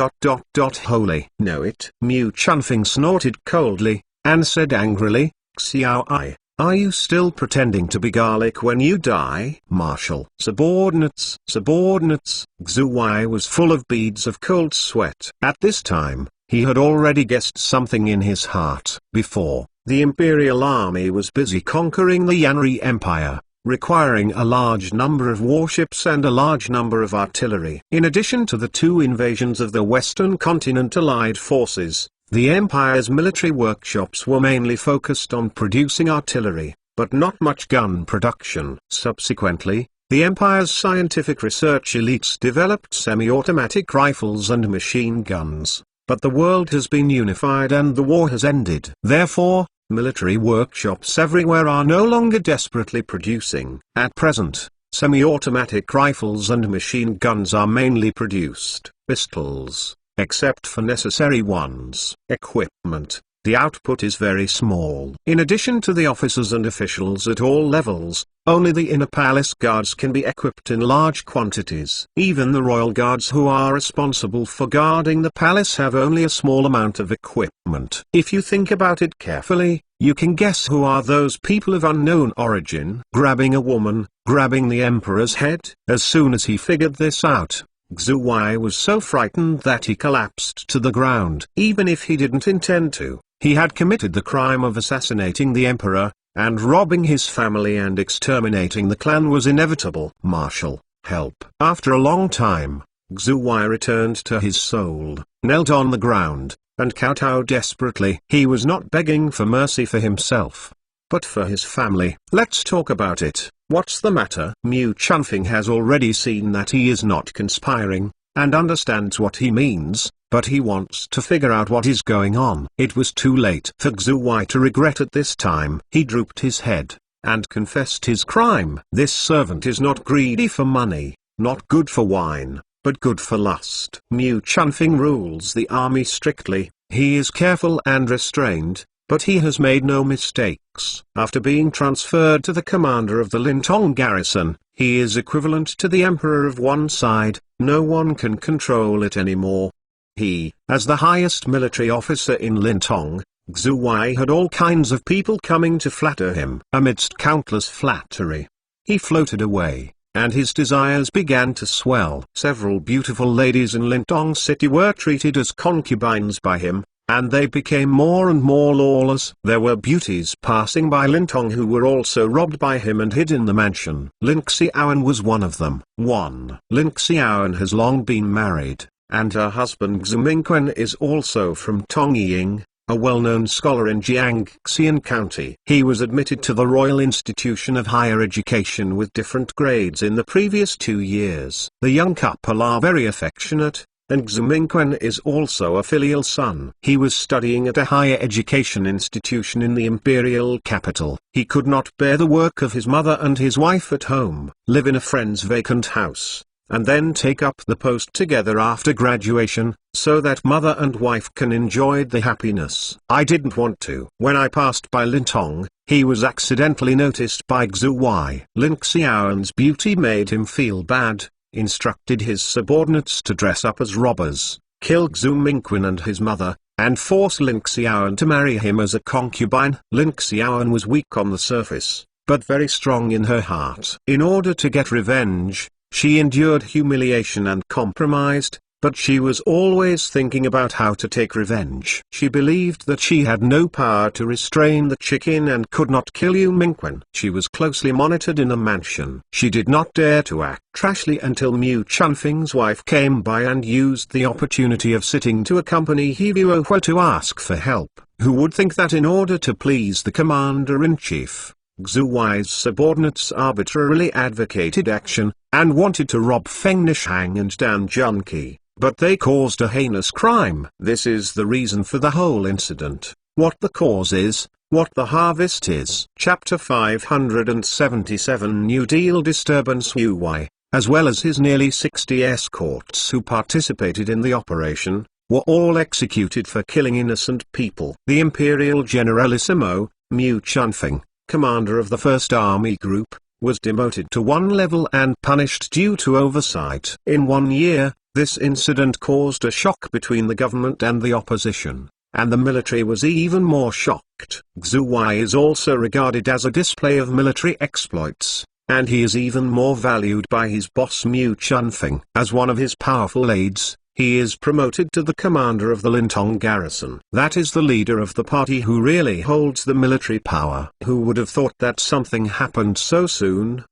Holy. Know it? Mu Chunfeng snorted coldly, and said angrily, Xiao Ai, are you still pretending to be garlic when you die? Marshal. Subordinates. Xu Wei was full of beads of cold sweat. At this time, he had already guessed something in his heart. Before, the imperial army was busy conquering the Yanri Empire, requiring a large number of warships and a large number of artillery. In addition to the 2 invasions of the Western continent allied forces, the Empire's military workshops were mainly focused on producing artillery, but not much gun production. Subsequently, the Empire's scientific research elites developed semi-automatic rifles and machine guns, but the world has been unified and the war has ended. Therefore, military workshops everywhere are no longer desperately producing. At present, semi-automatic rifles and machine guns are mainly produced. Pistols, except for necessary ones. Equipment, the output is very small. In addition to the officers and officials at all levels, only the inner palace guards can be equipped in large quantities. Even the royal guards who are responsible for guarding the palace have only a small amount of equipment. If you think about it carefully, you can guess who are those people of unknown origin. Grabbing a woman, grabbing the emperor's head. As soon as he figured this out, Xu Wei was so frightened that he collapsed to the ground. Even if he didn't intend to, he had committed the crime of assassinating the emperor, and robbing his family and exterminating the clan was inevitable. Marshal, help. After a long time, Xu Wei returned to his soul, knelt on the ground, and kowtowed desperately. He was not begging for mercy for himself, but for his family. Let's talk about it. What's the matter? Mu Chunfeng has already seen that he is not conspiring, and understands what he means, but he wants to figure out what is going on. It was too late for Xu Wei to regret at this time. He drooped his head, and confessed his crime. This servant is not greedy for money, not good for wine, but good for lust. Mu Chunfeng rules the army strictly, he is careful and restrained, but he has made no mistakes. After being transferred to the commander of the Lintong garrison, he is equivalent to the emperor of one side, no one can control it anymore. He, as the highest military officer in Lintong, Xu Wei had all kinds of people coming to flatter him. Amidst countless flattery, he floated away, and his desires began to swell. Several beautiful ladies in Lintong city were treated as concubines by him, and they became more and more lawless. There were beauties passing by Lintong who were also robbed by him and hid in the mansion. Lin Xiaoan was one of them. Lin Xiaoan has long been married, and her husband Xu Mingquan is also from Tongying, a well-known scholar in Jiangxian County. He was admitted to the Royal Institution of Higher Education with different grades in the previous 2 years. The young couple are very affectionate, and Xu Mingquan is also a filial son. He was studying at a higher education institution in the imperial capital. He could not bear the work of his mother and his wife at home, live in a friend's vacant house, and then take up the post together after graduation, so that mother and wife can enjoy the happiness. I didn't want to. When I passed by Lintong, he was accidentally noticed by Xu Wei. Lin Xiaoan's beauty made him feel bad. instructed his subordinates to dress up as robbers, kill Xu Mingqin and his mother, and force Lin Xiaoan to marry him as a concubine. Lin Xiaoan was weak on the surface, but very strong in her heart. In order to get revenge, she endured humiliation and compromised, but she was always thinking about how to take revenge. She believed that she had no power to restrain the chicken and could not kill Yu Mingqin. She was closely monitored in a mansion. She did not dare to act trashly until Mu Chunfing's wife came by and used the opportunity of sitting to accompany He Huo to ask for help. Who would think that in order to please the commander-in-chief, Xu Huai's subordinates arbitrarily advocated action, and wanted to rob Feng Nishang and Dan Junqi. But they caused a heinous crime. This is the reason for the whole incident. What the cause is, what the harvest is. Chapter 577 New Deal Disturbance. Yu Huai, as well as his nearly 60 escorts who participated in the operation, were all executed for killing innocent people. The Imperial Generalissimo, Mu Chunfing, commander of the First Army Group, was demoted to 1 level and punished due to oversight. In 1 year, this incident caused a shock between the government and the opposition, and the military was even more shocked. Xu Huai is also regarded as a display of military exploits, and he is even more valued by his boss Mu Chunfing. As one of his powerful aides, he is promoted to the commander of the Lintong garrison. That is the leader of the party who really holds the military power. Who would have thought that something happened so soon?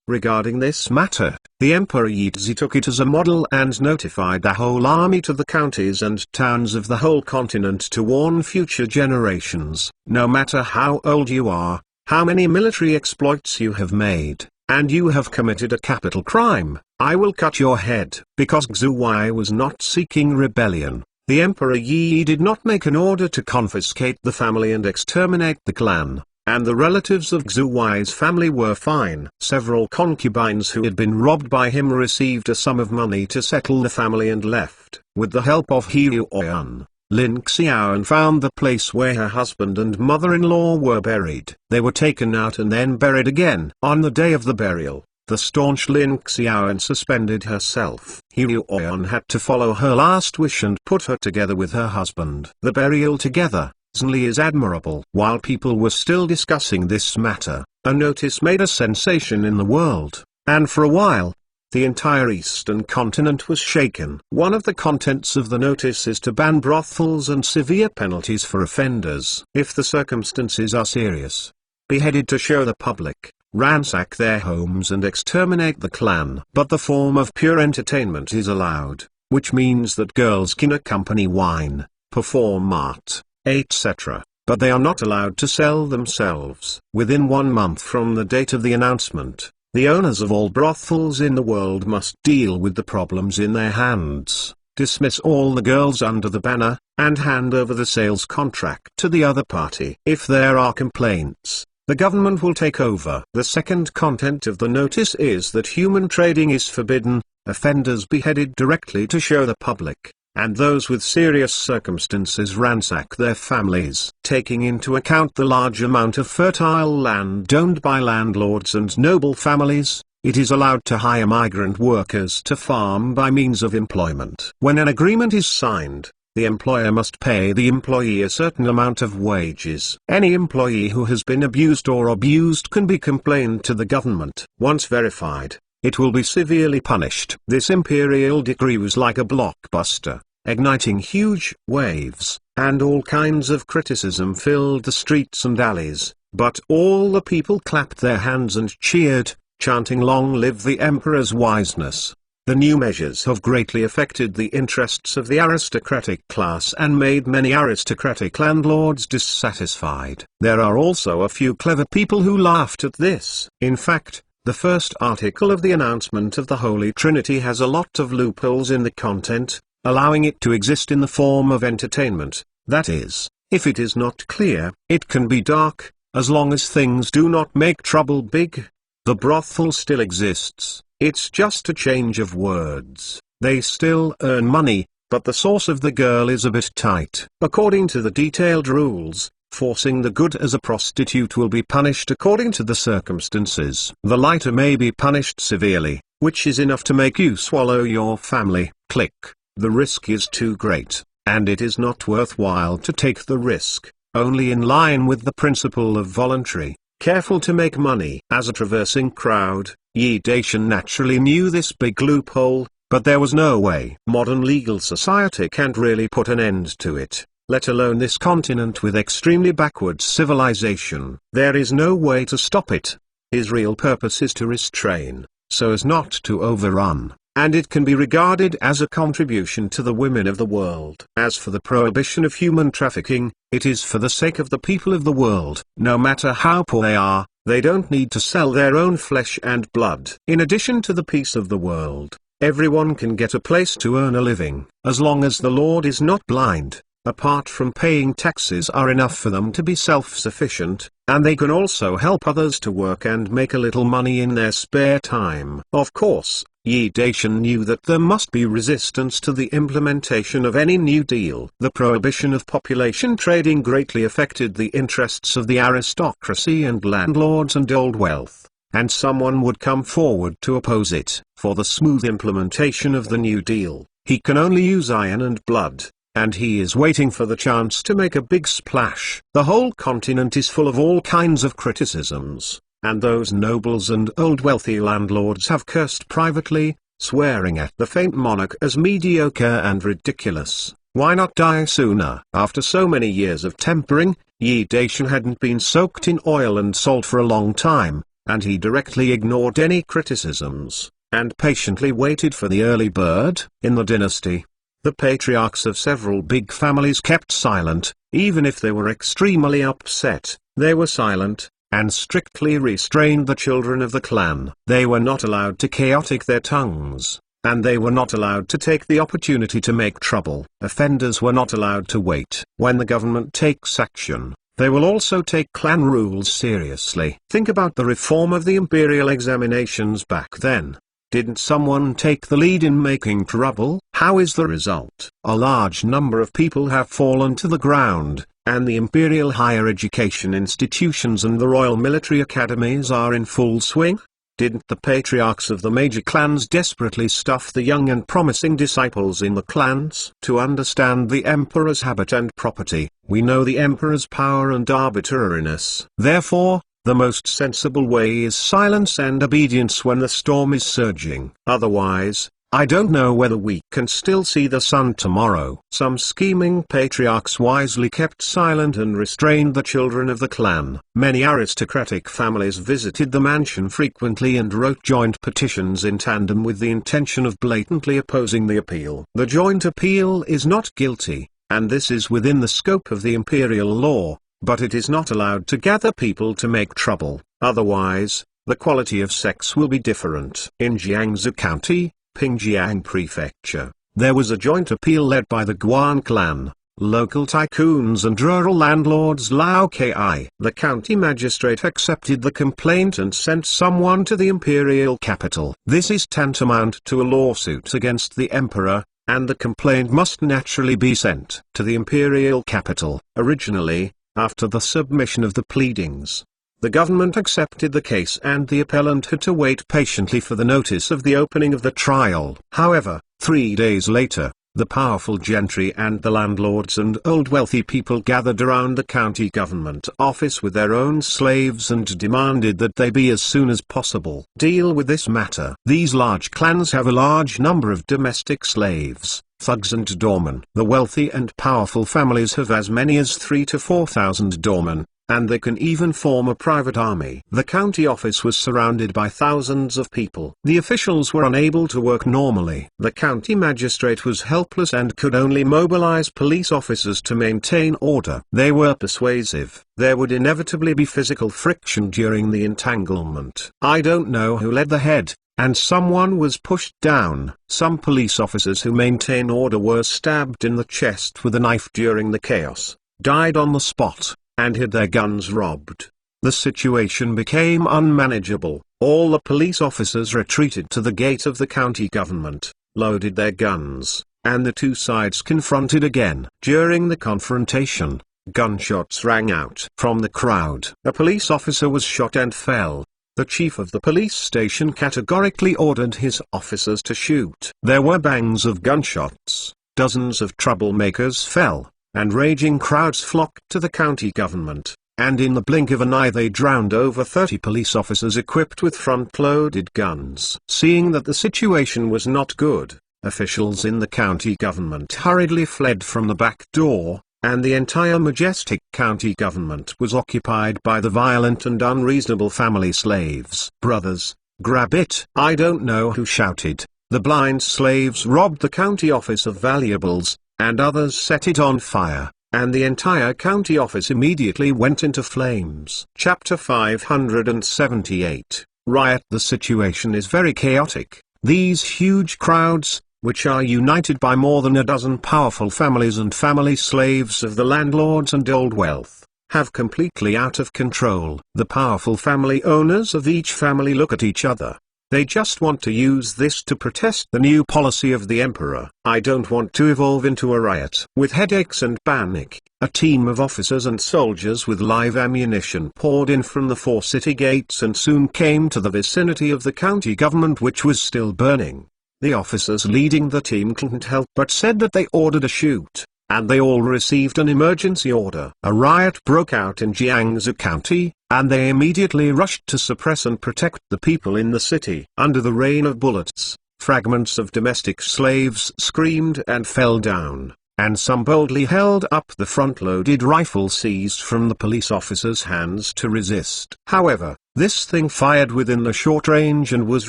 Regarding this matter, the Emperor Yizhi took it as a model and notified the whole army to the counties and towns of the whole continent to warn future generations. No matter how old you are, how many military exploits you have made, and you have committed a capital crime, I will cut your head. Because Xu Huai was not seeking rebellion, the Emperor Yi did not make an order to confiscate the family and exterminate the clan, and the relatives of Xu Huai's family were fine. Several concubines who had been robbed by him received a sum of money to settle the family and left. With the help of He Huoyan, Lin Xiaoan found the place where her husband and mother-in-law were buried. They were taken out and then buried again. On the day of the burial, the staunch Lin Xiaoan suspended herself. He Huoyan had to follow her last wish and put her together with her husband. The burial together is admirable. While people were still discussing this matter, a notice made a sensation in the world, and for a while, the entire eastern continent was shaken. One of the contents of the notice is to ban brothels and severe penalties for offenders. If the circumstances are serious, beheaded to show the public, ransack their homes and exterminate the clan. But the form of pure entertainment is allowed, which means that girls can accompany wine, perform art, etc., but they are not allowed to sell themselves. Within 1 month from the date of the announcement, the owners of all brothels in the world must deal with the problems in their hands, dismiss all the girls under the banner, and hand over the sales contract to the other party. If there are complaints, the government will take over. The second content of the notice is that human trading is forbidden, offenders beheaded directly to show the public, and those with serious circumstances ransack their families. Taking into account the large amount of fertile land owned by landlords and noble families, it is allowed to hire migrant workers to farm by means of employment. When an agreement is signed, the employer must pay the employee a certain amount of wages. Any employee who has been abused or abused can be complained to the government. Once verified, it will be severely punished. This imperial decree was like a blockbuster, igniting huge waves, and all kinds of criticism filled the streets and alleys, but all the people clapped their hands and cheered, chanting "Long live the Emperor's wiseness." The new measures have greatly affected the interests of the aristocratic class and made many aristocratic landlords dissatisfied. There are also a few clever people who laughed at this. In fact, the first article of the announcement of the Holy Trinity has a lot of loopholes in the content, allowing it to exist in the form of entertainment. That is, if it is not clear, it can be dark, as long as things do not make trouble big. The brothel still exists, it's just a change of words. They still earn money, but the source of the girl is a bit tight. According to the detailed rules, Forcing the good as a prostitute will be punished according to the circumstances. The lighter may be punished severely, which is enough to make you swallow your family. Click. The risk is too great, and it is not worthwhile to take the risk, only in line with the principle of voluntary, careful to make money. As a traversing crowd, Yi Dacian naturally knew this big loophole, but there was no way. Modern legal society can't really put an end to it, let alone this continent with extremely backward civilization. There is no way to stop it. His real purpose is to restrain, so as not to overrun, and it can be regarded as a contribution to the women of the world. As for the prohibition of human trafficking, it is for the sake of the people of the world. No matter how poor they are, they don't need to sell their own flesh and blood. In addition to the peace of the world, everyone can get a place to earn a living, as long as the Lord is not blind. Apart from paying taxes are enough for them to be self-sufficient, and they can also help others to work and make a little money in their spare time. Of course, Yi Dacian knew that there must be resistance to the implementation of any new deal. The prohibition of population trading greatly affected the interests of the aristocracy and landlords and old wealth, and someone would come forward to oppose it. For the smooth implementation of the New Deal, he can only use iron and blood, and he is waiting for the chance to make a big splash. The whole continent is full of all kinds of criticisms, and those nobles and old wealthy landlords have cursed privately, swearing at the faint monarch as mediocre and ridiculous. Why not die sooner? After so many years of tempering, Yi Dacian hadn't been soaked in oil and salt for a long time, and he directly ignored any criticisms, and patiently waited for the early bird. In the dynasty, the patriarchs of several big families kept silent. Even if they were extremely upset, they were silent, and strictly restrained the children of the clan. They were not allowed to chaotic their tongues, and they were not allowed to take the opportunity to make trouble. Offenders were not allowed to wait. When the government takes action, they will also take clan rules seriously. Think about the reform of the imperial examinations back then. Didn't someone take the lead in making trouble? How is the result? A large number of people have fallen to the ground, and the imperial higher education institutions and the royal military academies are in full swing. Didn't the patriarchs of the major clans desperately stuff the young and promising disciples in the clans? To understand the emperor's habit and property, we know the emperor's power and arbitrariness. Therefore, the most sensible way is silence and obedience when the storm is surging. Otherwise, I don't know whether we can still see the sun tomorrow. Some scheming patriarchs wisely kept silent and restrained the children of the clan. Many aristocratic families visited the mansion frequently and wrote joint petitions in tandem with the intention of blatantly opposing the appeal. The joint appeal is not guilty, and this is within the scope of the imperial law, but it is not allowed to gather people to make trouble. Otherwise, the quality of sex will be different. In Jiangsu County, Pingjiang Prefecture, there was a joint appeal led by the Guan clan, local tycoons and rural landlords Lao Ki. The county magistrate accepted the complaint and sent someone to the imperial capital. This is tantamount to a lawsuit against the emperor, and the complaint must naturally be sent to the imperial capital. Originally, after the submission of the pleadings, the government accepted the case and the appellant had to wait patiently for the notice of the opening of the trial. However, 3 days later, the powerful gentry and the landlords and old wealthy people gathered around the county government office with their own slaves and demanded that they be as soon as possible deal with this matter. These large clans have a large number of domestic slaves, thugs and doormen. The wealthy and powerful families have as many as 3,000 to 4,000 doormen, and they can even form a private army. The county office was surrounded by thousands of people. The officials were unable to work normally. The county magistrate was helpless and could only mobilize police officers to maintain order. They were persuasive. There would inevitably be physical friction during the entanglement. I don't know who led the head, and someone was pushed down. Some police officers who maintain order were stabbed in the chest with a knife during the chaos, died on the spot, and had their guns robbed. The situation became unmanageable. All the police officers retreated to the gate of the county government, loaded their guns, and the two sides confronted again. During the confrontation, Gunshots rang out from the crowd. A police officer was shot and fell. The chief of the police station categorically ordered his officers to shoot. There were bangs of gunshots, dozens of troublemakers fell, and raging crowds flocked to the county government, and in the blink of an eye they drowned over 30 police officers equipped with front-loaded guns. Seeing that the situation was not good, officials in the county government hurriedly fled from the back door, and the entire majestic county government was occupied by the violent and unreasonable family slaves. "Brothers, grab it!" I don't know who shouted. The blind slaves robbed the county office of valuables, and others set it on fire, and the entire county office immediately went into flames. Chapter 578. Riot. The situation is very chaotic. These huge crowds, which are united by more than a dozen powerful families and family slaves of the landlords and old wealth, have completely out of control. The powerful family owners of each family look at each other. They just want to use this to protest the new policy of the emperor. I don't want to evolve into a riot. With headaches and panic, a team of officers and soldiers with live ammunition poured in from the 4 city gates and soon came to the vicinity of the county government, which was still burning. The officers leading the team couldn't help but said that they ordered a shoot, and they all received an emergency order. A riot broke out in Jiangsu County, and they immediately rushed to suppress and protect the people in the city. Under the rain of bullets, fragments of domestic slaves screamed and fell down, and some boldly held up the front-loaded rifle seized from the police officers' hands to resist. However, this thing fired within the short range and was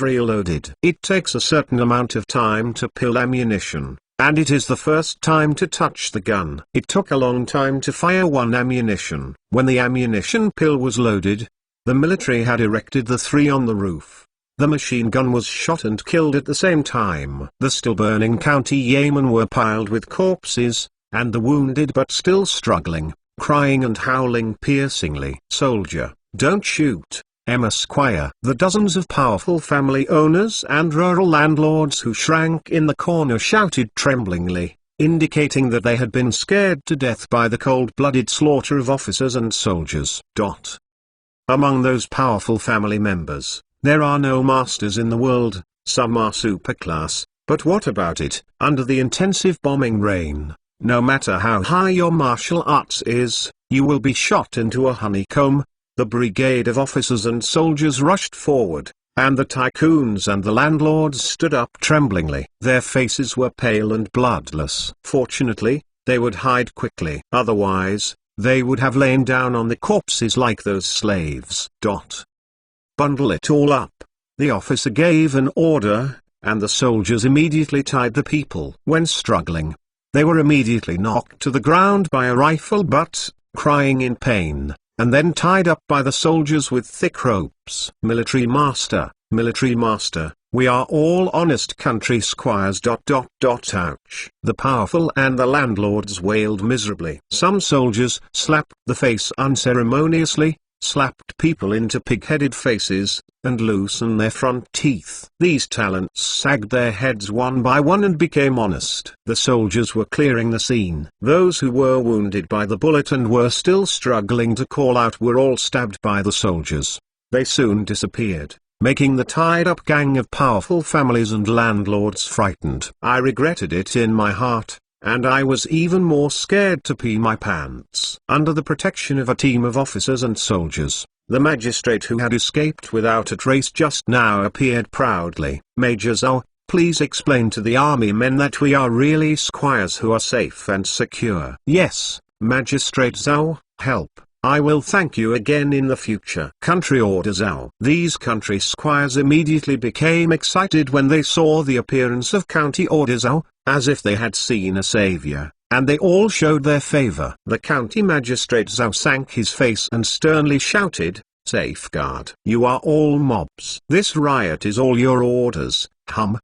reloaded. It takes a certain amount of time to peel ammunition, and it is the first time to touch the gun. It took a long time to fire one ammunition. When the ammunition pill was loaded, the military had erected the 3 on the roof. The machine gun was shot and killed at the same time. The still burning county yeomen were piled with corpses, and the wounded but still struggling, crying and howling piercingly. "Soldier, don't shoot, M. Esquire." The dozens of powerful family owners and rural landlords who shrank in the corner shouted tremblingly, indicating that they had been scared to death by the cold-blooded slaughter of officers and soldiers. Among those powerful family members, there are no masters in the world. Some are superclass, but what about it? Under the intensive bombing rain, no matter how high your martial arts is, you will be shot into a honeycomb. The brigade of officers and soldiers rushed forward, and the tycoons and the landlords stood up tremblingly. Their faces were pale and bloodless. Fortunately, they would hide quickly. Otherwise, they would have lain down on the corpses like those slaves. "Bundle it all up." The officer gave an order, and the soldiers immediately tied the people. When struggling, they were immediately knocked to the ground by a rifle butt, crying in pain, and then tied up by the soldiers with thick ropes. Military master, we are all honest country squires. Ouch. The powerful and the landlords wailed miserably. Some soldiers slapped the face unceremoniously, slapped people into pig-headed faces, and loosened their front teeth. These talents sagged their heads one by one and became honest. The soldiers were clearing the scene. Those who were wounded by the bullet and were still struggling to call out were all stabbed by the soldiers. They soon disappeared, making the tied-up gang of powerful families and landlords frightened. I regretted it in my heart, and I was even more scared to pee my pants. Under the protection of a team of officers and soldiers, the magistrate who had escaped without a trace just now appeared proudly. "Major Zhao, please explain to the army men that we are really squires who are safe and secure." "Yes, Magistrate Zhao, help. I will thank you again in the future." Country Order Zhao. These country squires immediately became excited when they saw the appearance of County Order Zhao, as if they had seen a savior, and they all showed their favor. The county magistrate Zhao sank his face and sternly shouted, "Safeguard. You are all mobs. This riot is all your orders. Come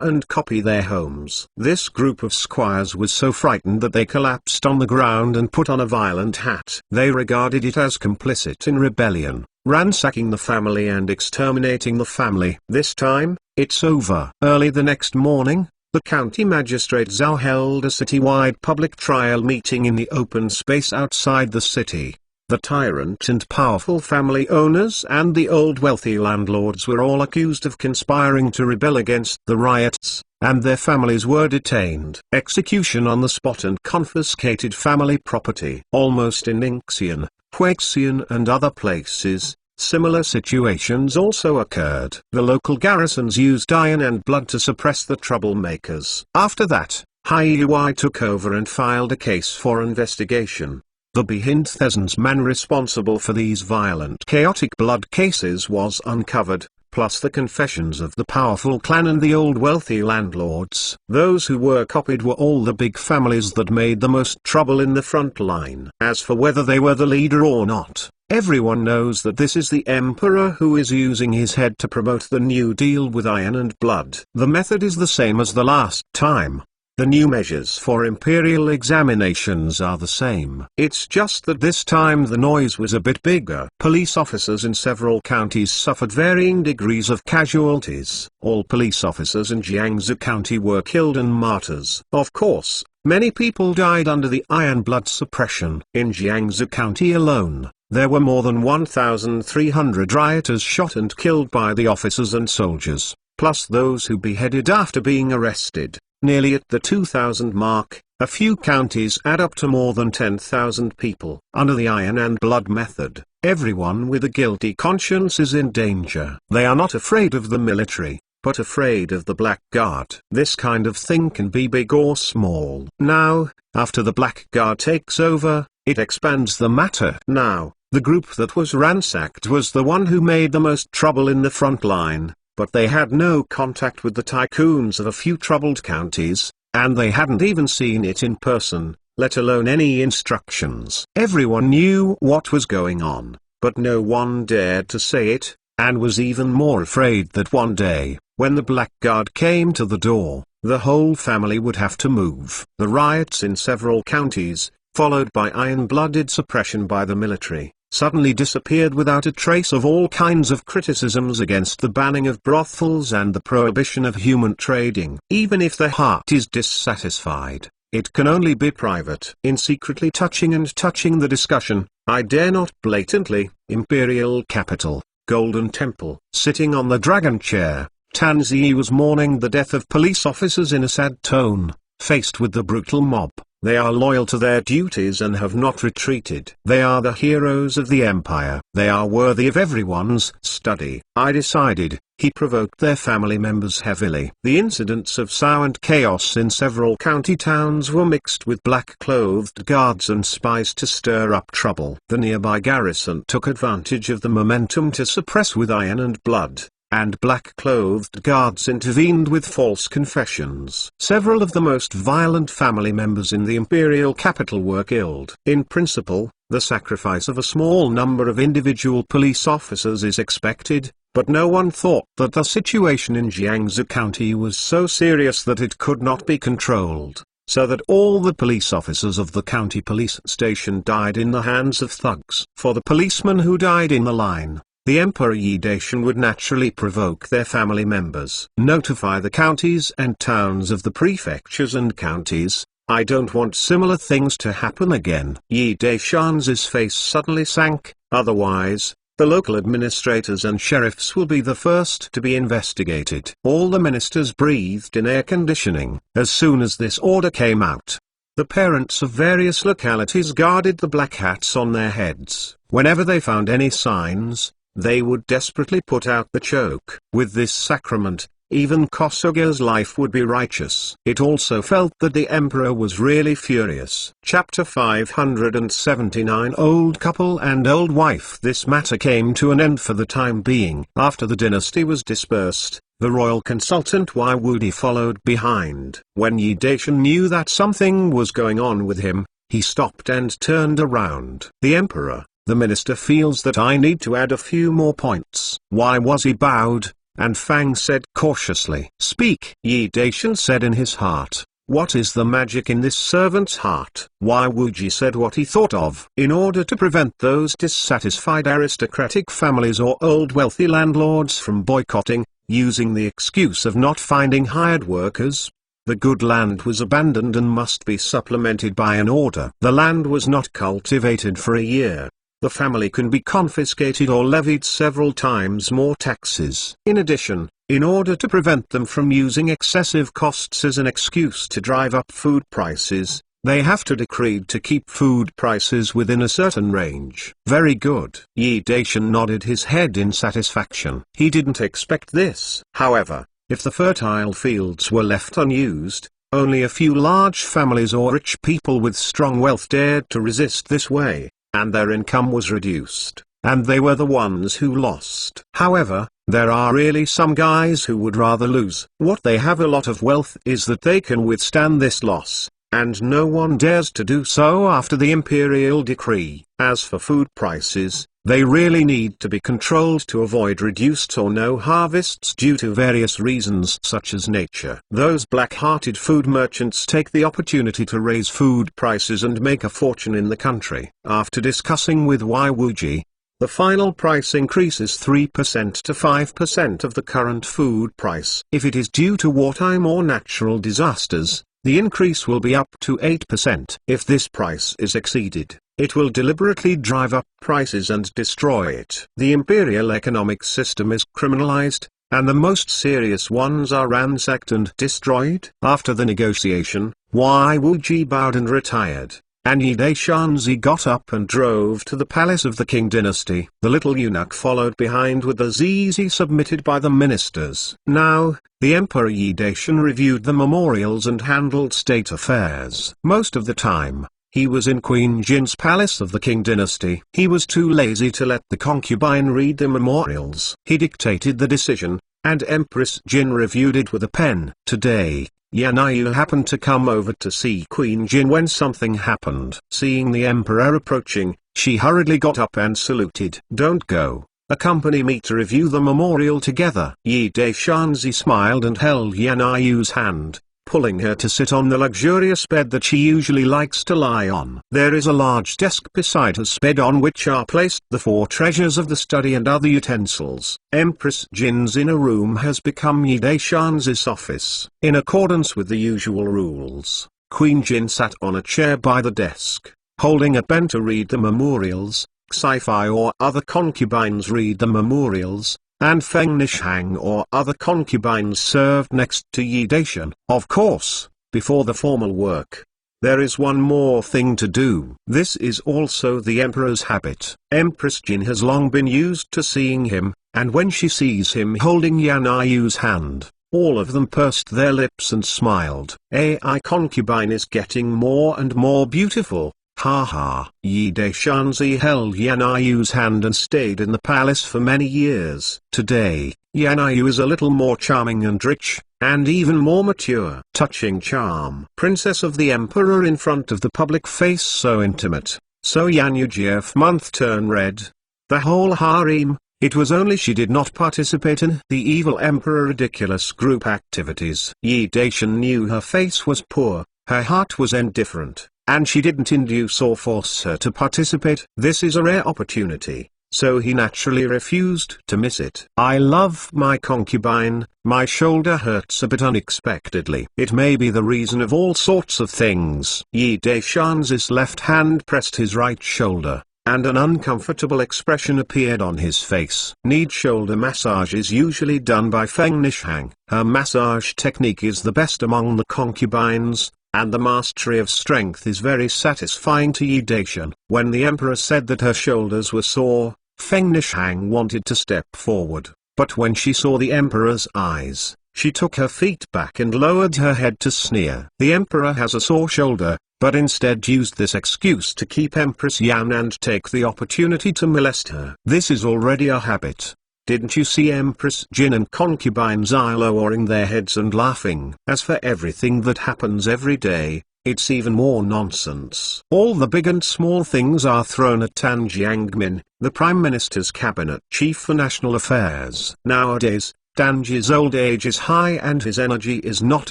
and copy their homes." This group of squires was so frightened that they collapsed on the ground and put on a violent hat. They regarded it as complicit in rebellion, ransacking the family and exterminating the family. This time, it's over. Early the next morning, The county magistrate Zhao held a citywide public trial meeting in the open space outside the city. The tyrant and powerful family owners and the old wealthy landlords were all accused of conspiring to rebel against the riots, and their families were detained. Execution on the spot and confiscated family property. Almost in Ningxian, Huixian and other places, similar situations also occurred. The local garrisons used iron and blood to suppress the troublemakers. After that, Hai Yui took over and filed a case for investigation. The Behindthesens man responsible for these violent chaotic blood cases was uncovered, plus the confessions of the powerful clan and the old wealthy landlords. Those who were copied were all the big families that made the most trouble in the front line. As for whether they were the leader or not, everyone knows that this is the emperor who is using his head to promote the new deal with iron and blood. The method is the same as the last time. The new measures for imperial examinations are the same. It's just that this time the noise was a bit bigger. Police officers in several counties suffered varying degrees of casualties. All police officers in Jiangsu County were killed and martyrs. Of course, many people died under the iron blood suppression. In Jiangsu County alone, there were more than 1,300 rioters shot and killed by the officers and soldiers, plus those who beheaded after being arrested. Nearly at the 2,000 mark, a few counties add up to more than 10,000 people. Under the iron and blood method, everyone with a guilty conscience is in danger. They are not afraid of the military, but afraid of the Black Guard. This kind of thing can be big or small. Now, after the Black Guard takes over, it expands the matter. Now, the group that was ransacked was the one who made the most trouble in the front line. But they had no contact with the tycoons of a few troubled counties, and they hadn't even seen it in person, let alone any instructions. Everyone knew what was going on, but no one dared to say it, and was even more afraid that one day, when the Black Guard came to the door, the whole family would have to move. The riots in several counties, followed by iron-blooded suppression by the military, suddenly disappeared without a trace of all kinds of criticisms against the banning of brothels and the prohibition of human trading. Even if the heart is dissatisfied, it can only be private. In secretly touching the discussion, I dare not blatantly, imperial capital, Golden Temple. Sitting on the dragon chair, Tan Zi was mourning the death of police officers in a sad tone, faced with the brutal mob. They are loyal to their duties and have not retreated. They are the heroes of the empire. They are worthy of everyone's study. I decided, he provoked their family members heavily. The incidents of Sao and chaos in several county towns were mixed with black-clothed guards and spies to stir up trouble. The nearby garrison took advantage of the momentum to suppress with iron and blood, and black-clothed guards intervened with false confessions. Several of the most violent family members in the imperial capital were killed. In principle, the sacrifice of a small number of individual police officers is expected, but no one thought that the situation in Jiangsu County was so serious that it could not be controlled, so that all the police officers of the county police station died in the hands of thugs. For the policemen who died in the line, the Emperor Yi Daishan would naturally provoke their family members. Notify the counties and towns of the prefectures and counties. I don't want similar things to happen again. Yi Daishan's face suddenly sank. Otherwise, the local administrators and sheriffs will be the first to be investigated. All the ministers breathed in air conditioning. As soon as this order came out, the parents of various localities guarded the black hats on their heads. Whenever they found any signs, they would desperately put out the choke. With this sacrament, even Kosuga's life would be righteous. It also felt that the emperor was really furious. Chapter 579 Old Couple and Old Wife. This matter came to an end for the time being. After the dynasty was dispersed, the royal consultant Wai Wudi followed behind. When Yi Daishan knew that something was going on with him, he stopped and turned around. The emperor, the minister feels that I need to add a few more points. Why was he bowed, and Fang said cautiously. Speak. Yi Daishan said in his heart, what is the magic in this servant's heart? Wai Wuji said what he thought of. In order to prevent those dissatisfied aristocratic families or old wealthy landlords from boycotting, using the excuse of not finding hired workers, The good land was abandoned and must be supplemented by an order. The land was not cultivated for a year. The family can be confiscated or levied several times more taxes. In addition, in order to prevent them from using excessive costs as an excuse to drive up food prices, they have to decree to keep food prices within a certain range. Very good. Yi Daishan nodded his head in satisfaction. He didn't expect this. However, if the fertile fields were left unused, only a few large families or rich people with strong wealth dared to resist this way, and their income was reduced, and they were the ones who lost. However, there are really some guys who would rather lose. What they have a lot of wealth is that they can withstand this loss, and no one dares to do so after the imperial decree. As for food prices, they really need to be controlled to avoid reduced or no harvests due to various reasons such as nature. Those black-hearted food merchants take the opportunity to raise food prices and make a fortune in the country. After discussing with Wai Wuji, the final price increases 3% to 5% of the current food price. If it is due to wartime or natural disasters, the increase will be up to 8%. If this price is exceeded, it will deliberately drive up prices and destroy it. The imperial economic system is criminalized, and the most serious ones are ransacked and destroyed. After the negotiation, Wai Wuji bowed and retired, and Yi Daishanzi got up and drove to the palace of the King dynasty. The little eunuch followed behind with the zizi submitted by the ministers. Now, the Emperor Yi Daishan reviewed the memorials and handled state affairs. Most of the time, he was in Queen Jin's palace of the King dynasty. He was too lazy to let the concubine read the memorials. He dictated the decision, and Empress Jin reviewed it with a pen. Today, Yan Yu happened to come over to see Queen Jin when something happened. Seeing the emperor approaching, she hurriedly got up and saluted. "Don't go. Accompany me to review the memorial together." Yi Daishanzi smiled and held Yan Yu's hand, pulling her to sit on the luxurious bed that she usually likes to lie on. There is a large desk beside her bed on which are placed the 4 treasures of the study and other utensils. Empress Jin's inner room has become Yi Daishanzi's office. In accordance with the usual rules, Queen Jin sat on a chair by the desk, holding a pen to read the memorials. Sci-Fi or other concubines read the memorials, and Feng Nishang or other concubines served next to Yi Daishan. Of course, before the formal work, there is one more thing to do. This is also the emperor's habit. Empress Jin has long been used to seeing him, and when she sees him holding Yan Yu's hand, all of them pursed their lips and smiled. AI concubine is getting more and more beautiful. Ha ha. Yi Daishanzi held Yan Yu's hand and stayed in the palace for many years. Today, Yan Yu is a little more charming and rich, and even more mature. Touching charm. Princess of the Emperor in front of the public, face so intimate. So Yan Yu GF month turn red. The whole harem. It was only she did not participate in the evil emperor ridiculous group activities. Yi Daishan knew her face was poor, her heart was indifferent, and she didn't induce or force her to participate. This is a rare opportunity, so he naturally refused to miss it. "I love my concubine, my shoulder hurts a bit unexpectedly." It may be the reason of all sorts of things. Yi Daishanzi's left hand pressed his right shoulder, and an uncomfortable expression appeared on his face. Need shoulder massage is usually done by Feng Nishang. Her massage technique is the best among the concubines, and the mastery of strength is very satisfying to Yi Daishan. When the emperor said that her shoulders were sore, Feng Nishang wanted to step forward, but when she saw the emperor's eyes, she took her feet back and lowered her head to sneer. The emperor has a sore shoulder, but instead used this excuse to keep Empress Yan and take the opportunity to molest her. This is already a habit. Didn't you see Empress Jin and concubines are lowering their heads and laughing? As for everything that happens every day, it's even more nonsense. All the big and small things are thrown at Tan Jiangmin, the Prime Minister's cabinet chief for national affairs. Nowadays, Danji's old age is high and his energy is not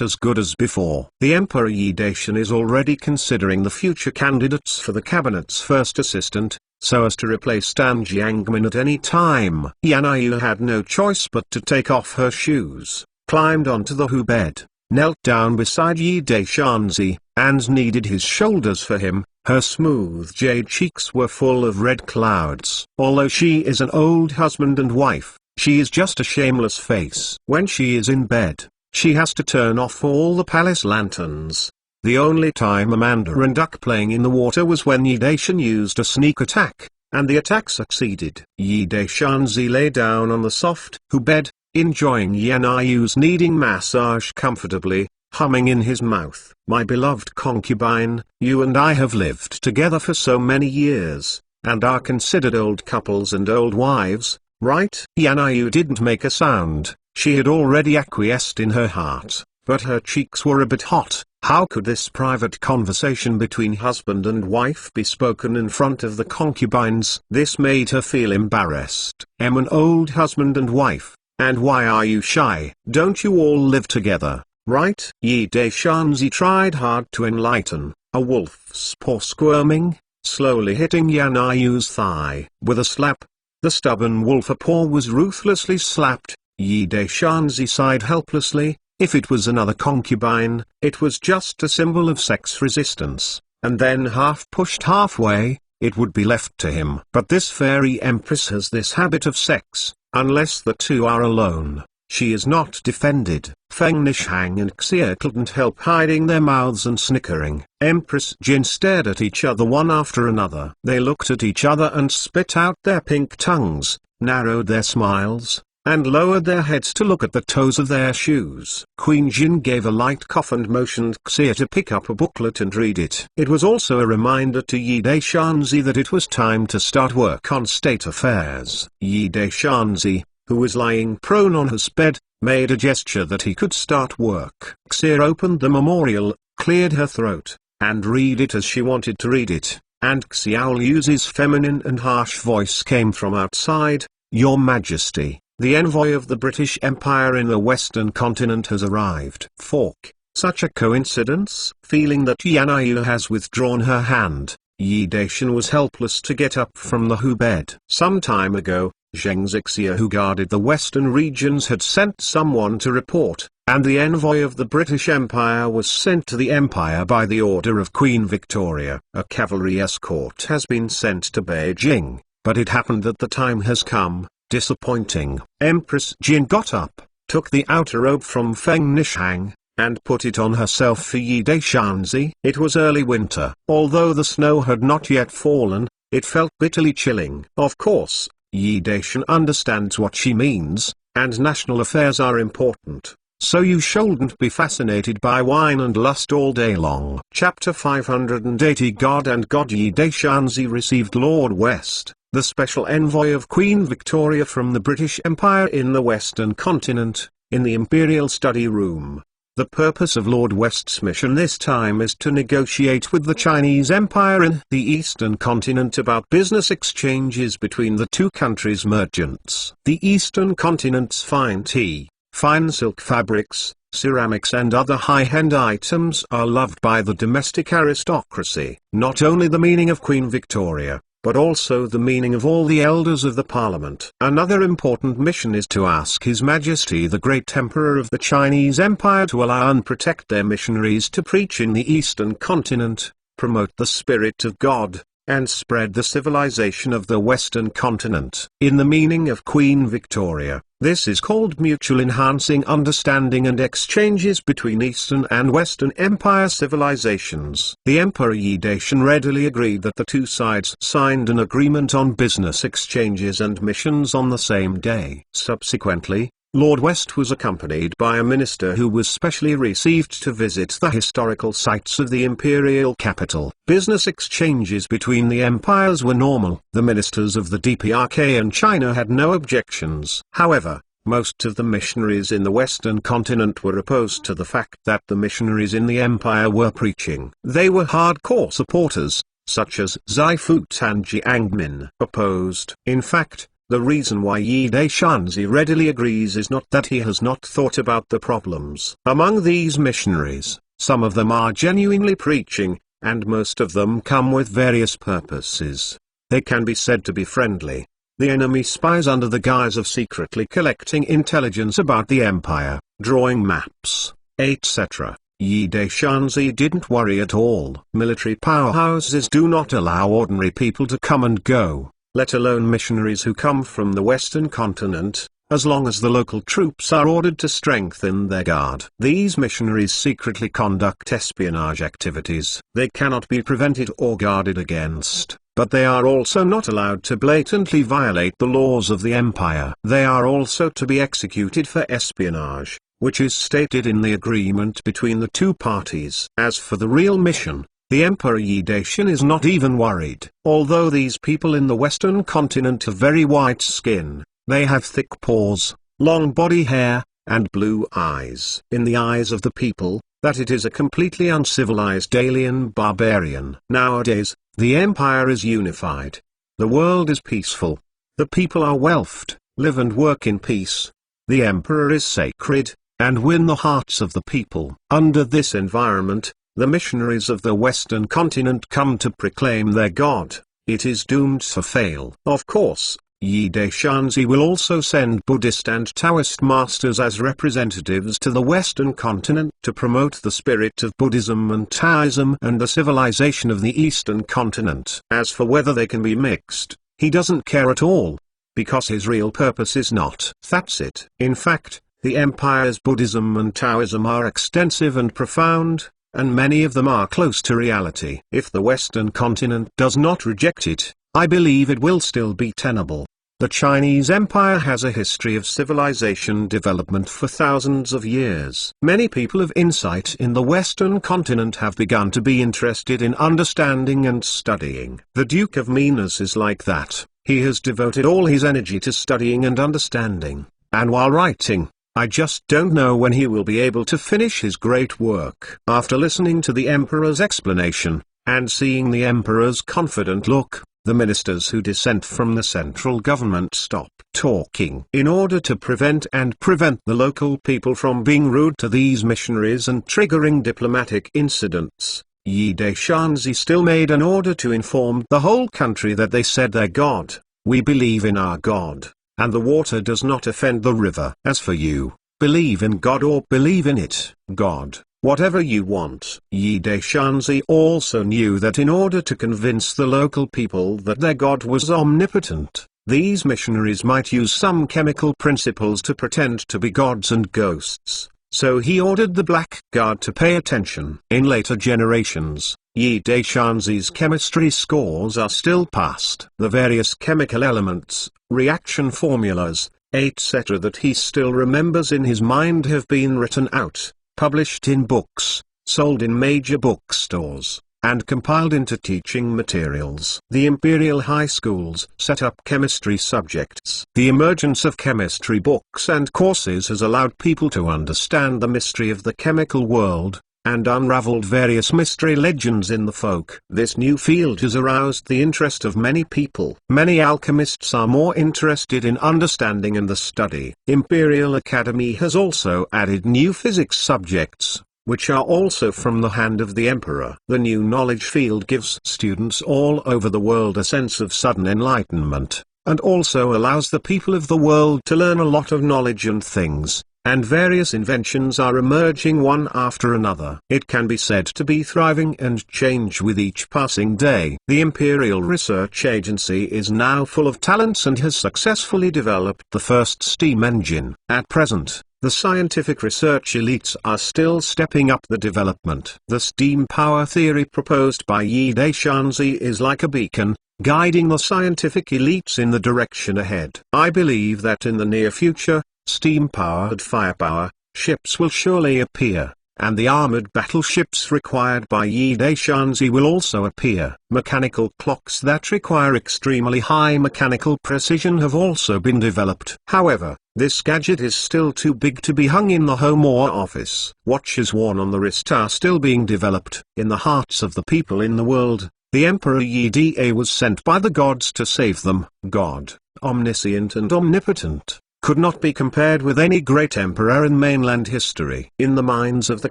as good as before. The Emperor Yi Daishan is already considering the future candidates for the cabinet's first assistant, so as to replace Dan Jiangmin at any time. Yan Yu had no choice but to take off her shoes, climbed onto the bed, knelt down beside Yi Daishanzi, and kneaded his shoulders for him. Her smooth jade cheeks were full of red clouds. Although she is an old husband and wife, she is just a shameless face. When she is in bed, she has to turn off all the palace lanterns. The only time a mandarin duck playing in the water was when Yi Daishan used a sneak attack, and the attack succeeded. Yi Daishanzi lay down on the soft bed, enjoying Yan Ayu's kneading massage comfortably, humming in his mouth. My beloved concubine, you and I have lived together for so many years, and are considered old couples and old wives, right? Yan Ayu didn't make a sound. She had already acquiesced in her heart, but her cheeks were a bit hot. How could this private conversation between husband and wife be spoken in front of the concubines? This made her feel embarrassed. Am an old husband and wife, and why are you shy? Don't you all live together, right? Yi Daishanzi tried hard to enlighten, a wolf's paw squirming, slowly hitting Yan Ayu's thigh. With a slap, the stubborn wolf paw was ruthlessly slapped. Yi Daishanzi sighed helplessly. If it was another concubine, it was just a symbol of sex resistance, and then half pushed halfway, it would be left to him. But this fairy empress has this habit of sex, unless the two are alone, she is not defended. Feng Nishang and Xia couldn't help hiding their mouths and snickering. Empress Jin stared at each other one after another. They looked at each other and spit out their pink tongues, narrowed their smiles, and lowered their heads to look at the toes of their shoes. Queen Jin gave a light cough and motioned Xia to pick up a booklet and read it. It was also a reminder to Yi Daishanzi that it was time to start work on state affairs. Yi Daishanzi, who was lying prone on his bed, made a gesture that he could start work. Xia opened the memorial, cleared her throat, and read it as she wanted to read it, and Xiao Liu's feminine and harsh voice came from outside. Your Majesty, the envoy of the British Empire in the Western continent has arrived. Fork, such a coincidence? Feeling that Yan Ayu has withdrawn her hand, Yi Daishan was helpless to get up from the bed. Some time ago, Zheng Zixia, who guarded the western regions, had sent someone to report, and the envoy of the British Empire was sent to the empire by the order of Queen Victoria. A cavalry escort has been sent to Beijing, but it happened that the time has come. Disappointing. Empress Jin got up, took the outer robe from Feng Nishang, and put it on herself for Yi Daishanzi. It was early winter. Although the snow had not yet fallen, it felt bitterly chilling. Of course, Yi Daishan understands what she means, and national affairs are important, so you shouldn't be fascinated by wine and lust all day long. Chapter 580. God and God. Yi Daishanzi received Lord West, the special envoy of Queen Victoria from the British Empire in the Western continent, in the Imperial Study Room. The purpose of Lord West's mission this time is to negotiate with the Chinese Empire in the Eastern continent about business exchanges between the two countries' merchants. The Eastern continent's fine tea, fine silk fabrics, ceramics and other high-end items are loved by the domestic aristocracy. Not only the meaning of Queen Victoria, but also the meaning of all the elders of the parliament. Another important mission is to ask His Majesty the Great Emperor of the Chinese Empire to allow and protect their missionaries to preach in the Eastern continent, promote the spirit of God, and spread the civilization of the Western continent. In the meaning of Queen Victoria, this is called mutual enhancing understanding and exchanges between Eastern and Western Empire civilizations. The Emperor Yi Daishan readily agreed that the two sides signed an agreement on business exchanges and missions on the same day. Subsequently, Lord West was accompanied by a minister who was specially received to visit the historical sites of the imperial capital. Business exchanges between the empires were normal. The ministers of the DPRK and China had no objections. However, most of the missionaries in the Western continent were opposed to the fact that the missionaries in the empire were preaching. They were hardcore supporters, such as Zai Fut and Jiang Min. Opposed. In fact, the reason why Yi Daishanzi readily agrees is not that he has not thought about the problems. Among these missionaries, some of them are genuinely preaching, and most of them come with various purposes. They can be said to be friendly. The enemy spies under the guise of secretly collecting intelligence about the empire, drawing maps, etc. Yi Daishanzi didn't worry at all. Military powerhouses do not allow ordinary people to come and go, let alone missionaries who come from the Western continent, as long as the local troops are ordered to strengthen their guard. These missionaries secretly conduct espionage activities. They cannot be prevented or guarded against, but they are also not allowed to blatantly violate the laws of the empire. They are also to be executed for espionage, which is stated in the agreement between the two parties. As for the real mission, the Emperor Yi Daishan is not even worried. Although these people in the Western continent have very white skin, they have thick paws, long body hair, and blue eyes. In the eyes of the people, that it is a completely uncivilized alien barbarian. Nowadays, the empire is unified. The world is peaceful. The people are wealthed, live and work in peace. The emperor is sacred, and win the hearts of the people. Under this environment, the missionaries of the Western continent come to proclaim their God. It is doomed to fail. Of course, Yi Daishanzi will also send Buddhist and Taoist masters as representatives to the Western continent to promote the spirit of Buddhism and Taoism and the civilization of the Eastern continent. As for whether they can be mixed, he doesn't care at all, because his real purpose is not. That's it. In fact, the empire's Buddhism and Taoism are extensive and profound, and many of them are close to reality. If the Western continent does not reject it, I believe it will still be tenable. The Chinese Empire has a history of civilization development for thousands of years. Many people of insight in the Western continent have begun to be interested in understanding and studying. The Duke of Minas is like that. He has devoted all his energy to studying and understanding, and while writing, I just don't know when he will be able to finish his great work. After listening to the Emperor's explanation, and seeing the Emperor's confident look, the ministers who dissent from the central government stop talking. In order to prevent the local people from being rude to these missionaries and triggering diplomatic incidents, Yi Daishanzi still made an order to inform the whole country that they said their God, "We believe in our God, and the water does not offend the river. As for you, believe in God or believe in it, God. Whatever you want." Yi Daishanzi also knew that in order to convince the local people that their God was omnipotent, these missionaries might use some chemical principles to pretend to be gods and ghosts, so he ordered the Black Guard to pay attention. In later generations, Yi Daishanzi's chemistry scores are still passed. The various chemical elements, reaction formulas, etc. that he still remembers in his mind have been written out, published in books, sold in major bookstores, and compiled into teaching materials. The imperial high schools set up chemistry subjects. The emergence of chemistry books and courses has allowed people to understand the mystery of the chemical world, and unraveled various mystery legends in the folk. This new field has aroused the interest of many people. Many alchemists are more interested in understanding and the study. Imperial Academy has also added new physics subjects, which are also from the hand of the emperor. The new knowledge field gives students all over the world a sense of sudden enlightenment, and also allows the people of the world to learn a lot of knowledge and things. And various inventions are emerging one after another. It can be said to be thriving and change with each passing day. The Imperial Research Agency is now full of talents and has successfully developed the first steam engine. At present, the scientific research elites are still stepping up the development. The steam power theory proposed by Yi Daishanzi is like a beacon, guiding the scientific elites in the direction ahead. I believe that in the near future, steam-powered firepower ships will surely appear, and the armored battleships required by Yi Daishanzi will also appear. Mechanical clocks that require extremely high mechanical precision have also been developed. However, this gadget is still too big to be hung in the home or office. Watches worn on the wrist are still being developed. In the hearts of the people in the world, the Emperor Yi Da was sent by the gods to save them. God, omniscient and omnipotent, could not be compared with any great emperor in mainland history. In the minds of the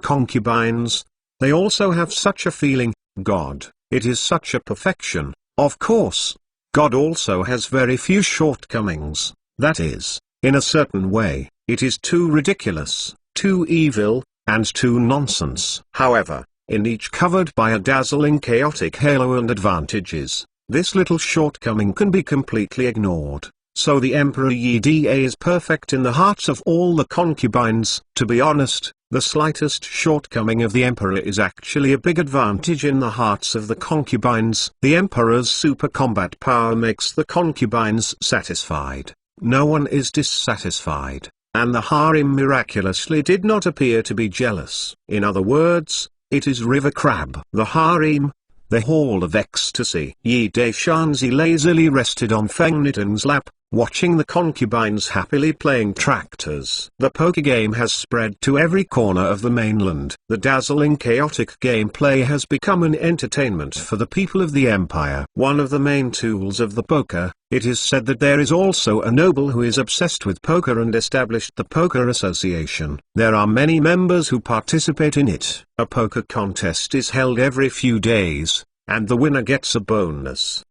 concubines, they also have such a feeling, God, it is such a perfection. Of course, God also has very few shortcomings, that is, in a certain way, it is too ridiculous, too evil, and 2 nonsense. However, in each covered by a dazzling chaotic halo and advantages, this little shortcoming can be completely ignored. So the Emperor Yi Da is perfect in the hearts of all the concubines. To be honest, the slightest shortcoming of the Emperor is actually a big advantage in the hearts of the concubines. The Emperor's super combat power makes the concubines satisfied. No one is dissatisfied, and the harem miraculously did not appear to be jealous. In other words, it is River Crab. The harem, the Hall of Ecstasy. Yi Daishanzi lazily rested on Feng Niteng's lap, watching the concubines happily playing tractors. The poker game has spread to every corner of the mainland. The dazzling chaotic gameplay has become an entertainment for the people of the empire. One of the main tools of the poker, it is said that there is also a noble who is obsessed with poker and established the Poker Association. There are many members who participate in it. A poker contest is held every few days, and the winner gets a bonus.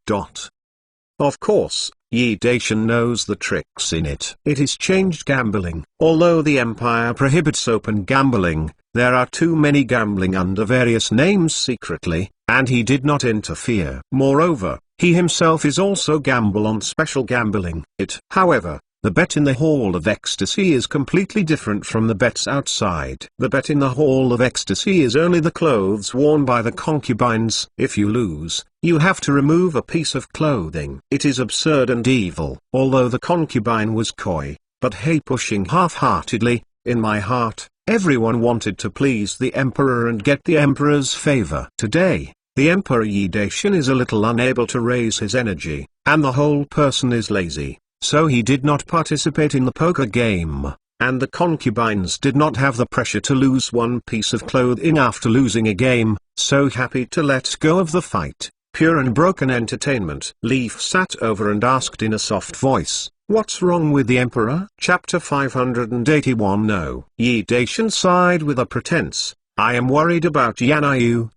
Of course, Yi Daishan knows the tricks in it. It is changed gambling. Although the empire prohibits open gambling, there are too many gambling under various names secretly, and he did not interfere. Moreover, he himself is also gamble on special gambling. However, the bet in the Hall of Ecstasy is completely different from the bets outside. The bet in the Hall of Ecstasy is only the clothes worn by the concubines. If you lose, you have to remove a piece of clothing. It is absurd and evil. Although the concubine was coy, but pushing half-heartedly, in my heart, everyone wanted to please the emperor and get the emperor's favor. Today, the Emperor Yi Daishan is a little unable to raise his energy, and the whole person is lazy. So he did not participate in the poker game, and the concubines did not have the pressure to lose one piece of clothing after losing a game, so happy to let go of the fight. Pure and broken entertainment. Leaf sat over and asked in a soft voice, "What's wrong with the Emperor?" Chapter 581. No. Yi Daishan sighed with a pretense. "I am worried about Yan'yu.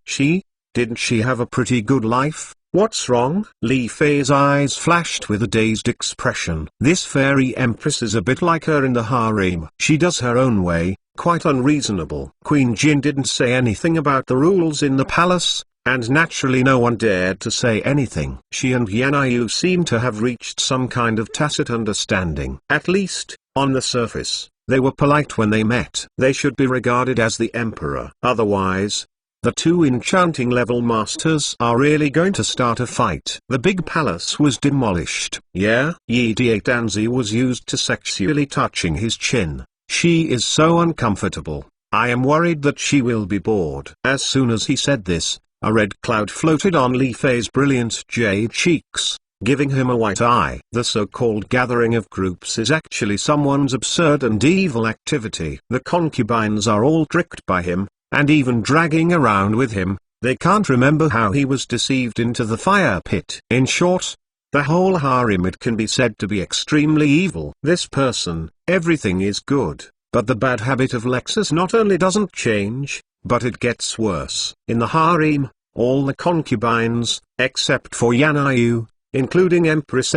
Didn't she have a pretty good life? What's wrong?" Li Fei's eyes flashed with a dazed expression. This fairy empress is a bit like her in the harem. She does her own way, quite unreasonable. Queen Jin didn't say anything about the rules in the palace, and naturally no one dared to say anything. She and Yan'yu seem to have reached some kind of tacit understanding. At least, on the surface, they were polite when they met. They should be regarded as the emperor. Otherwise, the two enchanting level masters are really going to start a fight. The big palace was demolished. Yeah, Yi Daishanzi was used to sexually touching his chin. She is so uncomfortable. I am worried that she will be bored. As soon as he said this, a red cloud floated on Li Fei's brilliant jade cheeks, giving him a white eye. The so-called gathering of groups is actually someone's absurd and evil activity. The concubines are all tricked by him, and even dragging around with him. They can't remember how he was deceived into the fire pit. In short, the whole harem, it can be said to be extremely evil. This person, everything is good, but the bad habit of Lexus not only doesn't change, but it gets worse. In the harem, all the concubines, except for Yan'yu, including Empress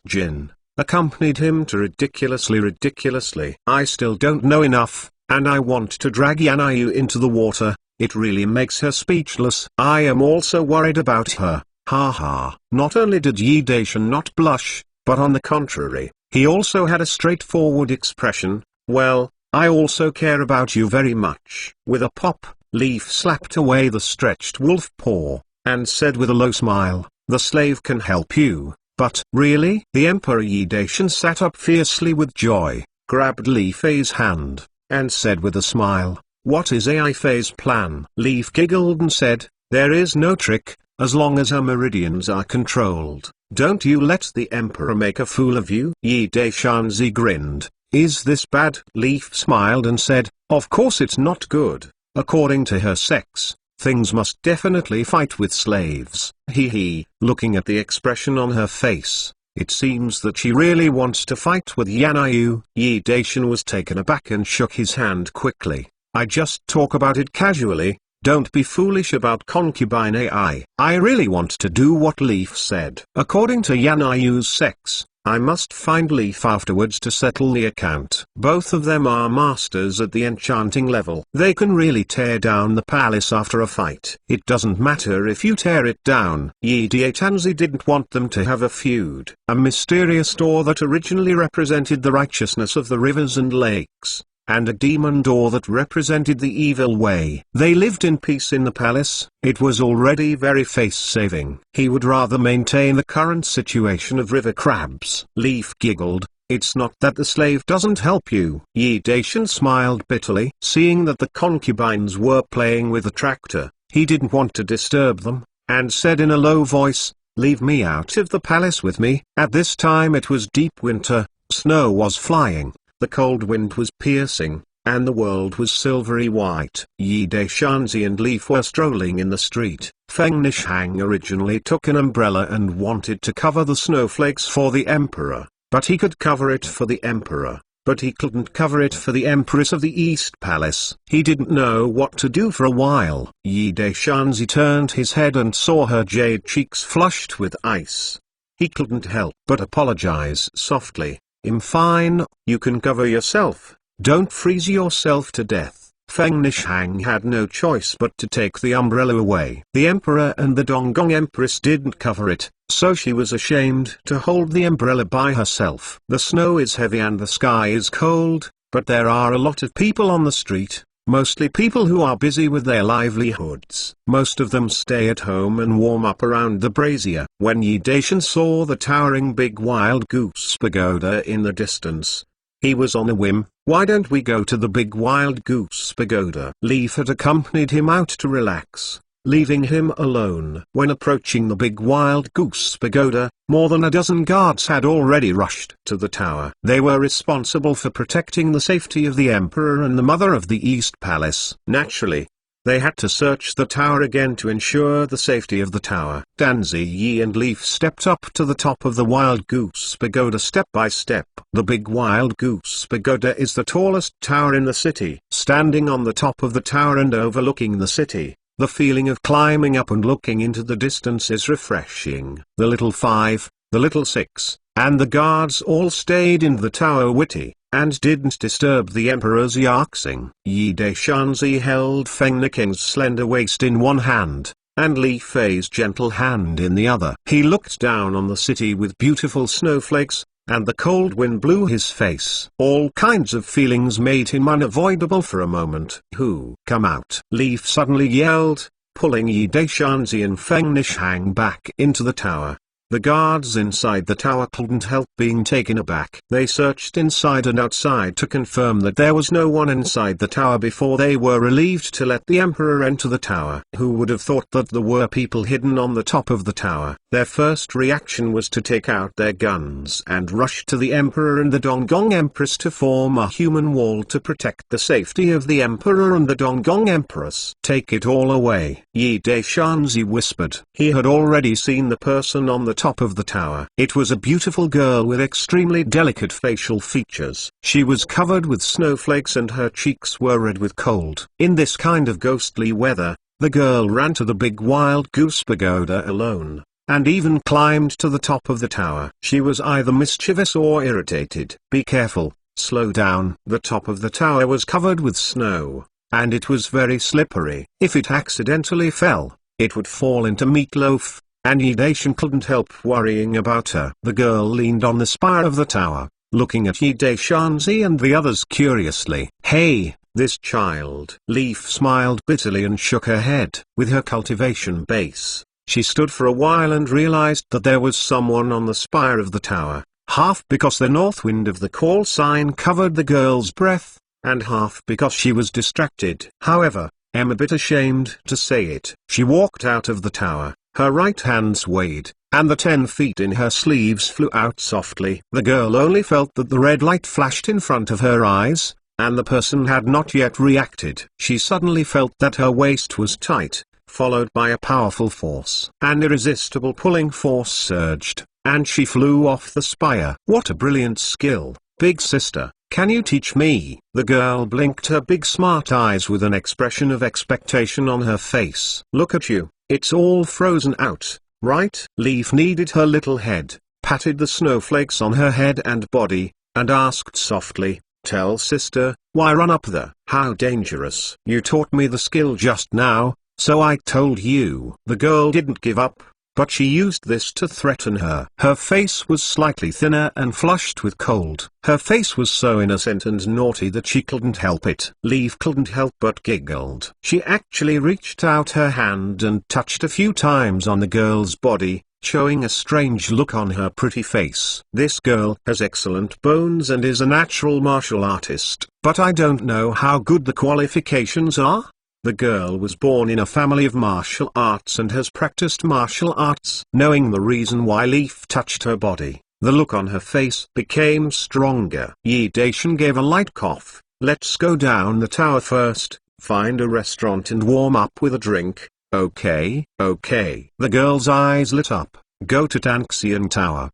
Jin, accompanied him to ridiculously. I still don't know enough, and I want to drag Yan'yu into the water. It really makes her speechless. I am also worried about her. Haha. Not only did Yi Daishan not blush, but on the contrary, he also had a straightforward expression. Well, I also care about you very much. With a pop, Leaf slapped away the stretched wolf paw, and said with a low smile, "The slave can help you, but really?" The Emperor Yi Daishan sat up fiercely with joy, grabbed Li Fei's hand, and said with a smile, "What is Ai Fei's plan?" Leaf giggled and said, "There is no trick, as long as her meridians are controlled. Don't you let the Emperor make a fool of you." Yi Daishanzi grinned. "Is this bad?" Leaf smiled and said, "Of course it's not good. According to her sex, things must definitely fight with slaves." Hee. Looking at the expression on her face, it seems that she really wants to fight with Yan'yu. Yi Daishan was taken aback and shook his hand quickly. "I just talk about it casually. Don't be foolish about concubine AI. I really want to do what Leaf said. According to Yan'yu's sex, I must find Leaf afterwards to settle the account. Both of them are masters at the enchanting level. They can really tear down the palace after a fight. It doesn't matter if you tear it down. Yi Daishanzi didn't want them to have a feud. A mysterious door that originally represented the righteousness of the rivers and lakes, and a demon door that represented the evil way. They lived in peace in the palace. It was already very face-saving. He would rather maintain the current situation of river crabs. Leaf giggled. It's not that the slave doesn't help you. Yi Daishan smiled bitterly. Seeing that the concubines were playing with the tractor, he didn't want to disturb them, and said in a low voice, "Leave me out of the palace with me." At this time it was deep winter, snow was flying. The cold wind was piercing, and the world was silvery white. Yi Daishanzi and Leaf were strolling in the street. Feng Nishang originally took an umbrella and wanted to cover the snowflakes for the emperor, but he could cover it for the emperor, but he couldn't cover it for the empress of the East Palace. He didn't know what to do for a while. Yi Daishanzi turned his head and saw her jade cheeks flushed with ice. He couldn't help but apologize softly. "I'm fine, you can cover yourself, don't freeze yourself to death." Feng Nishang had no choice but to take the umbrella away. The emperor and the Donggong empress didn't cover it, so she was ashamed to hold the umbrella by herself. The snow is heavy and the sky is cold, but there are a lot of people on the street. Mostly people who are busy with their livelihoods. Most of them stay at home and warm up around the brazier. When Yi Daishan saw the towering big wild goose pagoda in the distance, he was on a whim. "Why don't we go to the big wild goose pagoda?" Leaf had accompanied him out to relax, leaving him alone. When approaching the big wild goose pagoda, more than a dozen guards had already rushed to the tower. They were responsible for protecting the safety of the emperor and the mother of the East Palace. Naturally, they had to search the tower again to ensure the safety of the tower. Danzi Yi and Leaf stepped up to the top of the wild goose pagoda step by step. The big wild goose pagoda is the tallest tower in the city. Standing on the top of the tower and overlooking the city, the feeling of climbing up and looking into the distance is refreshing. The little 5, the little 6, and the guards all stayed in the tower witty, and didn't disturb the emperor's yaxing. Yi Daishanzi held Feng Niking's slender waist in one hand, and Li Fei's gentle hand in the other. He looked down on the city with beautiful snowflakes, and the cold wind blew his face. All kinds of feelings made him unavoidable for a moment. "Who? Come out!" Leaf suddenly yelled, pulling Yi Daishanzi and Feng Nishang back into the tower. The guards inside the tower couldn't help being taken aback. They searched inside and outside to confirm that there was no one inside the tower before they were relieved to let the emperor enter the tower. Who would have thought that there were people hidden on the top of the tower? Their first reaction was to take out their guns and rush to the emperor and the Donggong empress to form a human wall to protect the safety of the emperor and the Donggong empress. "Take it all away," Yi Daishanzi whispered. He had already seen the person on the top of the tower. It was a beautiful girl with extremely delicate facial features. She was covered with snowflakes and her cheeks were red with cold. In this kind of ghostly weather, the girl ran to the big wild goose pagoda alone, and even climbed to the top of the tower. She was either mischievous or irritated. "Be careful, slow down." The top of the tower was covered with snow, and it was very slippery. If it accidentally fell, it would fall into Meatloaf, and Yi Daishan couldn't help worrying about her. The girl leaned on the spire of the tower, looking at Yi Daishanzi and the others curiously. "Hey, this child." Leaf smiled bitterly and shook her head. With her cultivation base, she stood for a while and realized that there was someone on the spire of the tower, half because the north wind of the call sign covered the girl's breath, and half because she was distracted. However, a bit ashamed to say it, she walked out of the tower. Her right hand swayed, and the 10 feet in her sleeves flew out softly. The girl only felt that the red light flashed in front of her eyes, and the person had not yet reacted. She suddenly felt that her waist was tight, followed by a powerful force. An irresistible pulling force surged, and she flew off the spire. "What a brilliant skill, big sister. Can you teach me?" The girl blinked her big smart eyes with an expression of expectation on her face. "Look at you, it's all frozen out, right?" Leaf kneaded her little head. patted the snowflakes on her head and body, and asked softly, "Tell sister, why run up there? How dangerous. You taught me the skill just now, so I told you." The girl didn't give up, but she used this to threaten her. Her face was slightly thinner and flushed with cold. Her face was so innocent and naughty that she couldn't help it. Leaf couldn't help but giggled. She actually reached out her hand and touched a few times on the girl's body, showing a strange look on her pretty face. "This girl has excellent bones and is a natural martial artist, but I don't know how good the qualifications are." The girl was born in a family of martial arts and has practiced martial arts. Knowing the reason why Leaf touched her body, the look on her face became stronger. Yi Daishan gave a light cough. "Let's go down the tower first, find a restaurant and warm up with a drink, okay?" "Okay." The girl's eyes lit up. "Go to Tangxian Tower."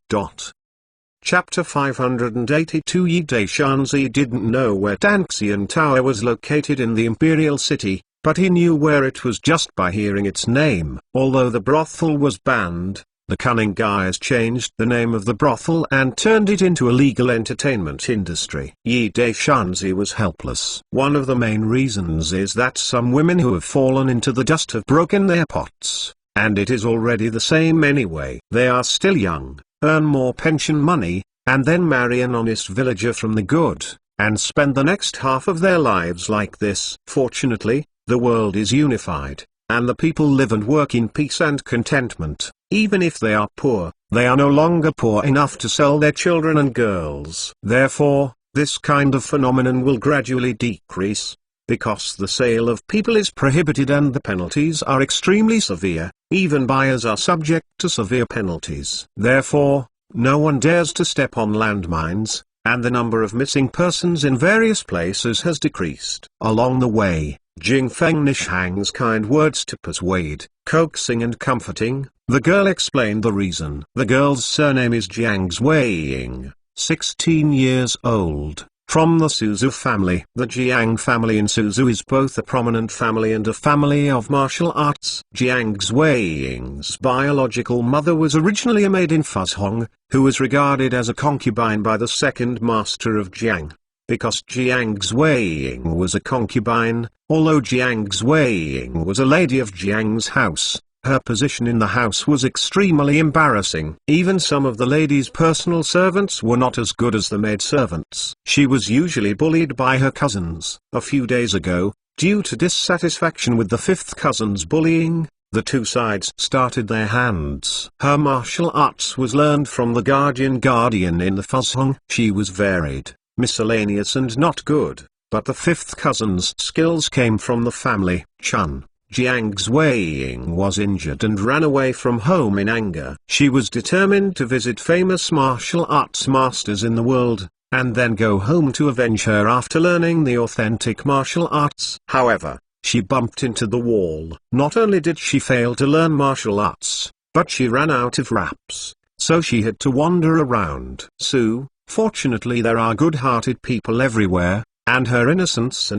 Chapter 582. Yi Daishanzi didn't know where Tangxian Tower was located in the Imperial City, but he knew where it was just by hearing its name. Although the brothel was banned, the cunning guys changed the name of the brothel and turned it into a legal entertainment industry. Yi Daishanzi was helpless. One of the main reasons is that some women who have fallen into the dust have broken their pots, and it is already the same anyway. They are still young, earn more pension money, and then marry an honest villager from the good, and spend the next half of their lives like this. Fortunately, the world is unified, and the people live and work in peace and contentment. Even if they are poor, they are no longer poor enough to sell their children and girls. Therefore, this kind of phenomenon will gradually decrease, because the sale of people is prohibited and the penalties are extremely severe. Even buyers are subject to severe penalties. Therefore, no one dares to step on landmines, and the number of missing persons in various places has decreased. Along the way, Jing Fengnishang's kind words to persuade, coaxing and comforting, the girl explained the reason. The girl's surname is Jiang Zuiying, 16 years old, from the Suzhou family. The Jiang family in Suzhou is both a prominent family and a family of martial arts. Jiang Zuiying's biological mother was originally a maid in Fuzhong, who was regarded as a concubine by the second master of Jiang. Because Jiang Zuiying was a concubine, although Jiang Zuiying was a lady of Jiang's house, her position in the house was extremely embarrassing. Even some of the lady's personal servants were not as good as the maidservants. She was usually bullied by her cousins. A few days ago, due to dissatisfaction with the fifth cousin's bullying, the two sides started their hands. Her martial arts was learned from the guardian in the Fuzhong. She was varied, miscellaneous and not good, but the fifth cousin's skills came from the family. Chun, Jiang Zuiying was injured and ran away from home in anger. She was determined to visit famous martial arts masters in the world, and then go home to avenge her after learning the authentic martial arts. However, she bumped into the wall. Not only did she fail to learn martial arts, but she ran out of wraps, so she had to wander around. Fortunately there are good-hearted people everywhere, and her innocence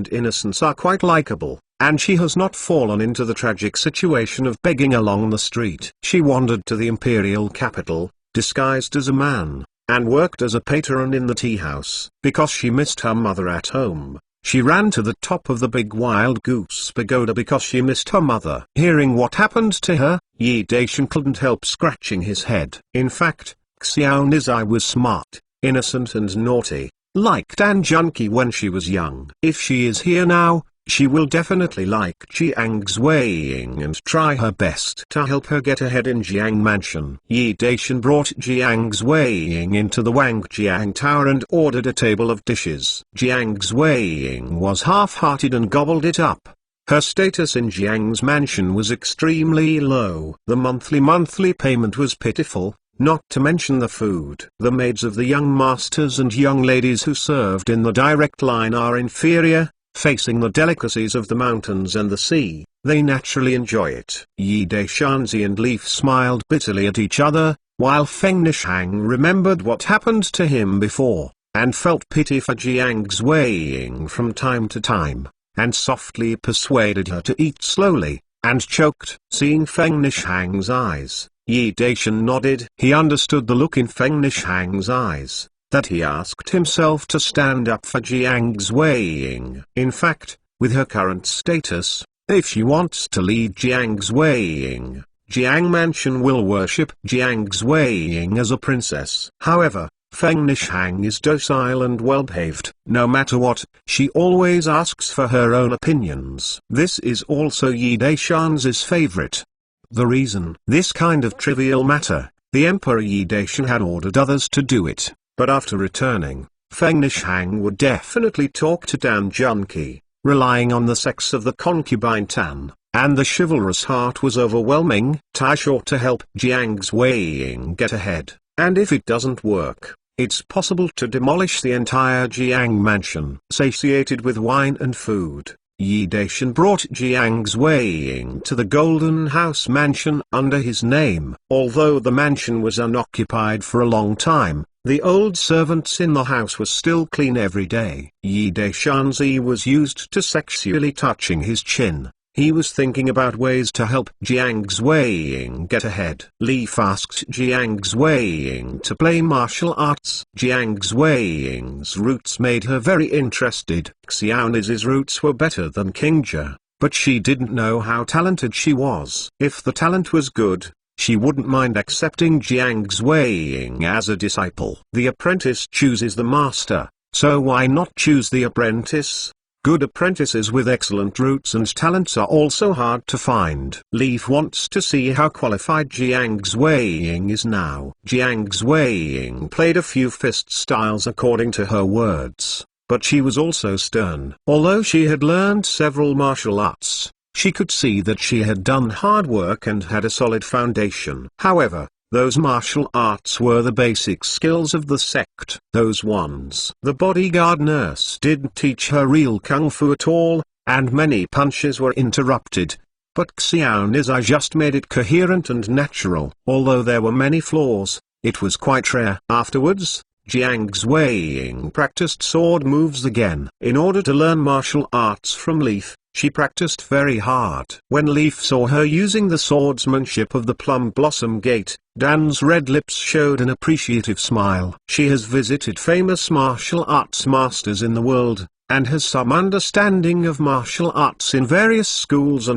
are quite likable, and she has not fallen into the tragic situation of begging along the street. She wandered to the imperial capital, disguised as a man, and worked as a patron in the tea house. Because she missed her mother at home, she ran to the top of the big wild goose pagoda because she missed her mother. Hearing what happened to her, Yi Daishan couldn't help scratching his head. In fact, Xiao Nizai was smart, innocent and naughty, like Dan Junki when she was young. If she is here now, she will definitely like Jiang Zuiying and try her best to help her get ahead in Jiang Mansion. Yi Daishan brought Jiang Zuiying into the Wangjiang Tower and ordered a table of dishes. Jiang Zuiying was half-hearted and gobbled it up. Her status in Jiang's mansion was extremely low. The monthly payment was pitiful, not to mention the food. The maids of the young masters and young ladies who served in the direct line are inferior. Facing the delicacies of the mountains and the sea, they naturally enjoy it. Yi Daishanzi and Leaf smiled bitterly at each other, while Feng Nishang remembered what happened to him before, and felt pity for Jiang Zuiying from time to time, and softly persuaded her to eat slowly, and choked. Seeing Feng Nishang's eyes, Yi Daishan nodded. He understood the look in Feng Nishang's eyes, that he asked himself to stand up for Jiang Zuiying. In fact, with her current status, if she wants to lead Jiang Zuiying, Jiang Mansion will worship Jiang Zuiying as a princess. However, Feng Nishang is docile and well-behaved. No matter what, she always asks for her own opinions. This is also Yi Daishan's favorite. The reason: this kind of trivial matter, the Emperor Yi Daishan had ordered others to do it, but after returning, Feng Nishang would definitely talk to Dan Junqi, relying on the sex of the concubine Tan, and the chivalrous heart was overwhelming. Tai sure to help Jiang Zuiying get ahead, and if it doesn't work, it's possible to demolish the entire Jiang Mansion. Satiated with wine and food, Yi Daishan brought Jiang Zuiying to the Golden House Mansion under his name. Although the mansion was unoccupied for a long time, the old servants in the house were still clean every day. Yi Daishan's was used to sexually touching his chin. He was thinking about ways to help Jiang Zuiying get ahead. Leaf asked Jiang Zuiying to play martial arts. Jiang Zuiying's roots made her very interested. Xiaonis's roots were better than Qingja, but she didn't know how talented she was. If the talent was good, she wouldn't mind accepting Jiang Zuiying as a disciple. The apprentice chooses the master, so why not choose the apprentice? Good apprentices with excellent roots and talents are also hard to find. Leaf wants to see how qualified Jiang Zuiying is now. Jiang Zuiying played a few fist styles according to her words, but she was also stern. Although she had learned several martial arts, she could see that she had done hard work and had a solid foundation. However, those martial arts were the basic skills of the sect. Those ones. The bodyguard nurse didn't teach her real kung fu at all, and many punches were interrupted. But Xiaonis just made it coherent and natural. Although there were many flaws, it was quite rare. Afterwards, Jiang Zuiying practiced sword moves again. In order to learn martial arts from Leaf, she practiced very hard. When Leaf saw her using the swordsmanship of the Plum Blossom Gate, Dan's red lips showed an appreciative smile. She has visited famous martial arts masters in the world, and has some understanding of martial arts in various schools.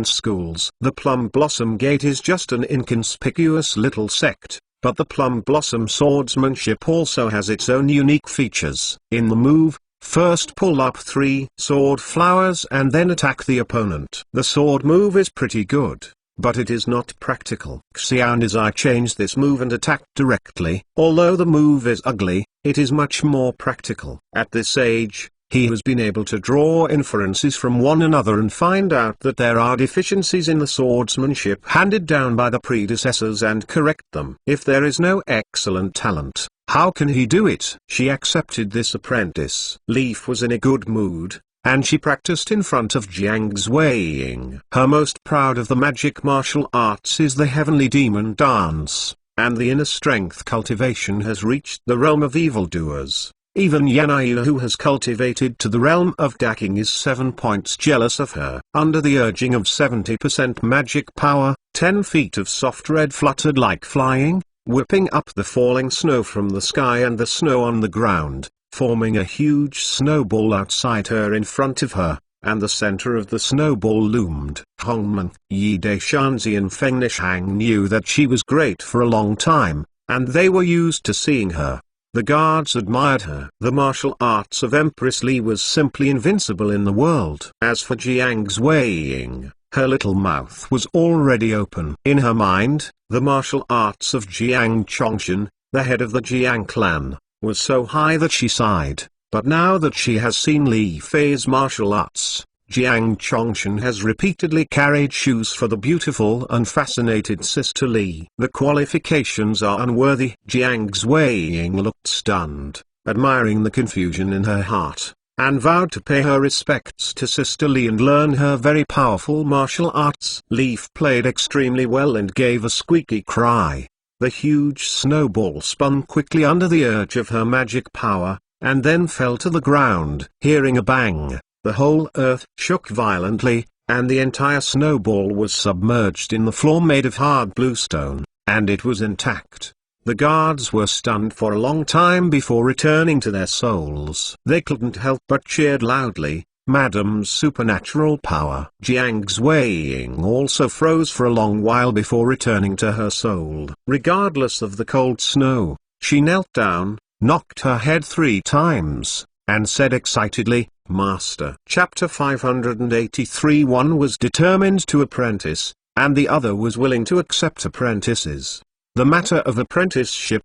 The Plum Blossom Gate is just an inconspicuous little sect, but the Plum Blossom swordsmanship also has its own unique features. In the move, first pull up 3 sword flowers and then attack the opponent. The sword move is pretty good, but it is not practical. Xiaonizai changed this move and attacked directly. Although the move is ugly, it is much more practical. At this age, he has been able to draw inferences from one another and find out that there are deficiencies in the swordsmanship handed down by the predecessors and correct them. If there is no excellent talent, how can he do it? She accepted this apprentice. Leaf was in a good mood, and she practiced in front of Jiang Zuiying. Her most proud of the magic martial arts is the Heavenly Demon Dance, and the inner strength cultivation has reached the realm of evildoers. Even Yanai, who has cultivated to the realm of Daking, is 7 points jealous of her. Under the urging of 70% magic power, 10 feet of soft red fluttered like flying, whipping up the falling snow from the sky and the snow on the ground, forming a huge snowball outside her in front of her, and the center of the snowball loomed Hongmen. Yi Daishanzi and Feng Nishang knew that she was great for a long time, and they were used to seeing her. The guards admired her. The martial arts of Empress Li was simply invincible in the world. As for Jiang Zuiying, her little mouth was already open. In her mind, the martial arts of Jiang Chongshan, the head of the Jiang clan, was so high that she sighed. But now that she has seen Li Fei's martial arts, Jiang Chongshan has repeatedly carried shoes for the beautiful and fascinated sister Li. The qualifications are unworthy. Jiang Zuiying looked stunned, admiring the confusion in her heart, and vowed to pay her respects to Sister Li and learn her very powerful martial arts. Leaf played extremely well and gave a squeaky cry. The huge snowball spun quickly under the urge of her magic power, and then fell to the ground. Hearing a bang, the whole earth shook violently, and the entire snowball was submerged in the floor made of hard bluestone. and it was intact. The guards were stunned for a long time before returning to their souls. They couldn't help but cheered loudly, "Madam's supernatural power." Jiang Xueying also froze for a long while before returning to her soul. Regardless of the cold snow, she knelt down, knocked her head 3 times, and said excitedly, "Master." Chapter 583. One was determined to apprentice, and the other was willing to accept apprentices. The matter of apprenticeship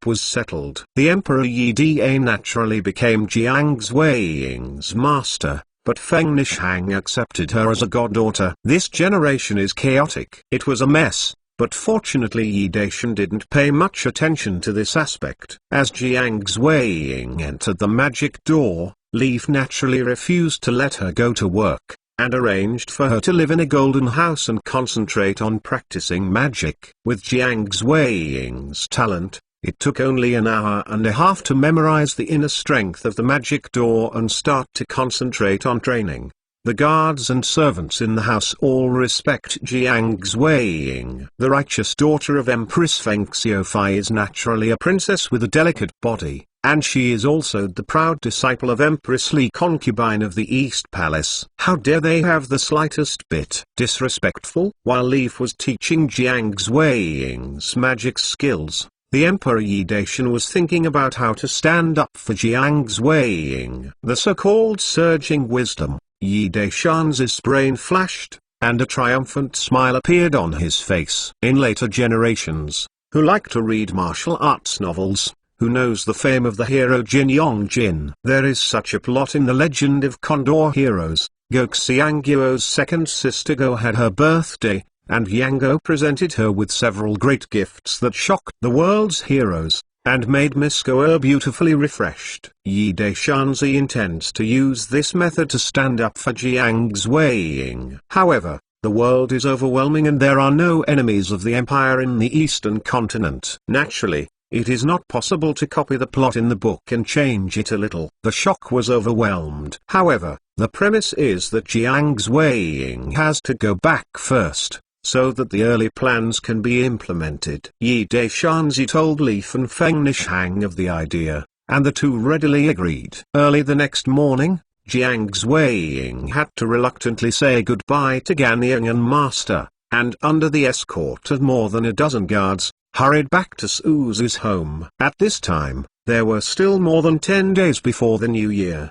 was settled. The Emperor Yi Da naturally became Jiang Xueying's master, but Feng Nishang accepted her as a goddaughter. This generation is chaotic. It was a mess, but fortunately Yi Daishan didn't pay much attention to this aspect. As Jiang Xueying entered the magic door, Leaf naturally refused to let her go to work, and arranged for her to live in a golden house and concentrate on practicing magic. With Jiang Xueying's talent, it took only an hour and a half to memorize the inner strength of the magic door and start to concentrate on training. The guards and servants in the house all respect Jiang Xueying. The righteous daughter of Empress Feng Xiaofei is naturally a princess with a delicate body, and she is also the proud disciple of Empress Li, concubine of the East Palace. How dare they have the slightest bit disrespectful? While Leaf was teaching Jiang Xueying's magic skills, the Emperor Yi Daishan was thinking about how to stand up for Jiang Xueying. The so-called surging wisdom. Yi Daishan's brain flashed, and a triumphant smile appeared on his face. In later generations, who like to read martial arts novels, who knows the fame of the hero Jin Yongjin? There is such a plot in the legend of Condor Heroes. Go Xiangguo's second sister Go had her birthday, and Yang Go presented her with several great gifts that shocked the world's heroes, and made Miss Go beautifully refreshed. Yi Daishanzi intends to use this method to stand up for Jiang Xueying. However, the world is overwhelming and there are no enemies of the empire in the eastern continent. Naturally, it is not possible to copy the plot in the book and change it a little. The shock was overwhelmed. However, the premise is that Jiang Xueying has to go back first, so that the early plans can be implemented. Yi Daishanzi told Leaf and Feng Nishang of the idea, and the two readily agreed. Early the next morning, Jiang Xueying had to reluctantly say goodbye to Ganyang and Master, and under the escort of more than a dozen guards, hurried back to Suzu's home. At this time, there were still more than 10 days before the new year.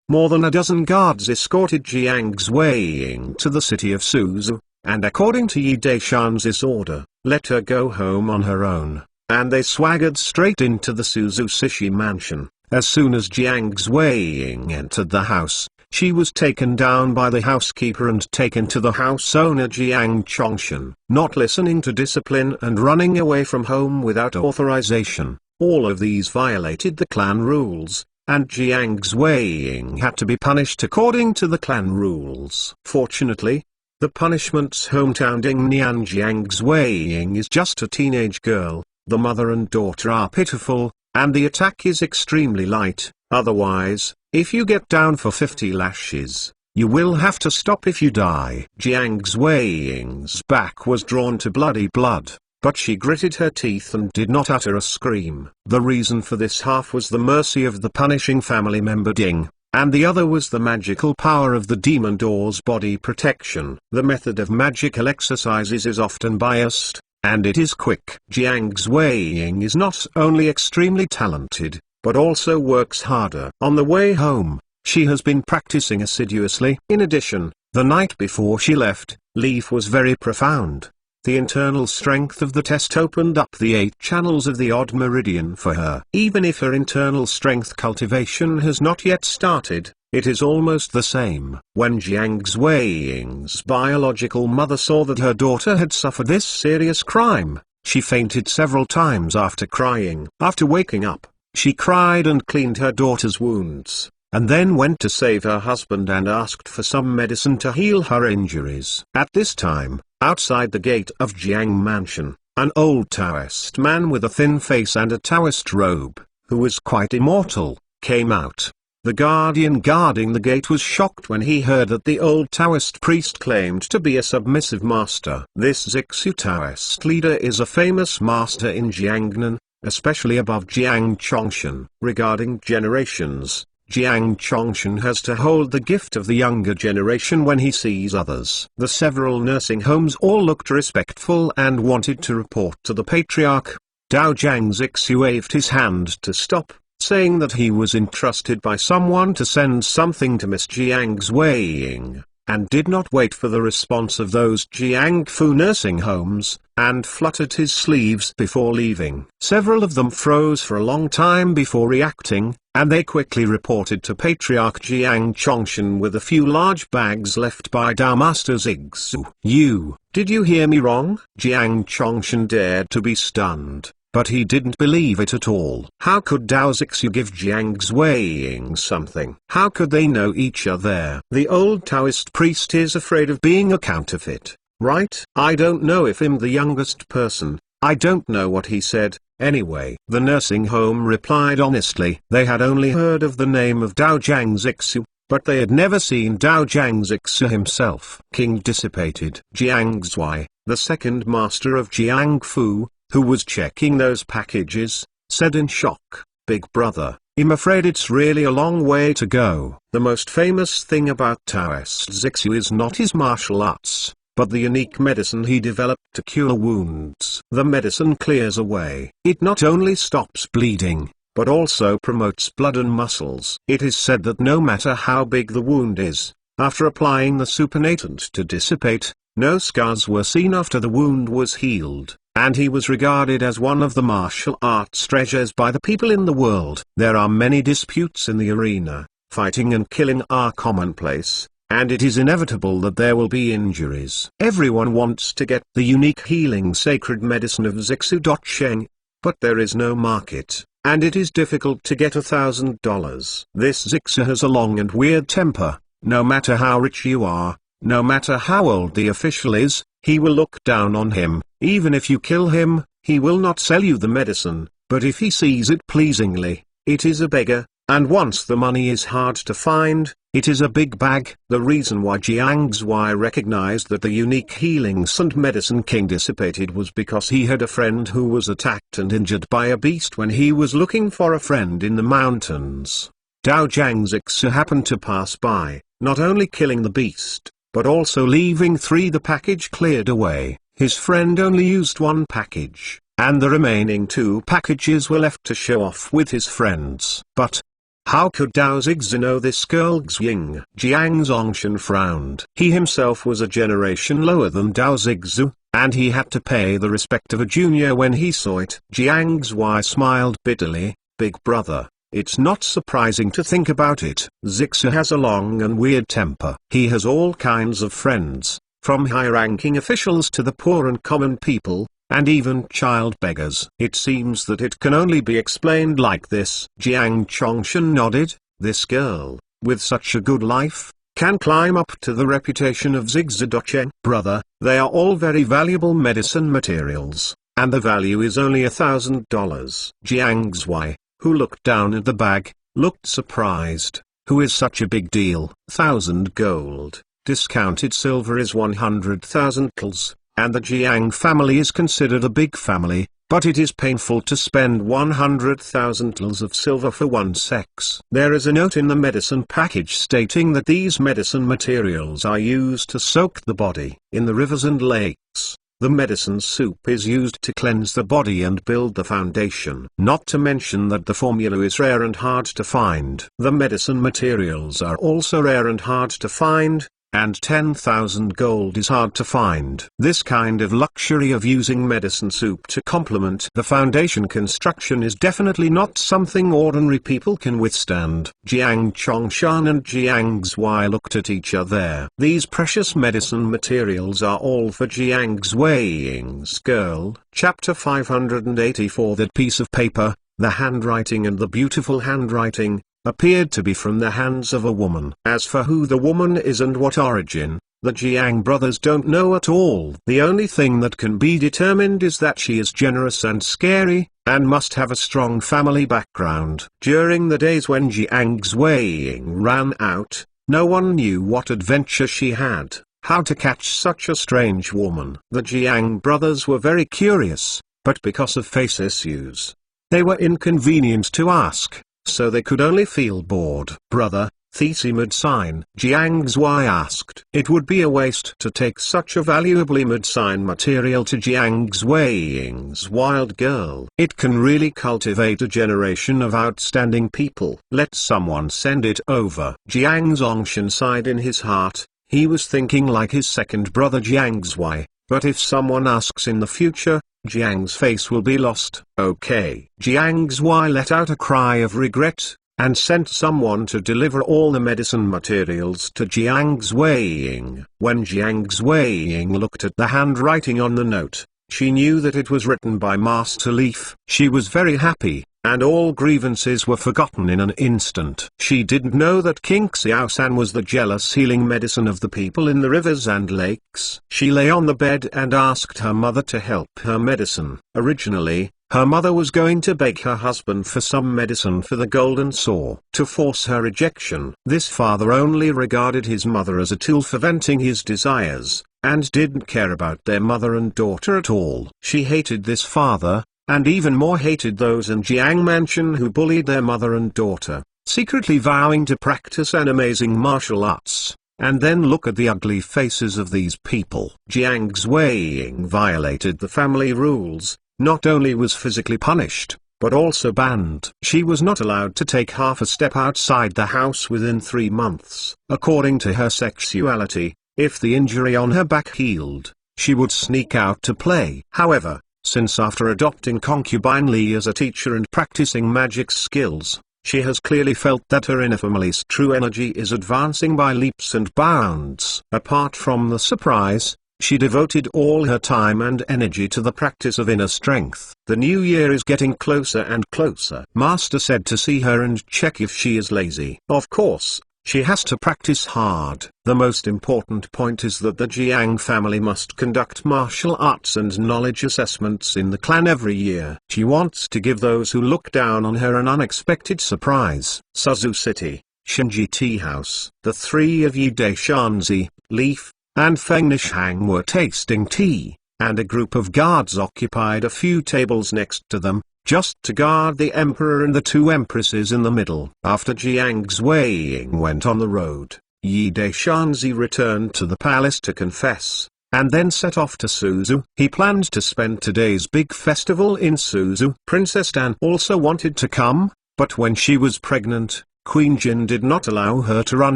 More than a dozen guards escorted Jiang Xueying to the city of Suzu, and according to Yi Daishan's order, let her go home on her own, and they swaggered straight into the Suzu Sishi mansion. As soon as Jiang Xueying entered the house, she was taken down by the housekeeper and taken to the house owner Jiang Chongshan. Not listening to discipline and running away from home without authorization, all of these violated the clan rules, and Jiang Xueying had to be punished according to the clan rules. Fortunately, the punishment's hometown Dingnian Jiang Xueying is just a teenage girl, the mother and daughter are pitiful, and the attack is extremely light. Otherwise, if you get down for 50 lashes, you will have to stop if you die. Jiang Xueying's back was drawn to bloody blood, but she gritted her teeth and did not utter a scream. The reason for this half was the mercy of the punishing family member Ding, and the other was the magical power of the demon door's body protection. The method of magical exercises is often biased, and it is quick. Jiang Xueying is not only extremely talented, but also works harder. On the way home, she has been practicing assiduously. In addition, the night before she left, Leaf was very profound. The internal strength of the test opened up the 8 channels of the odd meridian for her. Even if her internal strength cultivation has not yet started, it is almost the same. When Jiang Xueying's biological mother saw that her daughter had suffered this serious crime, she fainted several times after crying. After waking up, she cried and cleaned her daughter's wounds, and then went to save her husband and asked for some medicine to heal her injuries. At this time, outside the gate of Jiang Mansion, an old Taoist man with a thin face and a Taoist robe, who was quite immortal, came out. The guardian guarding the gate was shocked when he heard that the old Taoist priest claimed to be a submissive master. This Zixu Taoist leader is a famous master in Jiangnan, especially above Jiang Chongshan. Regarding generations, Jiang Chongshan has to hold the gift of the younger generation when he sees others. The several nursing homes all looked respectful and wanted to report to the patriarch. Dao Jiang Zixu waved his hand to stop, saying that he was entrusted by someone to send something to Miss Jiang's Weiying, and did not wait for the response of those Jiangfu nursing homes, and fluttered his sleeves before leaving. Several of them froze for a long time before reacting, and they quickly reported to Patriarch Jiang Chongshan with a few large bags left by Dao Master Zixu. Did you hear me wrong? Jiang Chongshan dared to be stunned, but he didn't believe it at all. How could Dao Zixu give Jiang Weiying something? How could they know each other? The old Taoist priest is afraid of being a counterfeit, right? I don't know if I'm the youngest person. I don't know what he said. Anyway, the nursing home replied honestly. They had only heard of the name of Dao Jiang Zixu, but they had never seen Dao Jiang Zixu himself. King Dissipated Jiang Zui, the second master of Jiangfu, who was checking those packages, said in shock, "Big brother, I'm afraid it's really a long way to go." The most famous thing about Taoist Zixu is not his martial arts, but the unique medicine he developed to cure wounds. The medicine clears away. It not only stops bleeding, but also promotes blood and muscles. It is said that no matter how big the wound is, after applying the supernatant to dissipate, no scars were seen after the wound was healed, and he was regarded as one of the martial arts treasures by the people in the world. There are many disputes in the arena. Fighting and killing are commonplace, and it is inevitable that there will be injuries. Everyone wants to get the unique healing sacred medicine of Zixu Sheng, but there is no market, and it is difficult to get $1,000. This Zixu has a long and weird temper. No matter how rich you are, no matter how old the official is, he will look down on him. Even if you kill him, he will not sell you the medicine, but if he sees it pleasingly, it is a beggar, and once the money is hard to find, it is a big bag. The reason why Jiang Zui recognized that the unique healing scent medicine King Dissipated was because he had a friend who was attacked and injured by a beast when he was looking for a friend in the mountains. Dao Jiang Zixu happened to pass by, not only killing the beast, but also leaving 3. The package cleared away. His friend only used 1 package, and the remaining 2 packages were left to show off with his friends. But how could Dao Zixu know this girl Xing? Jiang Zongshan frowned. He himself was a generation lower than Dao Zixu, and he had to pay the respect of a junior when he saw it. Jiang Zui smiled bitterly. Big brother, it's not surprising to think about it. Zixu has a long and weird temper. He has all kinds of friends, from high-ranking officials to the poor and common people, and even child beggars. It seems that it can only be explained like this. Jiang Chongshan nodded. This girl, with such a good life, can climb up to the reputation of Zixu Docheng. Brother, they are all very valuable medicine materials, and the value is only $1,000. Jiang Zui, who looked down at the bag, looked surprised. Who is such a big deal? 1,000 gold. Discounted silver is 100,000 tals, and the Jiang family is considered a big family, but it is painful to spend 100,000 tals of silver for one sex. There is a note in the medicine package stating that these medicine materials are used to soak the body in the rivers and lakes. The medicine soup is used to cleanse the body and build the foundation. Not to mention that the formula is rare and hard to find. The medicine materials are also rare and hard to find, and 10,000 gold is hard to find. This kind of luxury of using medicine soup to complement the foundation construction is definitely not something ordinary people can withstand. Jiang Chongshan and Jiang Zui looked at each other. These precious medicine materials are all for Jiang Weiying's girl. Chapter 584. That piece of paper, the handwriting and the beautiful handwriting, appeared to be from the hands of a woman. As for who the woman is and what origin, the Jiang brothers don't know at all. The only thing that can be determined is that she is generous and scary, and must have a strong family background. During the days when Jiang Zuiying ran out, no one knew what adventure she had, how to catch such a strange woman. The Jiang brothers were very curious, but because of face issues, they were inconvenienced to ask, so they could only feel bored. Brother, Thesi Medicine, Jiang Zui asked. It would be a waste to take such a valuable medicine material to Jiang Zuiying's wild girl. It can really cultivate a generation of outstanding people. Let someone send it over. Jiang Zongshan sighed in his heart. He was thinking like his second brother Jiang Zui, but if someone asks in the future, Jiang's face will be lost. Okay. Jiang Zui let out a cry of regret, and sent someone to deliver all the medicine materials to Jiang Zuiying. When Jiang Zuiying looked at the handwriting on the note, she knew that it was written by Master Leaf. She was very happy, and all grievances were forgotten in an instant. She didn't know that King Xiaosan was the jealous healing medicine of the people in the rivers and lakes. She lay on the bed and asked her mother to help her medicine. Originally, her mother was going to beg her husband for some medicine for the golden sore to force her rejection. This father only regarded his mother as a tool for venting his desires, and didn't care about their mother and daughter at all. She hated this father, and even more hated those in Jiang Mansion who bullied their mother and daughter, secretly vowing to practice an amazing martial arts. And then look at the ugly faces of these people. Jiang Zuiying violated the family rules. Not only was physically punished, but also banned. She was not allowed to take half a step outside the house within 3 months. According to her sexuality, if the injury on her back healed, she would sneak out to play. However, since after adopting concubine Li as a teacher and practicing magic skills, she has clearly felt that her inner family's true energy is advancing by leaps and bounds. Apart from the surprise, she devoted all her time and energy to the practice of inner strength. The new year is getting closer and closer. Master said to see her and check if she is lazy. Of course, she has to practice hard. The most important point is that the Jiang family must conduct martial arts and knowledge assessments in the clan every year. She wants to give those who look down on her an unexpected surprise. Suzhou City, Shenji Tea House. The three of Yi Daishanzi, Leaf, and Feng Nishang were tasting tea, and a group of guards occupied a few tables next to them, just to guard the emperor and the two empresses in the middle. After Jiang Zuiying went on the road, Yi Daishanzi returned to the palace to confess, and then set off to Suzhou. He planned to spend today's big festival in Suzhou. Princess Dan also wanted to come, but when she was pregnant, Queen Jin did not allow her to run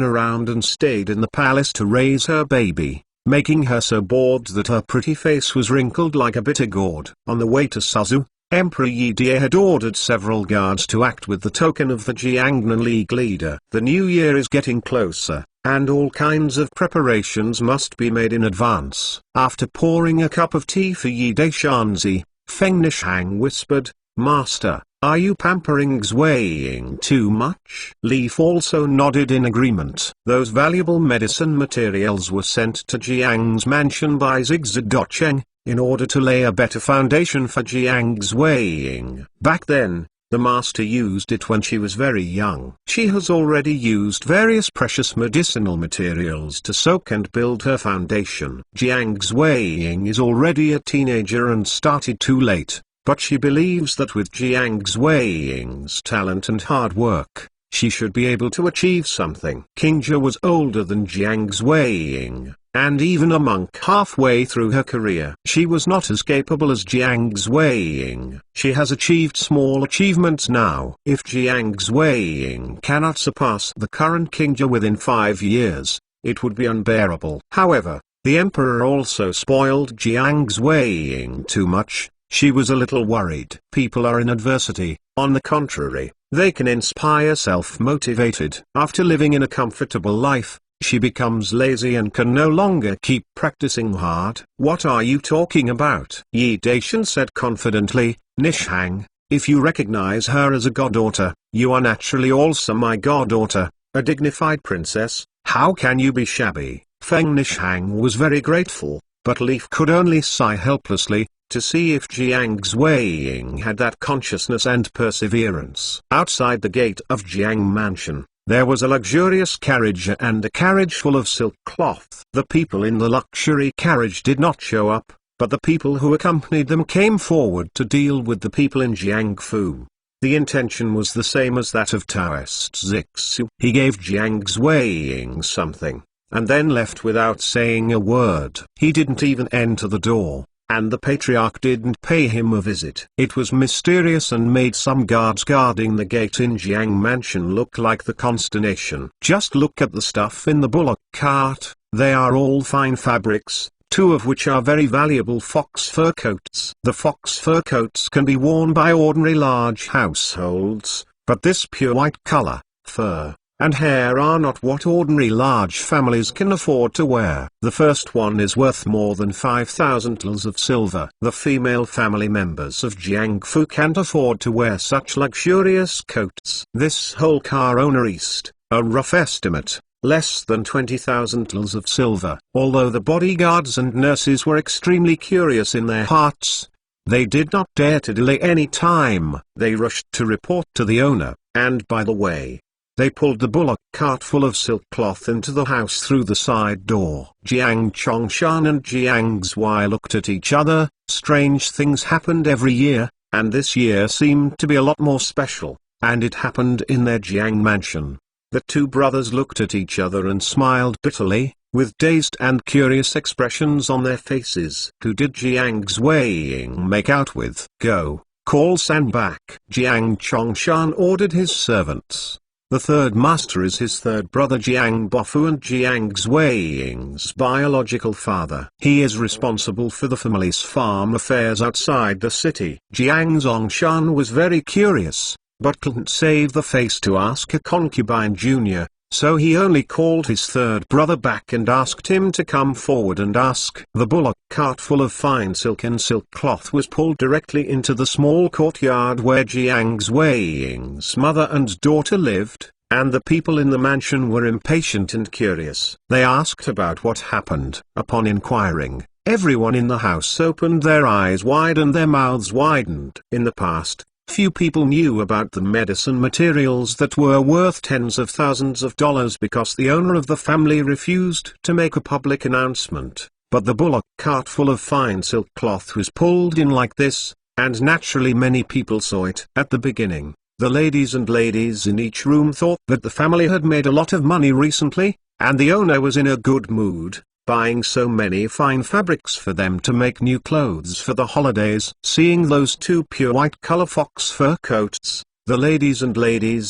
around and stayed in the palace to raise her baby, making her so bored that her pretty face was wrinkled like a bitter gourd. On the way to Suzhou, Emperor Yi Dia had ordered several guards to act with the token of the Jiangnan League leader. The new year is getting closer, and all kinds of preparations must be made in advance. After pouring a cup of tea for Yi Daishanzi, Feng Nishang whispered, "Master, are you pampering Zuiying too much?" Leaf also nodded in agreement. Those valuable medicine materials were sent to Jiang's mansion by Zigzadocheng, in order to lay a better foundation for Jiang Zuiying. Back then, the master used it when she was very young. She has already used various precious medicinal materials to soak and build her foundation. Jiang Zuiying is already a teenager and started too late. But she believes that with Jiang Zuiying's talent and hard work, she should be able to achieve something. King Jia was older than Jiang Zuiying, and even a monk halfway through her career. She was not as capable as Jiang Zuiying. She has achieved small achievements now. If Jiang Zuiying cannot surpass the current King Jia within 5 years, it would be unbearable. However, the emperor also spoiled Jiang Zuiying too much. She was a little worried. People are in adversity, on the contrary, they can inspire self-motivated. After living in a comfortable life, she becomes lazy and can no longer keep practicing hard. "What are you talking about?" Yi Daishan said confidently. "Nishang, if you recognize her as a goddaughter, you are naturally also my goddaughter, a dignified princess. How can you be shabby?" Feng Nishang was very grateful, but Leaf could only sigh helplessly. to see if Jiang Zuiying had that consciousness and perseverance. Outside the gate of Jiang Mansion, there was a luxurious carriage and a carriage full of silk cloth. The people in the luxury carriage did not show up, but the people who accompanied them came forward to deal with the people in Jiangfu. The intention was the same as that of Taoist Zixu. He gave Jiang Zuiying something, and then left without saying a word. He didn't even enter the door, and the patriarch didn't pay him a visit. It was mysterious and made some guards guarding the gate in Jiang Mansion look like the consternation. Just look at the stuff in the bullock cart. They are all fine fabrics, two of which are very valuable fox fur coats. The fox fur coats can be worn by ordinary large households, but this pure white color, fur, and hair are not what ordinary large families can afford to wear. The first one is worth more than 5,000 taels of silver. The female family members of Jiangfu can't afford to wear such luxurious coats. This whole car owner east, a rough estimate, less than 20,000 taels of silver. Although the bodyguards and nurses were extremely curious in their hearts, they did not dare to delay any time. They rushed to report to the owner, and by the way, they pulled the bullock cart full of silk cloth into the house through the side door. Jiang Chongshan and Jiang Zui looked at each other. Strange things happened every year, and this year seemed to be a lot more special, and it happened in their Jiang Mansion. The two brothers looked at each other and smiled bitterly, with dazed and curious expressions on their faces. Who did Jiang Zuiying make out with? Go, call San back. Jiang Chongshan ordered his servants. The third master is his third brother Jiang Bofu and Jiang Zuiying's biological father. He is responsible for the family's farm affairs outside the city. Jiang Zongshan was very curious, but couldn't save the face to ask a concubine junior, so he only called his third brother back and asked him to come forward and ask. The bullock cart full of fine silk and silk cloth was pulled directly into the small courtyard where Jiang Zuiying's mother and daughter lived, and the people in the mansion were impatient and curious. They asked about what happened. Upon inquiring, everyone in the house opened their eyes wide and their mouths widened. In the past, few people knew about the medicine materials that were worth tens of thousands of dollars because the owner of the family refused to make a public announcement. But the bullock cart full of fine silk cloth was pulled in like this, and naturally many people saw it. At the beginning, the ladies in each room thought that the family had made a lot of money recently, and the owner was in a good mood, buying so many fine fabrics for them to make new clothes for the holidays. Seeing those two pure white color fox fur coats, the ladies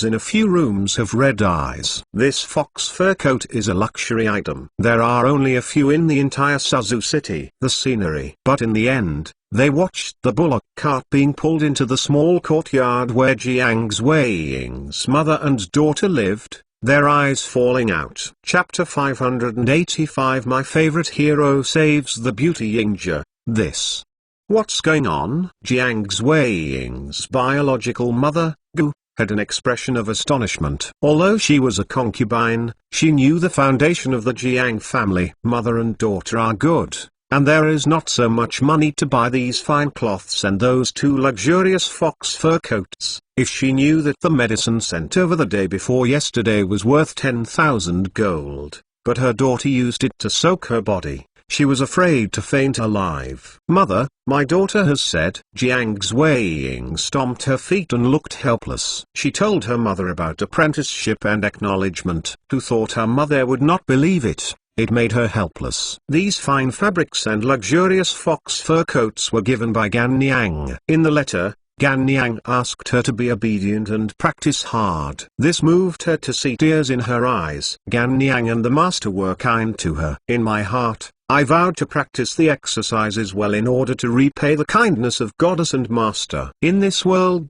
in a few rooms have red eyes. This fox fur coat is a luxury item. There are only a few in the entire Suzhou city. The scenery. But in the end, they watched the bullock cart being pulled into the small courtyard where Jiang Zuiying's mother and daughter lived, their eyes falling out. Chapter 585 My favorite hero saves the beauty Yingzhe. This. What's going on? Jiang Zuiying's biological mother, Gu, had an expression of astonishment. Although she was a concubine, she knew the foundation of the Jiang family. Mother and daughter are good, and there is not so much money to buy these fine cloths and those two luxurious fox fur coats. If she knew that the medicine sent over the day before yesterday was worth 10,000 gold, but her daughter used it to soak her body, she was afraid to faint alive. Mother, my daughter has said. Jiang Zuiying stomped her feet and looked helpless. She told her mother about apprenticeship and acknowledgement. Who thought her mother would not believe it? It made her helpless. These fine fabrics and luxurious fox fur coats were given by Gan Niang. In the letter, Gan Niang asked her to be obedient and practice hard. This moved her to see tears in her eyes. Gan Niang and the master were kind to her. In my heart, I vowed to practice the exercises well in order to repay the kindness of goddess and master. In this world.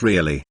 Really.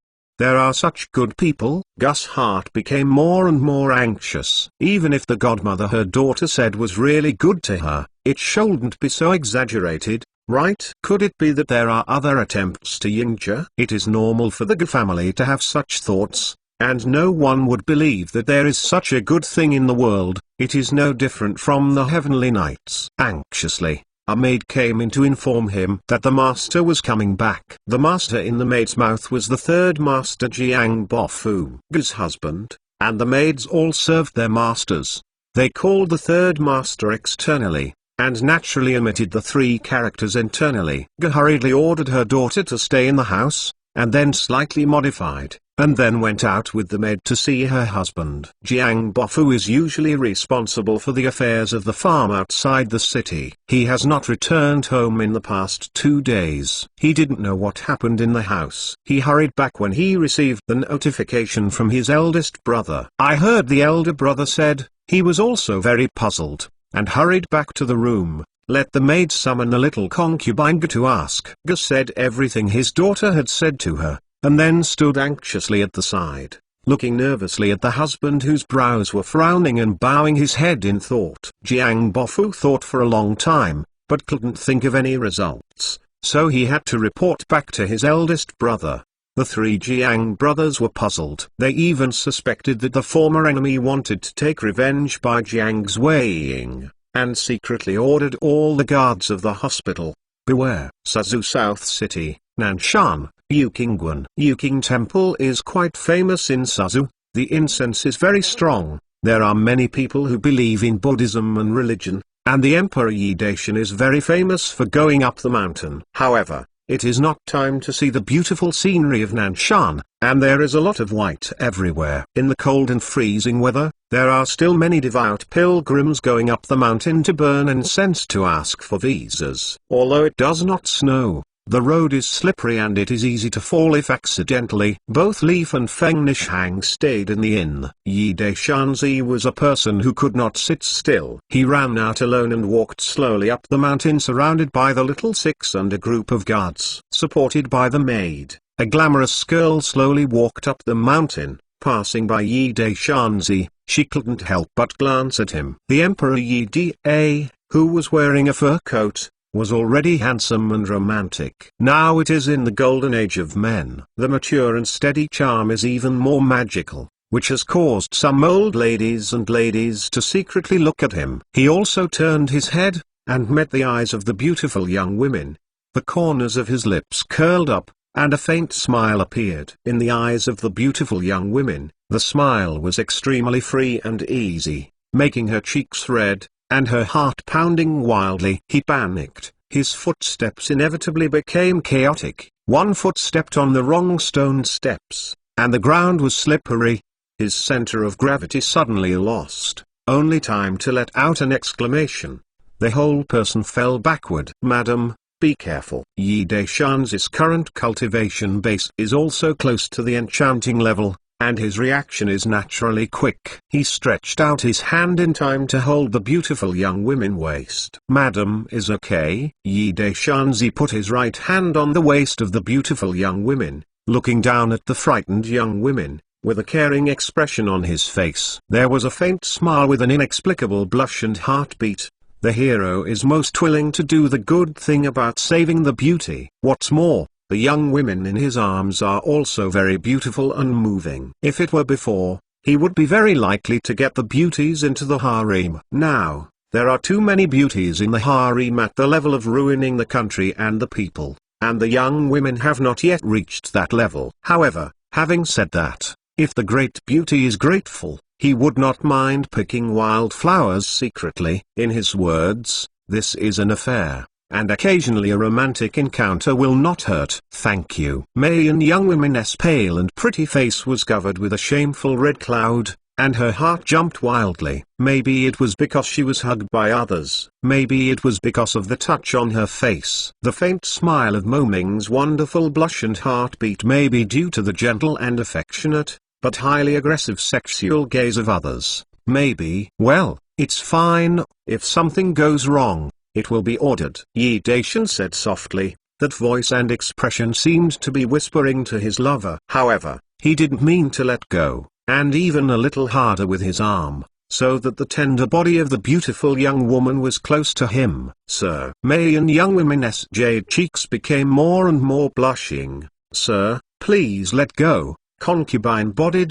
There are such good people. Gus' heart became more and more anxious. Even if the godmother her daughter said was really good to her, it shouldn't be so exaggerated, right? Could it be that there are other attempts to Yingzhe? It is normal for the Gu family to have such thoughts, and no one would believe that there is such a good thing in the world. It is no different from the heavenly knights. Anxiously, a maid came in to inform him that the master was coming back. The master in the maid's mouth was the third master, Jiang Bofu's husband, and the maids all served their masters. They called the third master externally, and naturally omitted the three characters internally. Ge hurriedly ordered her daughter to stay in the house, and then slightly modified, and then went out with the maid to see her husband. Jiang Bofu is usually responsible for the affairs of the farm outside the city. He has not returned home in the past 2 days. He didn't know what happened in the house. He hurried back when he received the notification from his eldest brother. I heard the elder brother said. He was also very puzzled, and hurried back to the room. Let the maid summon a little concubine Ge to ask. Ge said everything his daughter had said to her, and then stood anxiously at the side, looking nervously at the husband whose brows were frowning and bowing his head in thought. Jiang Bofu thought for a long time, but couldn't think of any results, so he had to report back to his eldest brother. The three Jiang brothers were puzzled. They even suspected that the former enemy wanted to take revenge by Jiang's weighing, and secretly ordered all the guards of the hospital. Beware. Suzhou South City, Nanshan, Yuqingguan. Yuqing Temple is quite famous in Suzhou. The incense is very strong. There are many people who believe in Buddhism and religion, and the Emperor Yi Daishan is very famous for going up the mountain. However, it is not time to see the beautiful scenery of Nanshan, and there is a lot of white everywhere. In the cold and freezing weather, there are still many devout pilgrims going up the mountain to burn incense to ask for visas. Although it does not snow, the road is slippery and it is easy to fall if accidentally. Both Leaf and Feng Nishang stayed in the inn. Yi Daishanzi was a person who could not sit still. He ran out alone and walked slowly up the mountain surrounded by the little six and a group of guards. Supported by the maid, a glamorous girl slowly walked up the mountain. Passing by Yi Daishanzi, she couldn't help but glance at him. The Emperor Yi Da, who was wearing a fur coat, was already handsome and romantic. Now it is in the golden age of men. The mature and steady charm is even more magical, which has caused some old ladies and ladies to secretly look at him. He also turned his head, and met the eyes of the beautiful young women. The corners of his lips curled up, and a faint smile appeared. In the eyes of the beautiful young women, the smile was extremely free and easy, making her cheeks red, and her heart pounding wildly. He panicked. His footsteps inevitably became chaotic. One foot stepped on the wrong stone steps, and the ground was slippery. His center of gravity suddenly lost, only time to let out an exclamation. The whole person fell backward. Madam, be careful. Yi Daishan's current cultivation base is also close to the enchanting level, and his reaction is naturally quick. He stretched out his hand in time to hold the beautiful young woman's waist. Madam is okay. Yi Daishanzi put his right hand on the waist of the beautiful young woman, looking down at the frightened young women, with a caring expression on his face. There was a faint smile with an inexplicable blush and heartbeat. The hero is most willing to do the good thing about saving the beauty. What's more, the young women in his arms are also very beautiful and moving. If it were before, he would be very likely to get the beauties into the harem. Now, there are too many beauties in the harem at the level of ruining the country and the people, and the young women have not yet reached that level. However, having said that, if the great beauty is grateful, he would not mind picking wildflowers secretly. In his words, this is an affair, and occasionally a romantic encounter will not hurt. Thank you. Mayan young woman's pale and pretty face was covered with a shameful red cloud, and her heart jumped wildly. Maybe it was because she was hugged by others. Maybe it was because of the touch on her face. The faint smile of Moming's wonderful blush and heartbeat may be due to the gentle and affectionate, but highly aggressive sexual gaze of others. Maybe. Well, it's fine. If something goes wrong, it will be ordered. Yi Daishan said softly. That voice and expression seemed to be whispering to his lover. However, he didn't mean to let go, and even a little harder with his arm, so that the tender body of the beautiful young woman was close to him. Sir. Mayan young woman's jade cheeks became more and more blushing. Sir, please let go. Concubine body ...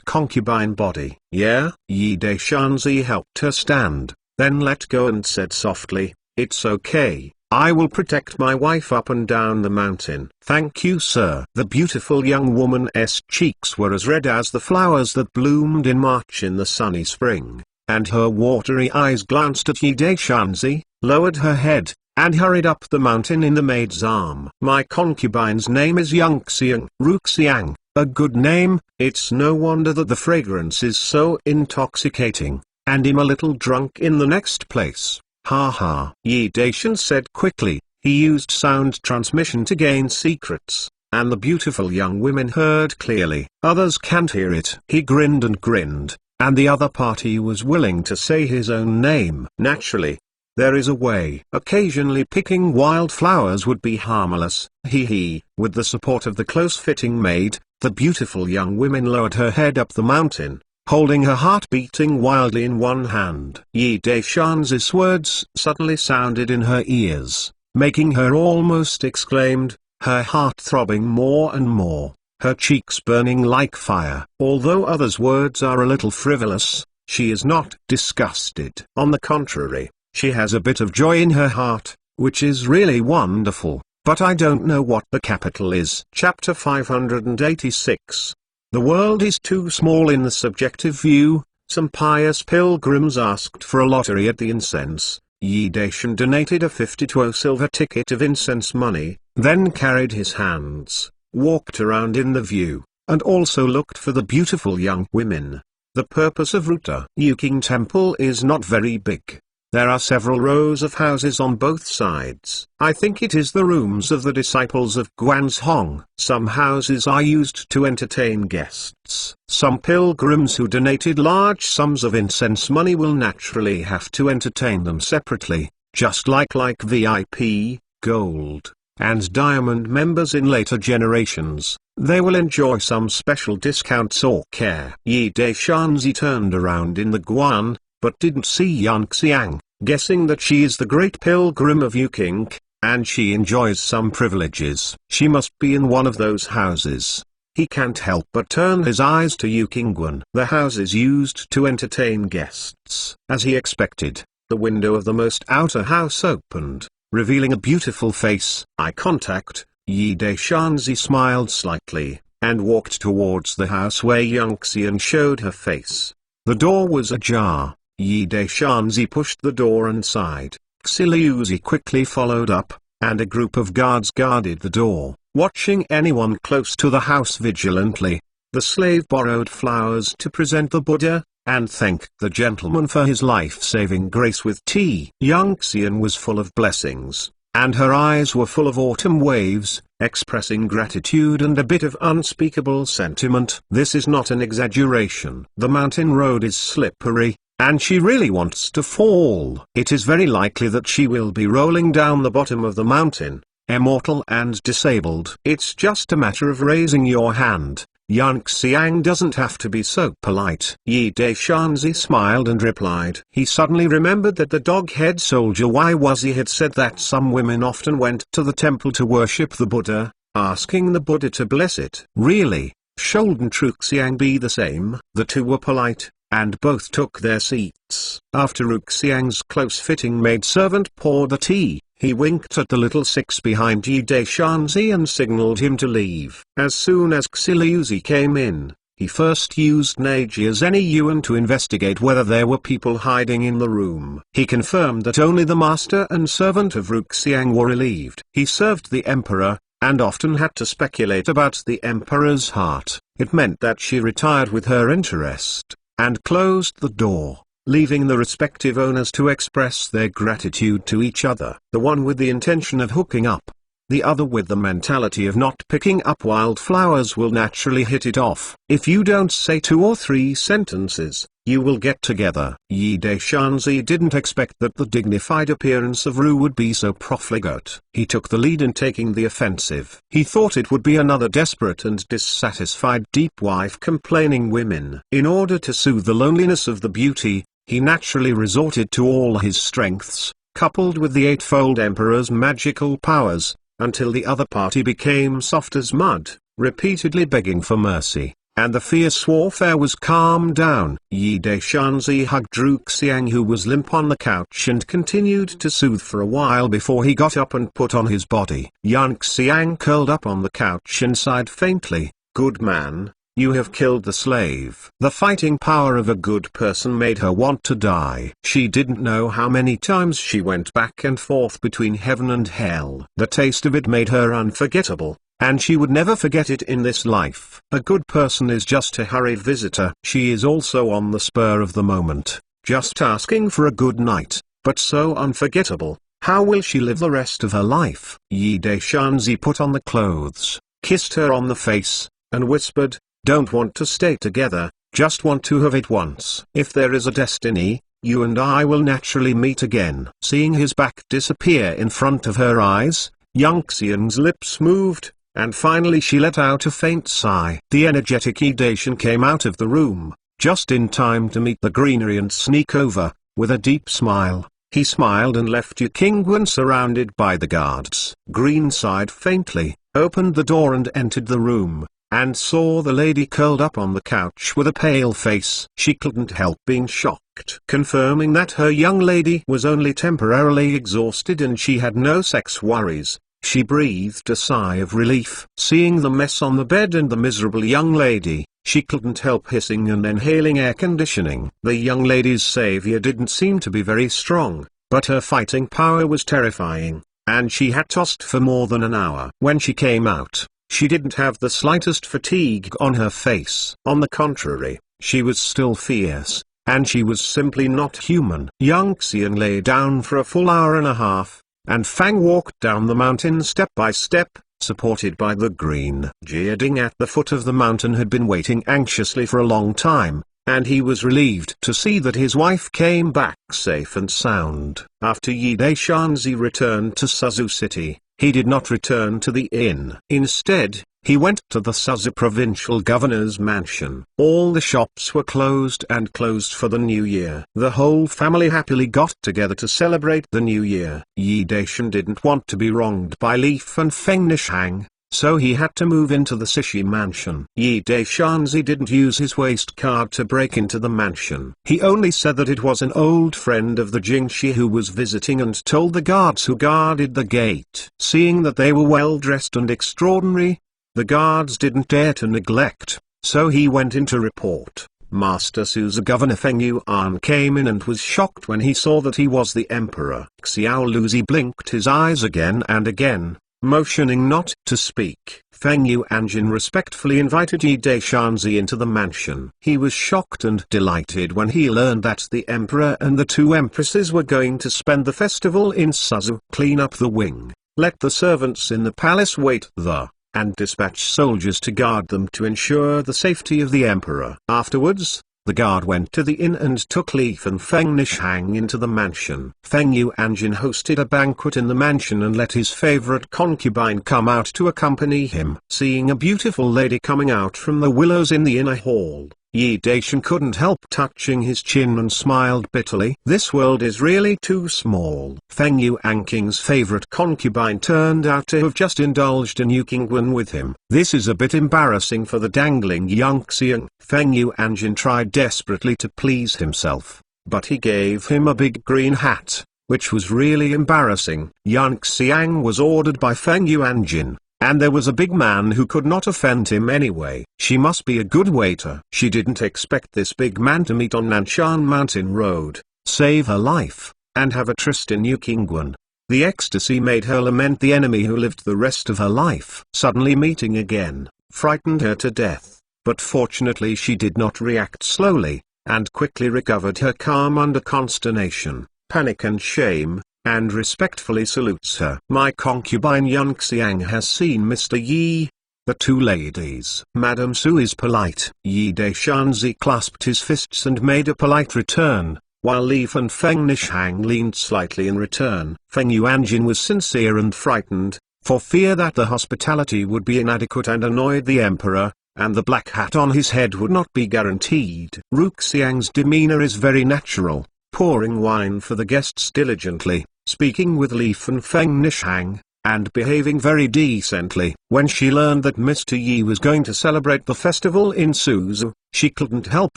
Concubine body. Yeah? Yi Daishanzi helped her stand, then let go and said softly, It's okay. I will protect my wife up and down the mountain. Thank you, sir. The beautiful young woman's cheeks were as red as the flowers that bloomed in March in the sunny spring, and her watery eyes glanced at Yi Daishanzi, lowered her head, and hurried up the mountain in the maid's arm. My concubine's name is Yunxiang. Ruxiang, a good name. It's no wonder that the fragrance is so intoxicating, and I'm a little drunk in the next place. Ha ha. Yi Daishan said quickly. He used sound transmission to gain secrets, and the beautiful young women heard clearly. Others can't hear it. He grinned and grinned, and the other party was willing to say his own name. Naturally, there is a way. Occasionally picking wildflowers would be harmless. Hee. With the support of the close-fitting maid, the beautiful young woman lowered her head up the mountain, holding her heart beating wildly in one hand. Yi Daishanzi's words suddenly sounded in her ears, making her almost exclaimed, her heart throbbing more and more, her cheeks burning like fire. Although others' words are a little frivolous, she is not disgusted. On the contrary, she has a bit of joy in her heart, which is really wonderful, but I don't know what the capital is. Chapter 586. The world is too small in the subjective view. Some pious pilgrims asked for a lottery at the incense. Yi Daishan donated a 52 silver ticket of incense money, then carried his hands, walked around in the view, and also looked for the beautiful young women. The purpose of Ruta Yuking Temple is not very big. There are several rows of houses on both sides. I think it is the rooms of the disciples of Guanzhong. Some houses are used to entertain guests. Some pilgrims who donated large sums of incense money will naturally have to entertain them separately, just like VIP, gold, and diamond members in later generations. They will enjoy some special discounts or care. Yi Daishanzi turned around in the Guan, but didn't see Yunxiang, guessing that she is the great pilgrim of Yuking, and she enjoys some privileges. She must be in one of those houses. He can't help but turn his eyes to Yukingguan. The house is used to entertain guests. As he expected, the window of the most outer house opened, revealing a beautiful face. Eye contact. Yi Daishanzi smiled slightly, and walked towards the house where Yunxian showed her face. The door was ajar. Yi Daishanzi pushed the door inside. Xiliuzi quickly followed up, and a group of guards guarded the door, watching anyone close to the house vigilantly. The slave borrowed flowers to present the Buddha, and thanked the gentleman for his life-saving grace with tea. Yunxian was full of blessings, and her eyes were full of autumn waves, expressing gratitude and a bit of unspeakable sentiment. This is not an exaggeration. The mountain road is slippery, and she really wants to fall. It is very likely that she will be rolling down the bottom of the mountain, immortal and disabled. It's just a matter of raising your hand. Yunxiang doesn't have to be so polite. Yi Daishanzi smiled and replied. He suddenly remembered that the dog-head soldier Ywazi had said that some women often went to the temple to worship the Buddha, asking the Buddha to bless it. Really? Shouldn't Ruxiang be the same? The two were polite, and both took their seats. After Ruxiang's close-fitting maidservant poured the tea, he winked at the little six behind Yi Daishanzi and signaled him to leave. As soon as Xiliuzi came in, he first used Najia's Yuan to investigate whether there were people hiding in the room. He confirmed that only the master and servant of Ruxiang were relieved. He served the emperor, and often had to speculate about the emperor's heart. It meant that she retired with her interest, and closed the door, leaving the respective owners to express their gratitude to each other. The one with the intention of hooking up, the other with the mentality of not picking up wildflowers will naturally hit it off. If you don't say 2 or 3 sentences, you will get together. Yi Daishanzi didn't expect that the dignified appearance of Ru would be so profligate. He took the lead in taking the offensive. He thought it would be another desperate and dissatisfied deep wife complaining women. In order to soothe the loneliness of the beauty, he naturally resorted to all his strengths, coupled with the eightfold emperor's magical powers, until the other party became soft as mud, repeatedly begging for mercy. and the fierce warfare was calmed down. Yi Daishanzi hugged Ruxiang, who was limp on the couch, and continued to soothe for a while before he got up and put on his body. Yang Xiang curled up on the couch and sighed faintly. "Good man, you have killed the slave." The fighting power of a good person made her want to die. She didn't know how many times she went back and forth between heaven and hell. The taste of it made her unforgettable, and she would never forget it in this life. A good person is just a hurried visitor. She is also on the spur of the moment, just asking for a good night, but so unforgettable. How will she live the rest of her life? Yi Daishanzi put on the clothes, kissed her on the face, and whispered, "Don't want to stay together, just want to have it once. If there is a destiny, you and I will naturally meet again." Seeing his back disappear in front of her eyes, Yang Xiang's lips moved, and finally she let out a faint sigh. The energetic Yi Daishan came out of the room, just in time to meet the greenery and sneak over. With a deep smile, he smiled and left Yu Qingwen surrounded by the guards. Green sighed faintly, opened the door and entered the room, and saw the lady curled up on the couch with a pale face. She couldn't help being shocked, confirming that her young lady was only temporarily exhausted and she had no sex worries. She breathed a sigh of relief. Seeing the mess on the bed and the miserable young lady, she couldn't help hissing and inhaling air conditioning. The young lady's savior didn't seem to be very strong, but her fighting power was terrifying, and she had tossed for more than an hour. When she came out, she didn't have the slightest fatigue on her face. On the contrary, she was still fierce, and she was simply not human. Yang Xiang lay down for a full hour and a half, and Fang walked down the mountain step by step, supported by the green. Jiading at the foot of the mountain had been waiting anxiously for a long time, and he was relieved to see that his wife came back safe and sound. After Yi Daishanzi returned to Suzhou City, he did not return to the inn. Instead, he went to the Suzhou provincial governor's mansion. All the shops were closed for the new year. The whole family happily got together to celebrate the new year. Yi Daishan didn't want to be wronged by Leaf and Feng Nishang, so he had to move into the Sishi mansion. Yi Daishanzi didn't use his waist card to break into the mansion. He only said that it was an old friend of the Jingxi who was visiting and told the guards who guarded the gate. Seeing that they were well dressed and extraordinary, the guards didn't dare to neglect, so he went in to report. Master Su's Governor Feng Yuan came in and was shocked when he saw that he was the emperor. Xiao Luzi blinked his eyes again and again, motioning not to speak. Feng Yuanjin respectfully invited Yi Daishanzi into the mansion. He was shocked and delighted when he learned that the emperor and the two empresses were going to spend the festival in Suzhou. Clean up the wing, let the servants in the palace wait there, and dispatch soldiers to guard them to ensure the safety of the emperor. Afterwards, the guard went to the inn and took Leaf and Feng Nishang into the mansion. Feng Yuanjin hosted a banquet in the mansion and let his favorite concubine come out to accompany him. Seeing a beautiful lady coming out from the willows in the inner hall, Yi Daishan couldn't help touching his chin and smiled bitterly. This world is really too small. Feng Yuanking's favorite concubine turned out to have just indulged in Yu Qingwen with him. This is a bit embarrassing for the dangling Yang Xiang. Feng Yuanjin tried desperately to please himself, but he gave him a big green hat, which was really embarrassing. Yang Xiang was ordered by Feng Yuanjin, and there was a big man who could not offend him anyway. She must be a good waiter. She didn't expect this big man to meet on Nanshan Mountain Road, save her life, and have a tryst in Yu Qingwen. The ecstasy made her lament the enemy who lived the rest of her life. Suddenly meeting again frightened her to death, but fortunately she did not react slowly, and quickly recovered her calm under consternation, panic and shame, and respectfully salutes her. My concubine Yang Xiang has seen Mr. Yi. The two ladies. Madame Su is polite. Yi Daishanzi clasped his fists and made a polite return, while Leaf and Feng Nishang leaned slightly in return. Feng Yuanjin was sincere and frightened, for fear that the hospitality would be inadequate and annoyed the emperor, and the black hat on his head would not be guaranteed. Ruxiang's demeanor is very natural, pouring wine for the guests diligently, speaking with Leaf and Feng Nishang, and behaving very decently. When she learned that Mr. Yi was going to celebrate the festival in Suzhou, she couldn't help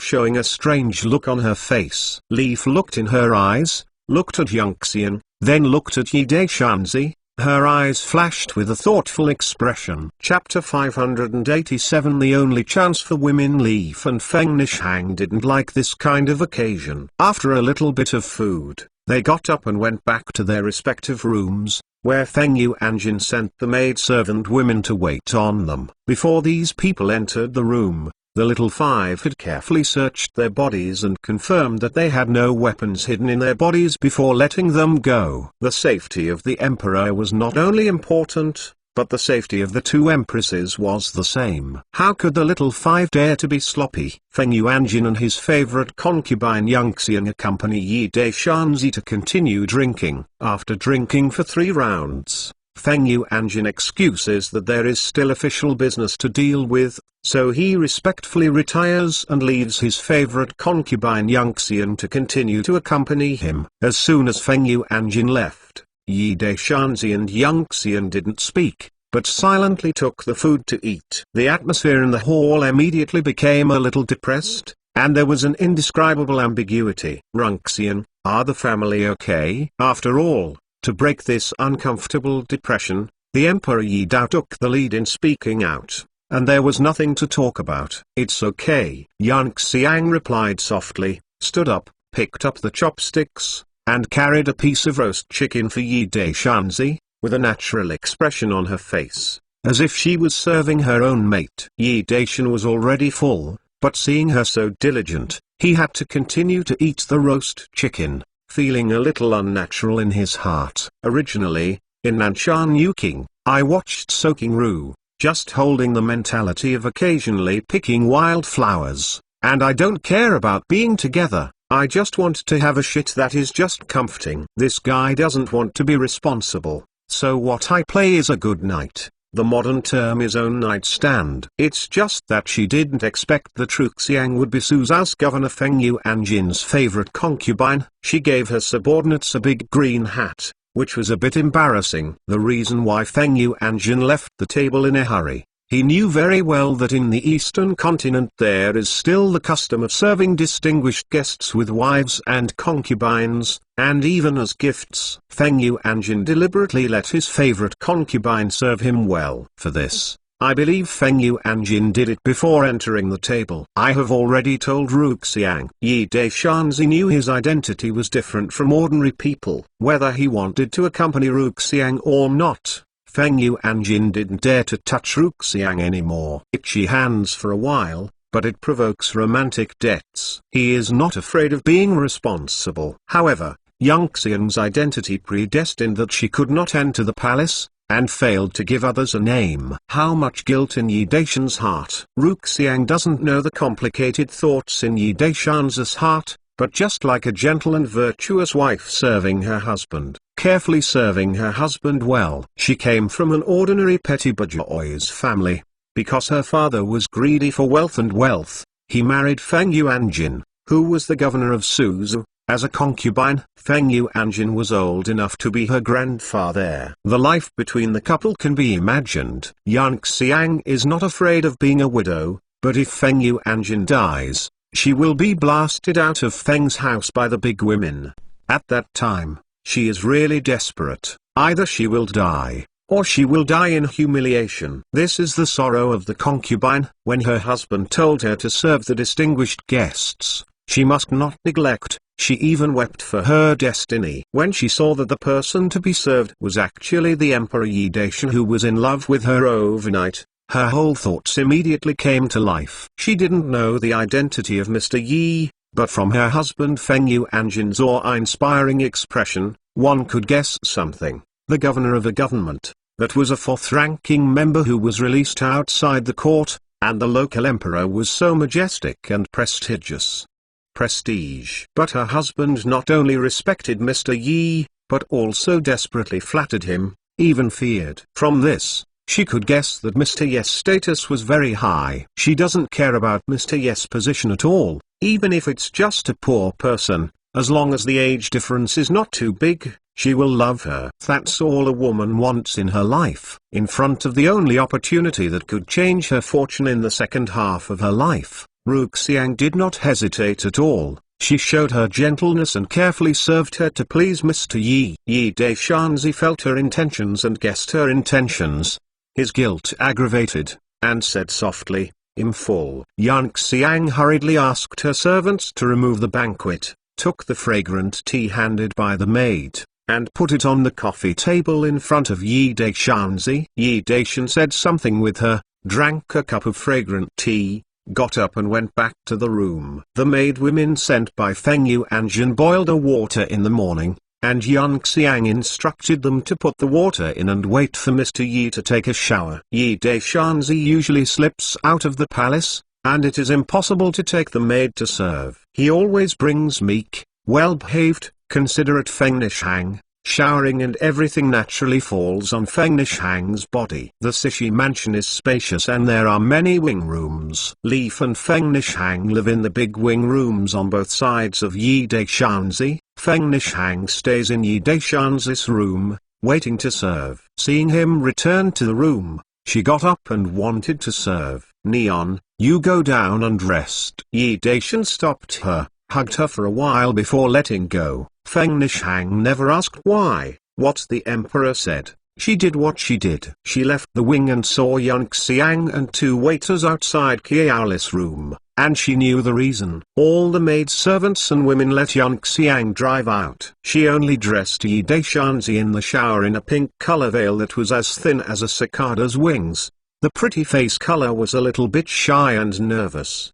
showing a strange look on her face. Leaf looked in her eyes, looked at Yunxian, then looked at Yi Daishanzi. Her eyes flashed with a thoughtful expression. Chapter 587. The only chance for women. Leaf and Feng Nishang didn't like this kind of occasion. After a little bit of food, they got up and went back to their respective rooms, where Feng Yuanjin sent the maidservant women to wait on them. Before these people entered the room, the little five had carefully searched their bodies and confirmed that they had no weapons hidden in their bodies before letting them go. The safety of the emperor was not only important, but the safety of the two empresses was the same. How could the little five dare to be sloppy? Feng Yuanjin and his favorite concubine Yunxian accompany Yi Daishanzi to continue drinking. After drinking for 3 rounds, Feng Yuanjin excuses that there is still official business to deal with, so he respectfully retires and leaves his favorite concubine Yunxian to continue to accompany him. As soon as Feng Yuanjin left, Yi Daishanzi and Yunxian didn't speak, but silently took the food to eat. The atmosphere in the hall immediately became a little depressed, and there was an indescribable ambiguity. Yunxian, are the family okay? After all, to break this uncomfortable depression, the Emperor Yi Dao took the lead in speaking out, and there was nothing to talk about. It's okay. Yunxiang replied softly, stood up, picked up the chopsticks, and carried a piece of roast chicken for Yi Daishanzi, with a natural expression on her face, as if she was serving her own mate. Yi Daishan was already full, but seeing her so diligent, he had to continue to eat the roast chicken, feeling a little unnatural in his heart. Originally, in Nanshan Yuking, I watched Soaking Ru, just holding the mentality of occasionally picking wildflowers, and I don't care about being together, I just want to have a shit that is just comforting. This guy doesn't want to be responsible, so what I play is a good night. The modern term is own nightstand. It's just that she didn't expect that Ruxiang would be Suzhou's governor Feng Yuanjin's favorite concubine. She gave her subordinates a big green hat, which was a bit embarrassing. The reason why Feng Yuanjin left the table in a hurry. He knew very well that in the eastern continent there is still the custom of serving distinguished guests with wives and concubines, and even as gifts. Feng Yuanjin deliberately let his favorite concubine serve him well. For this, I believe Feng Yuanjin did it before entering the table. I have already told Ruxiang. Yi Daishanzi knew his identity was different from ordinary people. Whether he wanted to accompany Ruxiang or not, Feng Yuanjin didn't dare to touch Ruxiang anymore. Itchy hands for a while, but it provokes romantic debts. He is not afraid of being responsible. However, Yunxian's identity predestined that she could not enter the palace, and failed to give others a name. How much guilt in Yi Daishan's heart. Ruxiang doesn't know the complicated thoughts in Yi Daishan's heart, but just like a gentle and virtuous wife serving her husband, carefully serving her husband well. She came from an ordinary petty bourgeois family. Because her father was greedy for wealth, he married Feng Yuanjin, who was the governor of Suzhou. As a concubine, Feng Yuanjin was old enough to be her grandfather. The life between the couple can be imagined. Yunxiang is not afraid of being a widow, but if Feng Yuanjin dies, she will be blasted out of Feng's house by the big women. At that time, she is really desperate. Either she will die, or she will die in humiliation. This is the sorrow of the concubine. When her husband told her to serve the distinguished guests, she must not neglect. She even wept for her destiny. When she saw that the person to be served was actually the Emperor Yi Daishan, who was in love with her overnight, her whole thoughts immediately came to life. She didn't know the identity of Mr. Yi, but from her husband Feng Yuanjin's awe-inspiring expression, one could guess something. The governor of a government that was a fourth-ranking member who was released outside the court, and the local emperor was so majestic and prestigious. Prestige. But her husband not only respected Mr. Yi, but also desperately flattered him, even feared. From this, she could guess that Mr. Yi's status was very high. She doesn't care about Mr. Yi's position at all, even if it's just a poor person, as long as the age difference is not too big. she will love her. That's all a woman wants in her life. In front of the only opportunity that could change her fortune in the second half of her life, Ruxiang did not hesitate at all. She showed her gentleness and carefully served her to please Mr. Yi. Yi Deishanzi felt her intentions and guessed her intentions. His guilt aggravated, and said softly, "In full." Yang Xiang hurriedly asked her servants to remove the banquet, took the fragrant tea handed by the maid, and put it on the coffee table in front of Yi Deishanzi. Yi Deishan said something with her, drank a cup of fragrant tea, got up and went back to the room. The maid women sent by Feng Yuanjun boiled the water in the morning, and Yang Xiang instructed them to put the water in and wait for Mr. Yi to take a shower. Yi Deishanzi usually slips out of the palace, and it is impossible to take the maid to serve. He always brings meek, well-behaved, considerate Feng Nishang. Showering and everything naturally falls on Feng Nishang's body. The Sishi mansion is spacious and there are many wing rooms. Leaf and Feng Nishang live in the big wing rooms on both sides of Yi Deishanzi. Feng Nishang stays in Yi Deishanzi's room, waiting to serve. Seeing him return to the room, she got up and wanted to serve. "Neon, you go down and rest." Yi Deishan stopped her, hugged her for a while before letting go. Feng Nishang never asked why. What the emperor said, she did what she did. She left the wing and saw Yang Xiang and two waiters outside Qiaolis' room, and she knew the reason. All the maid servants and women let Yang Xiang drive out. She only dressed Yi Deishanzi in the shower in a pink color veil that was as thin as a cicada's wings. The pretty face color was a little bit shy and nervous.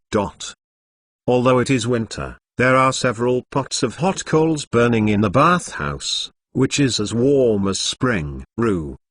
Although it is winter, there are several pots of hot coals burning in the bathhouse, which is as warm as spring.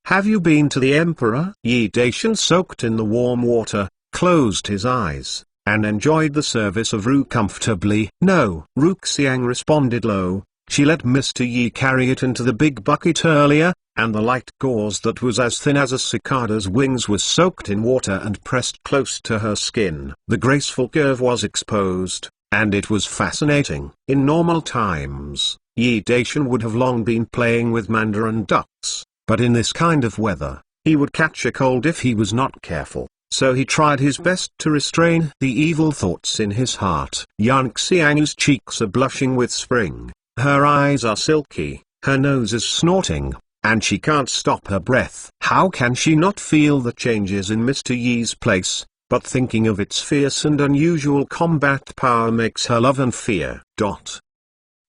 Have you been to the emperor? Yi Deishan soaked in the warm water, closed his eyes, and enjoyed the service of Ru comfortably. No. Ruxiang responded low. She let Mr. Yi carry it into the big bucket earlier, and the light gauze that was as thin as a cicada's wings was soaked in water and pressed close to her skin. The graceful curve was exposed, and it was fascinating. In normal times, Yi Deishan would have long been playing with mandarin ducks, but in this kind of weather, he would catch a cold if he was not careful. So he tried his best to restrain the evil thoughts in his heart. Yang Xiang's cheeks are blushing with spring, her eyes are silky, her nose is snorting, and she can't stop her breath. How can she not feel the changes in Mr. Yi's place? But thinking of its fierce and unusual combat power makes her love and fear.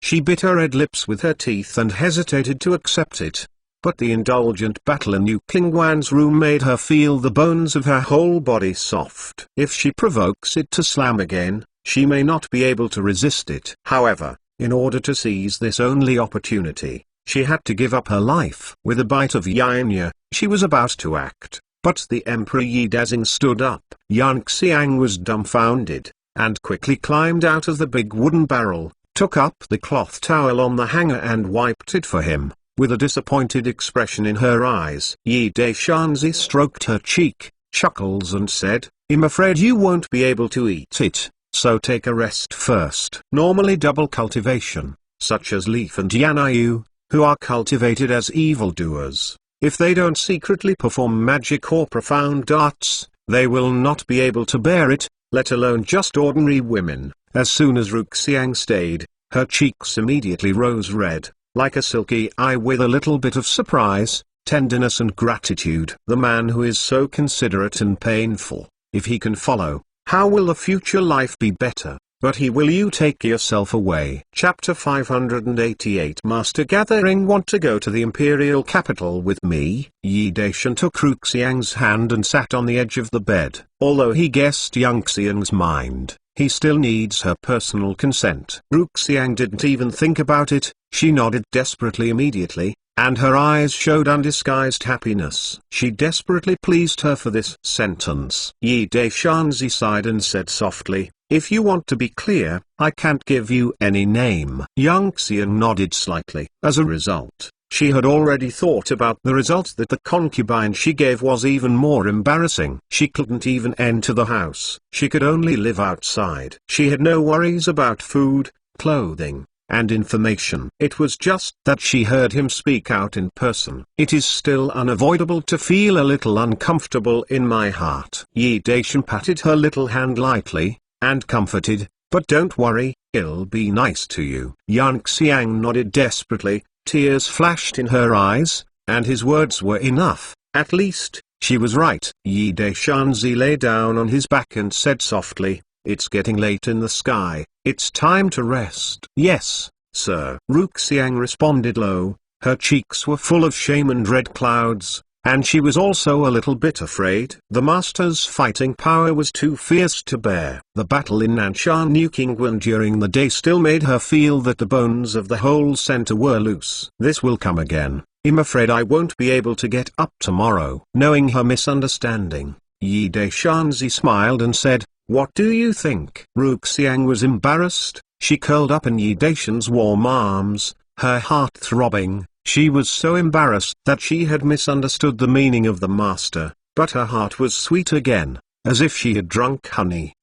She bit her red lips with her teeth and hesitated to accept it. But the indulgent battle in Yu Klingwan's room made her feel the bones of her whole body soft. If she provokes it to slam again, she may not be able to resist it. However, in order to seize this only opportunity, she had to give up her life. With a bite of Yanya, she was about to act. But the Emperor Yi Dazing stood up. Yang Xiang was dumbfounded, and quickly climbed out of the big wooden barrel, took up the cloth towel on the hanger and wiped it for him, with a disappointed expression in her eyes. Yi Deishanzi stroked her cheek, chuckles and said, "I'm afraid you won't be able to eat it, so take a rest first." Normally double cultivation, such as Leaf and Yanayu, who are cultivated as evildoers, if they don't secretly perform magic or profound arts, they will not be able to bear it, let alone just ordinary women. As soon as Ruxiang stayed, her cheeks immediately rose red, like a silky eye with a little bit of surprise, tenderness and gratitude. The man who is so considerate and painful, if he can follow, how will the future life be better? But will you take yourself away? Chapter 588. Master Gathering want to go to the imperial capital with me? Yi Deishan took Ruxiang's hand and sat on the edge of the bed. Although he guessed Yang Xiang's mind, he still needs her personal consent. Ruxiang didn't even think about it, she nodded desperately immediately, and her eyes showed undisguised happiness. She desperately pleased her for this sentence. Yi Deishanzi sighed and said softly, "If you want to be clear, I can't give you any name." Yang Xiang nodded slightly. As a result, she had already thought about the result that the concubine she gave was even more embarrassing. She couldn't even enter the house. She could only live outside. She had no worries about food, clothing, and information. It was just that she heard him speak out in person. It is still unavoidable to feel a little uncomfortable in my heart. Yi Daishan patted her little hand lightly, and comforted, but don't worry, it'll be nice to you. Yang Xiang nodded desperately, tears flashed in her eyes, and his words were enough. At least, she was right. Yi Daishanzi lay down on his back and said softly, "It's getting late in the sky, it's time to rest." "Yes, sir." Ruxiang responded low, her cheeks were full of shame and red clouds, and she was also a little bit afraid. The master's fighting power was too fierce to bear. The battle in Nanshan New Qingguan during the day still made her feel that the bones of the whole center were loose. "This will come again. I'm afraid I won't be able to get up tomorrow." Knowing her misunderstanding, Yi Daishanzi smiled and said, "What do you think?" Ruxiang was embarrassed. She curled up in Yi Daishan's warm arms, her heart throbbing. She was so embarrassed that she had misunderstood the meaning of the master, but her heart was sweet again, as if she had drunk honey.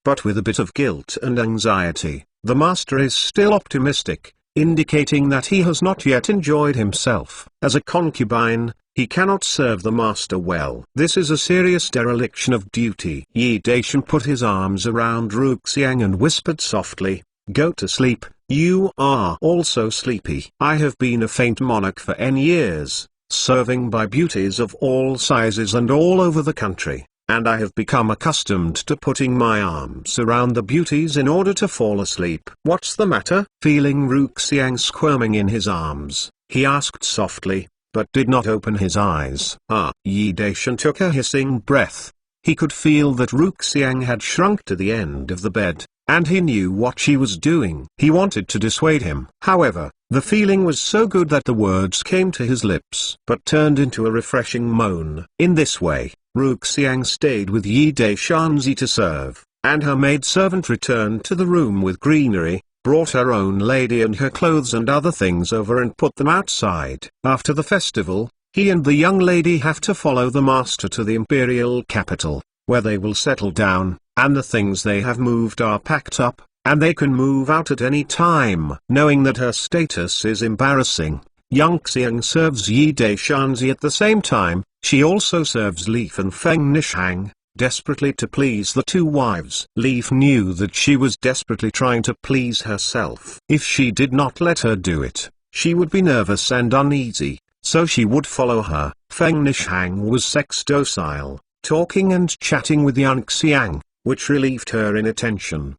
But with a bit of guilt and anxiety, the master is still optimistic, indicating that he has not yet enjoyed himself. As a concubine, he cannot serve the master well. This is a serious dereliction of duty. Yi Daishan put his arms around Ruxiang and whispered softly, "Go to sleep, you are also sleepy." I have been a faint monarch for n years, serving by beauties of all sizes and all over the country, and I have become accustomed to putting my arms around the beauties in order to fall asleep. "What's the matter?" Feeling Ruxiang squirming in his arms, he asked softly, but did not open his eyes. Yi Daishan took a hissing breath. He could feel that Ruxiang had shrunk to the end of the bed, and he knew what she was doing. He wanted to dissuade him. However, the feeling was so good that the words came to his lips but turned into a refreshing moan. In this way, Ruxiang stayed with Yi Daishanzi to serve, and her maidservant returned to the room with greenery, brought her own lady and her clothes and other things over and put them outside. After the festival, he and the young lady have to follow the master to the imperial capital, where they will settle down, and the things they have moved are packed up, and they can move out at any time. Knowing that her status is embarrassing, Yang Xiang serves Yi Daishanzi at the same time. She also serves Leaf and Feng Nishang, desperately to please the two wives. Leaf knew that she was desperately trying to please herself. If she did not let her do it, she would be nervous and uneasy, so she would follow her. Feng Nishang was sex docile, talking and chatting with Yang Xiang, which relieved her inattention.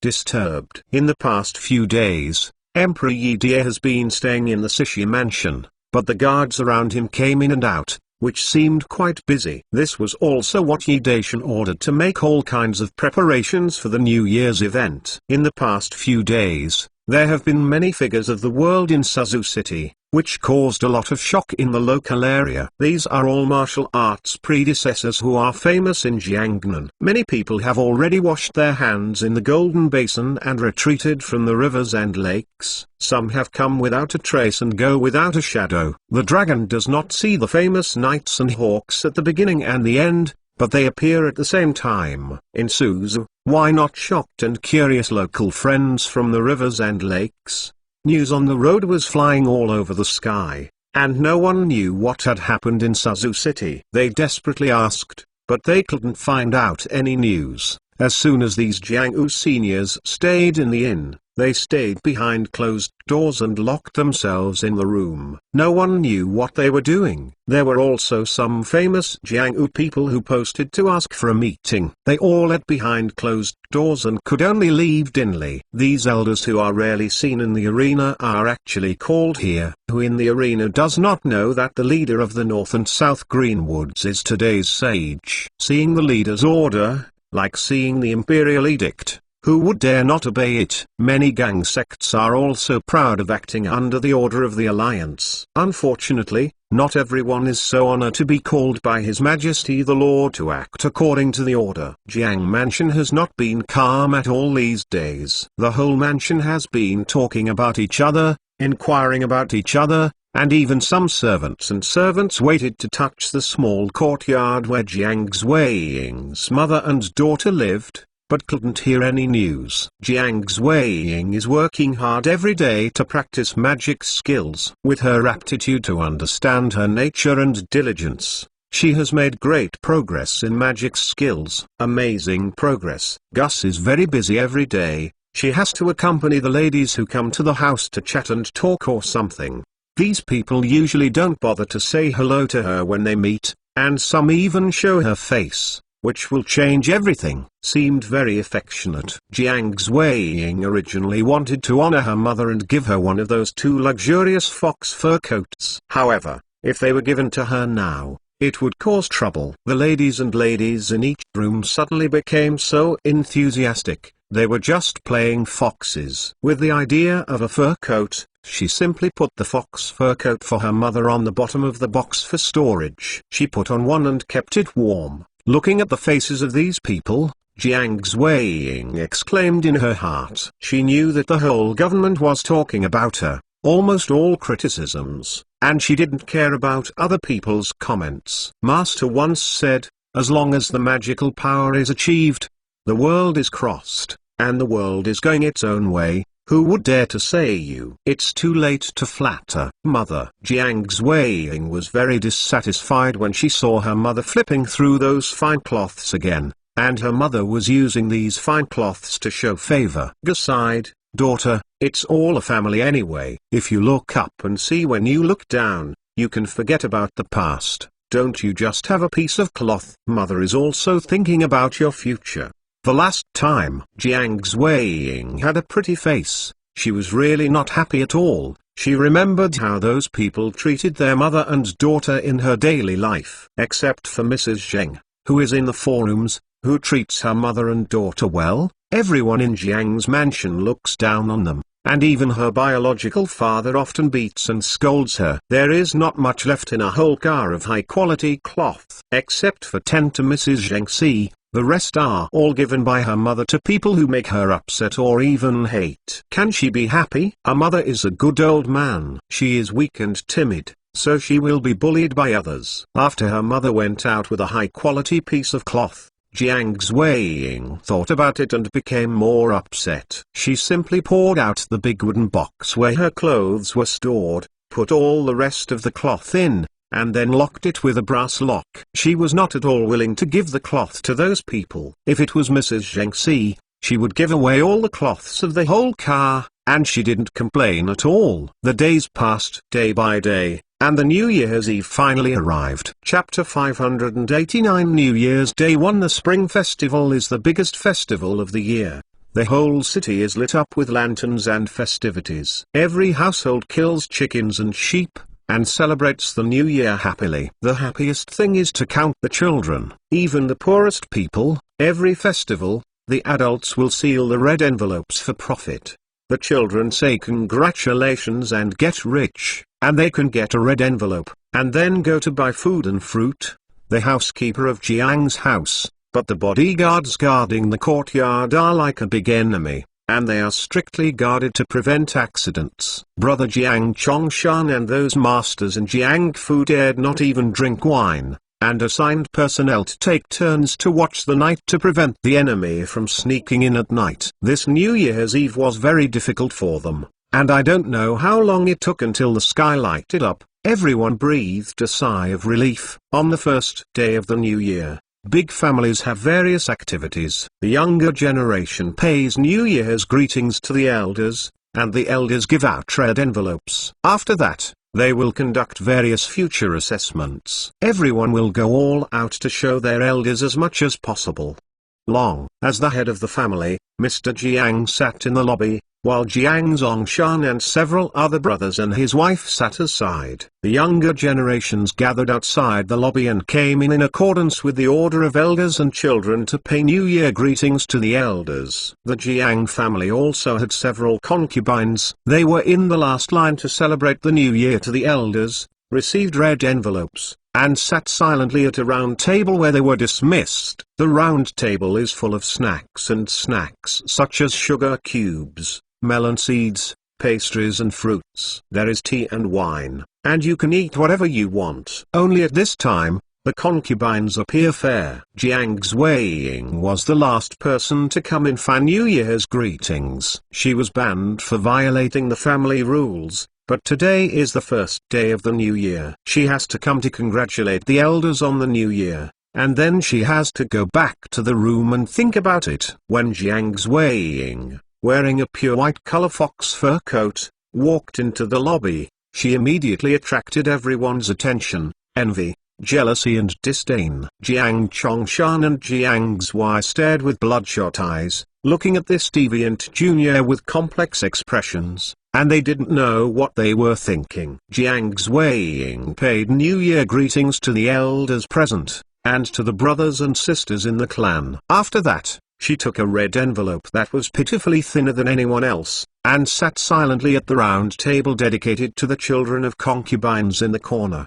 Disturbed. In the past few days, Emperor Yi Dia has been staying in the Cixi mansion, but the guards around him came in and out, which seemed quite busy. This was also what Yi Daishan ordered to make all kinds of preparations for the New Year's event. In the past few days, there have been many figures of the world in Suzhou City, which caused a lot of shock in the local area. These are all martial arts predecessors who are famous in Jiangnan. Many people have already washed their hands in the Golden Basin and retreated from the rivers and lakes. Some have come without a trace and go without a shadow. The dragon does not see the famous knights and hawks at the beginning and the end, but they appear at the same time. In Suzhou, why not shocked and curious local friends from the rivers and lakes? News on the road was flying all over the sky, and no one knew what had happened in Suzhou City. They desperately asked, but they couldn't find out any news. As soon as these Jianghu seniors stayed in the inn, they stayed behind closed doors and locked themselves in the room. No one knew what they were doing. There were also some famous Jianghu people who posted to ask for a meeting. They all ate behind closed doors and could only leave dimly. These elders who are rarely seen in the arena are actually called here. Who in the arena does not know that the leader of the North and South Greenwoods is today's sage? Seeing the leader's order, like seeing the imperial edict, who would dare not obey it? Many gang sects are also proud of acting under the order of the Alliance. Unfortunately, not everyone is so honored to be called by His Majesty the Lord to act according to the order. Jiang Mansion has not been calm at all these days. The whole mansion has been talking about each other, inquiring about each other, and even some servants and servants waited to touch the small courtyard where Jiang Xueying's mother and daughter lived. but couldn't hear any news. Jiang Zuiying is working hard every day to practice magic skills. With her aptitude to understand her nature and diligence, she has made great progress in magic skills. Amazing progress. Gus is very busy every day. She has to accompany the ladies who come to the house to chat and talk or something. These people usually don't bother to say hello to her when they meet, and some even show her face, which will change everything. Seemed very affectionate. Jiang Zuiying originally wanted to honor her mother and give her one of those 2 luxurious fox fur coats. However, if they were given to her now, it would cause trouble. The ladies in each room suddenly became so enthusiastic, they were just playing foxes. With the idea of a fur coat, she simply put the fox fur coat for her mother on the bottom of the box for storage. She put on one and kept it warm. Looking at the faces of these people, Jiang Zuiying exclaimed in her heart. She knew that the whole government was talking about her, almost all criticisms, and she didn't care about other people's comments. Master once said, as long as the magical power is achieved, the world is crossed, and the world is going its own way. Who would dare to say it's too late to flatter mother? Jiang Zuiying was very dissatisfied when she saw her mother flipping through those fine cloths again, and her mother was using these fine cloths to show favor. Gus sighed, daughter, it's all a family anyway. If you look up and see when you look down, you can forget about the past. Don't you just have a piece of cloth? Mother is also thinking about your future. The last time Jiang Zuiying had a pretty face, she was really not happy at all. She remembered how those people treated their mother and daughter in her daily life. Except for Mrs. Zheng, who is in the forums, who treats her mother and daughter well, everyone in Jiang's mansion looks down on them, and even her biological father often beats and scolds her. There is not much left in a whole car of high-quality cloth. Except for 10 to Mrs. Zheng C, the rest are all given by her mother to people who make her upset or even hate. Can she be happy? Her mother is a good old man. She is weak and timid, so she will be bullied by others. After her mother went out with a high-quality piece of cloth, Jiang Zuiying thought about it and became more upset. She simply poured out the big wooden box where her clothes were stored, put all the rest of the cloth in, and then locked it with a brass lock. She was not at all willing to give the cloth to those people. If it was Mrs. Zheng C, she would give away all the cloths of the whole car, and she didn't complain at all. The days passed day by day, and the New Year's Eve finally arrived. Chapter 589 New Year's Day 1. The Spring Festival is the biggest festival of the year. The whole city is lit up with lanterns and festivities. Every household kills chickens and sheep, and celebrates the new year happily. The happiest thing is to count the children, even the poorest people. Every festival, the adults will seal the red envelopes for profit. The children say congratulations and get rich, and they can get a red envelope, and then go to buy food and fruit. The housekeeper of Jiang's house, but the bodyguards guarding the courtyard are like a big enemy, and they are strictly guarded to prevent accidents. Brother Jiang Chongshan and those masters in Jiangfu dared not even drink wine, and assigned personnel to take turns to watch the night to prevent the enemy from sneaking in at night. This New Year's Eve was very difficult for them, and I don't know how long it took until the sky lighted up. Everyone breathed a sigh of relief. On the first day of the new year, big families have various activities. The younger generation pays New Year's greetings to the elders, and the elders give out red envelopes. After that, they will conduct various future assessments. Everyone will go all out to show their elders as much as possible. As the head of the family, Mr. Jiang sat in the lobby, while Jiang Zongshan and several other brothers and his wife sat aside. The younger generations gathered outside the lobby and came in accordance with the order of elders and children to pay New Year greetings to the elders. The Jiang family also had several concubines. They were in the last line to celebrate the New Year to the elders, received red envelopes, and sat silently at a round table where they were dismissed. The round table is full of snacks such as sugar cubes, melon seeds, pastries and fruits. There is tea and wine, and you can eat whatever you want. Only at this time, The concubines appear fair. Jiang Zuiying was the last person to come in for New Year's greetings. She was banned for violating the family rules, but today is the first day of the new year. She has to come to congratulate the elders on the new year, and then she has to go back to the room and think about it. When Jiang Zuiying, wearing a pure white color fox fur coat, walked into the lobby, she immediately attracted everyone's attention, envy, jealousy and disdain. Jiang Chongshan and Jiang Zui stared with bloodshot eyes, looking at this deviant junior with complex expressions, and they didn't know what they were thinking. Jiang Zuiying paid New Year greetings to the elders present, and to the brothers and sisters in the clan. After that, she took a red envelope that was pitifully thinner than anyone else, and sat silently at the round table dedicated to the children of concubines in the corner.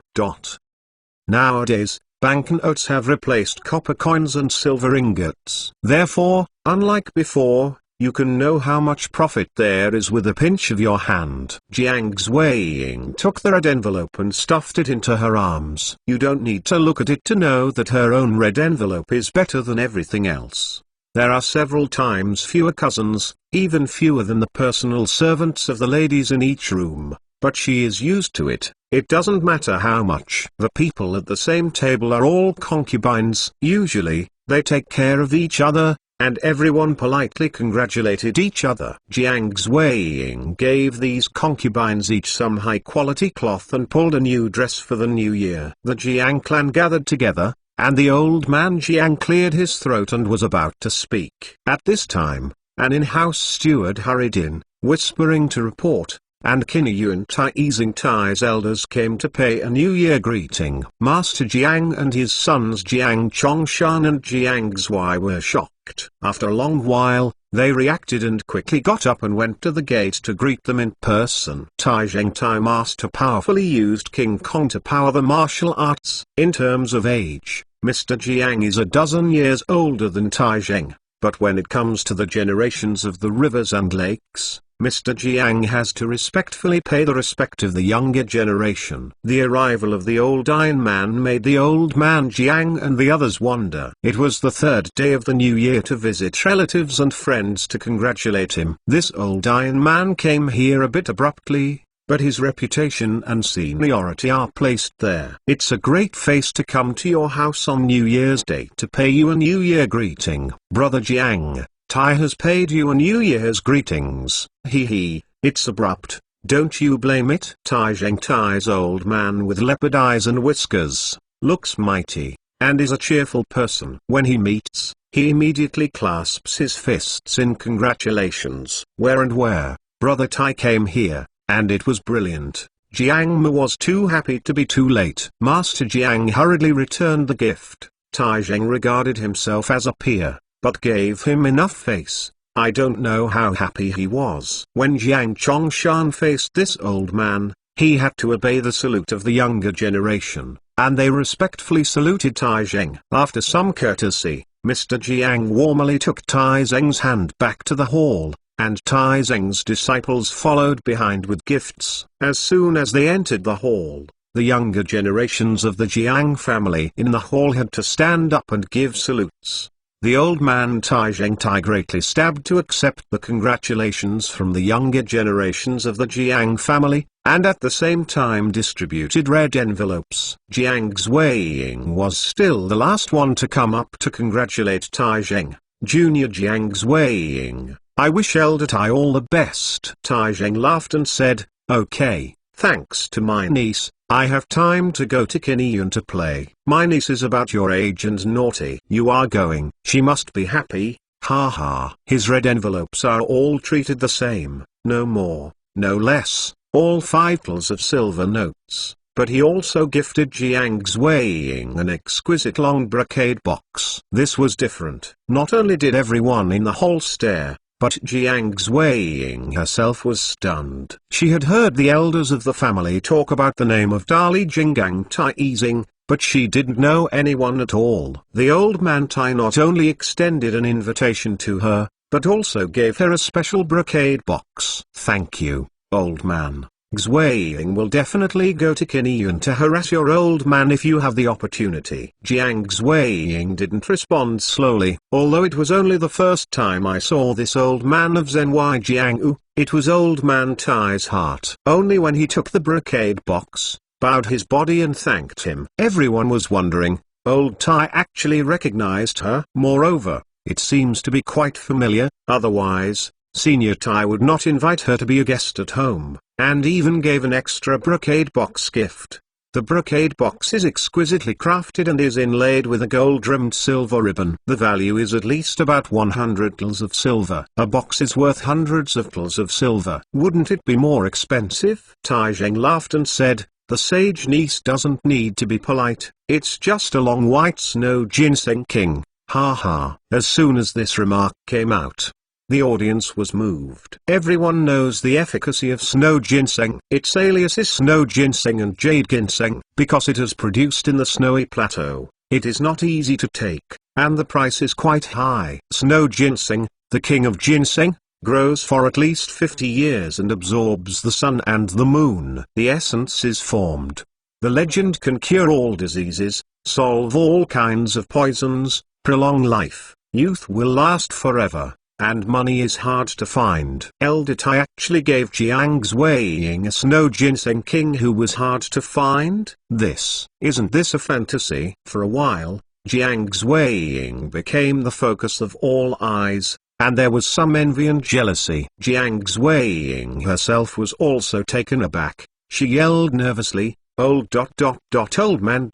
Nowadays, banknotes have replaced copper coins and silver ingots. Therefore, unlike before, you can know how much profit there is with a pinch of your hand. Jiang Zuiying took the red envelope and stuffed it into her arms. You don't need to look at it to know that her own red envelope is better than everything else. There are several times fewer cousins, even fewer than the personal servants of the ladies in each room, but she is used to it. It doesn't matter how much. The people at the same table are all concubines. Usually, they take care of each other, and everyone politely congratulated each other. Jiang Zuiying gave these concubines each some high-quality cloth and pulled a new dress for the new year. The Jiang clan gathered together, and the old man Jiang cleared his throat and was about to speak. At this time, an in-house steward hurried in, whispering to report, and Kinyu and Taizing Tai's elders came to pay a New Year greeting. Master Jiang and his sons Jiang Chongshan and Jiang Zui were shocked. After a long while, they reacted and quickly got up and went to the gate to greet them in person. Taizing Tai Master powerfully used King Kong to power the martial arts. In terms of age, Mr. Jiang is a dozen years older than Taizing, but when it comes to the generations of the rivers and lakes, Mr. Jiang has to respectfully pay the respect of the younger generation. The arrival of the old Iron Man made the old man Jiang and the others wonder. It was the third day of the new year to visit relatives and friends to congratulate him. This old Iron Man came here a bit abruptly, but his reputation and seniority are placed there. It's a great face to come to your house on New Year's Day to pay you a New Year greeting. Brother Jiang, Tai has paid you a New Year's greetings. It's abrupt, don't you blame it? Taizing Tai's old man with leopard eyes and whiskers, looks mighty, and is a cheerful person. When he meets, he immediately clasps his fists in congratulations. Where? Brother Tai came here, and it was brilliant. Jiang Mu was too happy to be too late. Master Jiang hurriedly returned the gift. Taizing regarded himself as a peer, but gave him enough face. I don't know how happy he was. When Jiang Chongshan faced this old man, he had to obey the salute of the younger generation, and they respectfully saluted Taizing. After some courtesy, Mr. Jiang warmly took Taizeng's hand back to the hall, and Taizeng's disciples followed behind with gifts. As soon as they entered the hall, the younger generations of the Jiang family in the hall had to stand up and give salutes. The old man Taizing Tai greatly stabbed to accept the congratulations from the younger generations of the Jiang family, and at the same time distributed red envelopes. Jiang Zuiying was still the last one to come up to congratulate Taizing. Junior Jiang Zuiying, I wish Elder Tai all the best. Taizing laughed and said, okay, thanks to my niece, I have time to go to Kinyu to play. My niece is about your age and naughty. You are going. She must be happy, haha. His red envelopes are all treated the same, no more, no less, all 5 piles of silver notes. But he also gifted Jiang Zuiying an exquisite long brocade box. This was different. Not only did everyone in the hall stare, but Jiang Zuiying herself was stunned. She had heard the elders of the family talk about the name of Dali Jinggang Taizing, but she didn't know anyone at all. The old man Tai not only extended an invitation to her, but also gave her a special brocade box. Thank you, old man. Xueying will definitely go to Kiniyuan to harass your old man if you have the opportunity. Jiang Xueying didn't respond slowly. Although it was only the first time I saw this old man of Zenwei Jiang'u, it was old man Tai's heart. Only when he took the brocade box, bowed his body and thanked him. Everyone was wondering, old Tai actually recognized her. Moreover, it seems to be quite familiar, otherwise, Senior Tai would not invite her to be a guest at home, and even gave an extra brocade box gift. The brocade box is exquisitely crafted and is inlaid with a gold-rimmed silver ribbon. The value is at least about 100 taels of silver. A box is worth hundreds of taels of silver. Wouldn't it be more expensive? Tai Zheng laughed and said, the sage niece doesn't need to be polite, it's just a long white snow ginseng king. Ha ha. As soon as this remark came out, the audience was moved. Everyone knows the efficacy of snow ginseng. Its alias is snow ginseng and jade ginseng, because it is produced in the snowy plateau. It is not easy to take, and the price is quite high. Snow ginseng, the king of ginseng, grows for at least 50 years and absorbs the sun and the moon. The essence is formed. The legend can cure all diseases, solve all kinds of poisons, prolong life, youth will last forever, and money is hard to find. Elder Tai actually gave Jiang Xueying a snow ginseng king who was hard to find. Isn't this a fantasy? For a while, Jiang Xueying became the focus of all eyes, and there was some envy and jealousy. Jiang Xueying herself was also taken aback. She yelled nervously, old man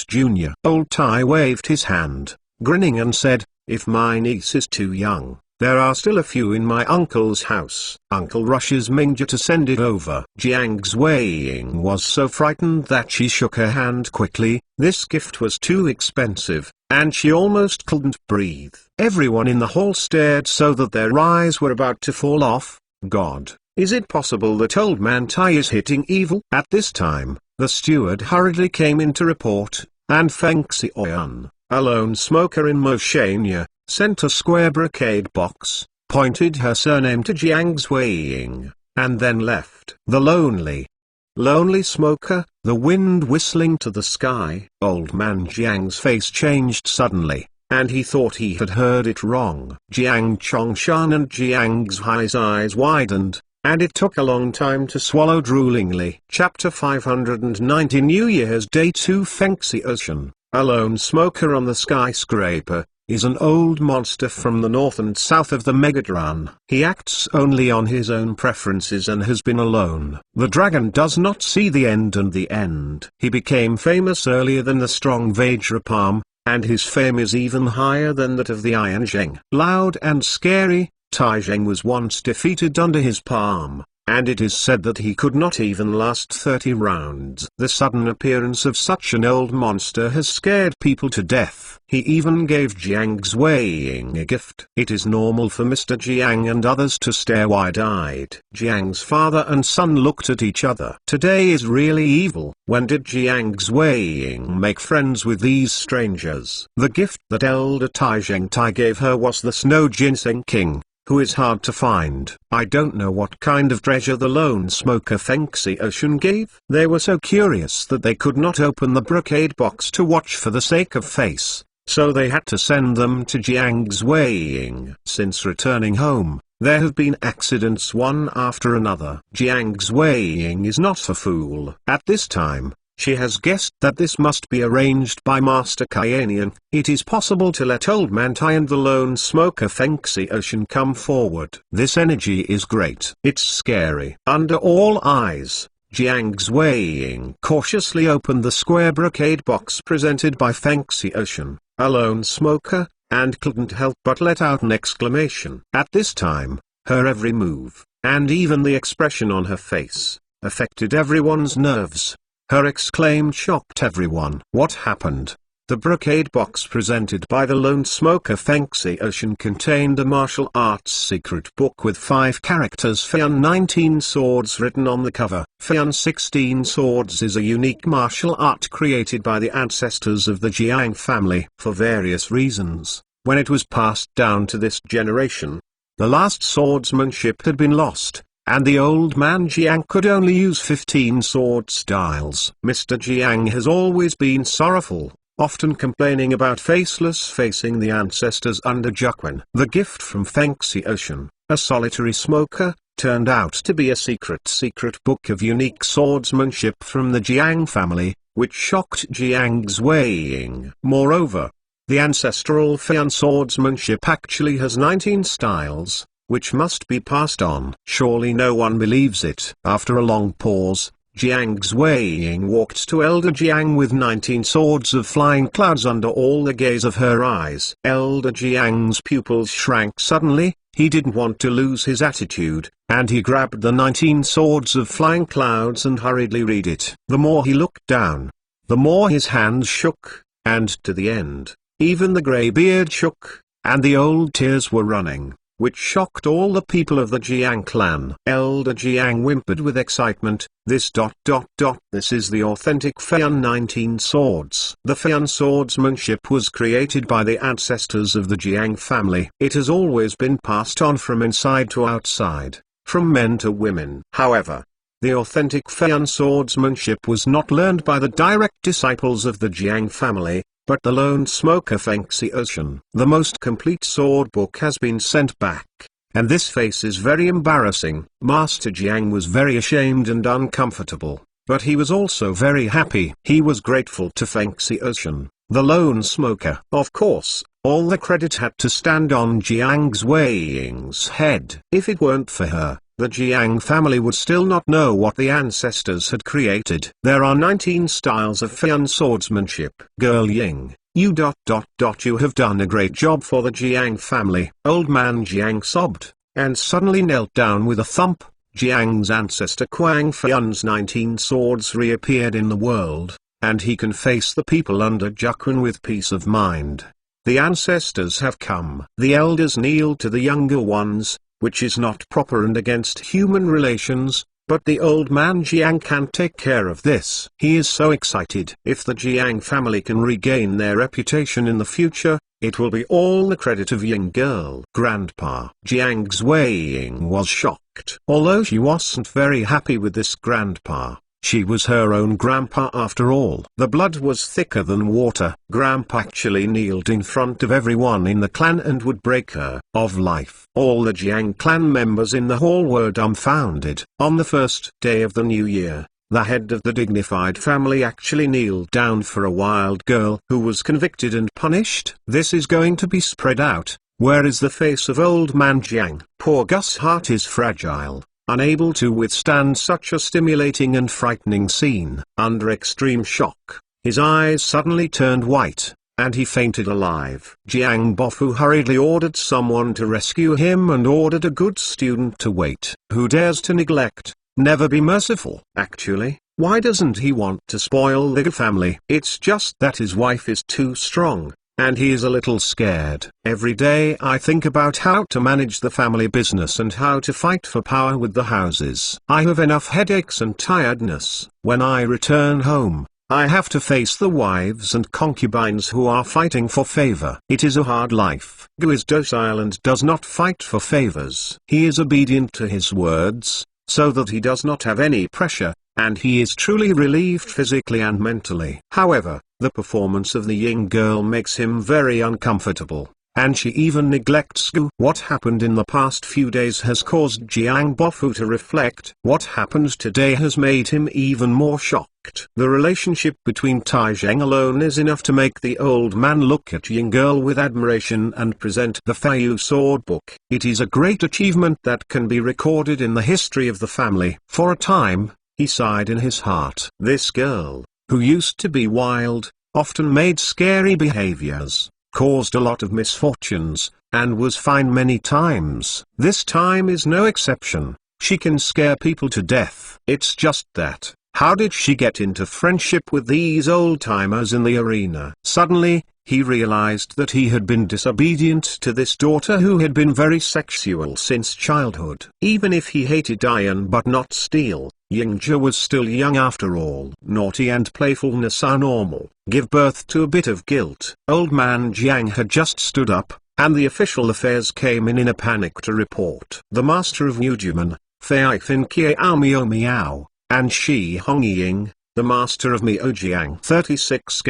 junior. Old Tai waved his hand, grinning and said, if my niece is too young, there are still a few in my uncle's house. Uncle rushes Mingja to send it over. Jiang Xueying was so frightened that she shook her hand quickly. This gift was too expensive, and she almost couldn't breathe. Everyone in the hall stared so that their eyes were about to fall off. God, is it possible that old man Tai is hitting evil? At this time, the steward hurriedly came in to report, and Feng Xiaoyan, a lone smoker in Moshania, sent a square brocade box, pointed her surname to Jiang Xueying, and then left. The lonely smoker, the wind whistling to the sky. Old man Jiang's face changed suddenly, and he thought he had heard it wrong. Jiang Chongshan and Jiang Zhai's eyes widened, and it took a long time to swallow droolingly. Chapter 590 New Year's Day 2 Feng Xiaoshan, a lone smoker on the skyscraper, is an old monster from the north and south of the Megatron. He acts only on his own preferences and has been alone. The dragon does not see the end and the end. He became famous earlier than the strong Vajrapalm, and his fame is even higher than that of the Iron Zheng. Loud and scary, Tai Zheng was once defeated under his palm, and it is said that he could not even last 30 rounds. The sudden appearance of such an old monster has scared people to death. He even gave Jiang Xueying a gift. It is normal for Mr. Jiang and others to stare wide-eyed. Jiang's father and son looked at each other. Today is really evil. When did Jiang Xueying make friends with these strangers? The gift that Elder Tai Zheng Tai gave her was the Snow Ginseng King, who is hard to find. I don't know what kind of treasure the lone smoker Feng Xiaoshan gave. They were so curious that they could not open the brocade box to watch for the sake of face, so they had to send them to Jiang Xueying. Since returning home, there have been accidents one after another. Jiang Xueying is not a fool. At this time, she has guessed that this must be arranged by Master Kainian. It is possible to let Old Man Tai and the lone smoker Feng Xiaoshan come forward. This energy is great. It's scary. Under all eyes, Jiang Xueying cautiously opened the square brocade box presented by Feng Xiaoshan, a lone smoker, and couldn't help but let out an exclamation. At this time, her every move, and even the expression on her face, affected everyone's nerves. Her exclaim shocked everyone. What happened? The brocade box presented by the lone smoker Feng Xiaoshan contained a martial arts secret book with 5 characters Feian 19 Swords written on the cover. Feian 16 Swords is a unique martial art created by the ancestors of the Jiang family. For various reasons, when it was passed down to this generation, the last swordsmanship had been lost, and the old man Jiang could only use 15 sword styles. Mr. Jiang has always been sorrowful, often complaining about faceless facing the ancestors under Jiuquan. The gift from Fengxi Ocean, a solitary smoker, turned out to be a secret book of unique swordsmanship from the Jiang family, which shocked Jiang Zuiying. Moreover, the ancestral Feian swordsmanship actually has 19 styles, which must be passed on. Surely no one believes it. After a long pause, Jiang Zuiying walked to Elder Jiang with 19 swords of flying clouds under all the gaze of her eyes. Elder Jiang's pupils shrank suddenly. He didn't want to lose his attitude, and he grabbed the 19 swords of flying clouds and hurriedly read it. The more he looked down, the more his hands shook, and to the end, even the grey beard shook, and the old tears were running, which shocked all the people of the Jiang clan. Elder Jiang whimpered with excitement, this is the authentic Feian 19 swords. The Feian swordsmanship was created by the ancestors of the Jiang family. It has always been passed on from inside to outside, from men to women. However, the authentic Feian swordsmanship was not learned by the direct disciples of the Jiang family, but the lone smoker Fengxi Ocean. The most complete sword book has been sent back, and this face is very embarrassing. Master Jiang was very ashamed and uncomfortable, but he was also very happy. He was grateful to Fengxi Ocean, the lone smoker. Of course, all the credit had to stand on Jiang Zuiying's head. If it weren't for her, the Jiang family would still not know what the ancestors had created. There are 19 styles of Feian swordsmanship. Girl Ying, you have done a great job for the Jiang family. Old man Jiang sobbed, and suddenly knelt down with a thump. Jiang's ancestor Quang Feian's 19 swords reappeared in the world, and he can face the people under Jiuquan with peace of mind. The ancestors have come. The elders kneel to the younger ones, which is not proper and against human relations, but the old man Jiang can take care of this. He is so excited. If the Jiang family can regain their reputation in the future, it will be all the credit of Ying girl. Grandpa Jiang Zuiying was shocked. Although she wasn't very happy with this grandpa, she was her own grandpa after all. The blood was thicker than water. Grandpa actually kneeled in front of everyone in the clan and would break her of life. All the Jiang clan members in the hall were dumbfounded. On the first day of the new year, the head of the dignified family actually kneeled down for a wild girl who was convicted and punished. This is going to be spread out. Where is the face of old man Jiang? Poor Gus' heart is fragile, unable to withstand such a stimulating and frightening scene. Under extreme shock, his eyes suddenly turned white, and he fainted alive. Jiang Bofu hurriedly ordered someone to rescue him and ordered a good student to wait. Who dares to neglect, never be merciful? Actually, why doesn't he want to spoil the family? It's just that his wife is too strong, and he is a little scared. Every day I think about how to manage the family business and how to fight for power with the houses. I have enough headaches and tiredness. When I return home, I have to face the wives and concubines who are fighting for favor. It is a hard life. Gu is docile and does not fight for favors. He is obedient to his words, so that he does not have any pressure, and he is truly relieved physically and mentally. However, the performance of the Ying girl makes him very uncomfortable, and she even neglects Gu. What happened in the past few days has caused Jiang Bofu to reflect. What happened today has made him even more shocked. The relationship between Tai Zheng alone is enough to make the old man look at Ying girl with admiration and present the Feiyu sword book. It is a great achievement that can be recorded in the history of the family. For a time, he sighed in his heart. This girl, who used to be wild, often made scary behaviors, caused a lot of misfortunes, and was fined many times. This time is no exception. She can scare people to death. It's just that, how did she get into friendship with these old-timers in the arena? Suddenly, he realized that he had been disobedient to this daughter who had been very sexual since childhood. Even if he hated iron but not steel, Yingzhe was still young after all. Naughty and playfulness are normal. Give birth to a bit of guilt. Old man Jiang had just stood up, and the official affairs came in a panic to report. The master of Wujuman, Fei Fin Kiao Miao Miao, and Shi Hongying, the master of Miaojiang 36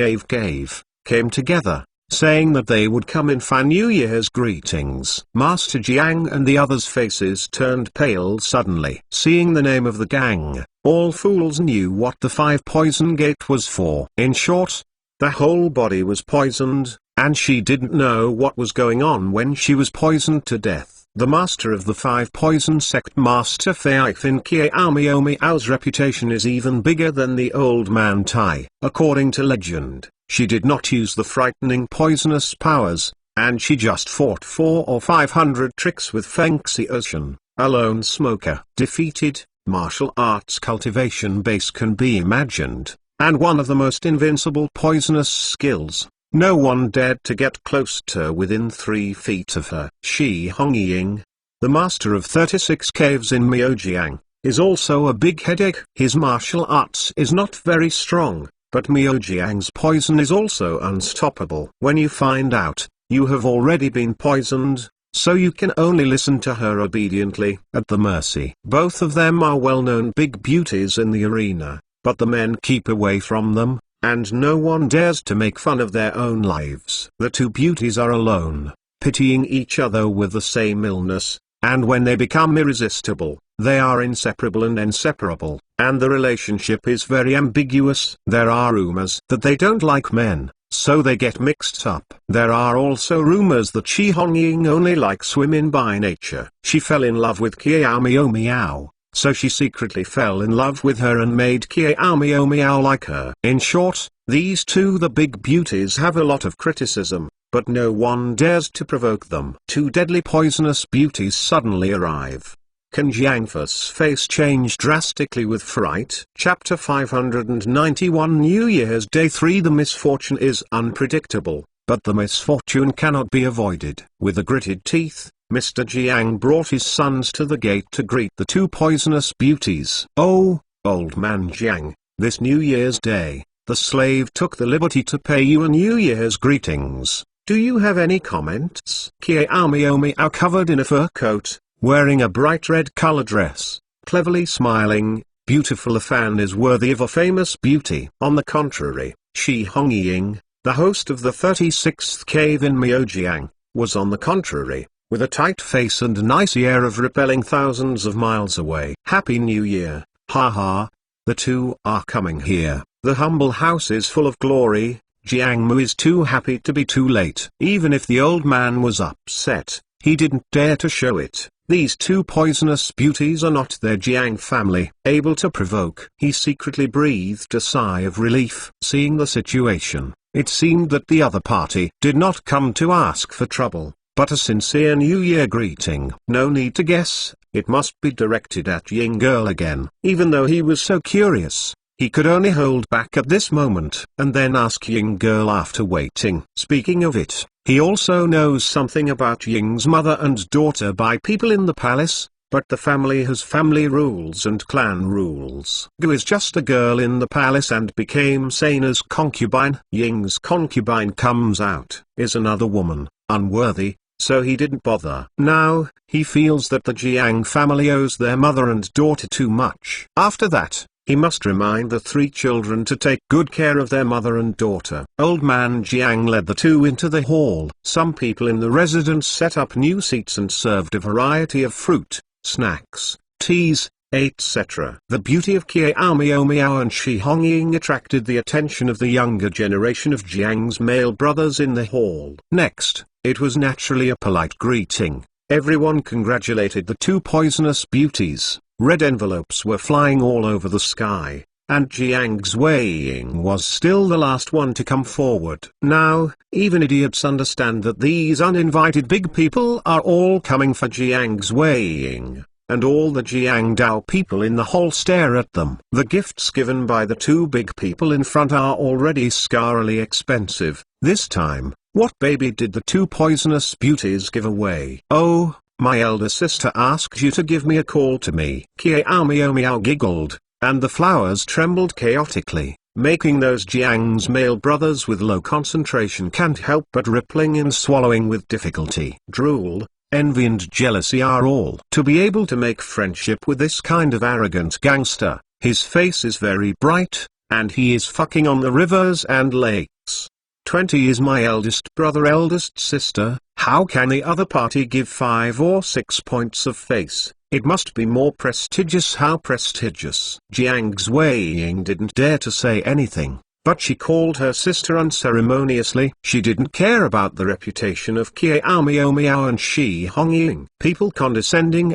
came together, saying that they would come in for New Year's greetings. Master Jiang and the others' faces turned pale suddenly. Seeing the name of the gang, all fools knew what the 5 poison gate was for. In short, the whole body was poisoned, and she didn't know what was going on when she was poisoned to death. The master of the 5 poison sect, Master Fei Fin Kiao Miao Miao's reputation is even bigger than the old man Tai. According to legend, she did not use the frightening poisonous powers, and she just fought 400 or 500 tricks with Feng Xiaoshan, a lone smoker. Defeated, martial arts cultivation base can be imagined, and one of the most invincible poisonous skills. No one dared to get close to her within 3 feet of her. Shi Hongying, the master of 36 caves in Miaojiang, is also a big headache. His martial arts is not very strong, but Miaojiang's poison is also unstoppable. When you find out, you have already been poisoned, so you can only listen to her obediently, at the mercy. Both of them are well-known big beauties in the arena, but the men keep away from them, and no one dares to make fun of their own lives. The 2 beauties are alone, pitying each other with the same illness, and when they become irresistible, they are inseparable and inseparable, and the relationship is very ambiguous. There are rumors that they don't like men, so they get mixed up. There are also rumors that Shi Hongying only likes women by nature. She fell in love with Kiao Miao Miao, so she secretly fell in love with her and made Kiao Miao Miao like her. In short, these 2 the big beauties have a lot of criticism, but no one dares to provoke them. 2 deadly poisonous beauties suddenly arrive. Can Jiangfei's face change drastically with fright? Chapter 591 New Year's Day 3. The misfortune is unpredictable, but the misfortune cannot be avoided. With gritted teeth, Mr. Jiang brought his sons to the gate to greet the 2 poisonous beauties. "Oh, old man Jiang, this New Year's Day, the slave took the liberty to pay you a New Year's greetings. Do you have any comments?" Kiao Miao Miao, covered in a fur coat, wearing a bright red color dress, cleverly smiling, beautiful fan is worthy of a famous beauty. On the contrary, Shi Hongying, the host of the 36th cave in Miaojiang, was on the contrary, with a tight face and an icy air of repelling thousands of miles away. "Happy New Year, ha ha, the 2 are coming here. The humble house is full of glory." Jiang Mu is too happy to be too late. Even if the old man was upset, he didn't dare to show it. These 2 poisonous beauties are not their Jiang family. Able to provoke. He secretly breathed a sigh of relief. Seeing the situation, it seemed that the other party did not come to ask for trouble, but a sincere New Year greeting. No need to guess, it must be directed at Ying Girl again. Even though he was so curious, he could only hold back at this moment, and then ask Ying Girl after waiting. Speaking of it, he also knows something about Ying's mother and daughter by people in the palace, but the family has family rules and clan rules. Gu is just a girl in the palace and became Seina's concubine. Ying's concubine comes out, is another woman, unworthy, so he didn't bother. Now, he feels that the Jiang family owes their mother and daughter too much. After that, he must remind the 3 children to take good care of their mother and daughter. Old man Jiang led the 2 into the hall. Some people in the residence set up new seats and served a variety of fruit, snacks, teas, etc. The beauty of Kiao Miao Miao and Shi Hongying attracted the attention of the younger generation of Jiang's male brothers in the hall. Next, it was naturally a polite greeting. Everyone congratulated the 2 poisonous beauties. Red envelopes were flying all over the sky, and Jiang Xueying was still the last one to come forward. Now, even idiots understand that these uninvited big people are all coming for Jiang Xueying, and all the Jiangdao people in the hall stare at them. The gifts given by the 2 big people in front are already scarily expensive. This time, what baby did the 2 poisonous beauties give away? "Oh, my elder sister asked you to give me a call to me." Kiao Miao Miao giggled, and the flowers trembled chaotically, making those Jiang's male brothers with low concentration can't help but rippling and swallowing with difficulty. Drool, envy and jealousy are all. To be able to make friendship with this kind of arrogant gangster, his face is very bright, and he is fucking on the rivers and lakes. 20 is my eldest brother, eldest sister. How can the other party give 5 or 6 points of face? It must be more prestigious. How prestigious? Jiang Xueying didn't dare to say anything, but she called her sister unceremoniously. She didn't care about the reputation of Kiao Miao and Shi Hongying. People condescending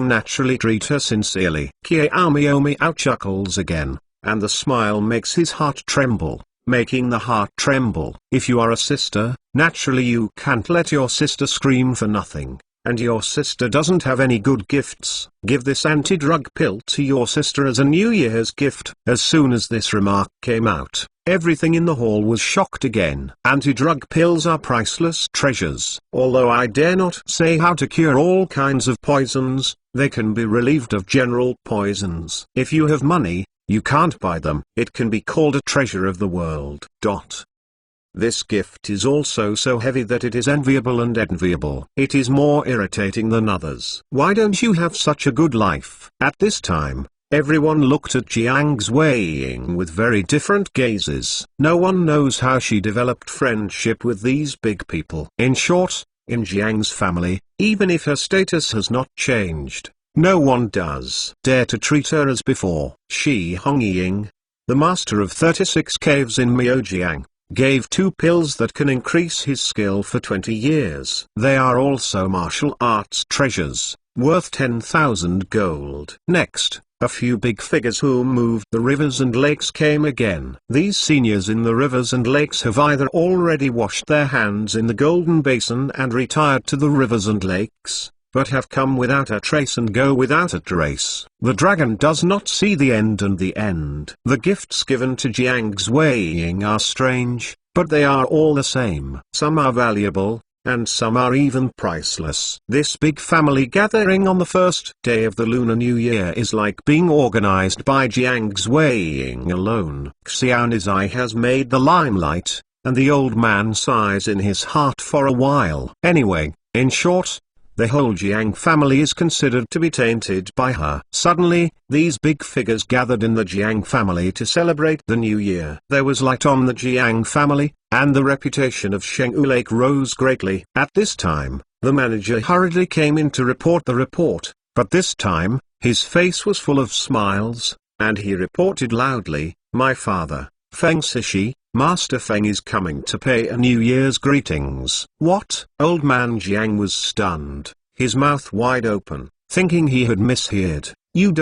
naturally treat her sincerely. Kiao Miao chuckles again, and the smile makes his heart tremble, making the heart tremble. If you are a sister, naturally you can't let your sister scream for nothing. And your sister doesn't have any good gifts. Give this anti-drug pill to your sister as a New Year's gift. As soon as this remark came out, everything in the hall was shocked again. Anti-drug pills are priceless treasures. Although I dare not say how to cure all kinds of poisons, they can be relieved of general poisons. If you have money, you can't buy them. It can be called a treasure of the world. This gift is also so heavy that it is enviable and enviable. It is more irritating than others. Why don't you have such a good life? At this time, everyone looked at Jiang Xueying with very different gazes. No one knows how she developed friendship with these big people. In short, in Jiang's family, even if her status has not changed, no one does dare to treat her as before. Shi Hongying, the master of 36 caves in Miaojiang, gave 2 pills that can increase his skill for 20 years. They are also martial arts treasures, worth 10,000 gold. Next, a few big figures who moved the rivers and lakes came again. These seniors in the rivers and lakes have either already washed their hands in the golden basin and retired to the rivers and lakes, but have come without a trace and go without a trace. The dragon does not see the end and the end. The gifts given to Jiang Xueying are strange, but they are all the same. Some are valuable, and some are even priceless. This big family gathering on the first day of the Lunar New Year is like being organized by Jiang Xueying alone. Xiaonizai has made the limelight, and the old man sighs in his heart for a while. Anyway, in short, the whole Jiang family is considered to be tainted by her. Suddenly, these big figures gathered in the Jiang family to celebrate the new year. There was light on the Jiang family, and the reputation of Shengwu Lake rose greatly. At this time, the manager hurriedly came in to report the report, but this time, his face was full of smiles, and he reported loudly, "My father, Feng Sishi, Master Feng is coming to pay a New Year's greetings." What? Old man Jiang was stunned, his mouth wide open, thinking he had misheard. You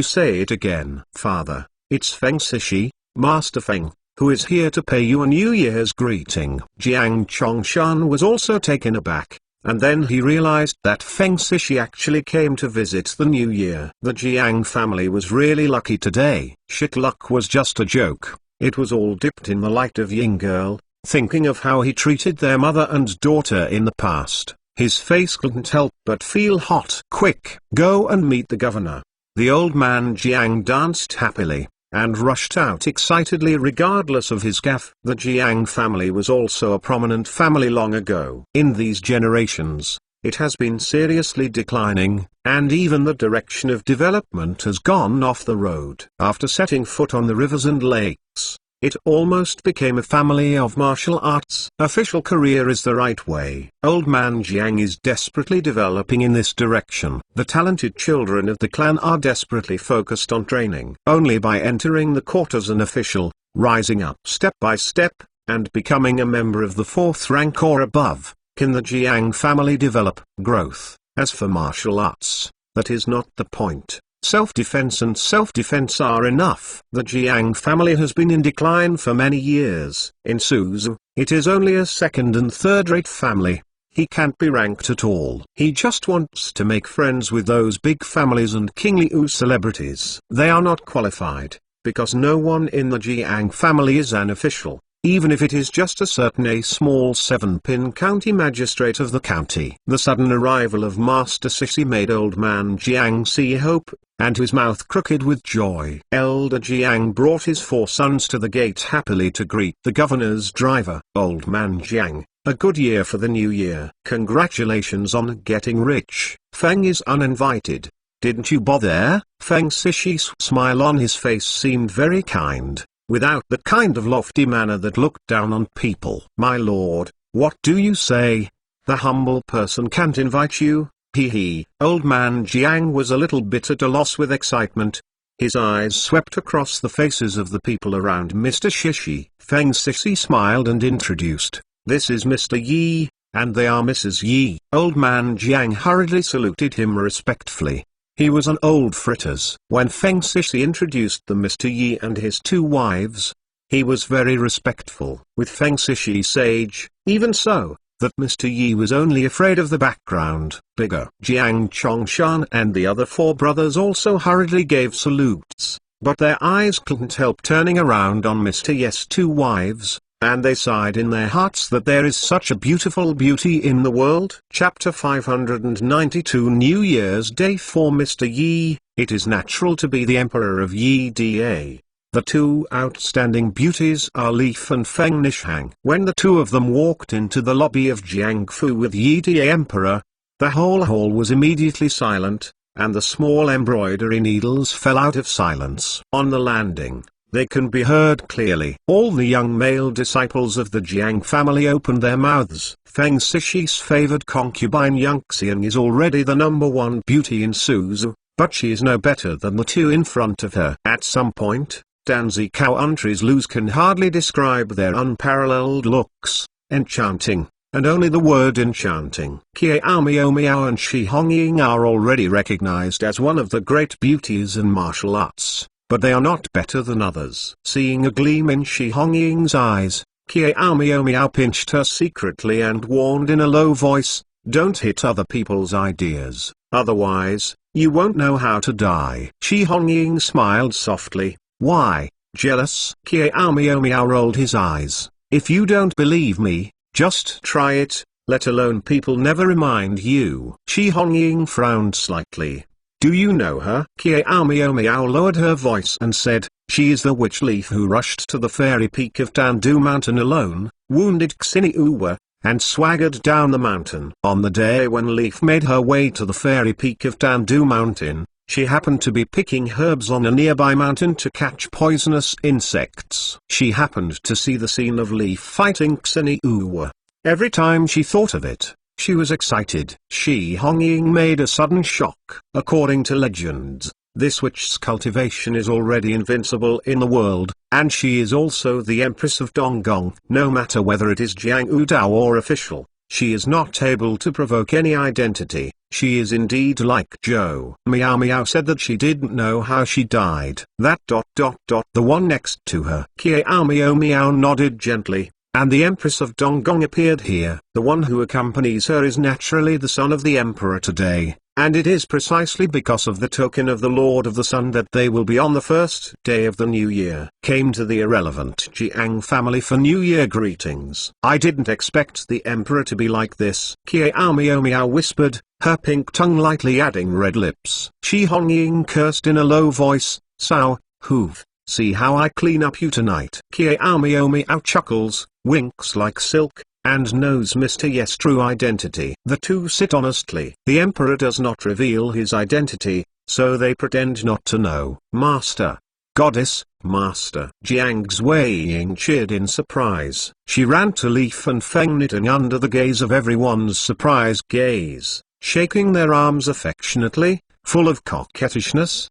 say it again. Father, it's Feng Sishi, Master Feng, who is here to pay you a New Year's greeting. Jiang Chongshan was also taken aback, and then he realized that Feng Sishi actually came to visit the New Year. The Jiang family was really lucky today. Shit luck was just a joke. It was all dipped in the light of Ying Girl, thinking of how he treated their mother and daughter in the past. His face couldn't help but feel hot. Quick, go and meet the governor. The old man Jiang danced happily, and rushed out excitedly regardless of his gaffe. The Jiang family was also a prominent family long ago. In these generations, it has been seriously declining, and even the direction of development has gone off the road. After setting foot on the rivers and lakes, it almost became a family of martial arts. Official career is the right way. Old man Jiang is desperately developing in this direction. The talented children of the clan are desperately focused on training. Only by entering the court as an official, rising up step by step, and becoming a member of the 4th rank or above, can the Jiang family develop growth. As for martial arts, that is not the point. Self-defense and self-defense are enough. The Jiang family has been in decline for many years. In Suzu, it is only a 2nd and 3rd-rate family. He can't be ranked at all. He just wants to make friends with those big families and King Liu celebrities. They are not qualified, because no one in the Jiang family is an official, even if it is just a small 7-pin county magistrate of the county. The sudden arrival of Master Sishi made old man Jiang see hope, and his mouth crooked with joy. Elder Jiang brought his 4 sons to the gate happily to greet the governor's driver. Old man Jiang, A good year for the new year. Congratulations on getting rich. Feng is uninvited. Didn't you bother? Feng Sishi's smile on his face seemed very kind, without the kind of lofty manner that looked down on people. My lord, what do you say? The humble person can't invite you? Hee hee. Old man Jiang was a little bit at a loss with excitement. His eyes swept across the faces of the people around Mr. Shishi. Feng Sisi smiled and introduced, "This is Mr. Yi, and they are Mrs. Yi." Old man Jiang hurriedly saluted him respectfully. He was an old fritters. When Feng Sisi introduced the Mr. Yi and his two wives, he was very respectful. With Feng Sisi sage, even so, that Mr. Yi was only afraid of the background. Bigger. Jiang Chongshan and the other four brothers also hurriedly gave salutes, but their eyes couldn't help turning around on Mr. Yi's two wives, and they sighed in their hearts that there is such a beautiful beauty in the world. Chapter 592 New Year's Day for Mr. Yi. It is natural to be the emperor of Yi Da. The two outstanding beauties are Leaf and Feng Nishang. When the two of them walked into the lobby of Jiangfu with Yi Da Emperor, the whole hall was immediately silent, and the small embroidery needles fell out of silence. On the landing, they can be heard clearly. All the young male disciples of the Jiang family opened their mouths. Feng Sishi's favored concubine Yangxian is already the #1 beauty in Suzhou, but she is no better than the two in front of her. At some point, Danzi Country's Luz can hardly describe their unparalleled looks, enchanting, and only the word enchanting. Kiao Miao Miao and Shi Hongying are already recognized as one of the great beauties in martial arts, but they are not better than others. Seeing a gleam in Shi Hongying's eyes, Kiao Miao Miao pinched her secretly and warned in a low voice, "Don't hit other people's ideas, otherwise, you won't know how to die." Shi Hongying smiled softly. "Why, jealous?" Kiao Miao Miao rolled his eyes. "If you don't believe me, just try it, let alone people never remind you." Shi Hongying frowned slightly. "Do you know her?" Kiao Miao Miao lowered her voice and said, "She is the witch Leaf who rushed to the fairy peak of Dandu Mountain alone, wounded Xini Uwa, and swaggered down the mountain. On the day when Leaf made her way to the fairy peak of Dandu Mountain, she happened to be picking herbs on a nearby mountain to catch poisonous insects. She happened to see the scene of Leaf fighting Xini Uwa. Every time she thought of it, she was excited." Shi Hongying made a sudden shock. According to legends, this witch's cultivation is already invincible in the world, and she is also the Empress of Donggong. No matter whether it is Jiang Udao or official, she is not able to provoke any identity. She is indeed like Zhou. Miao Miao said that she didn't know how she died. The one next to her. Kiao Miao Miao nodded gently, and the Empress of Donggong appeared here. The one who accompanies her is naturally the son of the Emperor today, and it is precisely because of the token of the Lord of the Sun that they will be on the first day of the new year. Came to the irrelevant Jiang family for New Year greetings. "I didn't expect the Emperor to be like this," Kiao Miao Miao whispered, her pink tongue lightly adding red lips. Shi Hongying cursed in a low voice, "Sao, hoof, see how I clean up you tonight." Kiao Miao Miao chuckles, winks like silk, and knows Mr. Yi's true identity. The two sit honestly. The Emperor does not reveal his identity, so they pretend not to know. "Master, Goddess, Master." Jiang Xueying cheered in surprise. She ran to Leaf and Feng knitting under the gaze of everyone's surprised gaze, shaking their arms affectionately, full of coquettishness.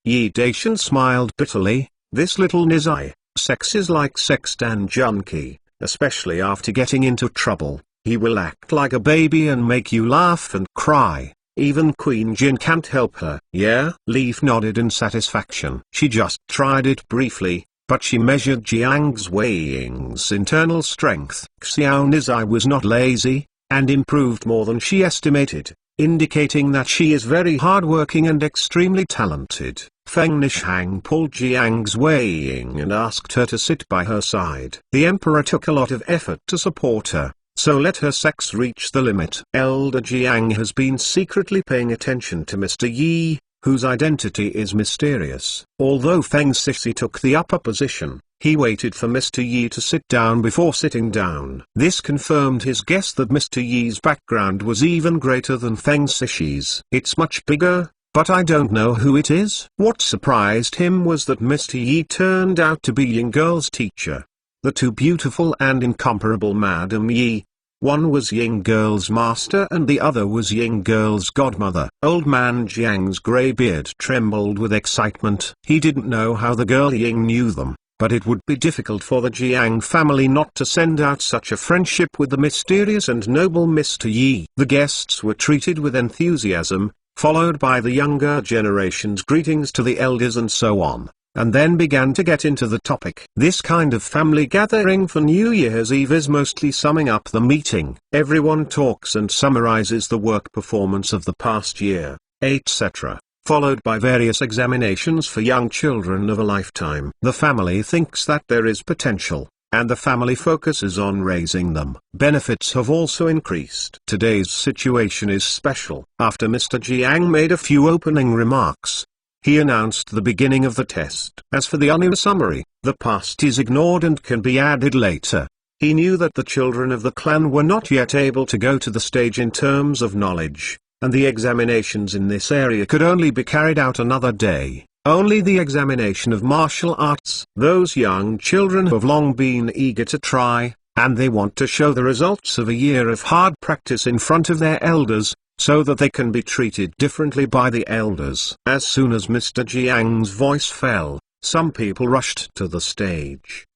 Yi Dacian smiled bitterly. "This little Nizai, sex is like Sextan Junki. Especially after getting into trouble, he will act like a baby and make you laugh and cry. Even Queen Jin can't help her." "Yeah?" Leaf nodded in satisfaction. She just tried it briefly, but she measured Jiang Xueying's internal strength. Xiao Nizai was not lazy, and improved more than she estimated, indicating that she is very hardworking and extremely talented. Feng Nishang pulled Jiang Xueying and asked her to sit by her side. The Emperor took a lot of effort to support her, so let her sex reach the limit. Elder Jiang has been secretly paying attention to Mr. Yi, whose identity is mysterious. Although Feng Sisi took the upper position, He waited for Mr. Yi to sit down before sitting down. This confirmed his guess that Mr. Yi's background was even greater than Feng Sishi's. It's much bigger, but I don't know who it is. What surprised him was that Mr. Yi turned out to be Ying Girl's teacher. The two beautiful and incomparable Madam Yi. One was Ying Girl's master and the other was Ying Girl's godmother. Old man Jiang's grey beard trembled with excitement. He didn't know how the girl Ying knew them, but it would be difficult for the Jiang family not to send out such a friendship with the mysterious and noble Mr. Yi. The guests were treated with enthusiasm, followed by the younger generation's greetings to the elders and so on, and then began to get into the topic. This kind of family gathering for New Year's Eve is mostly summing up the meeting. Everyone talks and summarizes the work performance of the past year, etc., followed by various examinations for young children of a lifetime. The family thinks that there is potential, and the family focuses on raising them. Benefits have also increased. Today's situation is special. After Mr. Jiang made a few opening remarks, he announced the beginning of the test. As for the annual summary, the past is ignored and can be added later. He knew that the children of the clan were not yet able to go to the stage in terms of knowledge, and the examinations in this area could only be carried out another day. Only the examination of martial arts. Those young children have long been eager to try, and they want to show the results of a year of hard practice in front of their elders, so that they can be treated differently by the elders. As soon as Mr. Jiang's voice fell, some people rushed to the stage.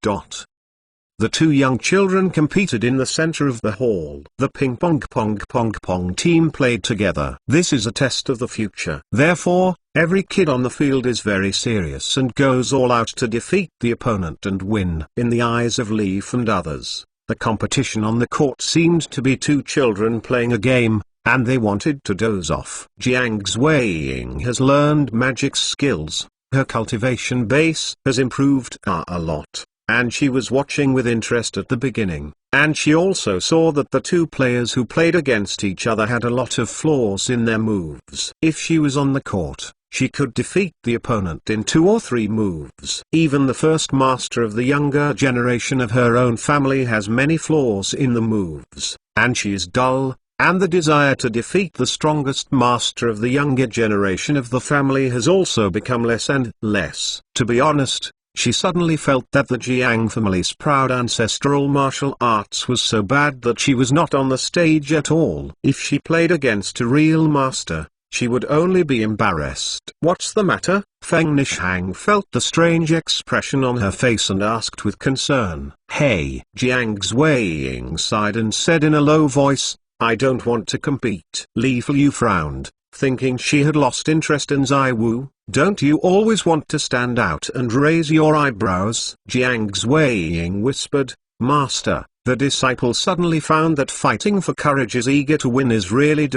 The two young children competed in the center of the hall. The ping-pong team played together. This is a test of the future. Therefore, every kid on the field is very serious and goes all out to defeat the opponent and win. In the eyes of Leaf and others, the competition on the court seemed to be two children playing a game, and they wanted to doze off. Jiang Xueying has learned magic skills. Her cultivation base has improved a lot, and she was watching with interest at the beginning, and she also saw that the two players who played against each other had a lot of flaws in their moves. If she was on the court, she could defeat the opponent in 2 or 3 moves. Even the first master of the younger generation of her own family has many flaws in the moves, and she is dull, and the desire to defeat the strongest master of the younger generation of the family has also become less and less. To be honest, she suddenly felt that the Jiang family's proud ancestral martial arts was so bad that she was not on the stage at all. If she played against a real master, she would only be embarrassed. What's the matter? Feng Nishang felt the strange expression on her face and asked with concern. Hey! Jiang Xueying sighed and said in a low voice, I don't want to compete. Li Fu frowned, thinking she had lost interest in Zai Wu. Don't you always want to stand out and raise your eyebrows? Jiang Xueying whispered. Master, the disciple suddenly found that fighting for courage is eager to win is really ...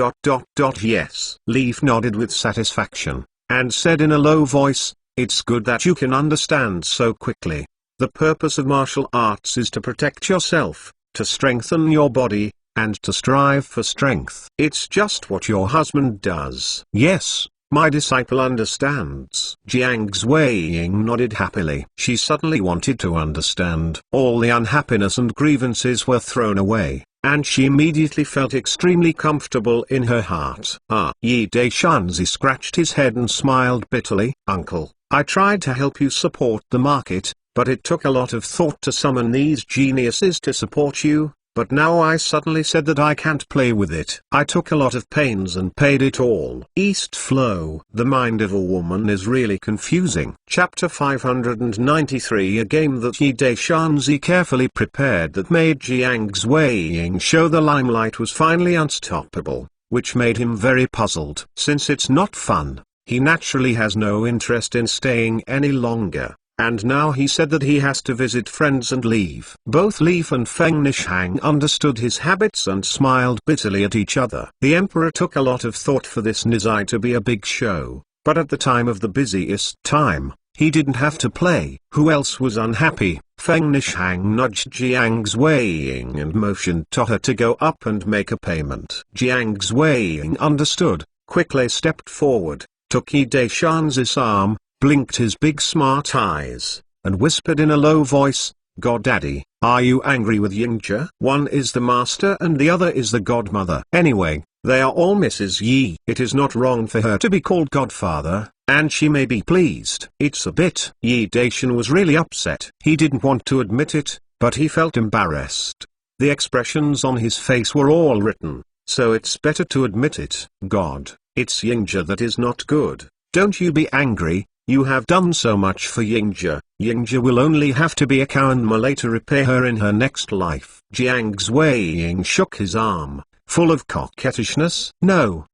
Yes. Leaf nodded with satisfaction, and said in a low voice, it's good that you can understand so quickly. The purpose of martial arts is to protect yourself, to strengthen your body, and to strive for strength. It's just what your husband does. Yes, my disciple understands. Jiang Xueying nodded happily. She suddenly wanted to understand. All the unhappiness and grievances were thrown away, and she immediately felt extremely comfortable in her heart. Yi Daishanzi scratched his head and smiled bitterly. Uncle, I tried to help you support the market, but it took a lot of thought to summon these geniuses to support you. But now I suddenly said that I can't play with it. I took a lot of pains and paid it all. East Flow. The mind of a woman is really confusing. Chapter 593. A game that Yi Daishanzi carefully prepared that made Jiang Xueying show the limelight was finally unstoppable, which made him very puzzled. Since it's not fun, he naturally has no interest in staying any longer. And now he said that he has to visit friends and leave. Both Leaf and Feng Nishang understood his habits and smiled bitterly at each other. The emperor took a lot of thought for this Nizai to be a big show, but at the time of the busiest time, he didn't have to play. Who else was unhappy? Feng Nishang nudged Jiang Xueying and motioned to her to go up and make a payment. Jiang Xueying understood, quickly stepped forward, took Yi Daishanzi's arm, blinked his big smart eyes, and whispered in a low voice, "Goddaddy, are you angry with Yingzha? One is the master and the other is the godmother. Anyway, they are all Mrs. Yi. It is not wrong for her to be called godfather, and she may be pleased." It's a bit. Yi Daishan was really upset. He didn't want to admit it, but he felt embarrassed. The expressions on his face were all written, so it's better to admit it. "God, it's Yingzha that is not good. Don't you be angry, you have done so much for Yingzha. Yingzha will only have to be a cow and Malay to repay her in her next life." Jiang Xueying shook his arm, full of coquettishness. "No.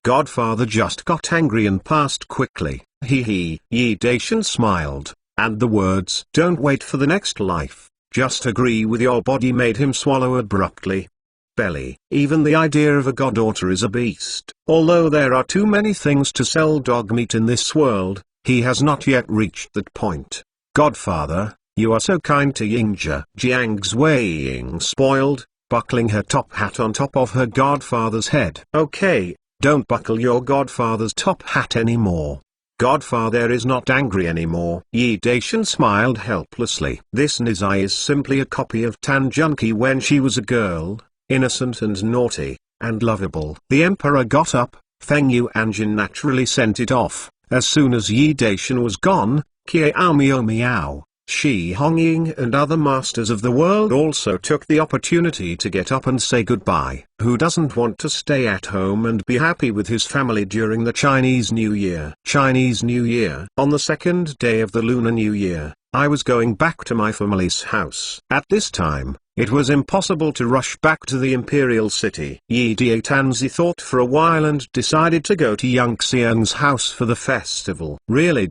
Godfather just got angry and passed quickly." He. Yi Daishan smiled, and the words "don't wait for the next life, just agree with your body" made him swallow abruptly. Belly. Even the idea of a goddaughter is a beast. Although there are too many things to sell dog meat in this world, he has not yet reached that point. "Godfather, you are so kind to Yingzha." Jiang Xueying spoiled, buckling her top hat on top of her godfather's head. "Okay, don't buckle your godfather's top hat anymore. Godfather is not angry anymore." Yi Daishan smiled helplessly. This Nizai is simply a copy of Tan Junki when she was a girl, innocent and naughty, and lovable. The emperor got up. Feng Yuanjin naturally sent it off. As soon as Yi Daishan was gone, Kiao Miao, Shi Hongying and other masters of the world also took the opportunity to get up and say goodbye. Who doesn't want to stay at home and be happy with his family during the Chinese New Year? Chinese New Year. On the second day of the Lunar New Year, I was going back to my family's house. At this time, it was impossible to rush back to the imperial city. Yi Diatanzi thought for a while and decided to go to Yang Xiang's house for the festival. Really?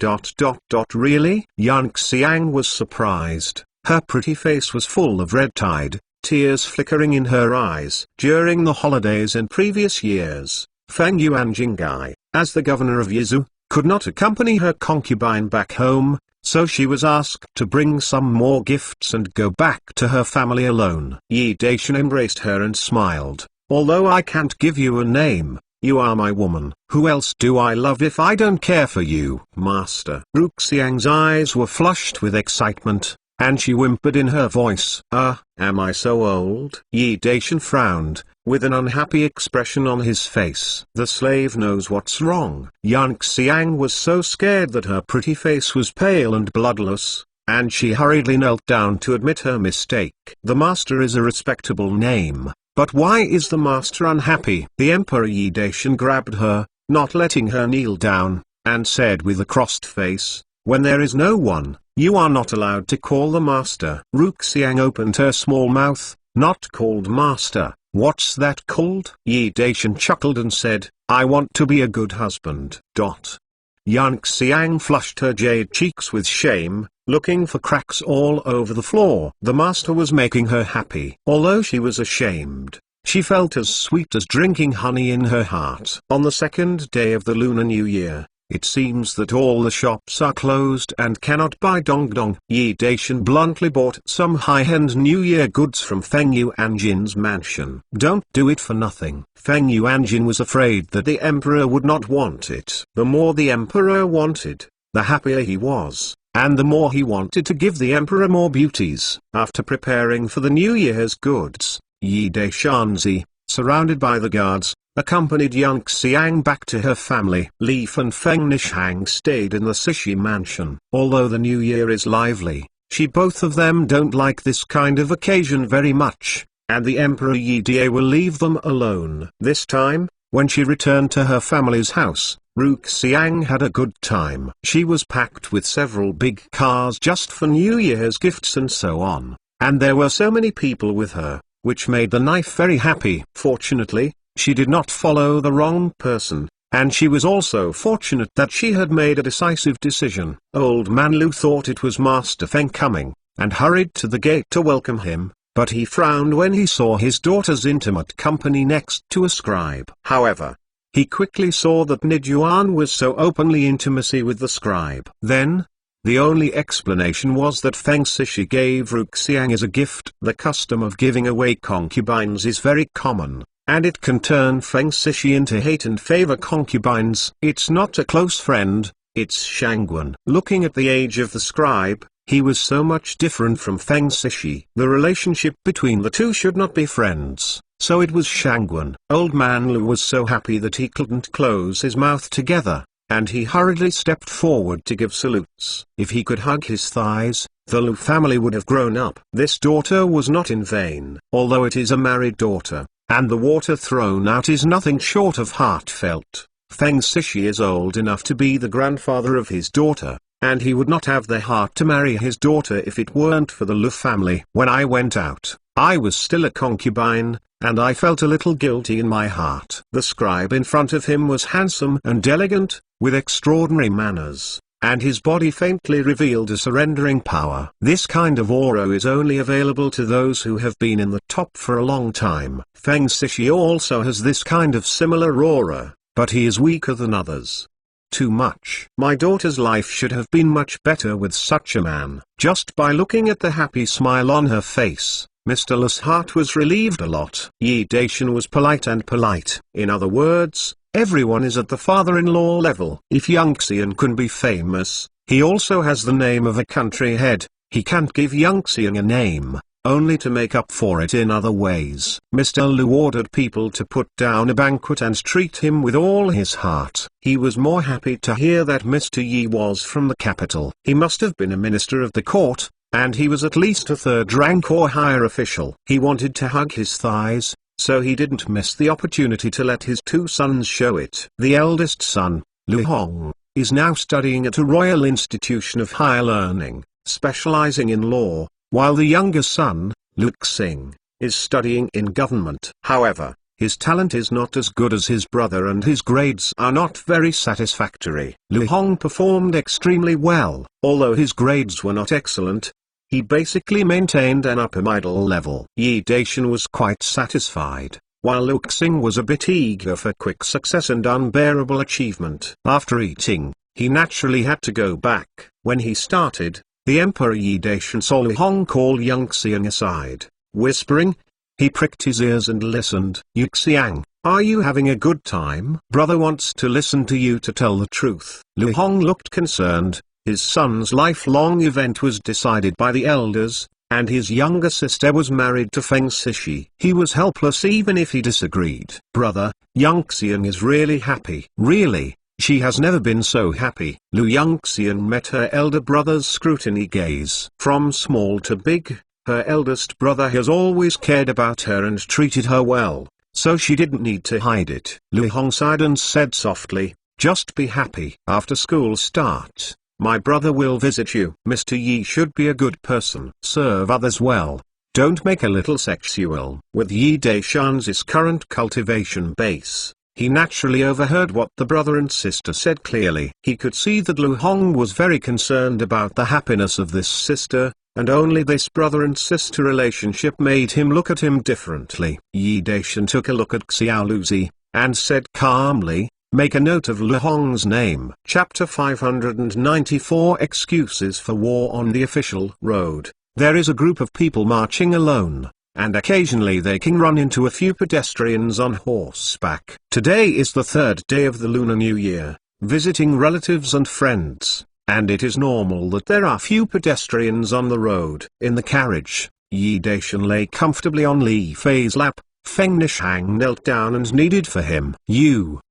Really? Yang Xiang was surprised. Her pretty face was full of red tide, tears flickering in her eyes. During the holidays in previous years, Feng Yuanjing, as the governor of Yizhou, could not accompany her concubine back home, so she was asked to bring some more gifts and go back to her family alone. Yi Daishan embraced her and smiled. "Although I can't give you a name, you are my woman. Who else do I love if I don't care for you, master?" Ruxiang's eyes were flushed with excitement, and she whimpered in her voice, Am I so old?" Yi Daishan frowned, with an unhappy expression on his face. The slave knows what's wrong. Yang Xiang was so scared that her pretty face was pale and bloodless, and she hurriedly knelt down to admit her mistake. "The master is a respectable name, but why is the master unhappy?" The Emperor Yi Daishan grabbed her, not letting her kneel down, and said with a crossed face, "When there is no one, you are not allowed to call the master." Ruxiang opened her small mouth. "Not called master? What's that called?" Yi Daishan chuckled and said, "I want to be a good husband." Yang Xiang flushed her jade cheeks with shame, looking for cracks all over the floor. The master was making her happy. Although she was ashamed, she felt as sweet as drinking honey in her heart. On the second day of the Lunar New Year, it seems that all the shops are closed and cannot buy dongdong. Yi Daishan bluntly bought some high-end New Year goods from Feng Yuanjin's mansion. Don't do it for nothing. Feng Yuanjin was afraid that the emperor would not want it. The more the emperor wanted, the happier he was, and the more he wanted to give the emperor more beauties. After preparing for the New Year's goods, Yi Daishanzi, surrounded by the guards, accompanied Yang Xiang back to her family. Li Fen and Feng Nishang stayed in the Sishi mansion. Although the New Year is lively, both of them don't like this kind of occasion very much, and the Emperor Yi Dai will leave them alone. This time, when she returned to her family's house, Ruxiang had a good time. She was packed with several big cars just for New Year's gifts and so on, and there were so many people with her, which made the knife very happy. Fortunately, she did not follow the wrong person, and she was also fortunate that she had made a decisive decision. Old Man Lu thought it was Master Feng coming, and hurried to the gate to welcome him, but he frowned when he saw his daughter's intimate company next to a scribe. However, he quickly saw that Nijuan was so openly intimacy with the scribe. Then, the only explanation was that Feng Sishi gave Ruxiang as a gift. The custom of giving away concubines is very common, and it can turn Feng Sishi into hate and favor concubines. It's not a close friend, it's Shangguan. Looking at the age of the scribe, he was so much different from Feng Sixi. The relationship between the two should not be friends, so it was Shangguan. Old man Lu was so happy that he couldn't close his mouth together, and he hurriedly stepped forward to give salutes. If he could hug his thighs, the Lu family would have grown up. This daughter was not in vain. Although it is a married daughter, and the water thrown out is nothing short of heartfelt, Feng Sixi is old enough to be the grandfather of his daughter, and he would not have the heart to marry his daughter if it weren't for the Lu family. When I went out, I was still a concubine, and I felt a little guilty in my heart. The scribe in front of him was handsome and elegant, with extraordinary manners, and his body faintly revealed a surrendering power. This kind of aura is only available to those who have been in the top for a long time. Feng Sixi also has this kind of similar aura, but he is weaker than others. Too much. My daughter's life should have been much better with such a man. Just by looking at the happy smile on her face, Mr. Lu's heart was relieved a lot. Yi Daishan was polite and polite. In other words, everyone is at the father-in-law level. If Yang Xian can be famous, he also has the name of a country head. He can't give Yang Xian a name, only to make up for it in other ways. Mr. Lu ordered people to put down a banquet and treat him with all his heart. He was more happy to hear that Mr. Yi was from the capital. He must have been a minister of the court, and he was at least a third rank or higher official. He wanted to hug his thighs, so he didn't miss the opportunity to let his two sons show it. The eldest son, Lu Hong, is now studying at a royal institution of higher learning, specializing in law, while the younger son, Lu Xing, is studying in government. However, his talent is not as good as his brother and his grades are not very satisfactory. Lu Hong performed extremely well. Although his grades were not excellent, he basically maintained an upper middle level. Yi Daishan was quite satisfied, while Lu Xing was a bit eager for quick success and unbearable achievement. After eating, he naturally had to go back. When he started, the Emperor Yi Daishan saw Lu Hong call Yang Xiang aside. Whispering, he pricked his ears and listened. "Yu Xiang, are you having a good time? Brother wants to listen to you to tell the truth." Lu Hong looked concerned. His son's lifelong event was decided by the elders, and his younger sister was married to Feng Sixi. He was helpless even if he disagreed. "Brother, Yang Xiang is really happy." "Really? She has never been so happy." Lu Yangxian met her elder brother's scrutiny gaze. From small to big, her eldest brother has always cared about her and treated her well, so she didn't need to hide it. Lu Hong sighed and said softly, "Just be happy." After school starts, my brother will visit you. Mr. Yi should be a good person. Serve others well. Don't make a little sexual. With Yi Daishan's current cultivation base, he naturally overheard what the brother and sister said clearly. He could see that Lu Hong was very concerned about the happiness of this sister, and only this brother and sister relationship made him look at him differently. Yi Daishan took a look at Xiao Luzi, and said calmly, "Make a note of Lu Hong's name." Chapter 594 Excuses for War on the official road. There is a group of people marching alone, and occasionally they can run into a few pedestrians on horseback. Today is the third day of the Lunar New Year, visiting relatives and friends, and it is normal that there are few pedestrians on the road. In the carriage, Yi Daishan lay comfortably on Li Fei's lap. Feng Nishang knelt down and kneaded for him. "You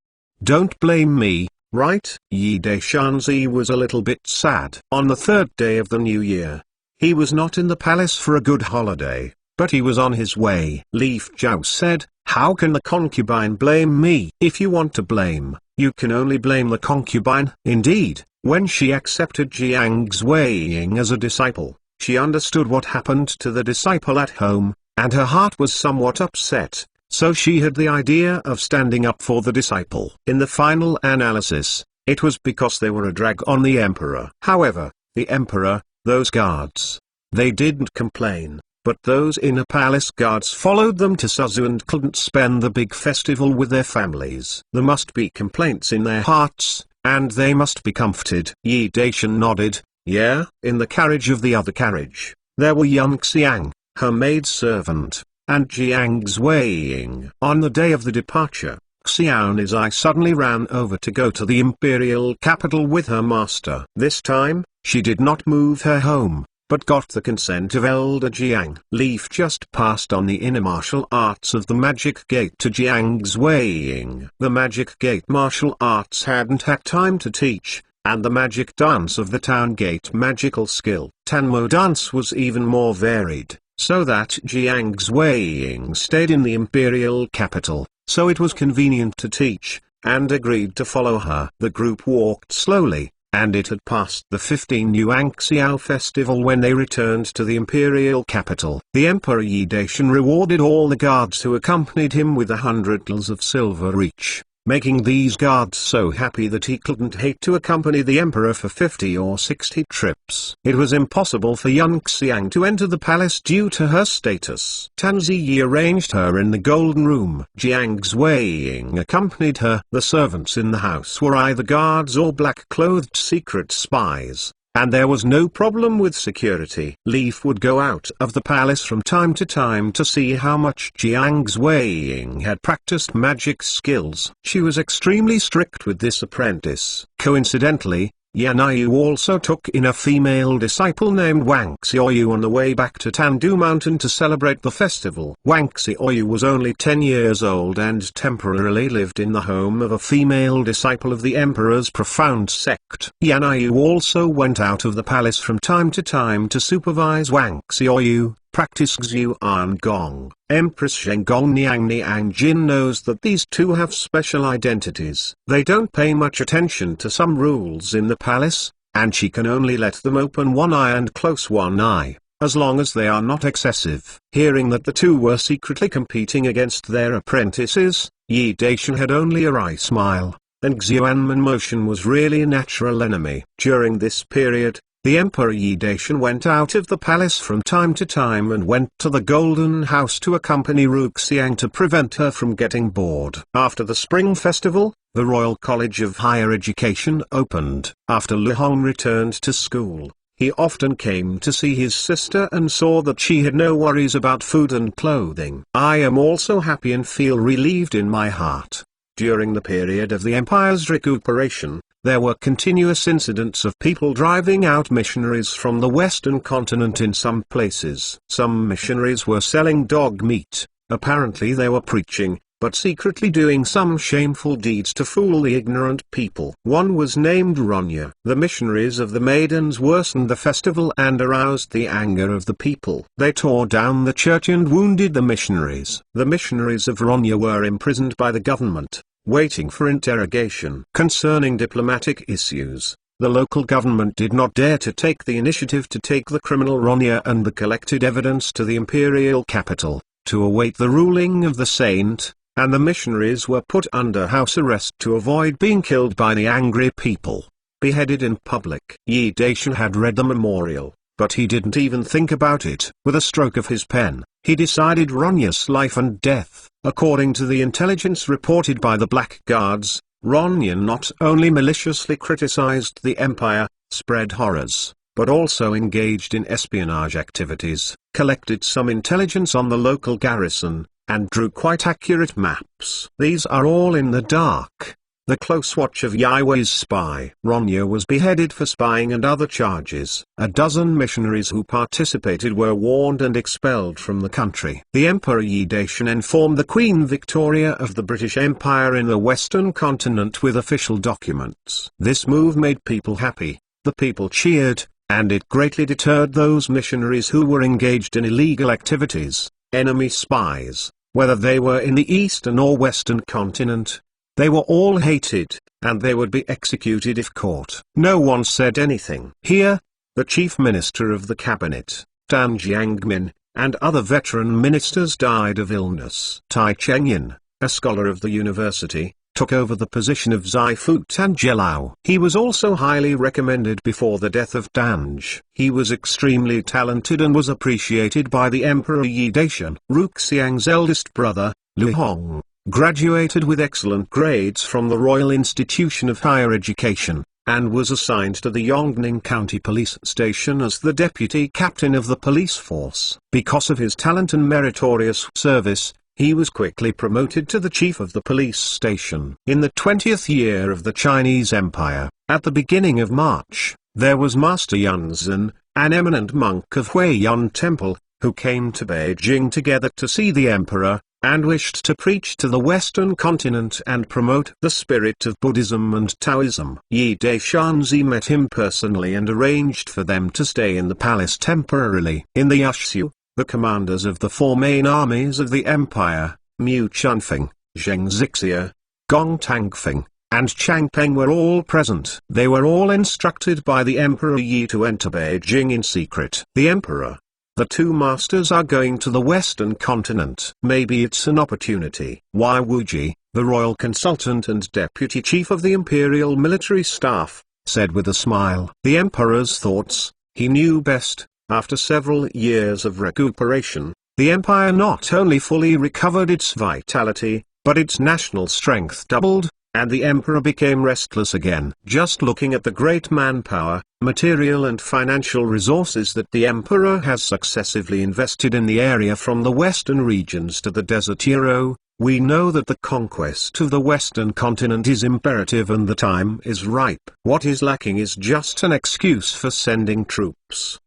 don't blame me, right?" Yi Daishanzi was a little bit sad. On the third day of the new year, he was not in the palace for a good holiday, but he was on his way. Li Jiao said, "How can the concubine blame me?" "If you want to blame, you can only blame the concubine." Indeed, when she accepted Jiang Xueying as a disciple, she understood what happened to the disciple at home, and her heart was somewhat upset, so she had the idea of standing up for the disciple. In the final analysis, it was because they were a drag on the emperor. However, the emperor, those guards, they didn't complain. But those inner palace guards followed them to Suzhou and couldn't spend the big festival with their families. There must be complaints in their hearts, and they must be comforted. Yi Daishan nodded, "Yeah." In the carriage of the other carriage, there were Yang Xiang, her maid servant, and Jiang Xueying. On the day of the departure, Xiaonizai suddenly ran over to go to the imperial capital with her master. This time, she did not move her home, but got the consent of Elder Jiang. Leaf just passed on the inner martial arts of the Magic Gate to Jiang's Weiying. The Magic Gate martial arts hadn't had time to teach, and the magic dance of the Town Gate magical skill. Tanmo dance was even more varied, so that Jiang's Weiying stayed in the imperial capital, so it was convenient to teach, and agreed to follow her. The group walked slowly, and it had passed the 15 Yuan Xiao festival when they returned to the imperial capital. The Emperor Yi Daishan rewarded all the guards who accompanied him with 100 taels of silver each, making these guards so happy that he couldn't hate to accompany the emperor for 50 or 60 trips. It was impossible for Yun Xiang to enter the palace due to her status. Tan Ziyi arranged her in the golden room. Jiang's Weiying accompanied her. The servants in the house were either guards or black-clothed secret spies, and there was no problem with security. Leaf would go out of the palace from time to see how much Jiang's Weiying had practiced magic skills. She was extremely strict with this apprentice. Coincidentally, Yanyu also took in a female disciple named Wang Xiaoyu on the way back to Tandu Mountain to celebrate the festival. Wang Xiaoyu was only 10 years old and temporarily lived in the home of a female disciple of the emperor's profound sect. Yanyu also went out of the palace from time to supervise Wang Xiaoyu, practice Xuan Gong. Empress Zhengong Niang Jin knows that these two have special identities. They don't pay much attention to some rules in the palace, and she can only let them open one eye and close one eye, as long as they are not excessive. Hearing that the two were secretly competing against their apprentices, Yi Daishan had only a wry smile, and Xuan Motion was really a natural enemy. During this period, the Emperor Yi Daishan went out of the palace from time to time and went to the Golden House to accompany Ruxiang to prevent her from getting bored. After the Spring Festival, the Royal College of Higher Education opened. After Lu Hong returned to school, he often came to see his sister and saw that she had no worries about food and clothing. I am also happy and feel relieved in my heart. During the period of the Empire's recuperation, there were continuous incidents of people driving out missionaries from the Western continent in some places. Some missionaries were selling dog meat. Apparently they were preaching, but secretly doing some shameful deeds to fool the ignorant people. One was named Ronya. The missionaries of the maidens worsened the festival and aroused the anger of the people. They tore down the church and wounded the missionaries. The missionaries of Ronya were imprisoned by the government, waiting for interrogation. Concerning diplomatic issues, the local government did not dare to take the initiative to take the criminal Ronya and the collected evidence to the imperial capital, to await the ruling of the saint, and the missionaries were put under house arrest to avoid being killed by the angry people, beheaded in public. Yi Daishan had read the memorial, but he didn't even think about it. With a stroke of his pen, he decided Ronya's life and death. According to the intelligence reported by the Black Guards, Ronya not only maliciously criticized the Empire, spread horrors, but also engaged in espionage activities, collected some intelligence on the local garrison, and drew quite accurate maps. These are all in the dark. The close watch of Yaiwei's spy. Ronya was beheaded for spying and other charges. A dozen missionaries who participated were warned and expelled from the country. The Emperor Yi Daishan informed the Queen Victoria of the British Empire in the Western continent with official documents. This move made people happy, the people cheered, and it greatly deterred those missionaries who were engaged in illegal activities, enemy spies, whether they were in the Eastern or Western continent. They were all hated, and they would be executed if caught. No one said anything. Here, the chief minister of the cabinet, Dan Jiangmin, and other veteran ministers died of illness. Tai Chengyan, a scholar of the university, took over the position of Zaifu Tanjielao. He was also highly recommended before the death of Danj. He was extremely talented and was appreciated by the Emperor Yi Daishan. Ruxiang's eldest brother, Lu Hong, graduated with excellent grades from the Royal Institution of Higher Education, and was assigned to the Yongning County Police Station as the deputy captain of the police force. Because of his talent and meritorious service, he was quickly promoted to the chief of the police station. In the 20th year of the Chinese Empire, at the beginning of March, there was Master Yunzhen, an eminent monk of Huayan Temple, who came to Beijing together to see the emperor, and wished to preach to the Western continent and promote the spirit of Buddhism and Taoism. Yi Deishanzi met him personally and arranged for them to stay in the palace temporarily. In the Yushu, the commanders of the four main armies of the empire, Mu Chunfeng, Zheng Zixia, Gong Tangfeng, and Chang Peng were all present. They were all instructed by the Emperor Yi to enter Beijing in secret. The emperor: "The two masters are going to the Western continent. Maybe it's an opportunity." Wei Wuji, the royal consultant and deputy chief of the imperial military staff, said with a smile. The emperor's thoughts: he knew best. After several years of recuperation, the empire not only fully recovered its vitality, but its national strength doubled, and the emperor became restless again. Just looking at the great manpower, material and financial resources that the emperor has successively invested in the area from the western regions to the desert Euro, we know that the conquest of the western continent is imperative and the time is ripe. What is lacking is just an excuse for sending troops.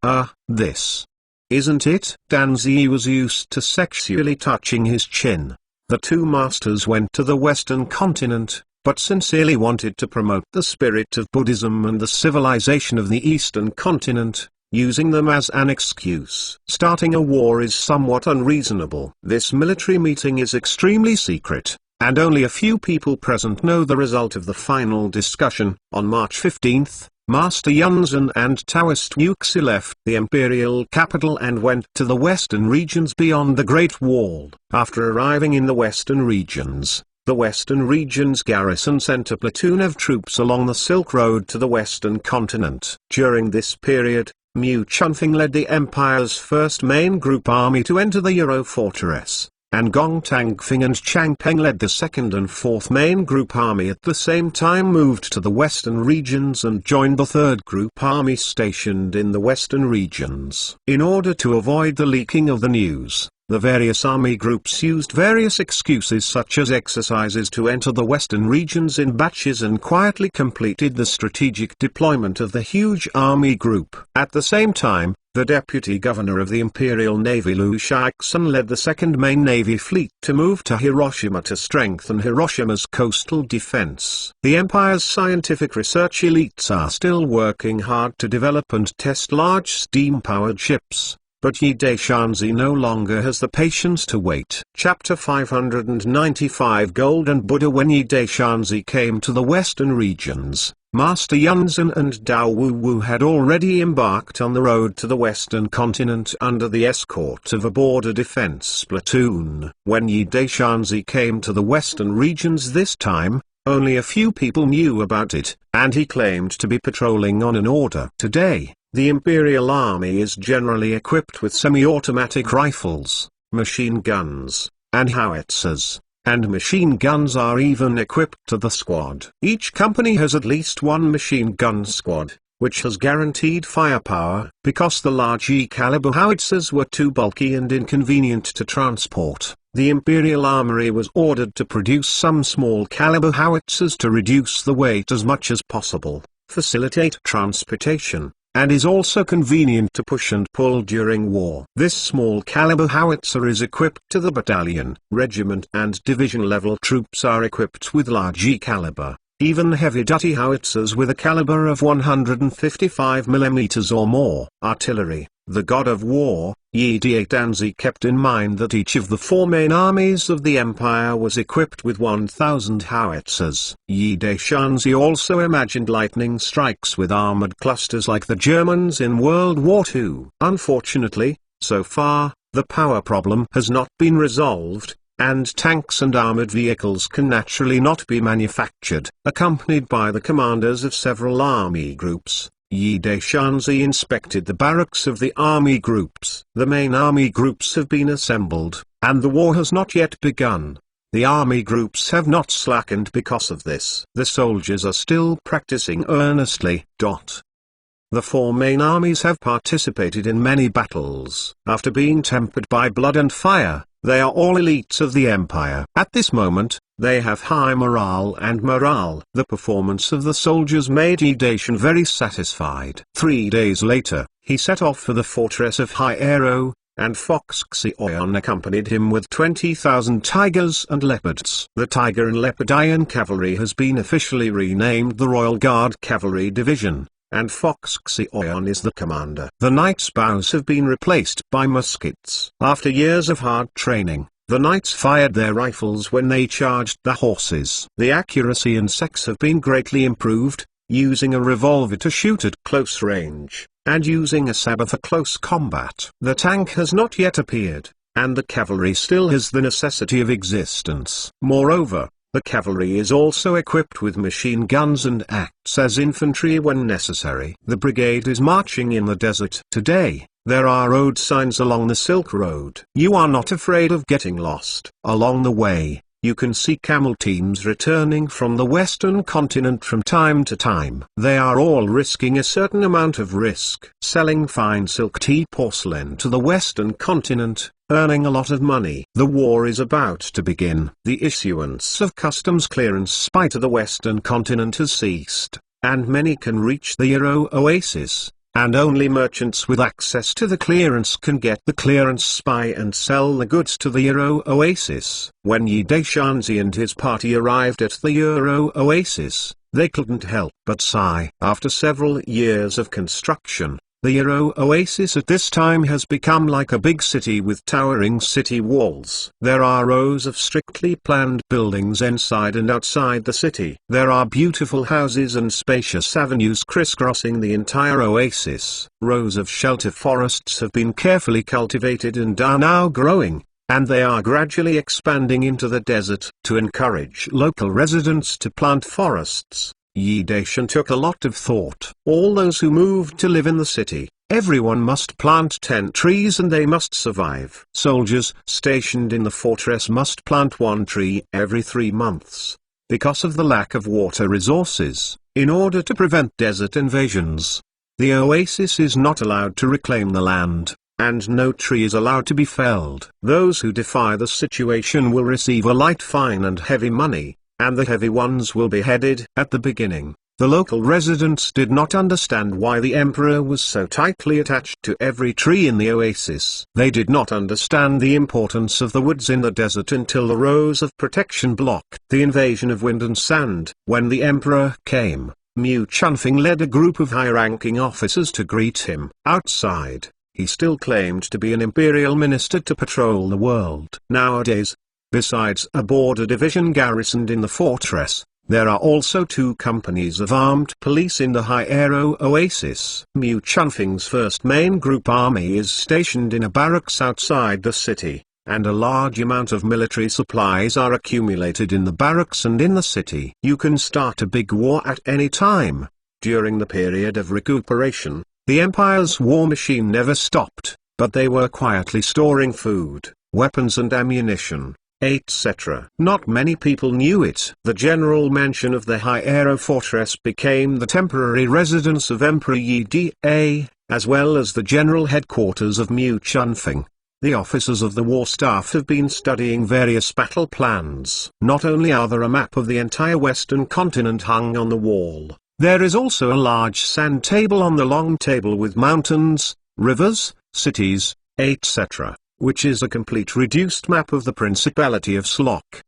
This isn't it? Danzi was used to sexually touching his chin. The two masters went to the western continent, but sincerely wanted to promote the spirit of Buddhism and the civilization of the eastern continent, using them as an excuse. Starting a war is somewhat unreasonable. This military meeting is extremely secret, and only a few people present know the result of the final discussion. On March 15th, Master Yunzhen and Taoist Yuxi left the imperial capital and went to the western regions beyond the Great Wall. After arriving in the western regions, the Western Region's garrison sent a platoon of troops along the Silk Road to the Western continent. During this period, Mu Chunfeng led the empire's first main group army to enter the Euro fortress, and Gong Tangfeng and Chang Peng led the second and fourth main group army at the same time moved to the Western regions and joined the third group army stationed in the Western regions. In order to avoid the leaking of the news, the various army groups used various excuses such as exercises to enter the western regions in batches and quietly completed the strategic deployment of the huge army group. At the same time, the deputy governor of the Imperial Navy Liu Shaixun led the second main navy fleet to move to Hiroshima to strengthen Hiroshima's coastal defense. The empire's scientific research elites are still working hard to develop and test large steam-powered ships. But Yi Deishanzi no longer has the patience to wait. Chapter 595 Golden Buddha. When Yi Deishanzi came to the western regions, Master Yunzhen and Dao Wu had already embarked on the road to the western continent under the escort of a border defense platoon. When Yi Deishanzi came to the western regions this time, only a few people knew about it, and he claimed to be patrolling on an order. Today, the Imperial Army is generally equipped with semi-automatic rifles, machine guns, and howitzers, and machine guns are even equipped to the squad. Each company has at least one machine gun squad, which has guaranteed firepower. Because the large E-caliber howitzers were too bulky and inconvenient to transport, the Imperial Armory was ordered to produce some small-caliber howitzers to reduce the weight as much as possible, facilitate transportation, and is also convenient to push and pull during war. This small-caliber howitzer is equipped to the battalion, regiment and division-level. Troops are equipped with large E-caliber, even heavy-duty howitzers with a caliber of 155 mm or more. Artillery. The god of war, Yi Deishanzi, kept in mind that each of the four main armies of the empire was equipped with 1,000 howitzers. Yi Deishanzi also imagined lightning strikes with armored clusters like the Germans in World War II. Unfortunately, so far, the power problem has not been resolved, and tanks and armored vehicles can naturally not be manufactured. Accompanied by the commanders of several army groups, Yi Deishanzi inspected the barracks of the army groups. The main army groups have been assembled, and the war has not yet begun. The army groups have not slackened because of this. The soldiers are still practicing earnestly. The four main armies have participated in many battles. After being tempered by blood and fire, They are all elites of the empire. At this moment, they have high morale and morale. The performance of the soldiers made Yi Daishan very satisfied. 3 days later, he set off for the fortress of Hyero, and Fox Xion accompanied him with 20,000 tigers and leopards. The Tiger and Leopardian Cavalry has been officially renamed the Royal Guard Cavalry Division, and Fox Xion is the commander. The knights' bows have been replaced by muskets. After years of hard training, the knights fired their rifles when they charged the horses. The accuracy and sex have been greatly improved, using a revolver to shoot at close range, and using a saber for close combat. The tank has not yet appeared, and the cavalry still has the necessity of existence. Moreover, the cavalry is also equipped with machine guns and acts as infantry when necessary. The brigade is marching in the desert. Today, there are road signs along the Silk Road. You are not afraid of getting lost. Along the way, you can see camel teams returning from the Western continent from time to time. They are all risking a certain amount of risk, selling fine silk tea porcelain to the Western continent, earning a lot of money. The war is about to begin. The issuance of customs clearance to the Western continent has ceased, and many can reach the Yero Oasis, and only merchants with access to the clearance can get the clearance spy and sell the goods to the Yero Oasis. When Yi Daishanzi and his party arrived at the Yero Oasis, they couldn't help but sigh. After several years of construction, the Yero Oasis at this time has become like a big city with towering city walls. There are rows of strictly planned buildings inside and outside the city. There are beautiful houses and spacious avenues crisscrossing the entire oasis. Rows of shelter forests have been carefully cultivated and are now growing, and they are gradually expanding into the desert. To encourage local residents to plant forests, Yi Daishan took a lot of thought. All those who moved to live in the city, everyone must plant 10 trees and they must survive. Soldiers stationed in the fortress must plant 1 tree every 3 months, because of the lack of water resources, in order to prevent desert invasions. The oasis is not allowed to reclaim the land, and no tree is allowed to be felled. Those who defy the situation will receive a light fine and heavy money, and the heavy ones will be beheaded. At the beginning, the local residents did not understand why the emperor was so tightly attached to every tree in the oasis. They did not understand the importance of the woods in the desert until the rows of protection blocked the invasion of wind and sand. When the emperor came, Mu Chunfeng led a group of high-ranking officers to greet him. Outside, he still claimed to be an imperial minister to patrol the world. Nowadays, besides a border division garrisoned in the fortress, there are also 2 companies of armed police in the Hyero Oasis. Mu Chunfeng's first main group army is stationed in a barracks outside the city, and a large amount of military supplies are accumulated in the barracks and in the city. You can start a big war at any time. During the period of recuperation, the Empire's war machine never stopped, but they were quietly storing food, weapons and ammunition, etc. Not many people knew it. The general mansion of the Hyero fortress became the temporary residence of Emperor Yi Da, as well as the general headquarters of Mu Chunfeng. The officers of the war staff have been studying various battle plans. Not only are there a map of the entire western continent hung on the wall, there is also a large sand table on the long table with mountains, rivers, cities, etc., which is a complete reduced map of the Principality of Slok.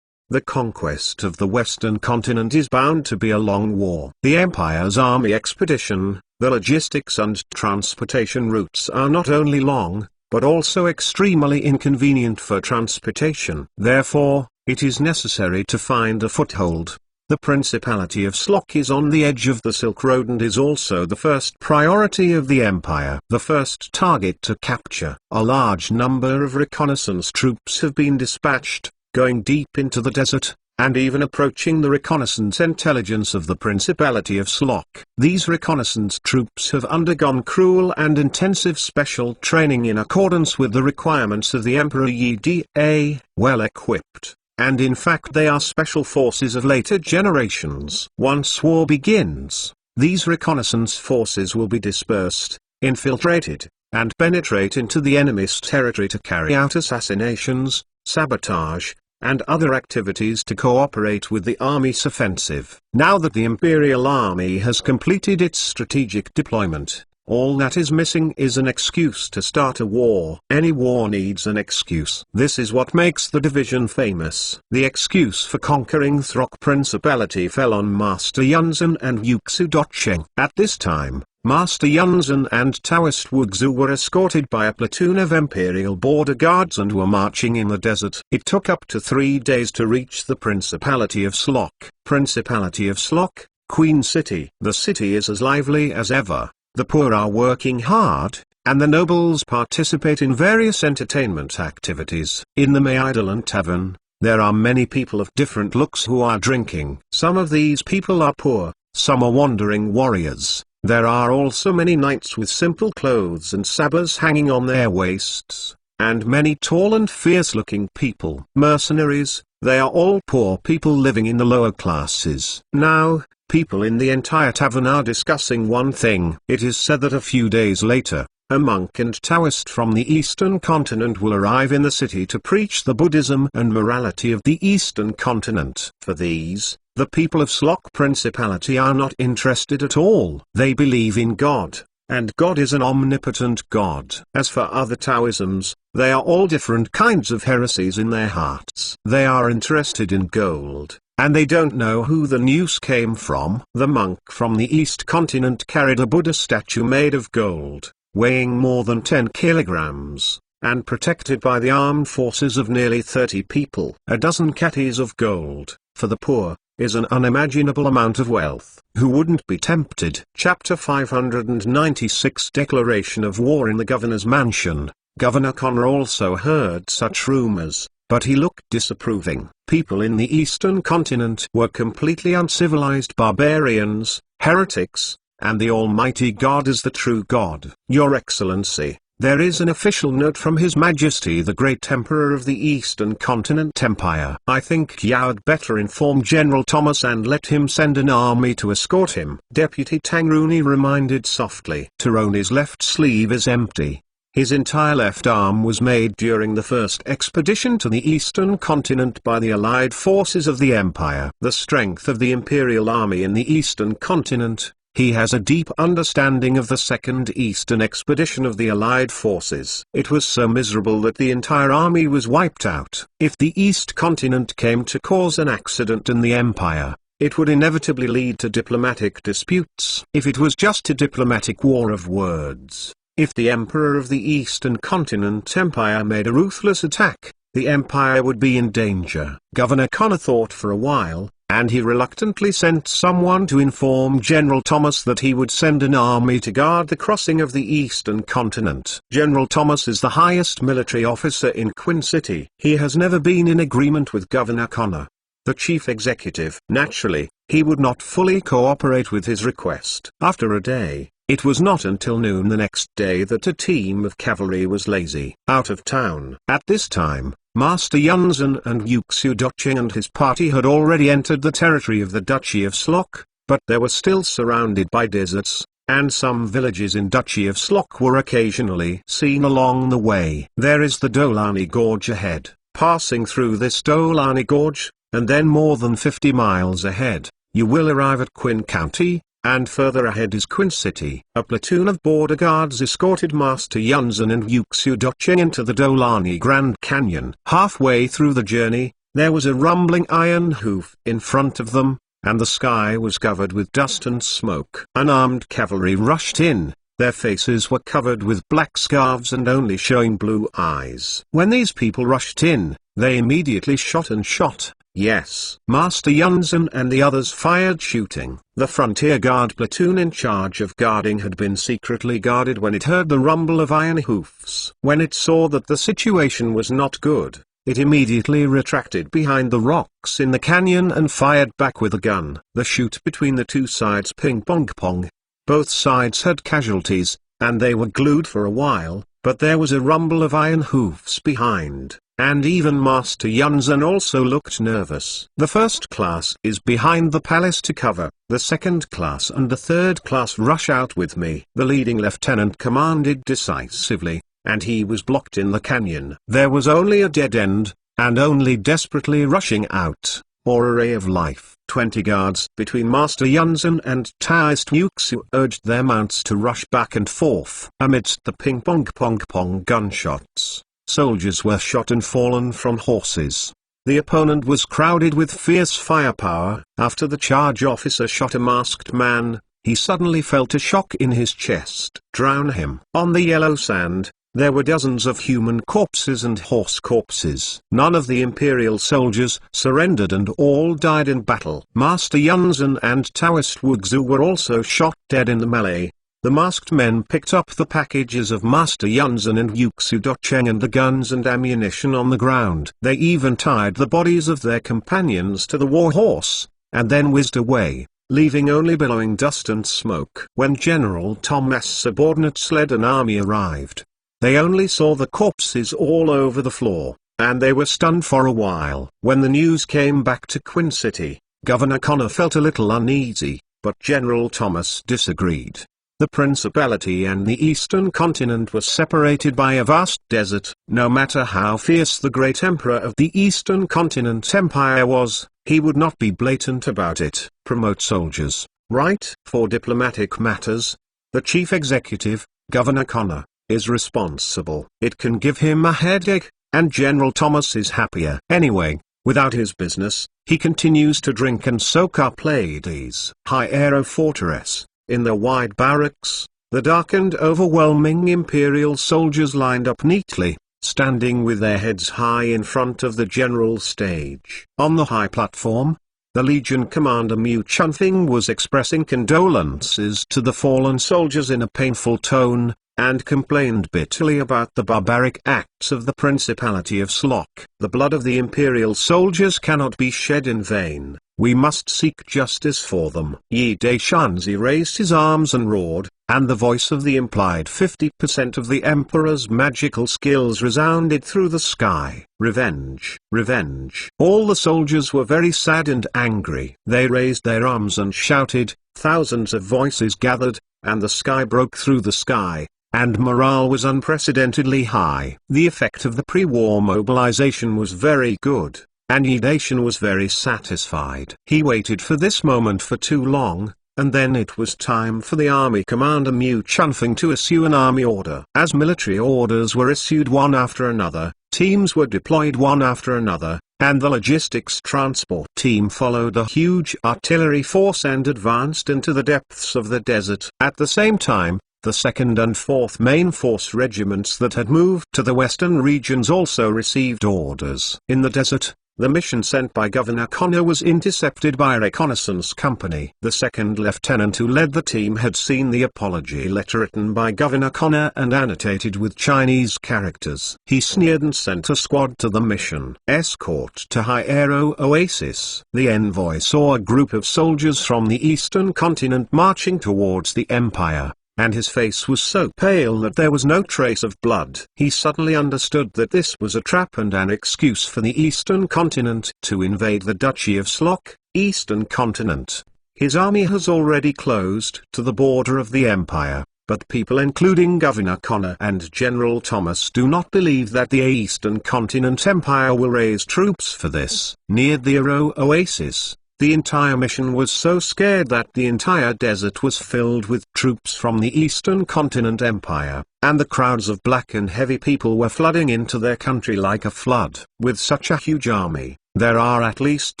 The conquest of the Western continent is bound to be a long war. The Empire's army expedition, the logistics and transportation routes are not only long, but also extremely inconvenient for transportation. Therefore, it is necessary to find a foothold. The Principality of Slok is on the edge of the Silk Road and is also the first priority of the Empire. The first target to capture. A large number of reconnaissance troops have been dispatched, going deep into the desert, and even approaching the reconnaissance intelligence of the Principality of Slok. These reconnaissance troops have undergone cruel and intensive special training in accordance with the requirements of the Emperor Yi Da, well equipped. And in fact they are special forces of later generations. Once war begins, these reconnaissance forces will be dispersed, infiltrated, and penetrate into the enemy's territory to carry out assassinations, sabotage, and other activities to cooperate with the army's offensive. Now that the Imperial Army has completed its strategic deployment, all that is missing is an excuse to start a war. Any war needs an excuse. This is what makes the division famous. The excuse for conquering Throk Principality fell on Master Yunzan and Yuxu Docheng. At this time, Master Yunzan and Taoist Wuxu were escorted by a platoon of Imperial border guards and were marching in the desert. It took up to 3 days to reach the Principality of Slok. Principality of Slok, Queen City. The city is as lively as ever, the poor are working hard, and the nobles participate in various entertainment activities. In the Meidalan Tavern, there are many people of different looks who are drinking. Some of these people are poor, some are wandering warriors. There are also many knights with simple clothes and sabers hanging on their waists, and many tall and fierce-looking people. Mercenaries, they are all poor people living in the lower classes. Now, people in the entire tavern are discussing one thing. It is said that a few days later, a monk and Taoist from the Eastern continent will arrive in the city to preach the Buddhism and morality of the Eastern continent. For these, the people of Slok Principality are not interested at all. They believe in God, and God is an omnipotent God. As for other Taoisms, they are all different kinds of heresies in their hearts. They are interested in gold, and they don't know who the news came from. The monk from the East continent carried a Buddha statue made of gold, weighing more than 10 kilograms, and protected by the armed forces of nearly 30 people. A dozen catties of gold, for the poor, is an unimaginable amount of wealth. Who wouldn't be tempted? Chapter 596 Declaration of War in the Governor's Mansion. Governor Connor also heard such rumors, but he looked disapproving. People in the Eastern continent were completely uncivilized barbarians, heretics, and the Almighty God is the true God. Your Excellency, there is an official note from His Majesty the Great Emperor of the Eastern Continent Empire. I think you'd better inform General Thomas and let him send an army to escort him. Deputy Tangruni reminded softly. Taroni's left sleeve is empty. His entire left arm was made during the first expedition to the Eastern Continent by the Allied forces of the Empire. The strength of the Imperial Army in the Eastern Continent. He has a deep understanding of the Second Eastern Expedition of the Allied forces. It was so miserable that the entire army was wiped out. If the East Continent came to cause an accident in the Empire, it would inevitably lead to diplomatic disputes. If it was just a diplomatic war of words, if the Emperor of the Eastern Continent Empire made a ruthless attack, the Empire would be in danger. Governor Connor thought for a while, and he reluctantly sent someone to inform General Thomas that he would send an army to guard the crossing of the Eastern Continent. General Thomas is the highest military officer in Queen City. He has never been in agreement with Governor Connor, the chief executive. Naturally, he would not fully cooperate with his request. After a day, it was not until noon the next day that a team of cavalry was lazy out of town. At this time, Master Yunzan and Yuxu Docheng and his party had already entered the territory of the Duchy of Slok, but they were still surrounded by deserts, and some villages in Duchy of Slok were occasionally seen along the way. There is the Dolani Gorge ahead. Passing through this Dolani Gorge, and then more than 50 miles ahead, you will arrive at Queen County, and further ahead is Queen City. A platoon of border guards escorted Master Yunzan and Yuxu Docheng into the Dolani Grand Canyon. Halfway through the journey, there was a rumbling iron hoof in front of them, and the sky was covered with dust and smoke. Unarmed cavalry rushed in. Their faces were covered with black scarves and only showing blue eyes. When these people rushed in, they immediately shot and shot. Yes. Master Yunzan and the others fired shooting. The frontier guard platoon in charge of guarding had been secretly guarded when it heard the rumble of iron hoofs. When it saw that the situation was not good, it immediately retracted behind the rocks in the canyon and fired back with a gun. The shoot between the two sides ping-pong-pong. Both sides had casualties, and they were glued for a while, but there was a rumble of iron hoofs behind. and even Master Yunzhen also looked nervous. The first class is behind the palace to cover, the second class and the third class rush out with me. The leading lieutenant commanded decisively, and he was blocked in the canyon. There was only a dead end, and only desperately rushing out, or a ray of life. 20 guards between Master Yunzhen and Taoist Yuxu urged their mounts to rush back and forth. Amidst the ping-pong gunshots, soldiers were shot and fallen from horses. The opponent was crowded with fierce firepower. After the charge officer shot a masked man, he suddenly felt a shock in his chest. Drown him. On the yellow sand, there were dozens of human corpses and horse corpses. None of the imperial soldiers surrendered and all died in battle. Master Yunzhen and Taoist Wuxu were also shot dead in the melee. The masked men picked up the packages of Master Yunzhen and Yuxu Docheng and the guns and ammunition on the ground. They even tied the bodies of their companions to the war horse, and then whizzed away, leaving only billowing dust and smoke. When General Thomas' subordinates led an army arrived, they only saw the corpses all over the floor, and they were stunned for a while. When the news came back to Qin City, Governor Connor felt a little uneasy, but General Thomas disagreed. The Principality and the Eastern Continent were separated by a vast desert. No matter how fierce the great emperor of the Eastern Continent Empire was, he would not be blatant about it. Promote soldiers, right? For diplomatic matters, the chief executive, Governor Connor, is responsible. It can give him a headache, and General Thomas is happier. Anyway, without his business, he continues to drink and soak up ladies. High Aero Fortress. In the wide barracks, the dark and overwhelming imperial soldiers lined up neatly, standing with their heads high in front of the general stage. On the high platform, the Legion Commander Mu Chunfing was expressing condolences to the fallen soldiers in a painful tone, and complained bitterly about the barbaric acts of the Principality of Slok. The blood of the imperial soldiers cannot be shed in vain. We must seek justice for them. Yi Daishanzi raised his arms and roared, and the voice of the implied 50% of the Emperor's magical skills resounded through the sky. Revenge! Revenge! All the soldiers were very sad and angry. They raised their arms and shouted, thousands of voices gathered, and the sky broke through the sky, and morale was unprecedentedly high. The effect of the pre-war mobilization was very good, and Yi Daishan was very satisfied. He waited for this moment for too long, and then it was time for the army commander Mu Chunfing to issue an army order. As military orders were issued one after another, teams were deployed one after another, and the logistics transport team followed a huge artillery force and advanced into the depths of the desert. At the same time, the 2nd and 4th Main Force regiments that had moved to the western regions also received orders. In the desert, the mission sent by Governor Connor was intercepted by a reconnaissance company. The second lieutenant who led the team had seen the apology letter written by Governor Connor and annotated with Chinese characters. He sneered and sent a squad to the mission. Escort to High Aero Oasis. The envoy saw a group of soldiers from the eastern continent marching towards the Empire, and his face was so pale that there was no trace of blood. He suddenly understood that this was a trap and an excuse for the Eastern Continent to invade the Duchy of Slok, Eastern Continent. His army has already closed to the border of the Empire, but people including Governor Connor and General Thomas do not believe that the Eastern Continent Empire will raise troops for this. Near the Aero Oasis, the entire mission was so scared that the entire desert was filled with troops from the Eastern Continent Empire, and the crowds of black and heavy people were flooding into their country like a flood. With such a huge army, there are at least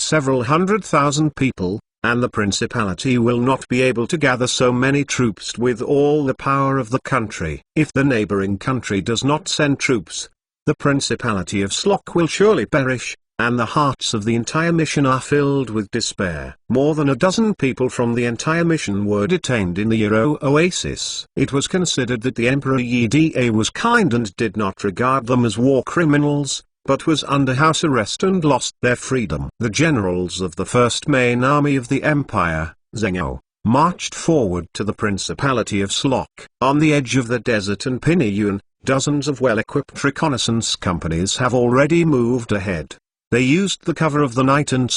several 100,000 people, and the Principality will not be able to gather so many troops with all the power of the country. If the neighboring country does not send troops, the Principality of Slok will surely perish, and the hearts of the entire mission are filled with despair. More than a dozen people from the entire mission were detained in the Aero Oasis. It was considered that the Emperor Yi Da was kind and did not regard them as war criminals, but was under house arrest and lost their freedom. The generals of the first main army of the Empire, Zhengao, marched forward to the Principality of Slok. On the edge of the desert and Pinayuan, dozens of well-equipped reconnaissance companies have already moved ahead. They used the cover of the night and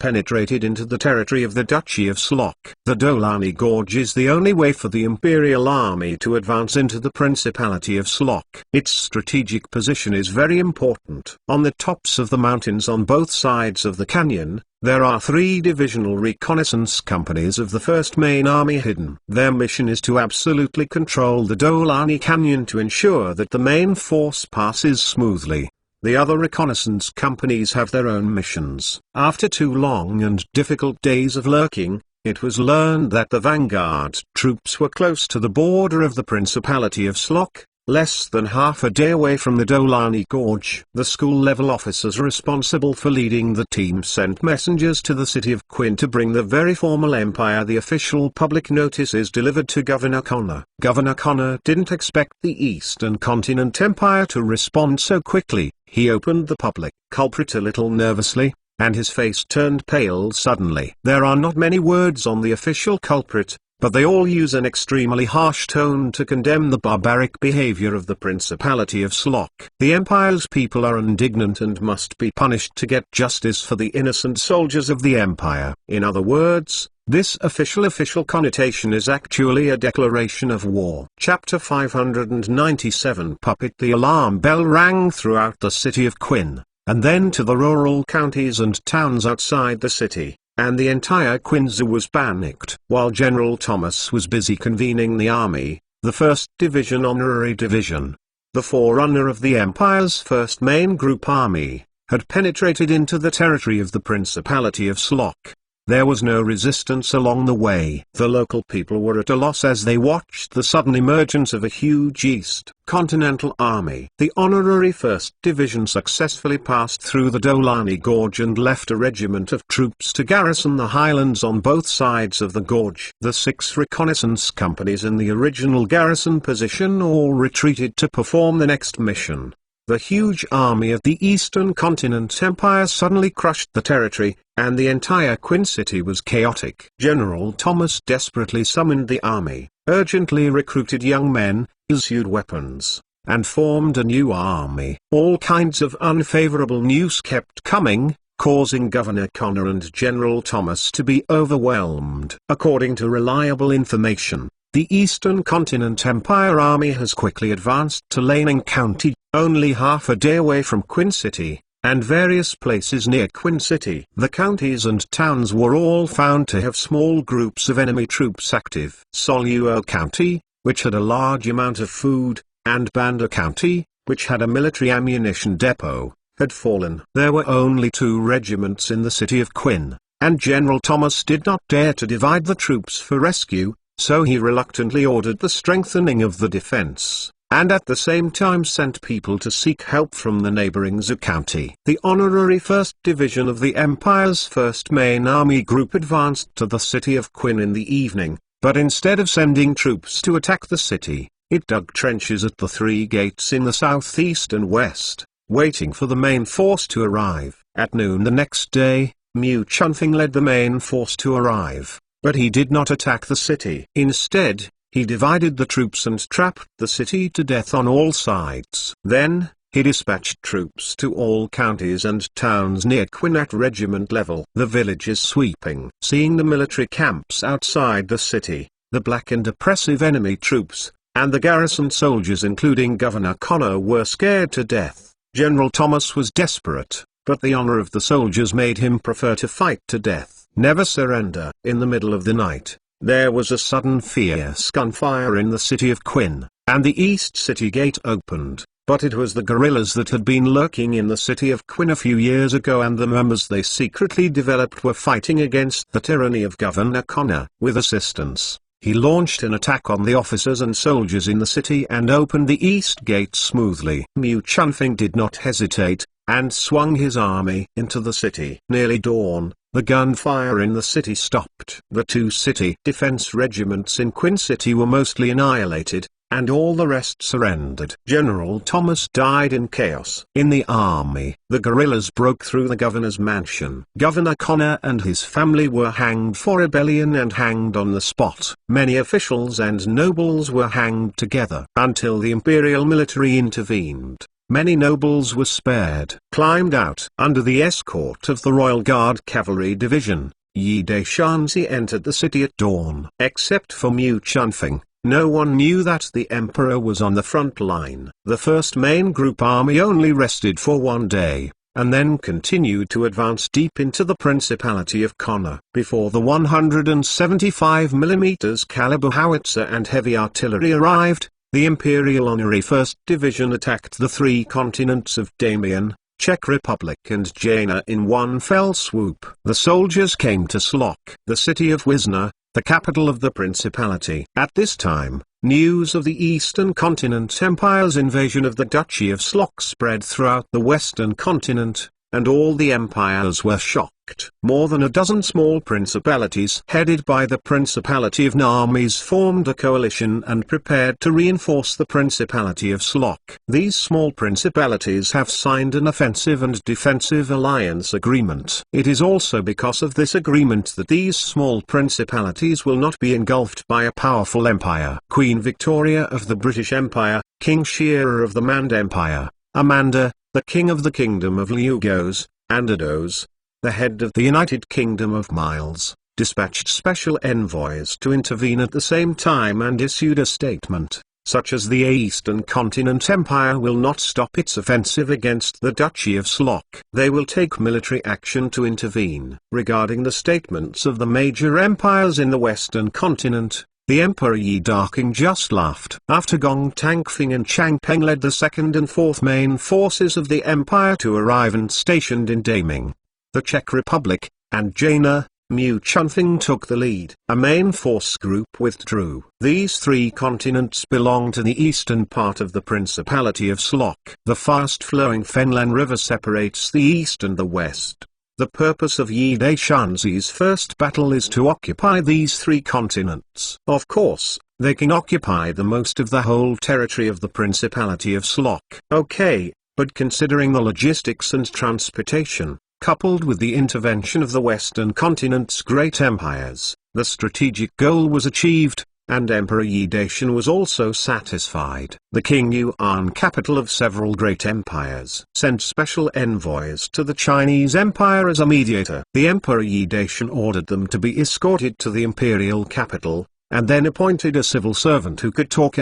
penetrated into the territory of the Duchy of Slok. The Dolani Gorge is the only way for the Imperial Army to advance into the Principality of Slok. Its strategic position is very important. On the tops of the mountains on both sides of the canyon, there are 3 divisional reconnaissance companies of the 1st Main Army hidden. Their mission is to absolutely control the Dolani Canyon to ensure that the main force passes smoothly. The other reconnaissance companies have their own missions. After 2 long and difficult days of lurking, it was learned that the vanguard troops were close to the border of the Principality of Slok, less than half a day away from the Dolani Gorge. The school-level officers responsible for leading the team sent messengers to the city of Quinn to bring the very formal empire. The official public notice is delivered to Governor Connor. Governor Connor didn't expect the Eastern Continent Empire to respond so quickly. He opened the public culprit a little nervously, and his face turned pale suddenly. There are not many words on the official culprit, but they all use an extremely harsh tone to condemn the barbaric behavior of the Principality of Slok. The Empire's people are indignant and must be punished to get justice for the innocent soldiers of the Empire. In other words, this official connotation is actually a declaration of war. Chapter 597 Puppet. The alarm bell rang throughout the city of Quinn, and then to the rural counties and towns outside the city, and the entire Quinza was panicked. While General Thomas was busy convening the army, the 1st Division Honorary Division, the forerunner of the Empire's 1st Main Group Army, had penetrated into the territory of the Principality of Slok. There was no resistance along the way. The local people were at a loss as they watched the sudden emergence of a huge East Continental Army. The Honorary 1st Division successfully passed through the Dolani Gorge and left a regiment of troops to garrison the highlands on both sides of the gorge. The 6 reconnaissance companies in the original garrison position all retreated to perform the next mission. The huge army of the Eastern Continent Empire suddenly crushed the territory, and the entire Quinn city was chaotic. General Thomas desperately summoned the army, urgently recruited young men, issued weapons, and formed a new army. All kinds of unfavorable news kept coming, causing Governor Connor and General Thomas to be overwhelmed. According to reliable information, the Eastern Continent Empire Army has quickly advanced to Lanning County, only half a day away from Quinn City, and various places near Quinn City. The counties and towns were all found to have small groups of enemy troops active. Soluo County, which had a large amount of food, and Banda County, which had a military ammunition depot, had fallen. There were only 2 regiments in the city of Quinn, and General Thomas did not dare to divide the troops for rescue, so he reluctantly ordered the strengthening of the defense, and at the same time sent people to seek help from the neighboring Zhu County. The Honorary 1st Division of the Empire's 1st Main Army Group advanced to the city of Quinn in the evening, but instead of sending troops to attack the city, it dug trenches at the 3 gates in the southeast and west, waiting for the main force to arrive. At noon the next day, Mu Chunfing led the main force to arrive. But he did not attack the city. Instead, he divided the troops and trapped the city to death on all sides. Then, he dispatched troops to all counties and towns near Quinn at regiment level. The village is sweeping. Seeing the military camps outside the city, the black and oppressive enemy troops, and the garrison soldiers including Governor Connor were scared to death. General Thomas was desperate, but the honor of the soldiers made him prefer to fight to death. Never surrender. In the middle of the night, there was a sudden fierce gunfire in the city of Quinn, and the east city gate opened, but it was the guerrillas that had been lurking in the city of Quinn a few years ago, and the members they secretly developed were fighting against the tyranny of Governor Connor. With assistance, he launched an attack on the officers and soldiers in the city and opened the east gate smoothly. Mu Chunfing did not hesitate, and swung his army into the city. Nearly dawn, the gunfire in the city stopped. The 2 city defense regiments in Quinn City were mostly annihilated, and all the rest surrendered. General Thomas died in chaos. In the army, the guerrillas broke through the governor's mansion. Governor Connor and his family were hanged for rebellion and hanged on the spot. Many officials and nobles were hanged together until the imperial military intervened. Many nobles were spared. Climbed out under the escort of the Royal Guard Cavalry Division, Yi Daishanzi entered the city at dawn. Except for Mu Chunfeng, no one knew that the emperor was on the front line. The first main group army only rested for one day, and then continued to advance deep into the Principality of Connor. Before the 175mm caliber howitzer and heavy artillery arrived, the Imperial Honorary 1st Division attacked the three continents of Damian, Czech Republic and Jaina in one fell swoop. The soldiers came to Slok, the city of Wisna, the capital of the principality. At this time, news of the Eastern Continent Empire's invasion of the Duchy of Slok spread throughout the Western Continent, and all the empires were shocked. More than a dozen small principalities headed by the Principality of Narmes formed a coalition and prepared to reinforce the Principality of Slok. These small principalities have signed an offensive and defensive alliance agreement. It is also because of this agreement that these small principalities will not be engulfed by a powerful empire. Queen Victoria of the British Empire, King Shira of the Mand Empire, Amanda, the King of the Kingdom of Lugos, and Ados, the head of the United Kingdom of Miles, dispatched special envoys to intervene at the same time and issued a statement, such as the Eastern Continent Empire will not stop its offensive against the Duchy of Slok. They will take military action to intervene. Regarding the statements of the major empires in the Western Continent, the Emperor Yi Daqing just laughed. After Gong Tangfing and Chang Peng led the second and fourth main forces of the empire to arrive and stationed in Daming, the Czech Republic, and Jaina, Mu Chunfeng took the lead. A main force group withdrew. These three continents belong to the eastern part of the Principality of Slok. The fast-flowing Fenlan River separates the east and the west. The purpose of Yi Daishanzi's first battle is to occupy these three continents. Of course, they can occupy the most of the whole territory of the Principality of Slok. Okay, but considering the logistics and transportation, coupled with the intervention of the Western Continent's great empires, the strategic goal was achieved, and Emperor Yi Daishan was also satisfied. The King Yuan, capital of several great empires, sent special envoys to the Chinese Empire as a mediator. The Emperor Yi Daishan ordered them to be escorted to the imperial capital, and then appointed a civil servant who could talk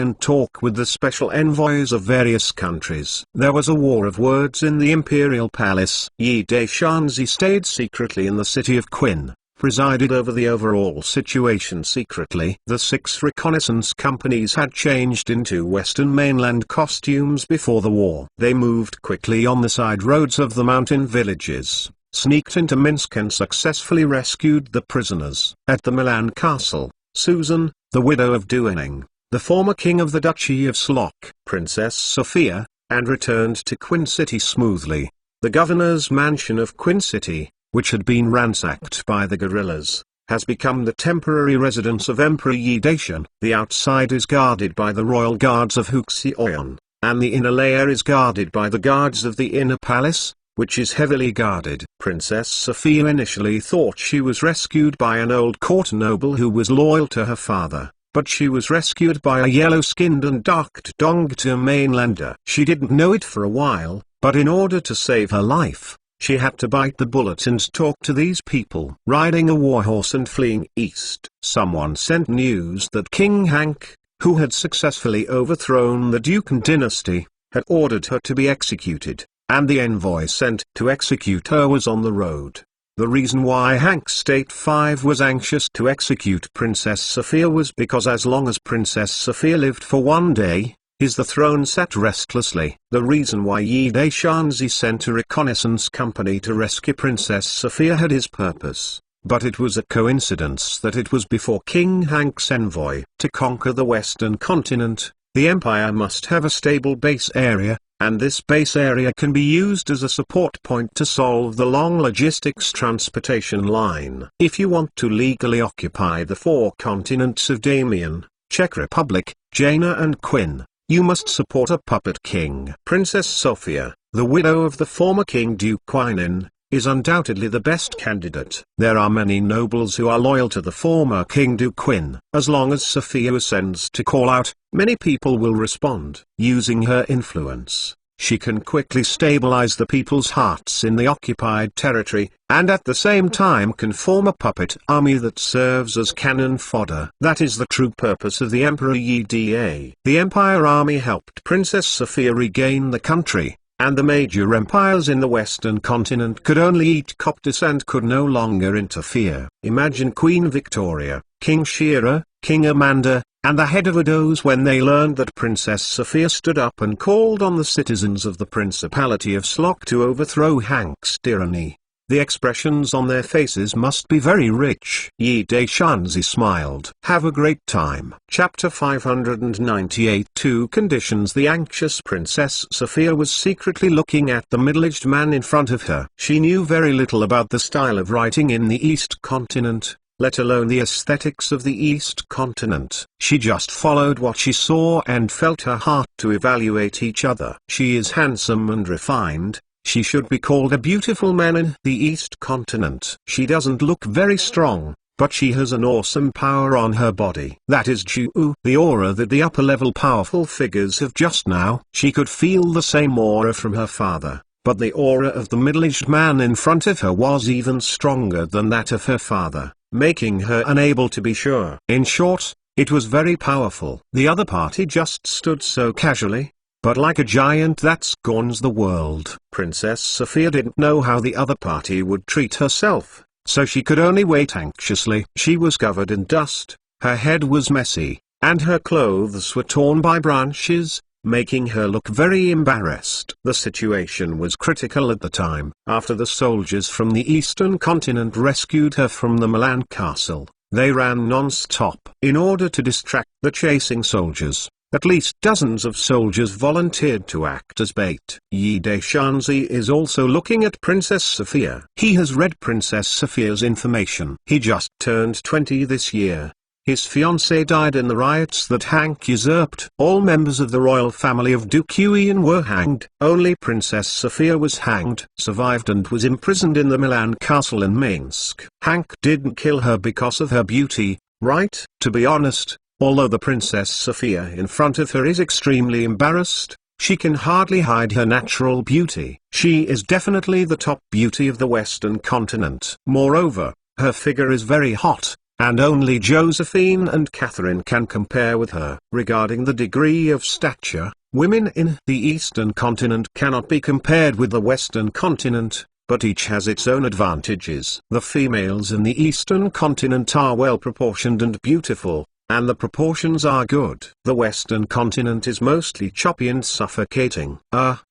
with the special envoys of various countries. There was a war of words in the imperial palace. Yi Daishanzi stayed secretly in the city of Qin, presided over the overall situation secretly. The 6 reconnaissance companies had changed into Western mainland costumes before the war. They moved quickly on the side roads of the mountain villages, sneaked into Minsk and successfully rescued the prisoners. At the Milan castle, Susan, the widow of Duening, the former king of the Duchy of Slok, Princess Sophia, and returned to Qin City smoothly. The governor's mansion of Qin City, which had been ransacked by the guerrillas, has become the temporary residence of Emperor Yi Daishan. The outside is guarded by the royal guards of Huxioyan, and the inner layer is guarded by the guards of the inner palace, which is heavily guarded. Princess Sophia initially thought she was rescued by an old court noble who was loyal to her father, but she was rescued by a yellow-skinned and dark-eyed Dongtu mainlander. She didn't know it for a while, but in order to save her life, she had to bite the bullet and talk to these people. Riding a warhorse and fleeing east, someone sent news that King Hank, who had successfully overthrown the Dukan dynasty, had ordered her to be executed, and the envoy sent to execute her was on the road. The reason why Hank State 5 was anxious to execute Princess Sophia was because as long as Princess Sophia lived for one day, the throne sat restlessly. The reason why Yi Daishanzi sent a reconnaissance company to rescue Princess Sophia had his purpose, but it was a coincidence that it was before King Hank's envoy. To conquer the Western Continent, the empire must have a stable base area, and this base area can be used as a support point to solve the long logistics transportation line. If you want to legally occupy the 4 continents of Damian, Czech Republic, Jana and Quinn. You must support a puppet king. Princess Sofia, the widow of the former King Duke Quinin, is undoubtedly the best candidate. There are many nobles who are loyal to the former King Duke Quinn. As long as Sofia ascends to call out, many people will respond. Using her influence, she can quickly stabilize the people's hearts in the occupied territory, and at the same time can form a puppet army that serves as cannon fodder. That is the true purpose of the Emperor Yi Da. The Empire Army helped Princess Sofia regain the country, and the major empires in the Western continent could only eat Coptis and could no longer interfere. Imagine Queen Victoria, King Shira, King Amanda, and the head of Edos when they learned that Princess Sofia stood up and called on the citizens of the Principality of Slok to overthrow Hank's tyranny. The expressions on their faces must be very rich. Yi Daishanzi smiled. Have a great time. Chapter 598. 2 conditions. The anxious Princess Sofia was secretly looking at the middle-aged man in front of her. She knew very little about the style of writing in the East continent, let alone the aesthetics of the East continent. She just followed what she saw and felt her heart to evaluate each other. She is handsome and refined. She should be called a beautiful man in the East continent. She doesn't look very strong, but she has an awesome power on her body. That is the aura that the upper-level powerful figures have just now. She could feel the same aura from her father, but the aura of the middle-aged man in front of her was even stronger than that of her father, making her unable to be sure. In short, it was very powerful. The other party just stood so casually, but like a giant that scorns the world. Princess Sofia didn't know how the other party would treat herself, so she could only wait anxiously. She was covered in dust, her head was messy, and her clothes were torn by branches, making her look very embarrassed. The situation was critical at the time. After the soldiers from the Eastern continent rescued her from the Milan castle, they ran non-stop. In order to distract the chasing soldiers, at least dozens of soldiers volunteered to act as bait. Yi Daishanzi is also looking at Princess Sofia. He has read Princess Sofia's information. He just turned 20 this year. His fiancée died in the riots that Hank usurped. All members of the royal family of Duke Yuan were hanged. Only Princess Sofia was hanged, survived and was imprisoned in the Milan castle in Minsk. Hank didn't kill her because of her beauty, right? To be honest, although the Princess Sofia in front of her is extremely embarrassed, she can hardly hide her natural beauty. She is definitely the top beauty of the Western continent. Moreover, her figure is very hot, and only Josephine and Catherine can compare with her. Regarding the degree of stature, women in the Eastern continent cannot be compared with the Western continent, but each has its own advantages. The females in the Eastern continent are well proportioned and beautiful, and the proportions are good. The Western continent is mostly choppy and suffocating.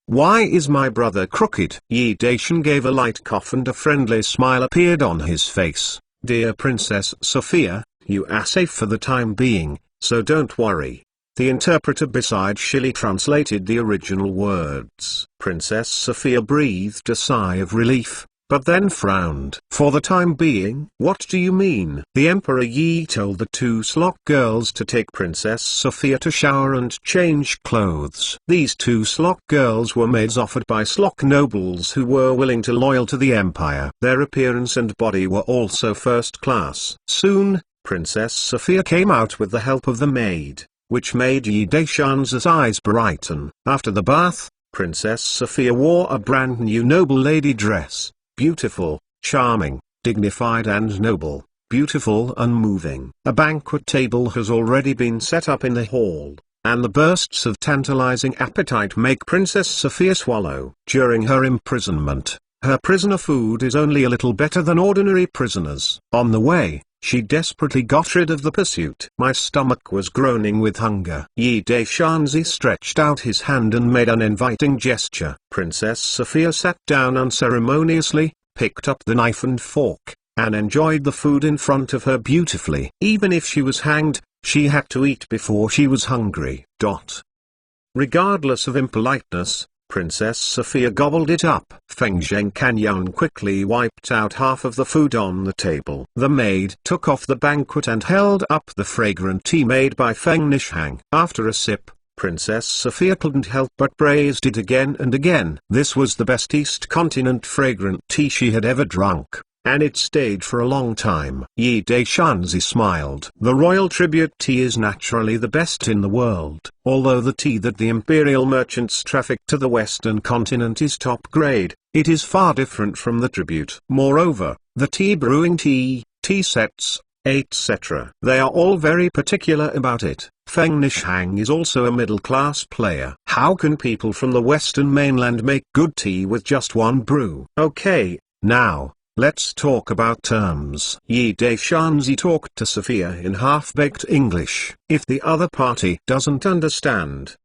Why is my brother crooked? Yi Daishan gave a light cough and a friendly smile appeared on his face. Dear Princess Sofia, you are safe for the time being, so don't worry. The interpreter beside Shili translated the original words. Princess Sofia breathed a sigh of relief, but then frowned. For the time being? What do you mean? The Emperor Yi told the 2 Slok girls to take Princess Sofia to shower and change clothes. These 2 Slok girls were maids offered by Slok nobles who were willing to loyal to the empire. Their appearance and body were also first class. Soon, Princess Sofia came out with the help of the maid, which made Yi Daishan's eyes brighten. After the bath, Princess Sofia wore a brand new noble lady dress. Beautiful, charming, dignified and noble, beautiful and moving. A banquet table has already been set up in the hall, and the bursts of tantalizing appetite make Princess Sofia swallow. During her imprisonment, her prisoner food is only a little better than ordinary prisoners. On the way, she desperately got rid of the pursuit. My stomach was groaning with hunger. Yi Daishanzi stretched out his hand and made an inviting gesture. Princess Sofia sat down unceremoniously, picked up the knife and fork, and enjoyed the food in front of her beautifully. Even if she was hanged, she had to eat before she was hungry. Regardless of impoliteness, Princess Sophia gobbled it up. Feng Zhengkanyang quickly wiped out half of the food on the table. The maid took off the banquet and held up the fragrant tea made by Feng Nishang. After a sip, Princess Sophia couldn't help but praised it again and again. This was the best East Continent fragrant tea she had ever drunk, and it stayed for a long time. Yi Daishanzi smiled. The royal tribute tea is naturally the best in the world. Although the tea that the imperial merchants traffic to the western continent is top grade, it is far different from the tribute. Moreover, the tea brewing tea sets, etc. They are all very particular about it. Feng Nishang is also a middle-class player. How can people from the western mainland make good tea with just one brew? Okay, now, let's talk about terms. Yi Daishanzi talked to Sophia in half-baked English. If the other party doesn't understand,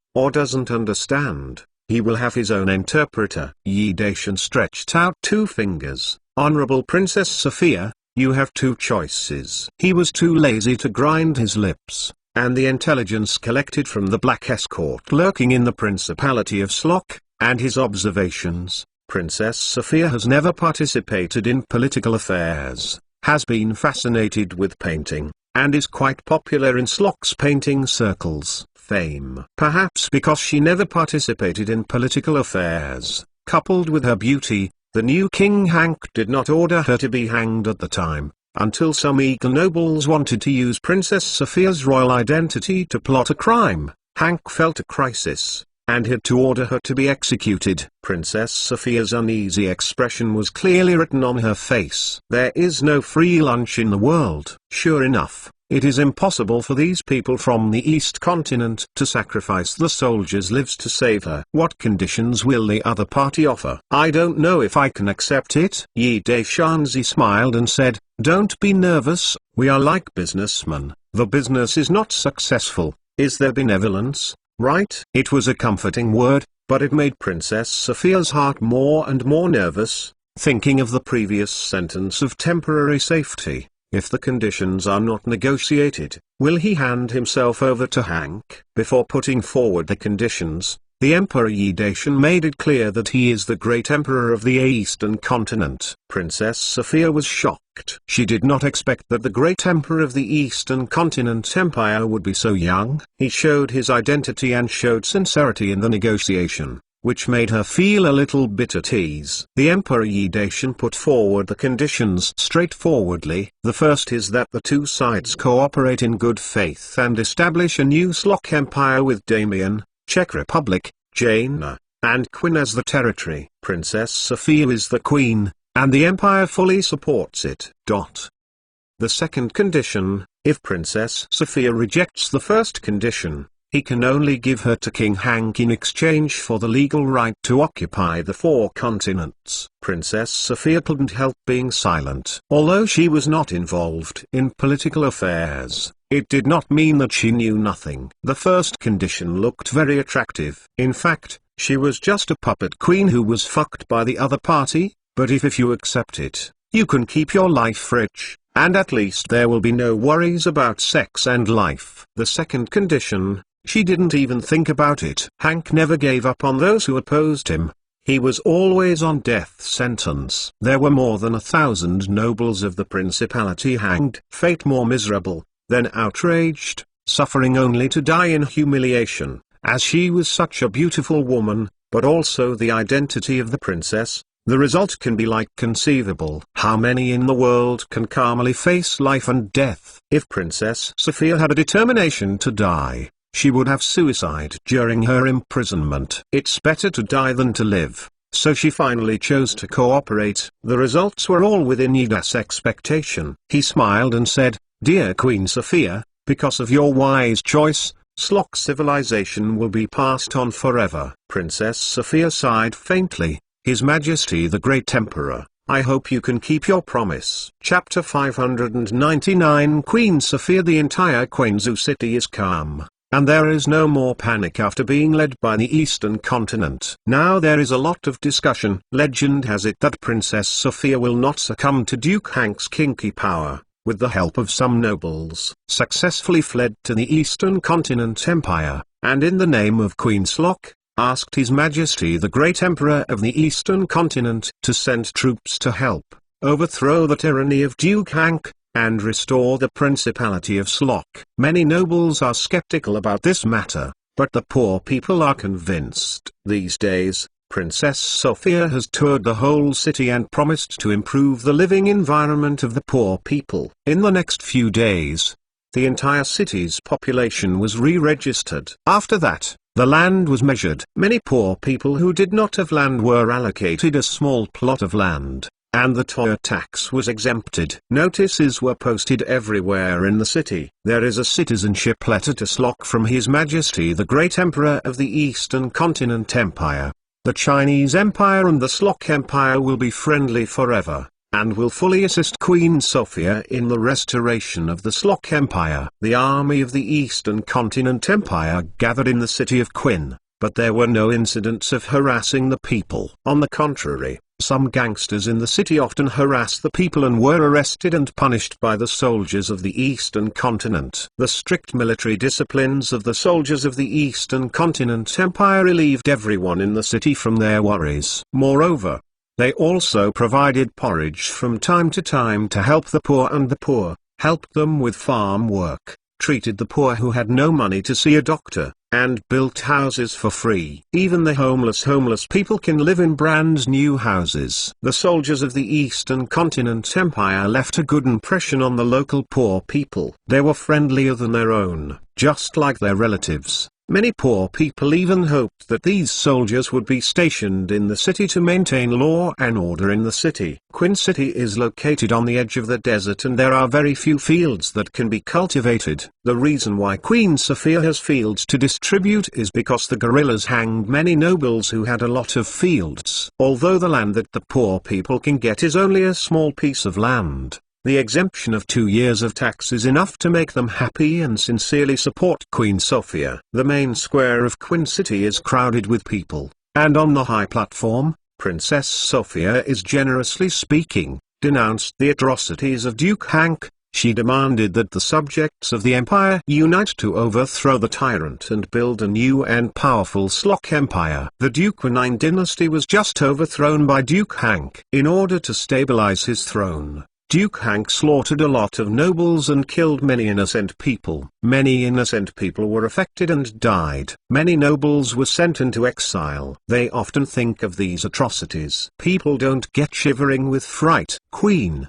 he will have his own interpreter. Yi Daishan stretched out two fingers. Honorable Princess Sophia, you have two choices. He was too lazy to grind his lips, and the intelligence collected from the black escort lurking in the Principality of Slok, and his observations. Princess Sophia has never participated in political affairs, has been fascinated with painting, and is quite popular in Slok's painting circles. Fame. Perhaps because she never participated in political affairs, coupled with her beauty, the new King Hank did not order her to be hanged at the time, until some eager nobles wanted to use Princess Sophia's royal identity to plot a crime. Hank felt a crisis, and had to order her to be executed. Princess Sophia's uneasy expression was clearly written on her face. There is no free lunch in the world. Sure enough, it is impossible for these people from the East Continent to sacrifice the soldiers' lives to save her. What conditions will the other party offer? I don't know if I can accept it. Yi Daishanzi smiled and said, don't be nervous, we are like businessmen. The business is not successful. Is there benevolence? Right? It was a comforting word, but it made Princess Sophia's heart more and more nervous, thinking of the previous sentence of temporary safety. If the conditions are not negotiated, will he hand himself over to Hank? Before putting forward the conditions, the Emperor Yi Daishan made it clear that he is the great emperor of the Eastern Continent. Princess Sophia was shocked. She did not expect that the great emperor of the Eastern Continent Empire would be so young. He showed his identity and showed sincerity in the negotiation, which made her feel a little bit at ease. The Emperor Yi Daishan put forward the conditions straightforwardly. The first is that the two sides cooperate in good faith and establish a new Slok Empire with Damian, Czech Republic, Jaina, and Quinn as the territory. Princess Sophia is the queen, and the empire fully supports it. The second condition, if Princess Sophia rejects the first condition, he can only give her to King Hank in exchange for the legal right to occupy the 4 continents. Princess Sophia couldn't help being silent. Although she was not involved in political affairs, it did not mean that she knew nothing. The first condition looked very attractive. In fact, she was just a puppet queen who was fucked by the other party, but if you accept it, you can keep your life rich, and at least there will be no worries about sex and life. The second condition, she didn't even think about it. Hank never gave up on those who opposed him. He was always on death sentence. There were more than 1,000 nobles of the principality hanged. Fate more miserable, then outraged, suffering only to die in humiliation, as she was such a beautiful woman, but also the identity of the princess. The result can be like conceivable. How many in the world can calmly face life and death? If Princess Sophia had a determination to die, she would have suicide during her imprisonment. It's better to die than to live, so she finally chose to cooperate. The results were all within Yida's expectation. He smiled and said, Dear Queen Sophia, because of your wise choice, Slok civilization will be passed on forever. Princess Sophia sighed faintly. His Majesty the Great Emperor, I hope you can keep your promise. Chapter 599 Queen Sophia. The entire Quanzhou city is calm, and there is no more panic after being led by the Eastern Continent. Now there is a lot of discussion. Legend has it that Princess Sophia will not succumb to Duke Hank's kinky power. With the help of some nobles, successfully fled to the Eastern Continent Empire, and in the name of Queen Slok, asked His Majesty the Great Emperor of the Eastern Continent to send troops to help overthrow the tyranny of Duke Hank, and restore the Principality of Slok. Many nobles are skeptical about this matter, but the poor people are convinced. These days, Princess Sophia has toured the whole city and promised to improve the living environment of the poor people. In the next few days, the entire city's population was re-registered. After that, the land was measured. Many poor people who did not have land were allocated a small plot of land, and the toll tax was exempted. Notices were posted everywhere in the city. There is a citizenship letter to Slok from His Majesty the Great Emperor of the Eastern Continent Empire. The Chinese Empire and the Slok Empire will be friendly forever, and will fully assist Queen Sophia in the restoration of the Slok Empire. The army of the Eastern Continent Empire gathered in the city of Qin, but there were no incidents of harassing the people. On the contrary, some gangsters in the city often harassed the people and were arrested and punished by the soldiers of the Eastern Continent. The strict military disciplines of the soldiers of the Eastern Continent Empire relieved everyone in the city from their worries. Moreover, they also provided porridge from time to help the poor, and the poor helped them with farm work, treated the poor who had no money to see a doctor, and built houses for free. Even the homeless people can live in brand new houses. The soldiers of the Eastern Continent Empire left a good impression on the local poor people. They were friendlier than their own, just like their relatives. Many poor people even hoped that these soldiers would be stationed in the city to maintain law and order in the city. Qin City is located on the edge of the desert, and there are very few fields that can be cultivated. The reason why Queen Sophia has fields to distribute is because the guerrillas hanged many nobles who had a lot of fields. Although the land that the poor people can get is only a small piece of land, the exemption of 2 years of tax is enough to make them happy and sincerely support Queen Sophia. The main square of Qin City is crowded with people, and on the high platform, Princess Sophia is generously speaking, denounced the atrocities of Duke Hank. She demanded that the subjects of the empire unite to overthrow the tyrant and build a new and powerful Slok Empire. The Duke-Quinine dynasty was just overthrown by Duke Hank. In order to stabilize his throne, Duke Hank slaughtered a lot of nobles and killed many innocent people. Many innocent people were affected and died. Many nobles were sent into exile. They often think of these atrocities. People don't get shivering with fright. Queen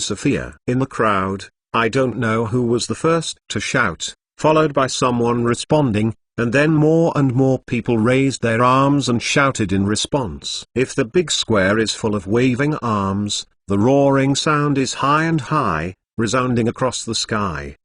Sophia. In the crowd, I don't know who was the first to shout, followed by someone responding, and then more and more people raised their arms and shouted in response. If the big square is full of waving arms, the roaring sound is high and high, resounding across the sky.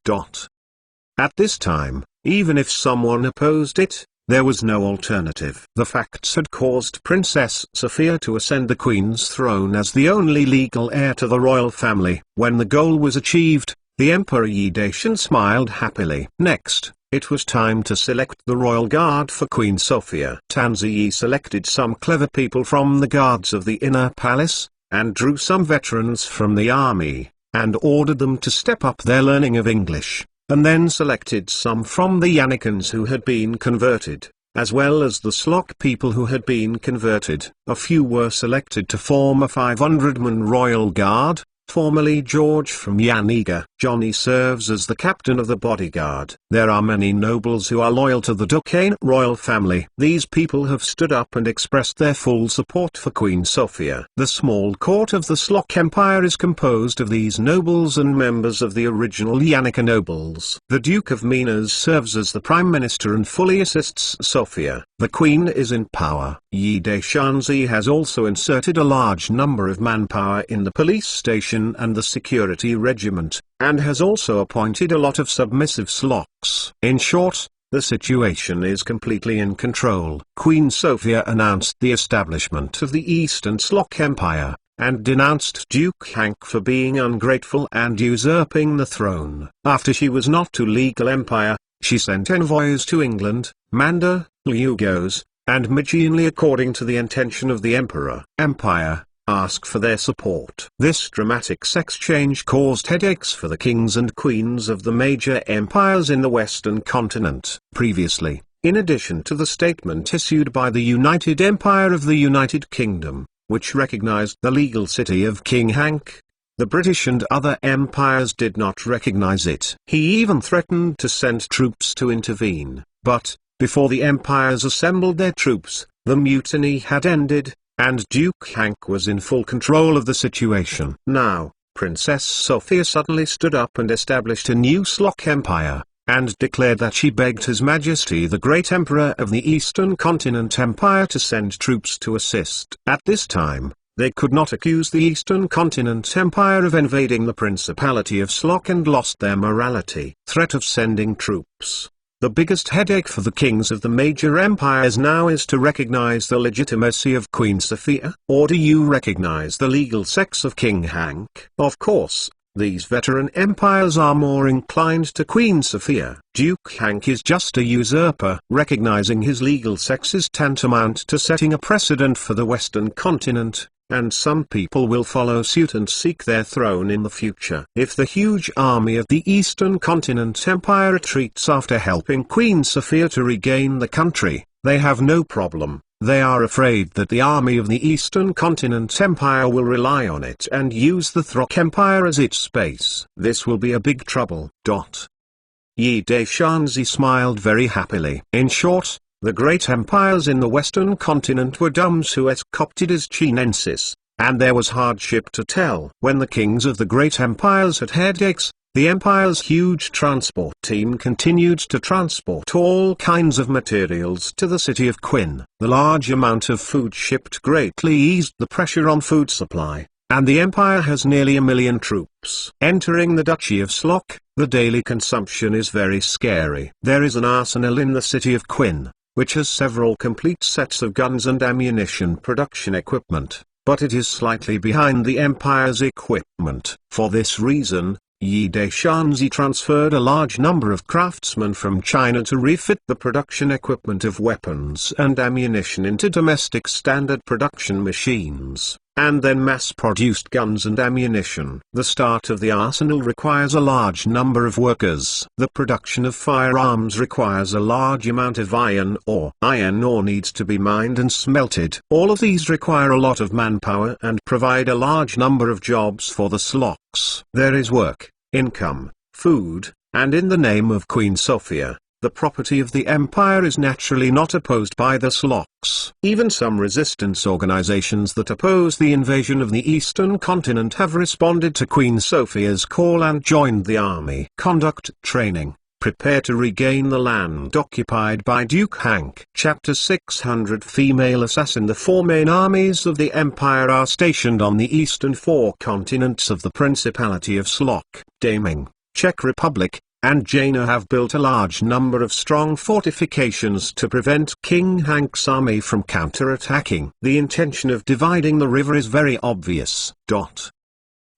At this time, even if someone opposed it, there was no alternative. The facts had caused Princess Sophia to ascend the Queen's throne as the only legal heir to the royal family. When the goal was achieved, the Emperor Yi Daishan smiled happily. Next, it was time to select the royal guard for Queen Sophia. Tanzi selected some clever people from the guards of the inner palace, and drew some veterans from the army, and ordered them to step up their learning of English, and then selected some from the Yannikans who had been converted, as well as the Slok people who had been converted. A few were selected to form a 500-man royal guard, formerly George from Yaniga. Johnny serves as the captain of the bodyguard. There are many nobles who are loyal to the Duquesne royal family. These people have stood up and expressed their full support for Queen Sophia. The small court of the Slok Empire is composed of these nobles and members of the original Yannika nobles. The Duke of Minas serves as the prime minister and fully assists Sophia. The queen is in power. Yi Daishanzi has also inserted a large number of manpower in the police station and the security regiment, and has also appointed a lot of submissive Sloks. In short, the situation is completely in control. Queen Sophia announced the establishment of the Eastern Slok Empire, and denounced Duke Hank for being ungrateful and usurping the throne. After she was not to legal empire, she sent envoys to England, Manda, Lugos, and Mijinli according to the intention of the emperor. Empire ask for their support. This dramatic sex change caused headaches for the kings and queens of the major empires in the Western continent. Previously, In addition to the statement issued by the United Empire of the United Kingdom, which recognized the legal city of King Hank, the British and other empires did not recognize it. He even threatened to send troops to intervene, but, before the empires assembled their troops, the mutiny had ended, and Duke Hank was in full control of the situation. Now, Princess Sophia suddenly stood up and established a new Slock Empire, and declared that she begged His Majesty the Great Emperor of the Eastern Continent Empire to send troops to assist. At this time, they could not accuse the Eastern Continent Empire of invading the Principality of Slock and lost their morality. Threat of sending troops. The biggest headache for the kings of the major empires now is to recognize the legitimacy of Queen Sophia. Or do you recognize the legal sex of King Hank? Of course, these veteran empires are more inclined to Queen Sophia. Duke Hank is just a usurper. Recognizing his legal sex is tantamount to setting a precedent for the Western continent, and some people will follow suit and seek their throne in the future. If the huge army of the Eastern Continent Empire retreats after helping Queen Sophia to regain the country, they have no problem. They are afraid that the army of the Eastern Continent Empire will rely on it and use the Throck Empire as its base. This will be a big trouble. Yi Deshanzi smiled very happily. In short, the great empires in the Western continent were Dumsuet co-opted as Chinensis, and there was hardship to tell. When the kings of the great empires had headaches, the empire's huge transport team continued to transport all kinds of materials to the city of Quinn. The large amount of food shipped greatly eased the pressure on food supply, and the empire has nearly 1 million troops. Entering the Duchy of Slock, the daily consumption is very scary. There is an arsenal in the city of Quinn, which has several complete sets of guns and ammunition production equipment, but it is slightly behind the empire's equipment. For this reason, Yi Deshanzi transferred a large number of craftsmen from China to refit the production equipment of weapons and ammunition into domestic standard production machines, and then mass-produced guns and ammunition. The start of the arsenal requires a large number of workers. The production of firearms requires a large amount of iron ore. Iron ore needs to be mined and smelted. All of these require a lot of manpower and provide a large number of jobs for the Slocks. There is work, income, food, and in the name of Queen Sophia, the property of the empire is naturally not opposed by the Slocks. Even some resistance organizations that oppose the invasion of the Eastern continent have responded to Queen Sophia's call and joined the army. Conduct training. Prepare to regain the land occupied by Duke Hank. Chapter 600 Female Assassin. The 4 main armies of the empire are stationed on the eastern 4 continents of the Principality of Slock. Daming, Czech Republic, and Jana have built a large number of strong fortifications to prevent King Hank's army from counterattacking. The intention of dividing the river is very obvious.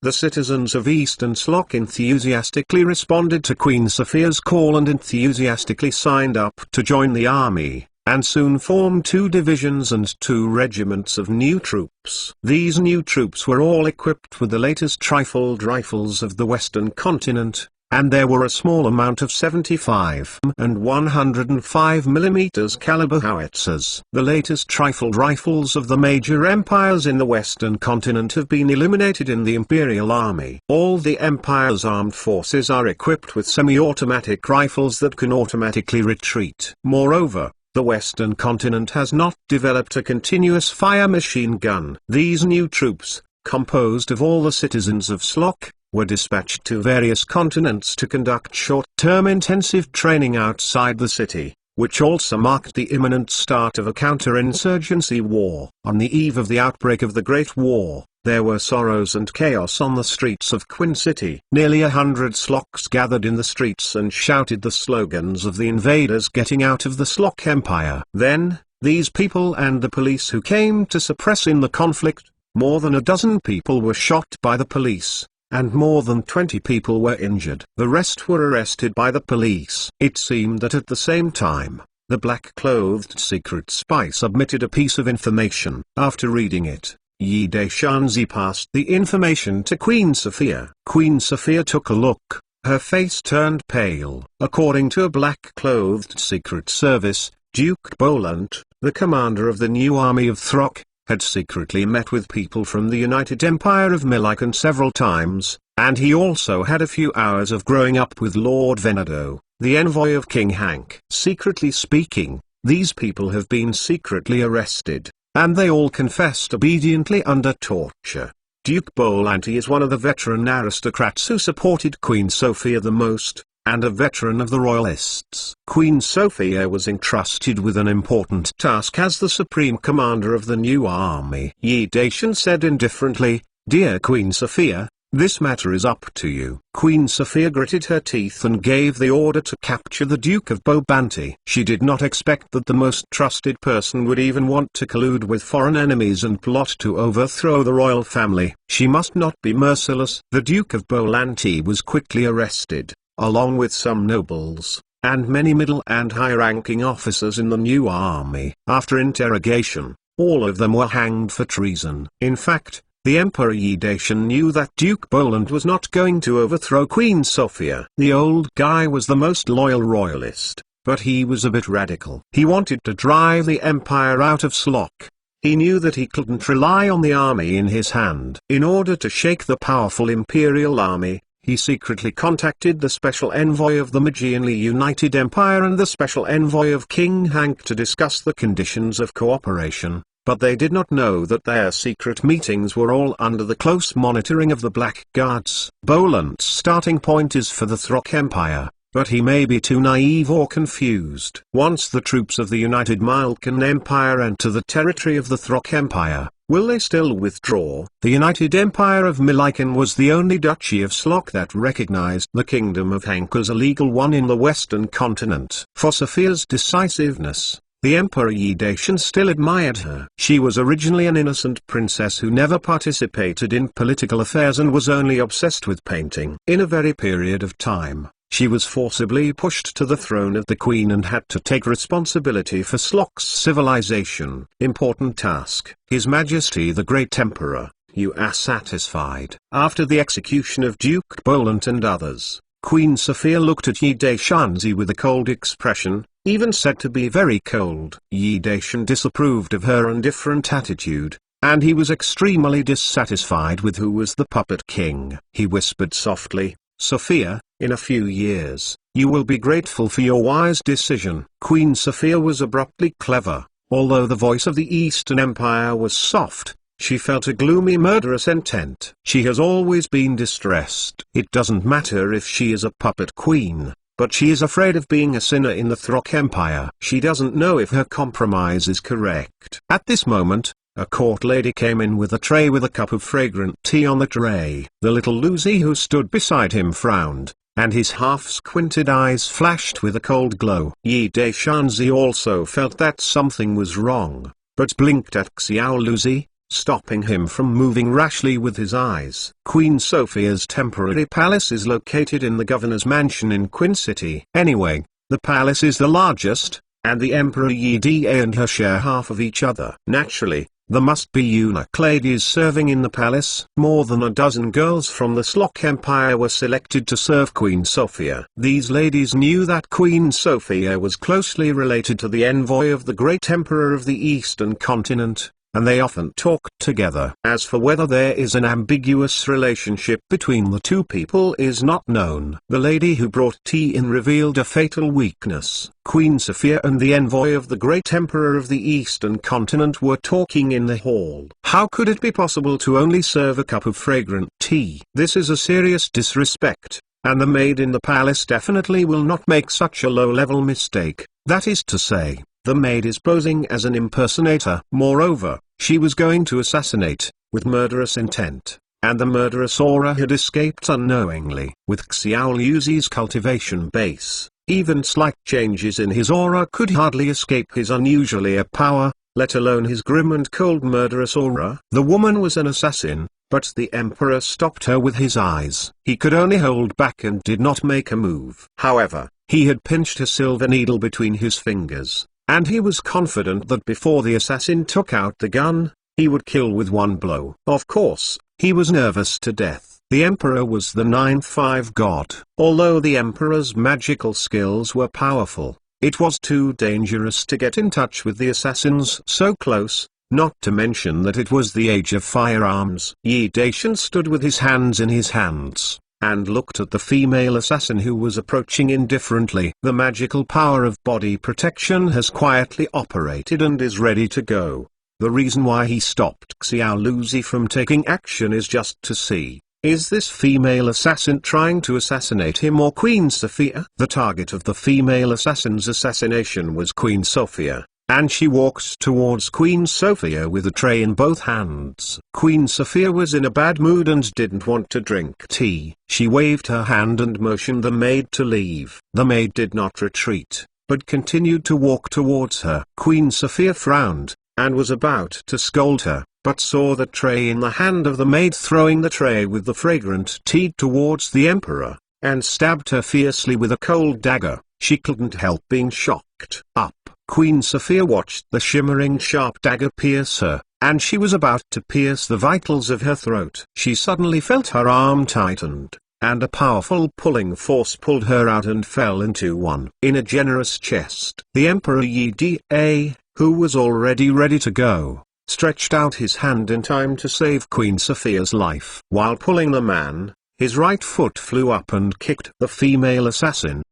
The citizens of Eastern Slock enthusiastically responded to Queen Sophia's call and enthusiastically signed up to join the army, and soon formed 2 divisions and 2 regiments of new troops. These new troops were all equipped with the latest rifled rifles of the Western continent, and there were a small amount of 75 and 105 mm caliber howitzers. The latest rifled rifles of the major empires in the Western continent have been eliminated in the Imperial Army. All the empire's armed forces are equipped with semi-automatic rifles that can automatically retreat. Moreover, the Western continent has not developed a continuous fire machine gun. These new troops, composed of all the citizens of Slock, were dispatched to various continents to conduct short-term intensive training outside the city, which also marked the imminent start of a counterinsurgency war. On the eve of the outbreak of the Great War, there were sorrows and chaos on the streets of Quinn City. Nearly 100 Slocks gathered in the streets and shouted the slogans of the invaders getting out of the Slock Empire. Then, these people and the police who came to suppress in the conflict, more than a dozen people were shot by the police, and more than 20 people were injured. The rest were arrested by the police. It seemed that at the same time, the black-clothed secret spy submitted a piece of information. After reading it, Yi Deshanzi passed the information to Queen Sophia. Queen Sophia took a look, Her face turned pale. According to a black-clothed Secret Service, Duke Bolant, the commander of the new army of Throk, had secretly met with people from the United Empire of Milaken several times, and he also had a few hours of growing up with Lord Venado, the envoy of King Hank. Secretly speaking, these people have been secretly arrested, and they all confessed obediently under torture. Duke Bolanti is one of the veteran aristocrats who supported Queen Sophia the most, and a veteran of the Royalists. Queen Sophia was entrusted with an important task as the supreme commander of the new army. Yi Dacian said indifferently, "Dear Queen Sophia, this matter is up to you." Queen Sophia gritted her teeth and gave the order to capture the Duke of Bobanti. She did not expect that the most trusted person would even want to collude with foreign enemies and plot to overthrow the royal family. She must not be merciless. The Duke of Bolanti was quickly arrested, along with some nobles, and many middle and high-ranking officers in the new army. After interrogation, all of them were hanged for treason. In fact, the Emperor Yi Dacian knew that Duke Boland was not going to overthrow Queen Sophia. The old guy was the most loyal royalist, but he was a bit radical. He wanted to drive the empire out of Slok. He knew that he couldn't rely on the army in his hand. In order to shake the powerful imperial army, he secretly contacted the special envoy of the Magianly United Empire and the special envoy of King Hank to discuss the conditions of cooperation, but they did not know that their secret meetings were all under the close monitoring of the Black Guards. Bolant's starting point is for the Throk Empire, but he may be too naive or confused. Once the troops of the United Milkan Empire enter the territory of the Throk Empire, will they still withdraw? The United Empire of Milaken was the only duchy of Slok that recognized the Kingdom of Hank as a legal one in the Western continent. For Sophia's decisiveness, the Emperor Yi Dacian still admired her. She was originally an innocent princess who never participated in political affairs and was only obsessed with painting. In a very period of time, she was forcibly pushed to the throne of the queen and had to take responsibility for Slok's civilization. Important task. His Majesty the Great Emperor, you are satisfied. After the execution of Duke Bolant and others, Queen Sophia looked at Yi Dacian with a cold expression, even said to be very cold. Yi Dacian disapproved of her indifferent attitude, and he was extremely dissatisfied with who was the puppet king. He whispered softly, "Sophia, in a few years, you will be grateful for your wise decision." Queen Sophia was abruptly clever. Although the voice of the Eastern Empire was soft, she felt a gloomy murderous intent. She has always been distressed. It doesn't matter if she is a puppet queen, but she is afraid of being a sinner in the Throk Empire. She doesn't know if her compromise is correct. At this moment, a court lady came in with a tray with a cup of fragrant tea on the tray. The little Lucy who stood beside him frowned, and his half-squinted eyes flashed with a cold glow. Yi Dacian also felt that something was wrong, but blinked at Xiao Luzi, stopping him from moving rashly with his eyes. Queen Sophia's temporary palace is located in the governor's mansion in Quin City. Anyway, the palace is the largest, and the Emperor Yi Da and her share half of each other. Naturally, there must be eunuch ladies serving in the palace. More than a dozen girls from the Slok Empire were selected to serve Queen Sophia. These ladies knew that Queen Sophia was closely related to the envoy of the Great Emperor of the Eastern Continent, and they often talked together. As for whether there is an ambiguous relationship between the two people is not known. The lady who brought tea in revealed a fatal weakness. Queen Sophia and the envoy of the Great Emperor of the Eastern Continent were talking in the hall. How could it be possible to only serve a cup of fragrant tea? This is a serious disrespect, and the maid in the palace definitely will not make such a low-level mistake. That is to say, the maid is posing as an impersonator. Moreover, she was going to assassinate, with murderous intent, and the murderous aura had escaped unknowingly. With Xiao Luzi's cultivation base, even slight changes in his aura could hardly escape his unusually power, let alone his grim and cold murderous aura. The woman was an assassin, but the Emperor stopped her with his eyes. He could only hold back and did not make a move. However, he had pinched a silver needle between his fingers, and he was confident that before the assassin took out the gun, he would kill with one blow. Of course, he was nervous to death. The Emperor was the 9-5 god. Although the Emperor's magical skills were powerful, it was too dangerous to get in touch with the assassins so close, not to mention that it was the age of firearms. Yi Daishan stood with his hands in his hands, and looked at the female assassin who was approaching indifferently. The magical power of body protection has quietly operated and is ready to go. The reason why he stopped Xiao Luzi from taking action is just to see, is this female assassin trying to assassinate him or Queen Sophia? The target of the female assassin's assassination was Queen Sophia, and she walks towards Queen Sophia with a tray in both hands. Queen Sophia was in a bad mood and didn't want to drink tea. She waved her hand and motioned the maid to leave. The maid did not retreat, but continued to walk towards her. Queen Sophia frowned, and was about to scold her, but saw the tray in the hand of the maid throwing the tray with the fragrant tea towards the Emperor, and stabbed her fiercely with a cold dagger. She couldn't help being shocked. Up. Queen Sophia watched the shimmering sharp dagger pierce her, and she was about to pierce the vitals of her throat. She suddenly felt her arm tightened, and a powerful pulling force pulled her out and fell into one. In a generous chest. The Emperor Yi Da, who was already ready to go, stretched out his hand in time to save Queen Sophia's life. While pulling the man, his right foot flew up and kicked the female assassin.